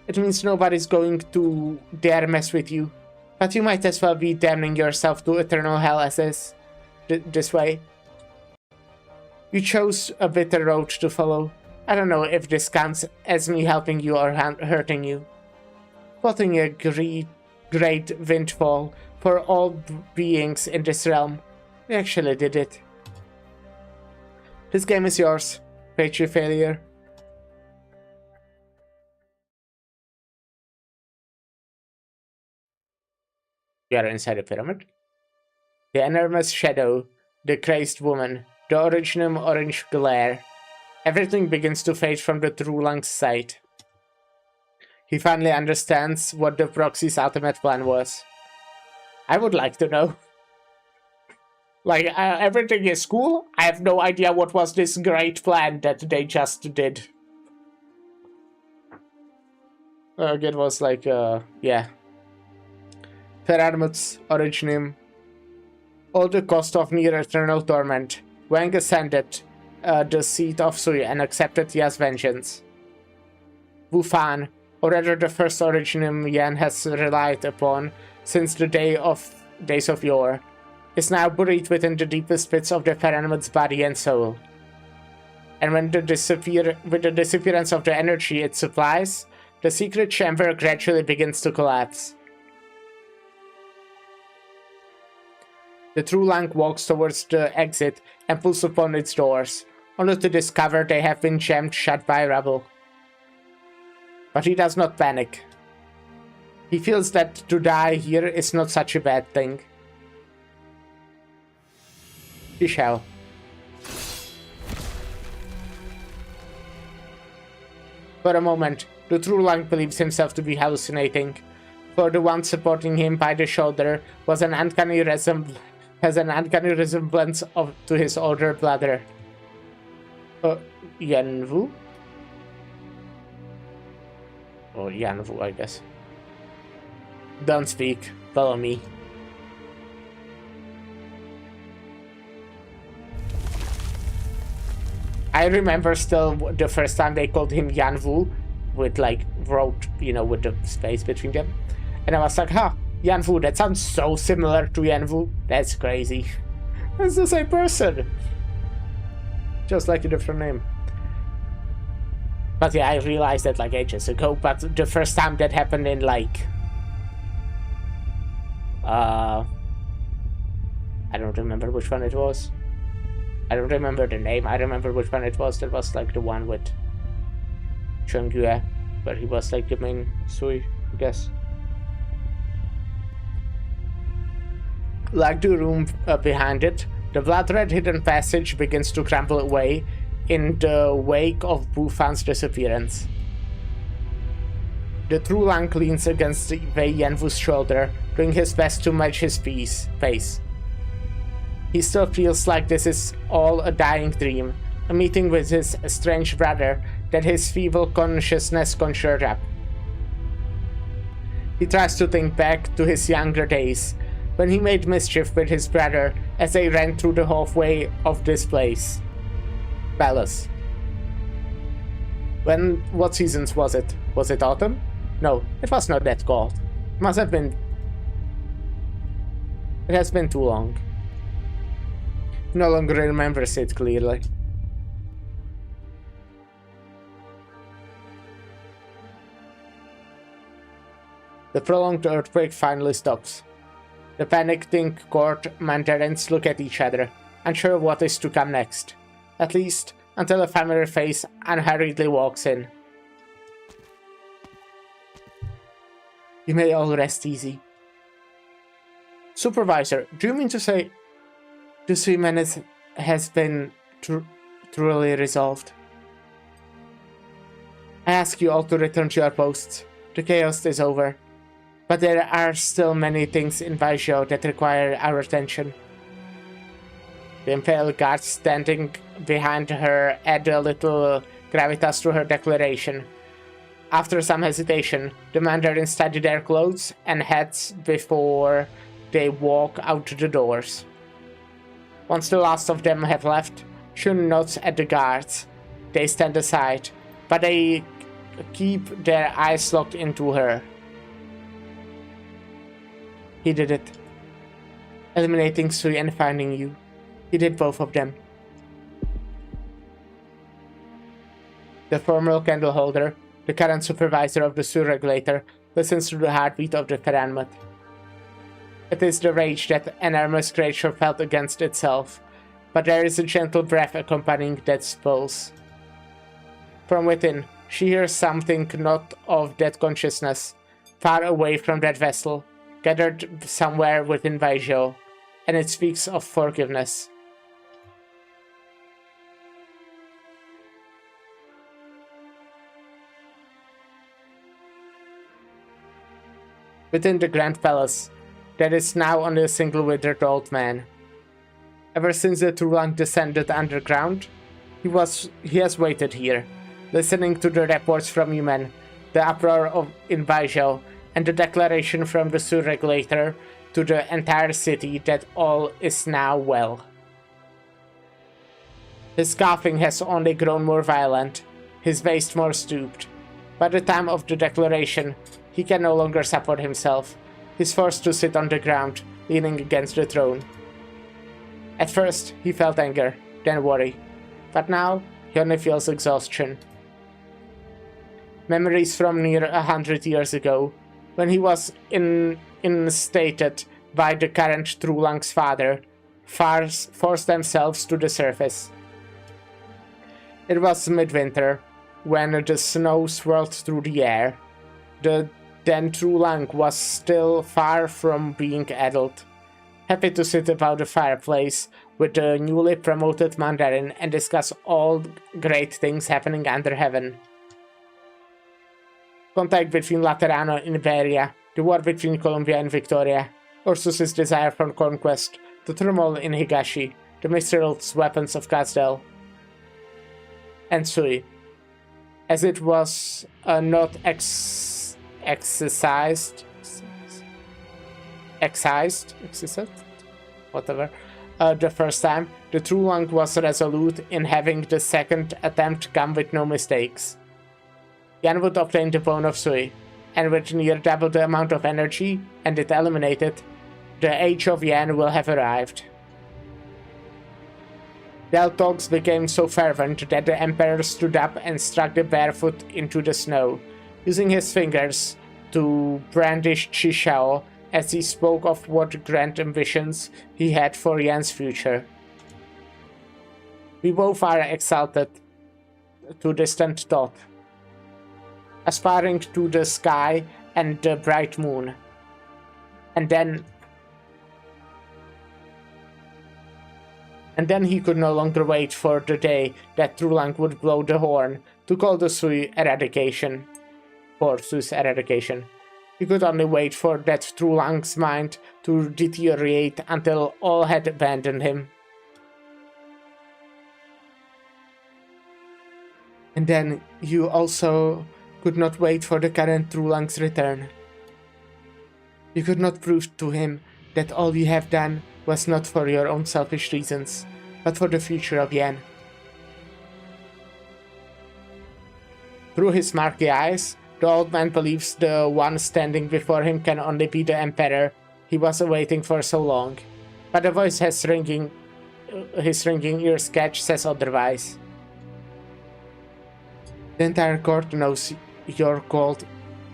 It means nobody's going to dare mess with you, but you might as well be damning yourself to eternal hell as this way. You chose a bitter road to follow. I don't know if this counts as me helping you or hurting you. Plotting a great windfall for all beings in this realm. We actually did it. This game is yours, Veichi failure. You are inside the pyramid. The enormous shadow, the crazed woman, the originum orange glare. Everything begins to fade from the True Lang's sight. He finally understands what the proxy's ultimate plan was. I would like to know. Like, everything is cool. I have no idea what was this great plan that they just did. It was like, yeah. Ferarmut's originum. All the cost of near eternal torment. Wang ascended the seat of Sui and accepted Ya's vengeance. Wu Fan, or rather the first originum Yan has relied upon since the days of yore, is now buried within the deepest pits of the Ferarmut's body and soul. And with the disappearance of the energy it supplies, the secret chamber gradually begins to collapse. The True Lang walks towards the exit and pulls upon its doors, only to discover they have been jammed shut by rubble. But he does not panic. He feels that to die here is not such a bad thing. He shall. For a moment, the True Lang believes himself to be hallucinating, for the one supporting him by the shoulder has an uncanny resemblance to his older brother. Yanwu? Or Yanwu, I guess. Don't speak. Follow me. I remember still the first time they called him Yanwu, with like wrote, you know, with the space between them. And I was like, huh, Yanwu, that sounds so similar to Yanwu. That's crazy. It's the same person. Just like a different name. But yeah, I realized that like ages ago, but the first time that happened in like... I don't remember which one it was. I don't remember the name. I remember which one it was. That was like the one with Chungyue, where he was like the main Sui, I guess. Like the room behind it, the blood-red hidden passage begins to crumble away in the wake of Bufan's disappearance. The True Lang leans against Wei Yanwu's shoulder, doing his best to match his face. He still feels like this is all a dying dream, a meeting with his strange brother that his feeble consciousness conjured up. He tries to think back to his younger days, when he made mischief with his brother as they ran through the halfway of this place. Palace. What seasons was it? Was it autumn? No, it was not that cold. It must have been... It has been too long. He no longer remembers it clearly. The prolonged earthquake finally stops. The panicked court mandarins look at each other, unsure of what is to come next. At least, until a familiar face unhurriedly walks in. You may all rest easy. Supervisor, do you mean to say... The Suiman is has been truly resolved. I ask you all to return to your posts. The chaos is over. But there are still many things in Vaisho that require our attention. The Imperial Guard standing behind her add a little gravitas to her declaration. After some hesitation, the Mandarin study their clothes and hats before they walk out the doors. Once the last of them have left, Shun nods at the guards. They stand aside, but they keep their eyes locked into her. He did it. Eliminating Sui and finding you. He did both of them. The former candle holder, the current supervisor of the Sui regulator, listens to the heartbeat of the Karanmat. It is the rage that enormous creature felt against itself, but there is a gentle breath accompanying that pulse. From within, she hears something not of that consciousness, far away from that vessel, gathered somewhere within Vaisho, and it speaks of forgiveness. Within the Grand Palace, there is now only a single withered old man. Ever since the Trulang descended underground, he has waited here, listening to the reports from human, the uproar in Vaisho, and the declaration from the Sui regulator to the entire city that all is now well. His coughing has only grown more violent, his waist more stooped. By the time of the declaration, he can no longer support himself. He's forced to sit on the ground, leaning against the throne. At first, he felt anger, then worry, but now he only feels exhaustion. Memories from near 100 years ago, when he was instated by the current Trulang's father, forced themselves to the surface. It was midwinter, when the snow swirled through the air. The then Trulang was still far from being adult, happy to sit about the fireplace with the newly promoted Mandarin and discuss all great things happening under heaven. Contact between Laterano and Iberia, the war between Columbia and Victoria, Ursus's desire for conquest, the turmoil in Higashi, the missiles weapons of Kazdel, and Sui. As it was not excised, whatever, the first time, the Trulang was resolute in having the second attempt come with no mistakes. Yan would obtain the bone of Sui, and with near double the amount of energy, and it eliminated, the age of Yan will have arrived. Their talks became so fervent that the Emperor stood up and struck the barefoot into the snow, using his fingers to brandish Chishao as he spoke of what grand ambitions he had for Yan's future. We both are exalted to distant thought, aspiring to the sky and the bright moon. And then he could no longer wait for the day that Trulang would blow the horn to call the Sui eradication. For Sui's eradication. He could only wait for that Trulang's mind to deteriorate until all had abandoned him. And then you also could not wait for the current Trulang's return. You could not prove to him that all you have done was not for your own selfish reasons, but for the future of Yan. Through his murky eyes, the old man believes the one standing before him can only be the Emperor he was awaiting for so long, but the voice his ringing ears catch says otherwise. The entire court knows your gold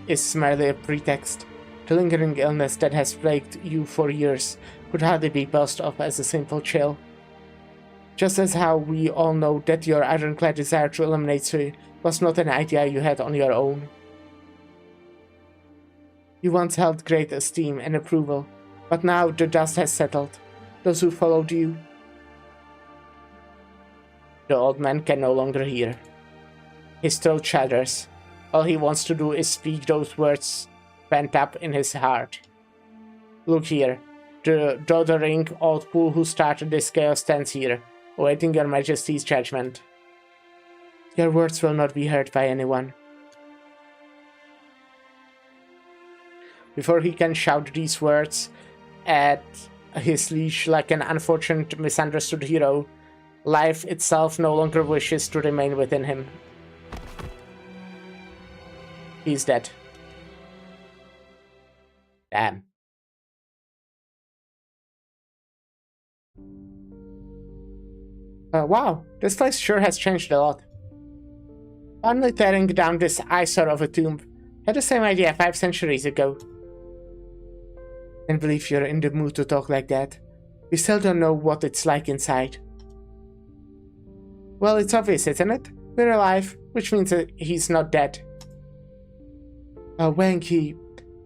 is merely a pretext. The lingering illness that has plagued you for years could hardly be passed off as a simple chill. Just as how we all know that your ironclad desire to eliminate Sui was not an idea you had on your own. You once held great esteem and approval, but now the dust has settled. Those who followed you, The old man can no longer hear. His throat shudders. All he wants to do is speak those words pent up in his heart. Look here. The doddering old fool who started this chaos stands here, awaiting your majesty's judgment. Your words will not be heard by anyone. Before he can shout these words at his liege like an unfortunate, misunderstood hero, life itself no longer wishes to remain within him. He's dead. Damn. Wow, this place sure has changed a lot. Finally tearing down this eyesore of a tomb. Had the same idea 5 centuries ago. Can't believe you're in the mood to talk like that. We still don't know what it's like inside. Well, it's obvious, isn't it? We're alive, which means that he's not dead. Wang, he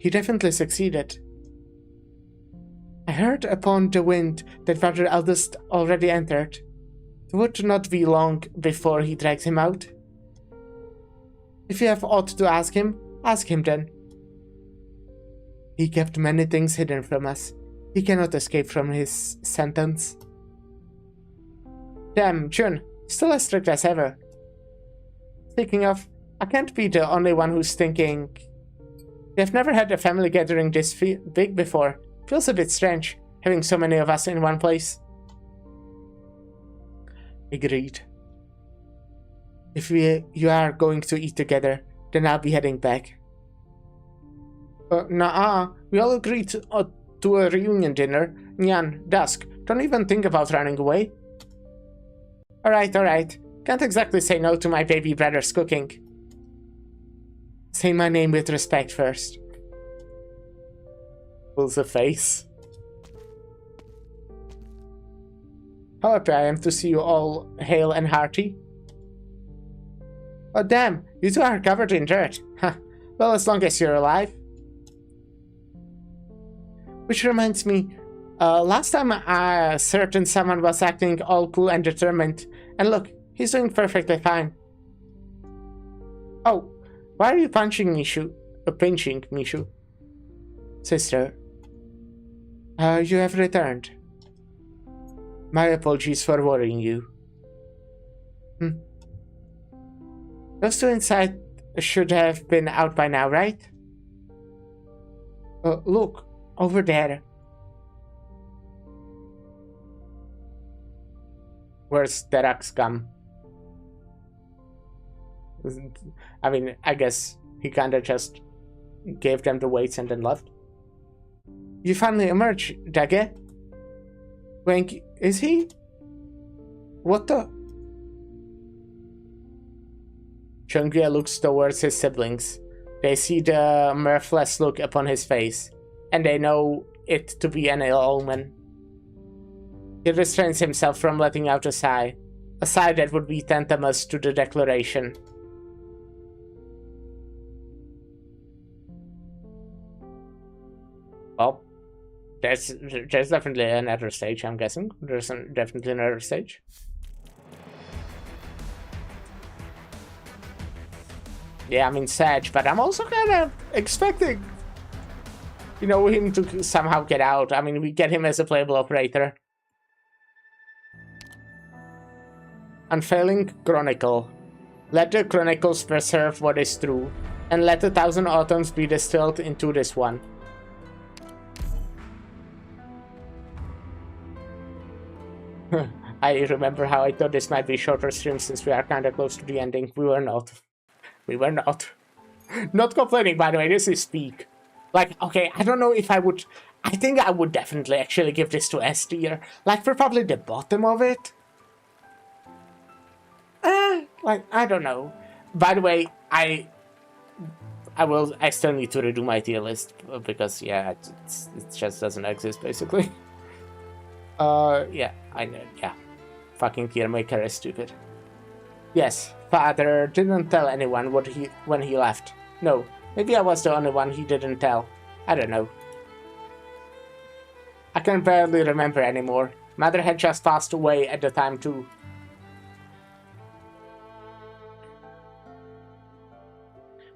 definitely succeeded. I heard upon the wind that Brother Eldest already entered. It would not be long before he drags him out. If you have aught to ask him then. He kept many things hidden from us. He cannot escape from his sentence. Damn, Jun, still as strict as ever. Speaking of, I can't be the only one who's thinking... We've never had a family gathering this big before. Feels a bit strange, having so many of us in one place. Agreed. If you are going to eat together, then I'll be heading back. Nah, we all agreed to a reunion dinner. Nyan, dusk. Don't even think about running away. Alright. Can't exactly say no to my baby brother's cooking. Say my name with respect first. Pulls a face. How happy I am to see you all hale and hearty. Oh damn, you two are covered in dirt. Huh. Well, as long as you're alive. Which reminds me, last time a certain someone was acting all cool and determined. And look, he's doing perfectly fine. Oh, why are you pinching Mishu? Sister, you have returned. My apologies for worrying you. Those two inside should have been out by now, right? Look, over there. Where's Derak's gum? I mean, I guess he kinda just gave them the weights and then left. You finally emerged, Dage? Wank, is he? What the? Chungia looks towards his siblings. They see the mirthless look upon his face, and they know it to be an ill omen. He restrains himself from letting out a sigh that would be tantamount to the declaration. Well, there's definitely another stage, I'm guessing. There's definitely another stage. Yeah, I mean, sad, but I'm also kind of expecting, you know, him to somehow get out. I mean, we get him as a playable operator. Unfailing Chronicle. Let the Chronicles preserve what is true, and let 1,000 autumns be distilled into this one. I remember how I thought this might be shorter stream since we are kinda close to the ending. We were not. We were not. Not complaining, by the way, this is peak. Like, okay, I don't know if I would... I think I would definitely actually give this to S tier. Like, for probably the bottom of it. Like, I don't know. By the way, I still need to redo my tier list, because, yeah, it just doesn't exist, basically. Yeah, I know, yeah. Fucking tier maker is stupid. Yes, father didn't tell anyone when he left. No, maybe I was the only one he didn't tell. I don't know. I can barely remember anymore. Mother had just passed away at the time too.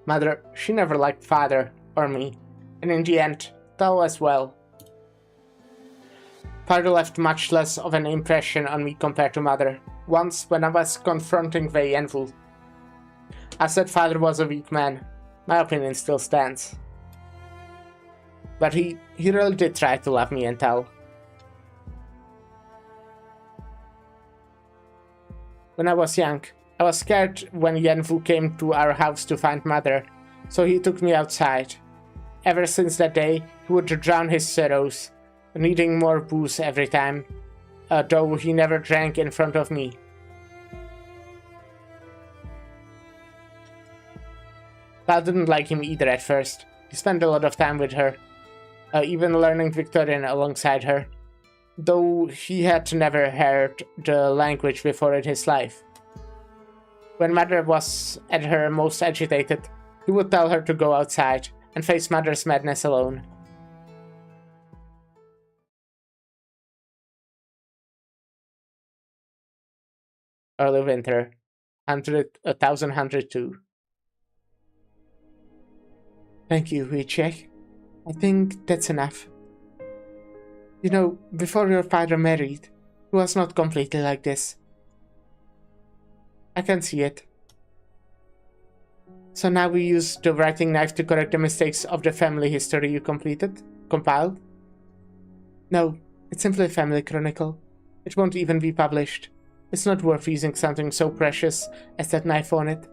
Mother, she never liked Father or me, and in the end, Thou as well. Father left much less of an impression on me compared to Mother. Once, when I was confronting Wei Yanfu, I said Father was a weak man. My opinion still stands. But he really did try to love me and tell. When I was young, I was scared when Yanfu came to our house to find Mother, so he took me outside. Ever since that day, he would drown his sorrows, needing more booze every time, though he never drank in front of me. I didn't like him either at first. He spent a lot of time with her, even learning Victorian alongside her, though he had never heard the language before in his life. When Mother was at her most agitated, he would tell her to go outside and face Mother's madness alone. Early winter, 1102. Thank you, Wojciech. I think that's enough. You know, before your father married, he was not completely like this. I can see it. So now we use the writing knife to correct the mistakes of the family history you compiled? No, it's simply a family chronicle. It won't even be published. It's not worth using something so precious as that knife on it.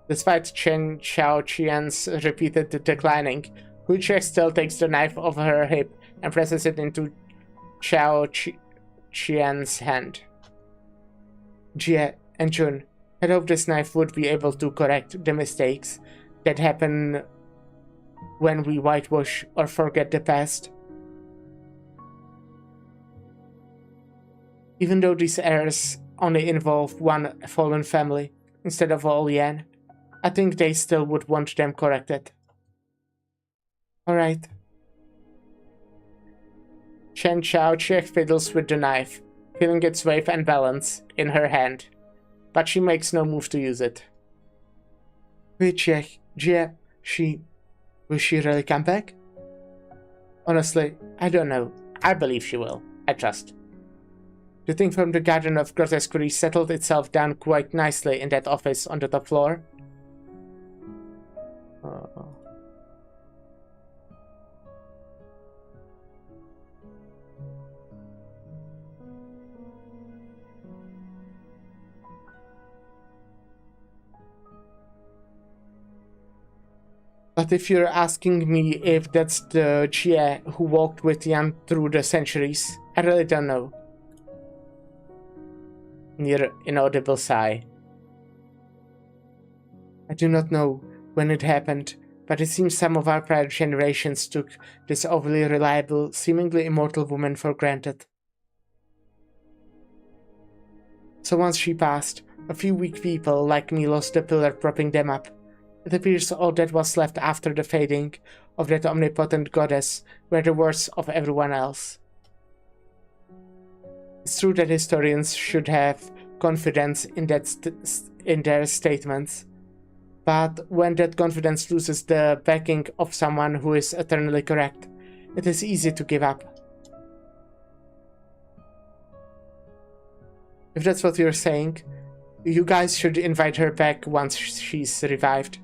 Despite Chen Xiaoqian's repeated declining, Wojciech still takes the knife off her hip and presses it into Xiaoqian's hand. Jie and Jun, I hope this knife would be able to correct the mistakes that happen when we whitewash or forget the past. Even though these errors only involve one fallen family instead of all Yan, I think they still would want them corrected. Alright. Chen Xiaoqian fiddles with the knife, feeling its weight and balance in her hand, but she makes no move to use it. Wojciech, Jie, will she really come back? Honestly, I don't know. I believe she will. I trust. The thing from the Garden of Grotesquerie settled itself down quite nicely in that office on the top floor. But if you're asking me if that's the Jie who walked with Yan through the centuries, I really don't know. Near inaudible sigh. I do not know when it happened, but it seems some of our prior generations took this overly reliable, seemingly immortal woman for granted. So once she passed, a few weak people like me lost the pillar propping them up. It appears all that was left after the fading of that omnipotent goddess were the words of everyone else. It's true that historians should have confidence in their statements, but when that confidence loses the backing of someone who is eternally correct, it is easy to give up. If that's what you're saying, you guys should invite her back once she's revived.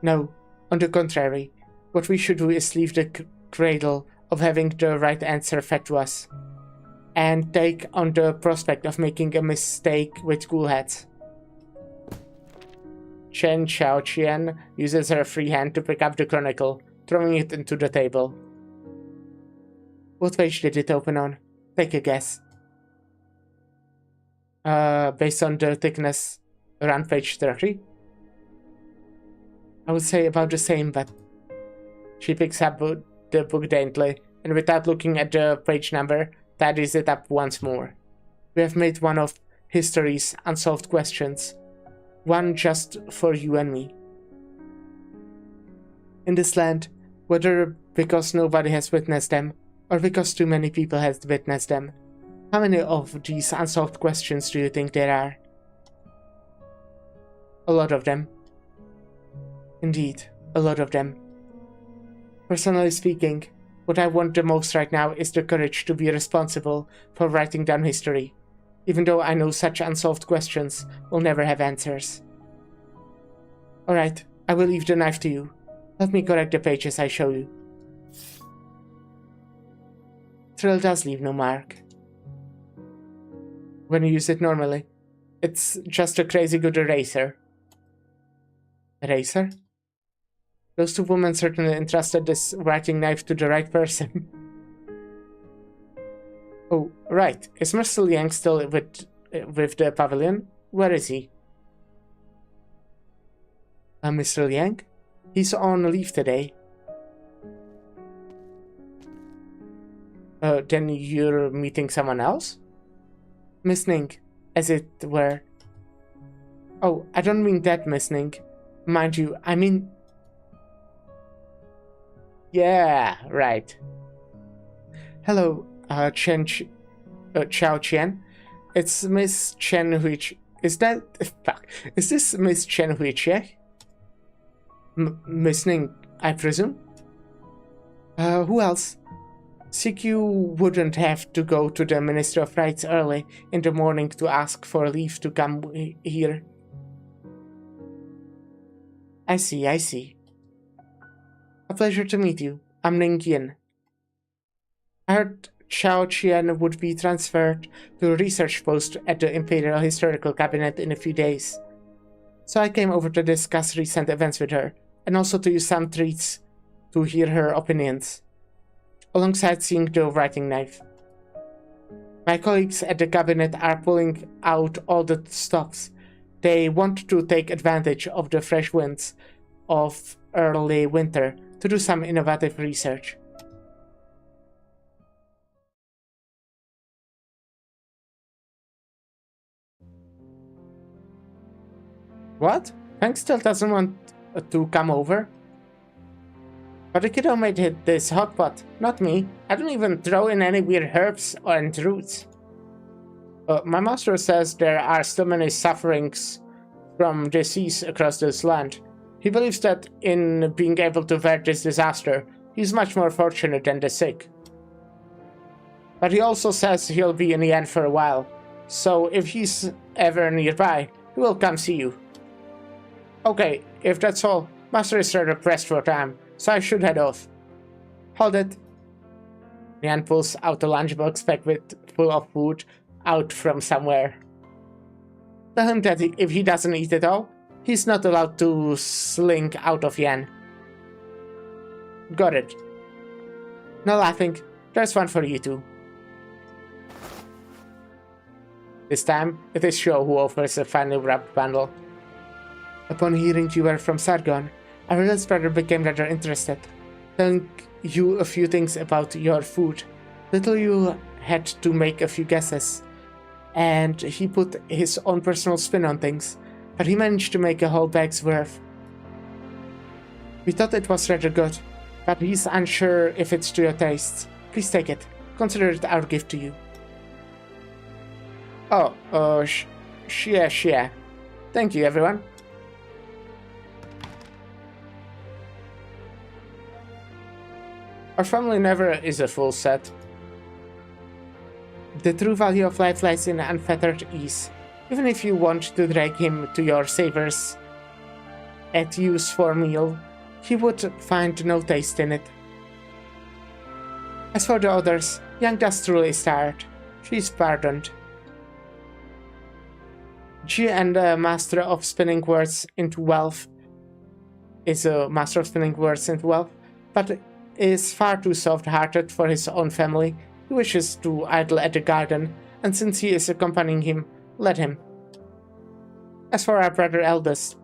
No, on the contrary, what we should do is leave the cradle of having the right answer fed to us, and take on the prospect of making a mistake with cool heads. Chen Xiaoqian uses her free hand to pick up the chronicle, throwing it into the table. What page did it open on? Take a guess. Based on the thickness, around page 30? I would say about the same, but... She picks up the book daintily, and without looking at the page number, tidies it up once more. We have made one of history's unsolved questions. One just for you and me. In this land, whether because nobody has witnessed them, or because too many people have witnessed them, how many of these unsolved questions do you think there are? A lot of them. Indeed, a lot of them. Personally speaking, what I want the most right now is the courage to be responsible for writing down history, even though I know such unsolved questions will never have answers. Alright, I will leave the knife to you. Let me correct the pages I show you. Thrill does leave no mark. When you use it normally, it's just a crazy good eraser. Eraser? Those two women certainly entrusted this writing knife to the right person. Oh, right. Is Mr. Liang still with the pavilion? Where is he? Mr. Liang? He's on leave today. Then you're meeting someone else? Miss Ning, as it were. Oh, I don't mean that, Miss Ning. Mind you, I mean... Yeah, right. Hello, Chao Qian. It's Miss Chen Huichi. Is that... Fuck. Is this Miss Chen Huichi? Miss Ning, I presume? Who else? CQ wouldn't have to go to the Ministry of Rights early in the morning to ask for leave to come here. I see, I see. A pleasure to meet you. I'm Ning Yin. I heard Chao Qian would be transferred to a research post at the Imperial Historical Cabinet in a few days. So I came over to discuss recent events with her, and also to use some treats to hear her opinions, alongside seeing the writing knife. My colleagues at the cabinet are pulling out all the stops. They want to take advantage of the fresh winds of early winter to do some innovative research. What? Hank still doesn't want to come over? But the kiddo made this hot pot, not me. I don't even throw in any weird herbs and roots. My master says there are still many sufferings from disease across this land. He believes that in being able to avert this disaster, he's much more fortunate than the sick. But he also says he'll be in the end for a while, so if he's ever nearby, he will come see you. Okay, if that's all, Master is rather pressed for time, so I should head off. Hold it. Lian pulls out a lunchbox packed full of food out from somewhere. Tell him that if he doesn't eat it all, he's not allowed to slink out of Yan. Got it. No laughing. There's one for you too. This time, it is Sho who offers a finely wrapped bundle. Upon hearing you were from Sargon, our little brother became rather interested, telling you a few things about your food. Little you had to make a few guesses, and he put his own personal spin on things, but he managed to make a whole bag's worth. We thought it was rather good, but he's unsure if it's to your tastes. Please take it. Consider it our gift to you. Oh, share. Thank you, everyone. Our family never is a full set. The true value of life lies in unfettered ease. Even if you want to drag him to your savers at use for a meal, he would find no taste in it. As for the others, Yang does truly is tired. She is pardoned. Ji and a master of spinning words into wealth is a master of spinning words into wealth, but is far too soft-hearted for his own family. He wishes to idle at the garden, and since he is accompanying him, let him. As for our brother eldest,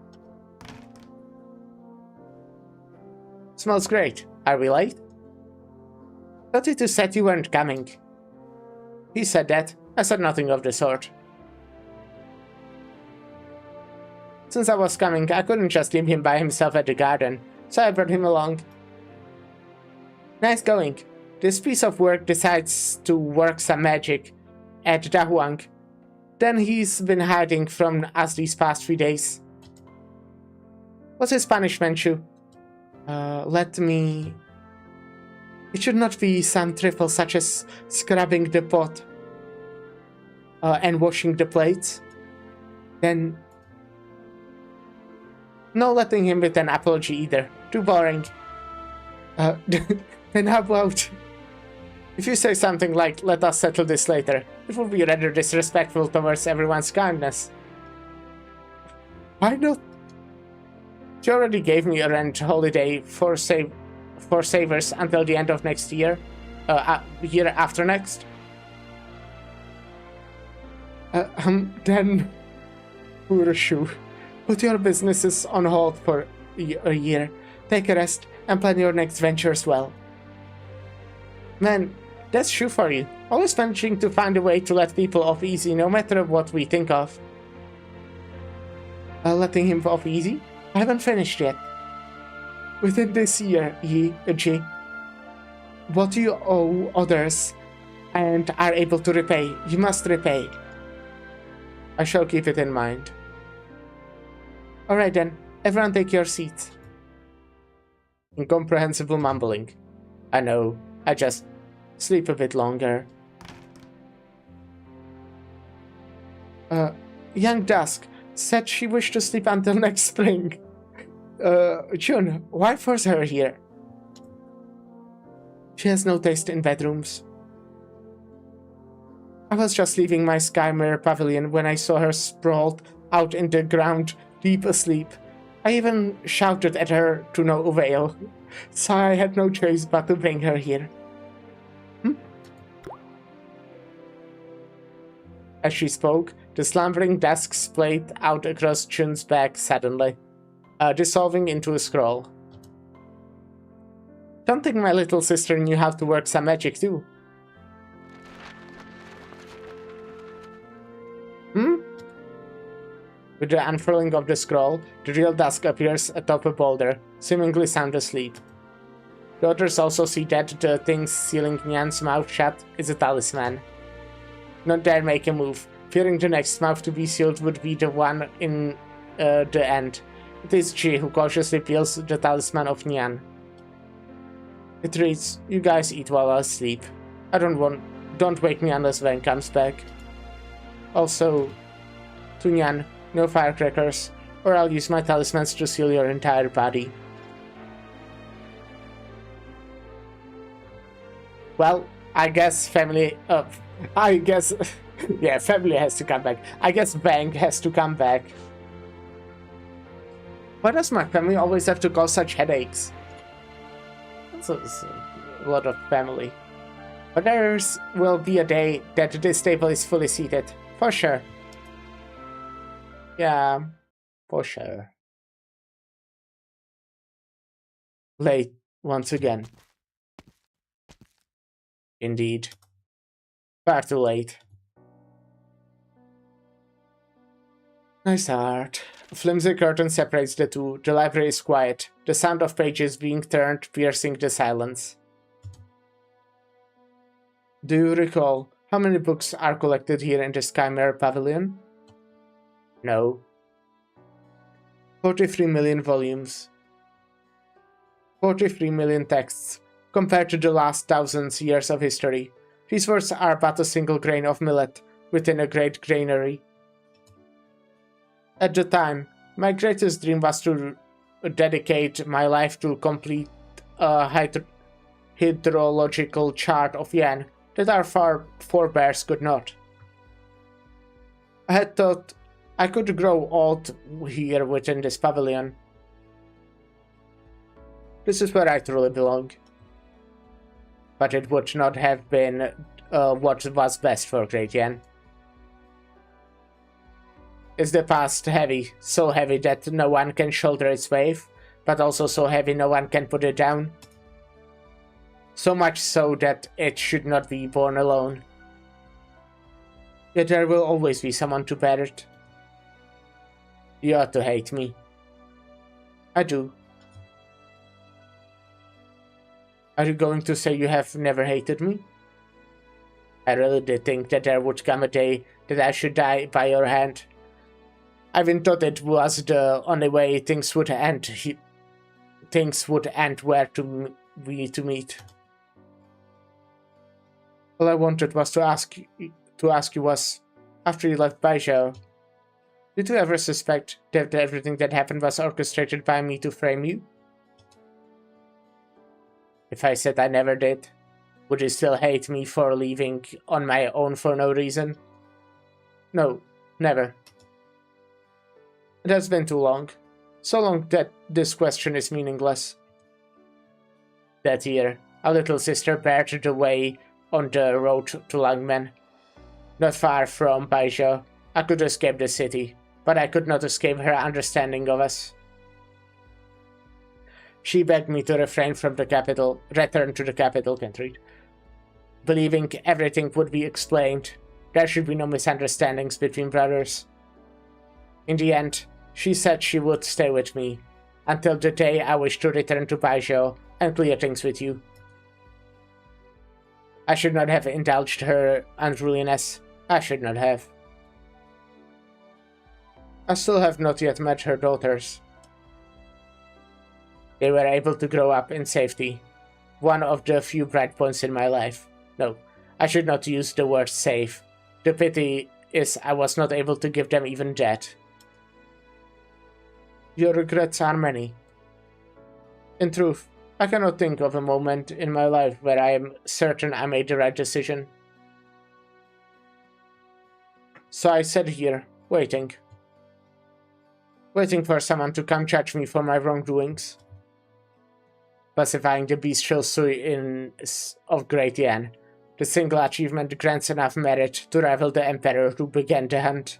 smells great. Are we late? Thought it said you weren't coming. He said that. I said nothing of the sort. Since I was coming, I couldn't just leave him by himself at the garden, so I brought him along. Nice going. This piece of work decides to work some magic at Dahuang. Then he's been hiding from us these past few days. What's his punishment, Shu? Let me... It should not be some triple such as scrubbing the pot and washing the plates. Then... No letting him with an apology either. Too boring. Then how about... If you say something like, let us settle this later, it would be rather disrespectful towards everyone's kindness. Why not? She already gave me a rent holiday for savers until the end of next year. Year after next. Then... Poor Shu. Put your businesses on hold for a year. Take a rest and plan your next venture as well. Man, that's Shu for you. Always managing to find a way to let people off easy no matter what we think of. Letting him off easy? I haven't finished yet. Within this year, G, what you owe others and are able to repay, you must repay. I shall keep it in mind. Alright then, everyone take your seats. Incomprehensible mumbling. I know, I just sleep a bit longer. Young Dusk said she wished to sleep until next spring. June, why force her here? She has no taste in bedrooms. I was just leaving my Sky Mirror pavilion when I saw her sprawled out in the ground, deep asleep. I even shouted at her to no avail, so I had no choice but to bring her here. As she spoke, the slumbering desk splayed out across Jun's back suddenly, dissolving into a scroll. Don't think my little sister knew how to work some magic too. With the unfurling of the scroll, the real Dusk appears atop a boulder, seemingly sound asleep. The others also see that the thing sealing Nyan's mouth shut is a talisman. Not dare make a move, fearing the next mouth to be sealed would be the one in the end. It is G who cautiously peels the talisman of Nyan. It reads, "You guys eat while I sleep. Don't wake me unless Van comes back. Also, to Nyan, no firecrackers, or I'll use my talismans to seal your entire body." Well, I guess family... yeah, family has to come back. I guess Bang has to come back. Why does my family always have to cause such headaches? That's a lot of family. But there will be a day that this table is fully seated. For sure. Yeah, for sure. Late, once again. Indeed. Far too late. Nice art. A flimsy curtain separates the two. The library is quiet, the sound of pages being turned piercing the silence. Do you recall how many books are collected here in the Sky Mirror Pavilion? No. 43 million volumes. 43 million texts, compared to the last thousands years of history. These words are but a single grain of millet within a great granary. At the time, my greatest dream was to dedicate my life to complete a hydrological chart of Yan that our forebears could not. I had thought I could grow old here within this pavilion. This is where I truly belong. But it would not have been what was best for Great Yan. Is the past heavy, so heavy that no one can shoulder its weight, but also so heavy no one can put it down? So much so that it should not be borne alone. Yet there will always be someone to bear it. You ought to hate me. I do. Are you going to say you have never hated me? I really did think that there would come a day that I should die by your hand. I've been taught it was the only way things would end. Things would end where we need to meet. All I wanted was to ask you was, after you left Baijiao, did you ever suspect that everything that happened was orchestrated by me to frame you? If I said I never did, would you still hate me for leaving on my own for no reason? No, never. It has been too long. So long that this question is meaningless. That year, our little sister barred the way on the road to Langmen. Not far from Baijiao, I could escape the city, but I could not escape her understanding of us. She begged me to return to the capital, can't read. Believing everything would be explained, there should be no misunderstandings between brothers. In the end, she said she would stay with me, until the day I wish to return to Baijiao and clear things with you. I should not have indulged her unruliness. I should not have. I still have not yet met her daughters. They were able to grow up in safety. One of the few bright points in my life. No, I should not use the word safe. The pity is I was not able to give them even that. Your regrets are many. In truth, I cannot think of a moment in my life where I am certain I made the right decision. So I sat here, waiting. Waiting for someone to come judge me for my wrongdoings. Pacifying the bestial sui of Great Yan, the single achievement grants enough merit to rival the Emperor who began the hunt.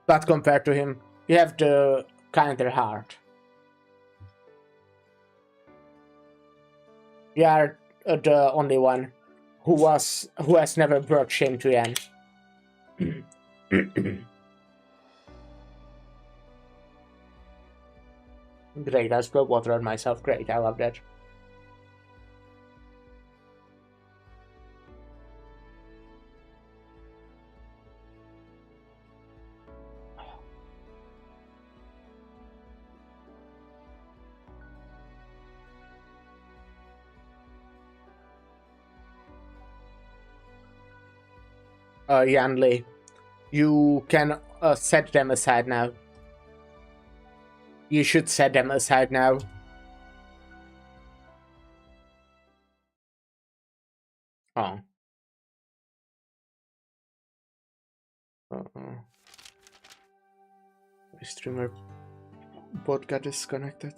But compared to him, you have the kinder heart. You are the only one who has never brought shame to Yan. Great, I spilled water on myself. Great, I love that. Yanli, you can set them aside now. You should set them aside now. Oh. My streamer bot got disconnected.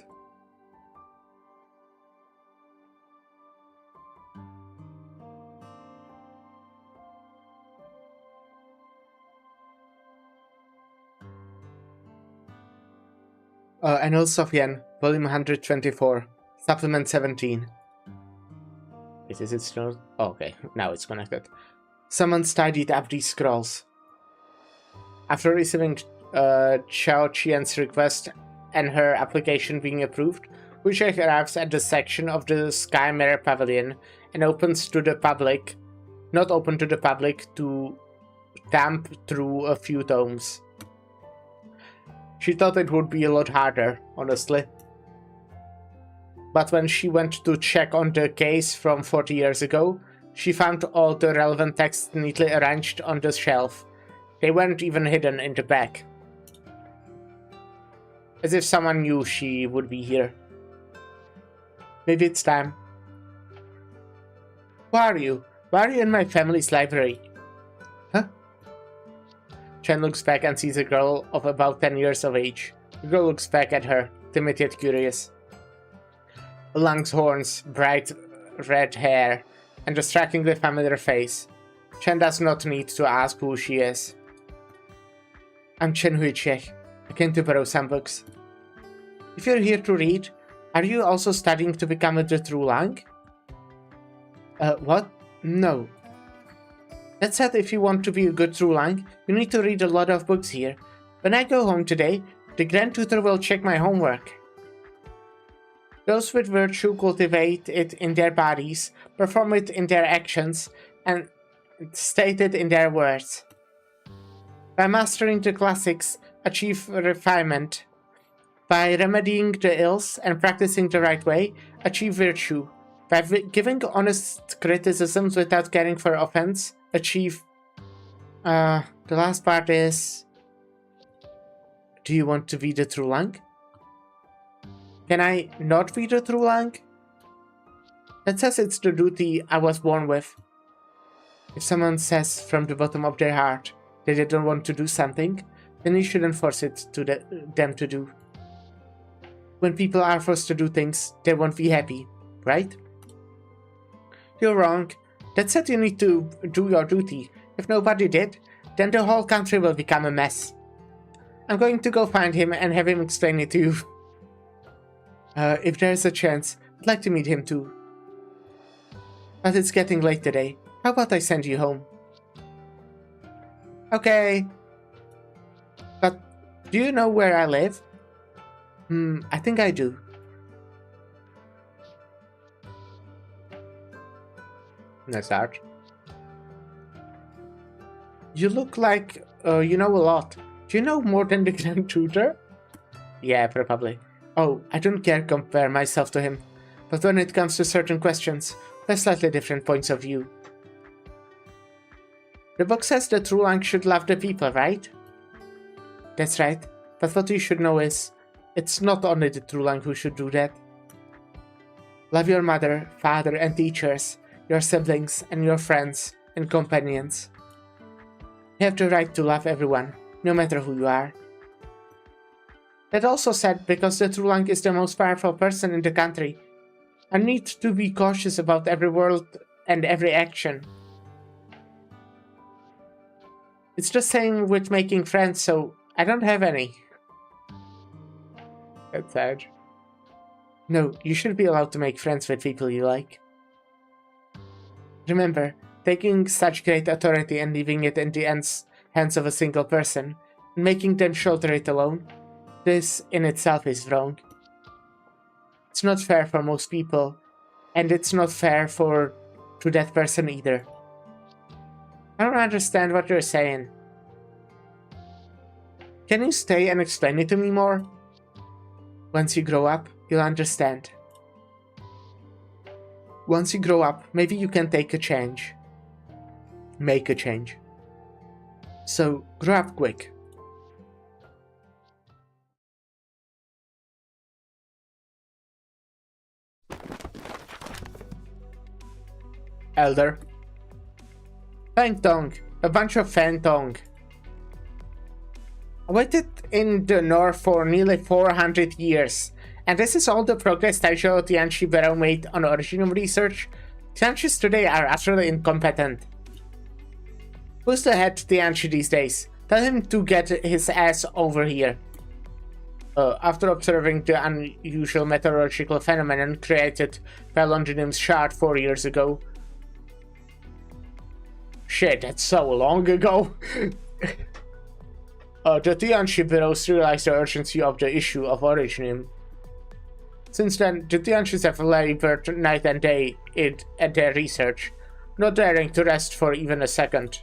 Annals of Yan, Volume 124, Supplement 17. Wait, is it still? Oh, okay, now it's connected. Someone tidied up these scrolls. After receiving Chao Qian's request and her application being approved, Wushek arrives at the section of the Sky Mirror Pavilion and opens to the public, not open to the public, to thumb through a few tomes. She thought it would be a lot harder, honestly. But when she went to check on the case from 40 years ago, she found all the relevant texts neatly arranged on the shelf. They weren't even hidden in the back. As if someone knew she would be here. Maybe it's time. Who are you? Why are you in my family's library? Huh? Chen looks back and sees a girl of about 10 years of age. The girl looks back at her, timid yet curious. Long horns, bright red hair, and a strikingly familiar face. Chen does not need to ask who she is. I'm Chen Huiche. I came to borrow some books. If you're here to read, are you also studying to become a true Lang? What? No. That said, if you want to be a good true Lang, you need to read a lot of books here. When I go home today, the Grand Tutor will check my homework. Those with virtue cultivate it in their bodies, perform it in their actions, and state it in their words. By mastering the classics, achieve refinement. By remedying the ills and practicing the right way, achieve virtue. By giving honest criticisms without caring for offense, achieve... the last part is... Do you want to be the true Lang? Can I not be the true Lang? That says it's the duty I was born with. If someone says from the bottom of their heart that they don't want to do something, then you shouldn't force it to them to do. When people are forced to do things, they won't be happy, right? You're wrong. That said, you need to do your duty. If nobody did, then the whole country will become a mess. I'm going to go find him and have him explain it to you. If there's a chance, I'd like to meet him too. But it's getting late today. How about I send you home? Okay. But do you know where I live? I think I do. Nice art. You look like you know a lot. Do you know more than the Grand Tutor? Yeah, probably. Oh, I don't care to compare myself to him. But when it comes to certain questions, there's slightly different points of view. The book says the true Lang should love the people, right? That's right. But what you should know is, it's not only the true Lang who should do that. Love your mother, father, and teachers, your siblings, and your friends and companions. You have the right to love everyone, no matter who you are. That also said, because the true Lang is the most powerful person in the country, I need to be cautious about every word and every action. It's the same with making friends, so I don't have any. That's sad. No, you should be allowed to make friends with people you like. Remember, taking such great authority and leaving it in the hands of a single person, and making them shoulder it alone, this in itself is wrong. It's not fair for most people, and it's not fair to that person either. I don't understand what you're saying. Can you stay and explain it to me more? Once you grow up, you'll understand. Once you grow up, maybe you can take a change. Make a change. So, grow up quick. Elder. Fang Tong. A bunch of Fang Tong. I waited in the north for nearly 400 years, and this is all the progress Taisho Tianchi Barrow made on original research. Tianchis today are utterly incompetent. Who's the head Tianchi these days? Tell him to get his ass over here. After observing the unusual meteorological phenomenon created by Londinium's shard 4 years ago. Shit, that's so long ago. The Tianchi Bureaus realized the urgency of the issue of Originium. Since then, the Tianchis have labored night and day at their research, not daring to rest for even a second.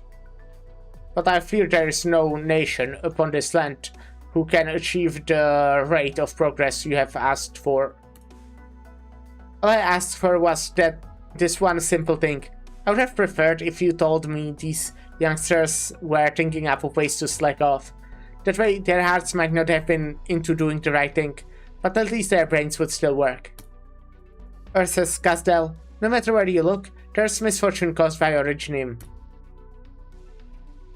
But I fear there is no nation upon this land who can achieve the rate of progress you have asked for. All I asked for was this one simple thing. I would have preferred if you told me these youngsters were thinking up of ways to slack off. That way their hearts might not have been into doing the right thing, but at least their brains would still work. Ursus Casdell, no matter where you look, there's misfortune caused by Originium.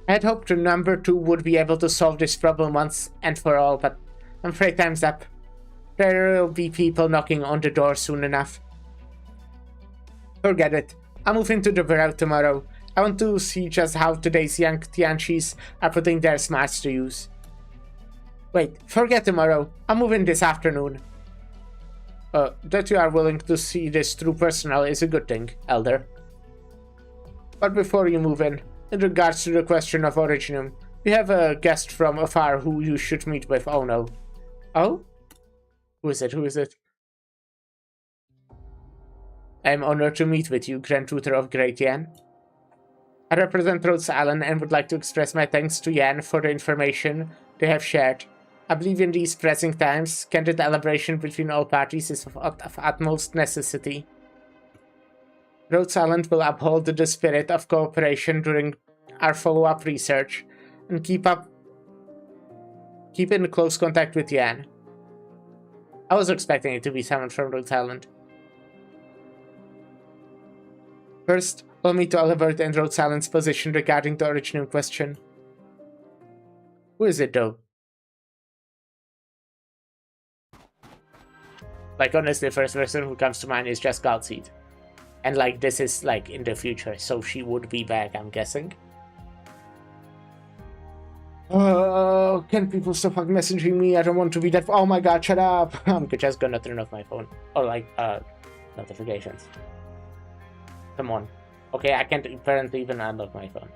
I had hoped the number 2 would be able to solve this problem once and for all, but I'm afraid time's up. There will be people knocking on the door soon enough. Forget it. I'll move into the Bureau tomorrow. I want to see just how today's young Tianchis are putting their smarts to use. Wait, forget tomorrow. I'll move in this afternoon. That you are willing to see this through personal is a good thing, Elder. But before you move in regards to the question of Originium, we have a guest from afar who you should meet with. Oh no. Oh? Who is it? Who is it? I am honored to meet with you, Grand Tutor of Great Yan. I represent Rhodes Island and would like to express my thanks to Yan for the information they have shared. I believe in these pressing times, candid elaboration between all parties is of utmost necessity. Rhodes Island will uphold the spirit of cooperation during our follow-up research and keep in close contact with Yan. I was expecting it to be someone from Rhodes Island. First, allow me to elaborate on Rhodes Island's position regarding the original question. Who is it, though? Like, honestly, the first person who comes to mind is just Godseed. And, like, this is, like, in the future, so she would be back, I'm guessing. Can people stop messaging me? I don't want to be that. Oh my god, shut up! I'm just gonna turn off my phone. Or, like, notifications. Come on. Okay, I can't apparently even unlock my phone.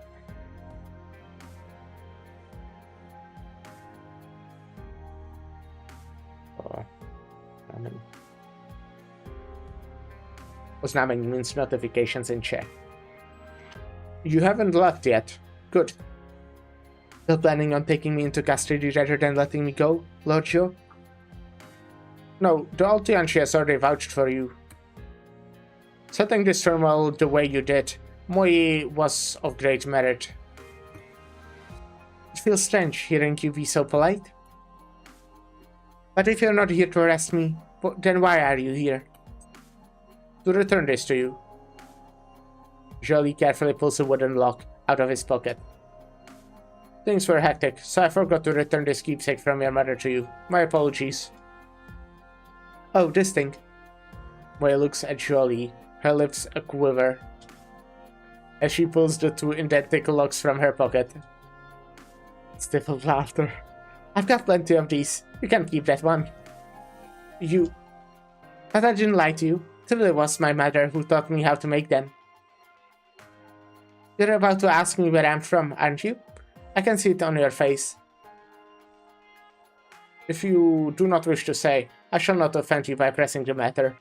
Oznamen means notifications in chat. You haven't left yet. Good. Still planning on taking me into custody rather than letting me go, Lord Joe? No, the Altianchi has already vouched for you. Setting this turmoil the way you did, Moi was of great merit. It feels strange hearing you be so polite. But if you're not here to arrest me, then why are you here? To return this to you. Jolie carefully pulls a wooden lock out of his pocket. Things were hectic, so I forgot to return this keepsake from your mother to you. My apologies. Oh, this thing. Moya looks at Jolie, her lips a quiver, as she pulls the two identical locks from her pocket. Stifled laughter. I've got plenty of these. You can keep that one. You... But I didn't lie to you. It really was my mother who taught me how to make them. You're about to ask me where I'm from, aren't you? I can see it on your face. If you do not wish to say, I shall not offend you by pressing the matter.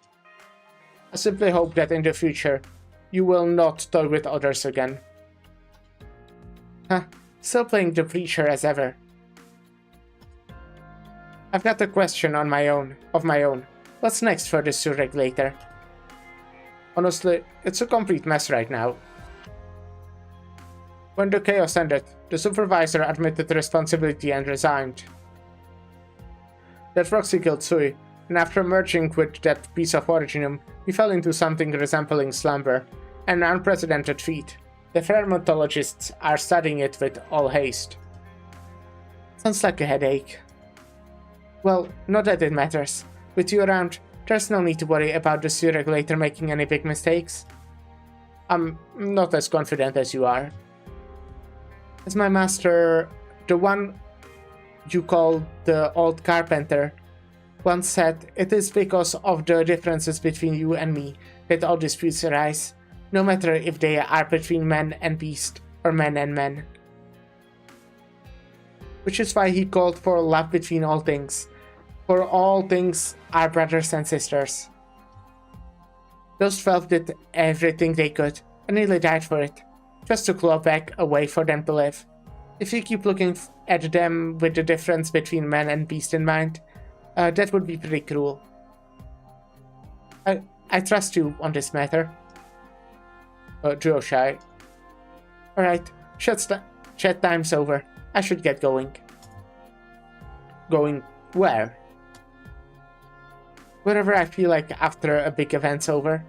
I simply hope that in the future, you will not toy with others again. Huh, still playing the preacher as ever. I've got a question of my own. What's next for the Surregulator? Honestly, it's a complete mess right now. When the chaos ended, the supervisor admitted responsibility and resigned. That proxy killed Sui, and after merging with that piece of Originium, we fell into something resembling slumber, an unprecedented feat. The pharmacologists are studying it with all haste. Sounds like a headache. Well, not that it matters. With you around, there's no need to worry about the Surregulator making any big mistakes. I'm not as confident as you are. As my master, the one you call the old carpenter, once said, it is because of the differences between you and me that all disputes arise, no matter if they are between man and beast or man and man. Which is why he called for love between all things, for all things are brothers and sisters. Those 12 did everything they could, and nearly died for it, just to claw back a way for them to live. If you keep looking at them with the difference between man and beast in mind, that would be pretty cruel. I trust you on this matter. Duoshy. Alright, chat time's over. I should get going. Going where? Wherever I feel like after a big event's over.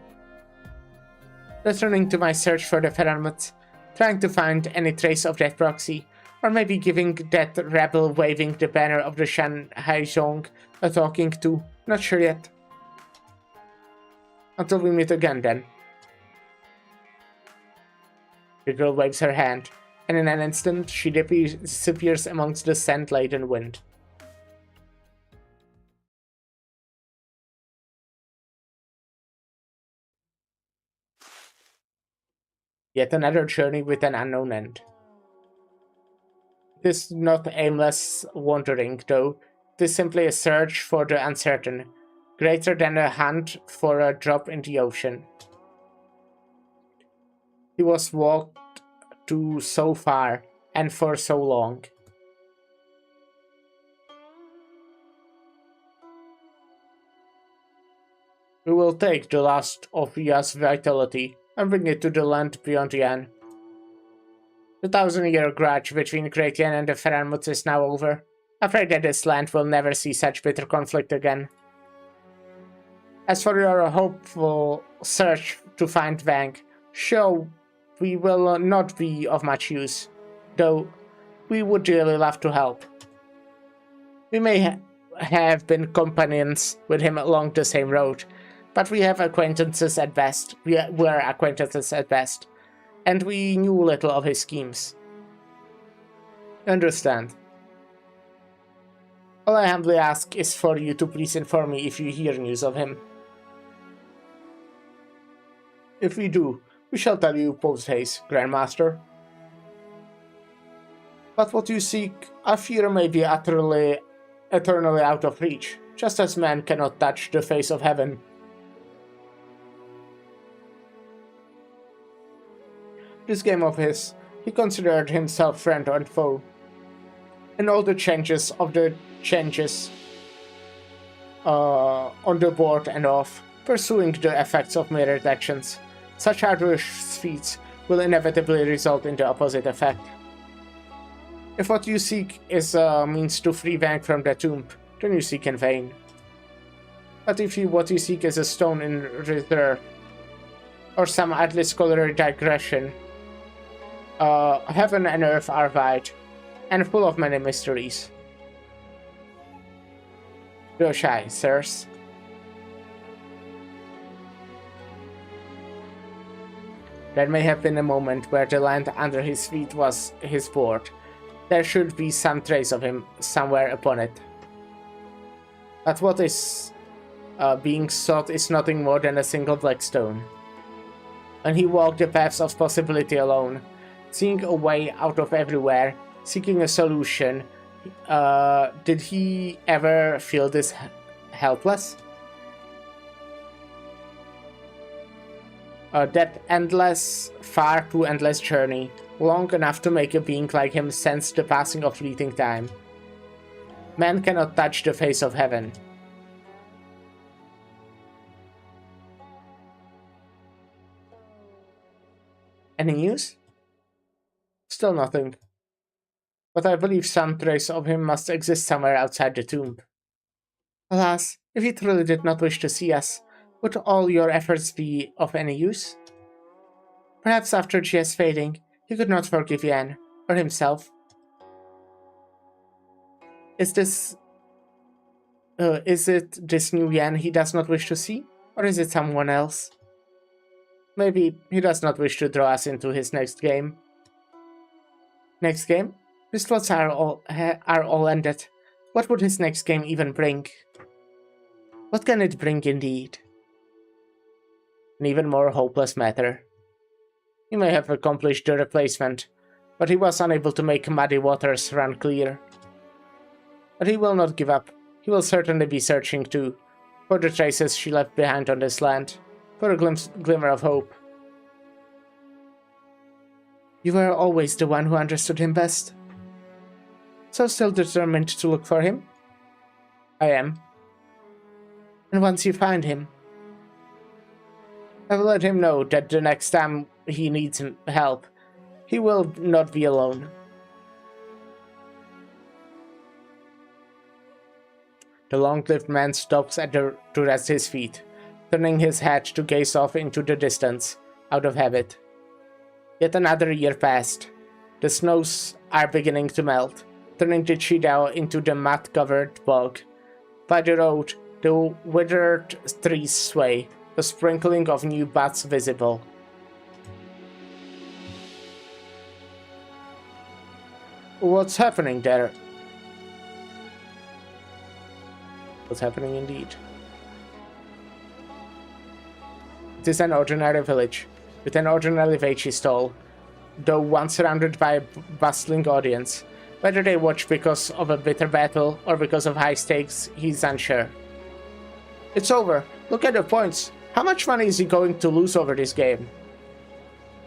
Returning to my search for the Pheromones, trying to find any trace of that proxy, or maybe giving that rebel waving the banner of the Shanghai Zhong a talking to, not sure yet. Until we meet again then. The girl waves her hand, and in an instant she disappears amongst the scent-laden wind. Yet another journey with an unknown end. It is not aimless wandering, though. It is simply a search for the uncertain, greater than a hunt for a drop in the ocean. He was walked to so far and for so long. We will take the last of Ya's vitality and bring it to the land beyond Yan. The 1,000-year grudge between Great Yan and the Faramutz is now over. Afraid that this land will never see such bitter conflict again. As for your hopeful search to find Vang, sure, we will not be of much use, though we would really love to help. We may have been companions with him along the same road, but we have acquaintances at best. We were acquaintances at best, and we knew little of his schemes. Understand. All I humbly ask is for you to please inform me if you hear news of him. If we do, we shall tell you post-haste, Grandmaster. But what you seek, I fear may be eternally out of reach, just as man cannot touch the face of heaven. This game of his, he considered himself friend and foe. And all the changes on the board and off, pursuing the effects of mirrored actions. Such arduous feats will inevitably result in the opposite effect. If what you seek is a means to free Vang from the tomb, then you seek in vain. But if what you seek is a stone in reserve, or some idle scholarly digression, heaven and earth are wide, and full of many mysteries. Go shy, sirs. There may have been a moment where the land under his feet was his board. There should be some trace of him somewhere upon it. But what is being sought is nothing more than a single black stone. When he walked the paths of possibility alone, seeing a way out of everywhere, seeking a solution, did he ever feel this helpless? That endless, far too endless journey, long enough to make a being like him sense the passing of fleeting time. Man cannot touch the face of heaven. Any news? Still nothing. But I believe some trace of him must exist somewhere outside the tomb. Alas, if he truly did not wish to see us, would all your efforts be of any use? Perhaps after Jia's fading, he could not forgive Yan, or himself. Is it this new Yan he does not wish to see, or is it someone else? Maybe he does not wish to draw us into his next game. Next game? His thoughts are all ended. What would his next game even bring? What can it bring indeed? An even more hopeless matter. He may have accomplished the replacement, but he was unable to make muddy waters run clear. But he will not give up. He will certainly be searching too, for the traces she left behind on this land, for a glimmer of hope. You were always the one who understood him best. So still determined to look for him? I am. And once you find him, I will let him know that the next time he needs help, he will not be alone. The long-lived man stops to rest his feet, turning his head to gaze off into the distance, out of habit. Yet another year passed. The snows are beginning to melt, turning the Chidao into the mud-covered bog. By the road, the withered trees sway, a sprinkling of new buds visible. What's happening there? What's happening indeed? It is an ordinary village, with an ordinary Veichi stall, though one surrounded by a bustling audience. Whether they watch because of a bitter battle or because of high stakes, he's unsure. It's over. Look at the points. How much money is he going to lose over this game?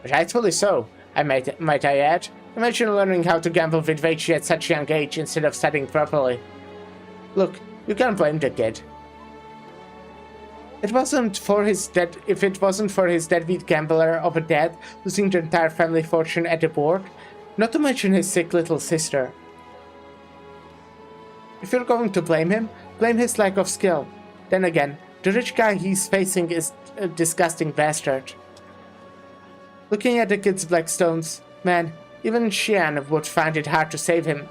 Rightfully so. might I add? Imagine learning how to gamble with wage at such a young age instead of studying properly. Look, you can't blame the kid. If it wasn't for his deadbeat gambler of a dad losing the entire family fortune at the board, not to mention his sick little sister. If you're going to blame him, blame his lack of skill. Then again, the rich guy he's facing is a disgusting bastard. Looking at the kid's blackstones, man, even Xian would find it hard to save him.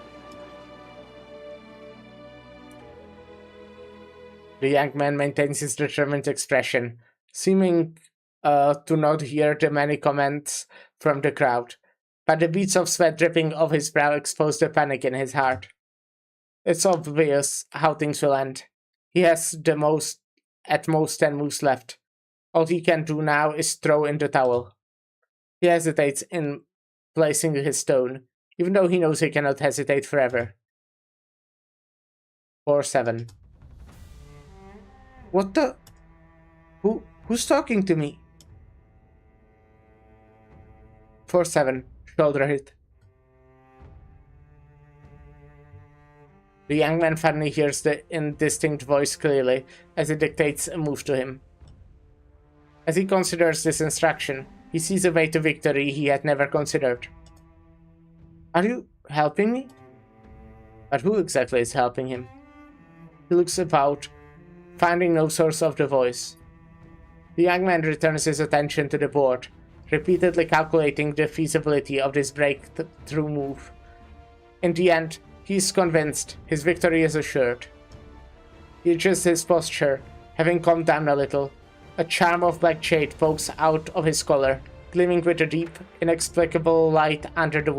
The young man maintains his determined expression, seeming to not hear the many comments from the crowd, but the beads of sweat dripping off his brow expose the panic in his heart. It's obvious how things will end. He has at most 10 moves left. All he can do now is throw in the towel. He hesitates in placing his stone, even though he knows he cannot hesitate forever. 4-7. What the? Who's talking to me? 4-7. Shoulder hit. The young man finally hears the indistinct voice clearly as it dictates a move to him. As he considers this instruction, he sees a way to victory he had never considered. Are you helping me? But who exactly is helping him? He looks about, finding no source of the voice. The young man returns his attention to the board, repeatedly calculating the feasibility of this breakthrough move. In the end, he is convinced his victory is assured. He adjusts his posture, having calmed down a little. A charm of black jade pokes out of his collar, gleaming with a deep, inexplicable light under the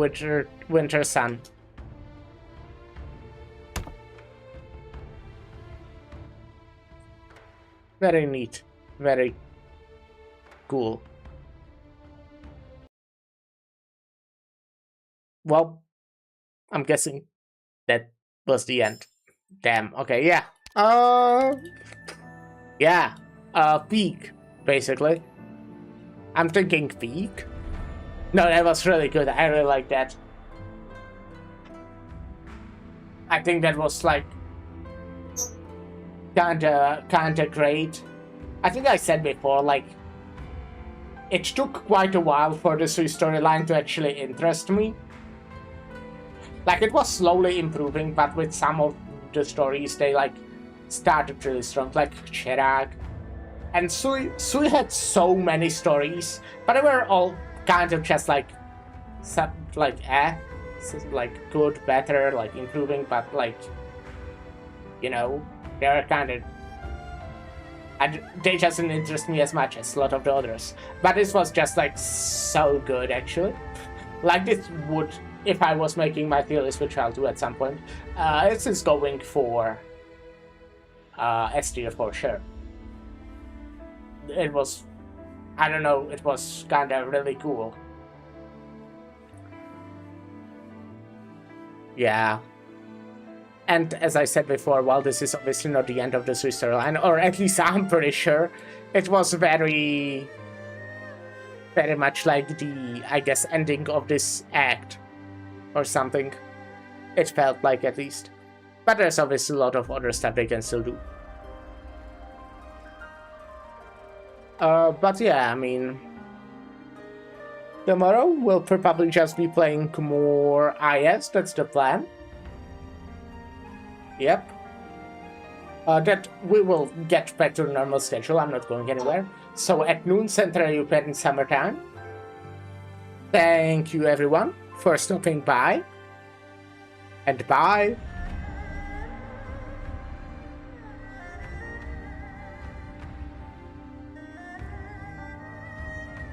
winter sun. Very neat. Very cool. Well, I'm guessing that was the end. Damn, okay, yeah. Yeah. Peak, basically. I'm thinking peak. No, that was really good. I really like that. I think that was like kinda great. I think I said before, like, it took quite a while for the Sui storyline to actually interest me. Like, it was slowly improving, but with some of the stories, they, like, started really strong, like Chirag. And Sui had so many stories, but they were all kind of just, like, like, good, better, like, improving, but, like, you know, they were kind of... And they just didn't interest me as much as a lot of the others. But this was just, like, so good, actually. Like, this would... If I was making my tier list, which I'll do at some point, this is going for S tier for sure. It was, I don't know, it was kind of really cool. Yeah. And as I said before, while this is obviously not the end of the Sui storyline, or at least I'm pretty sure, it was very much like the, I guess, ending of this act. Or something. It felt like, at least. But there's obviously a lot of other stuff they can still do. But yeah, I mean... Tomorrow we'll probably just be playing more IS, that's the plan. Yep. That we will get back to the normal schedule, I'm not going anywhere. So at noon Central European Summertime. Thank you everyone for stopping by, and bye.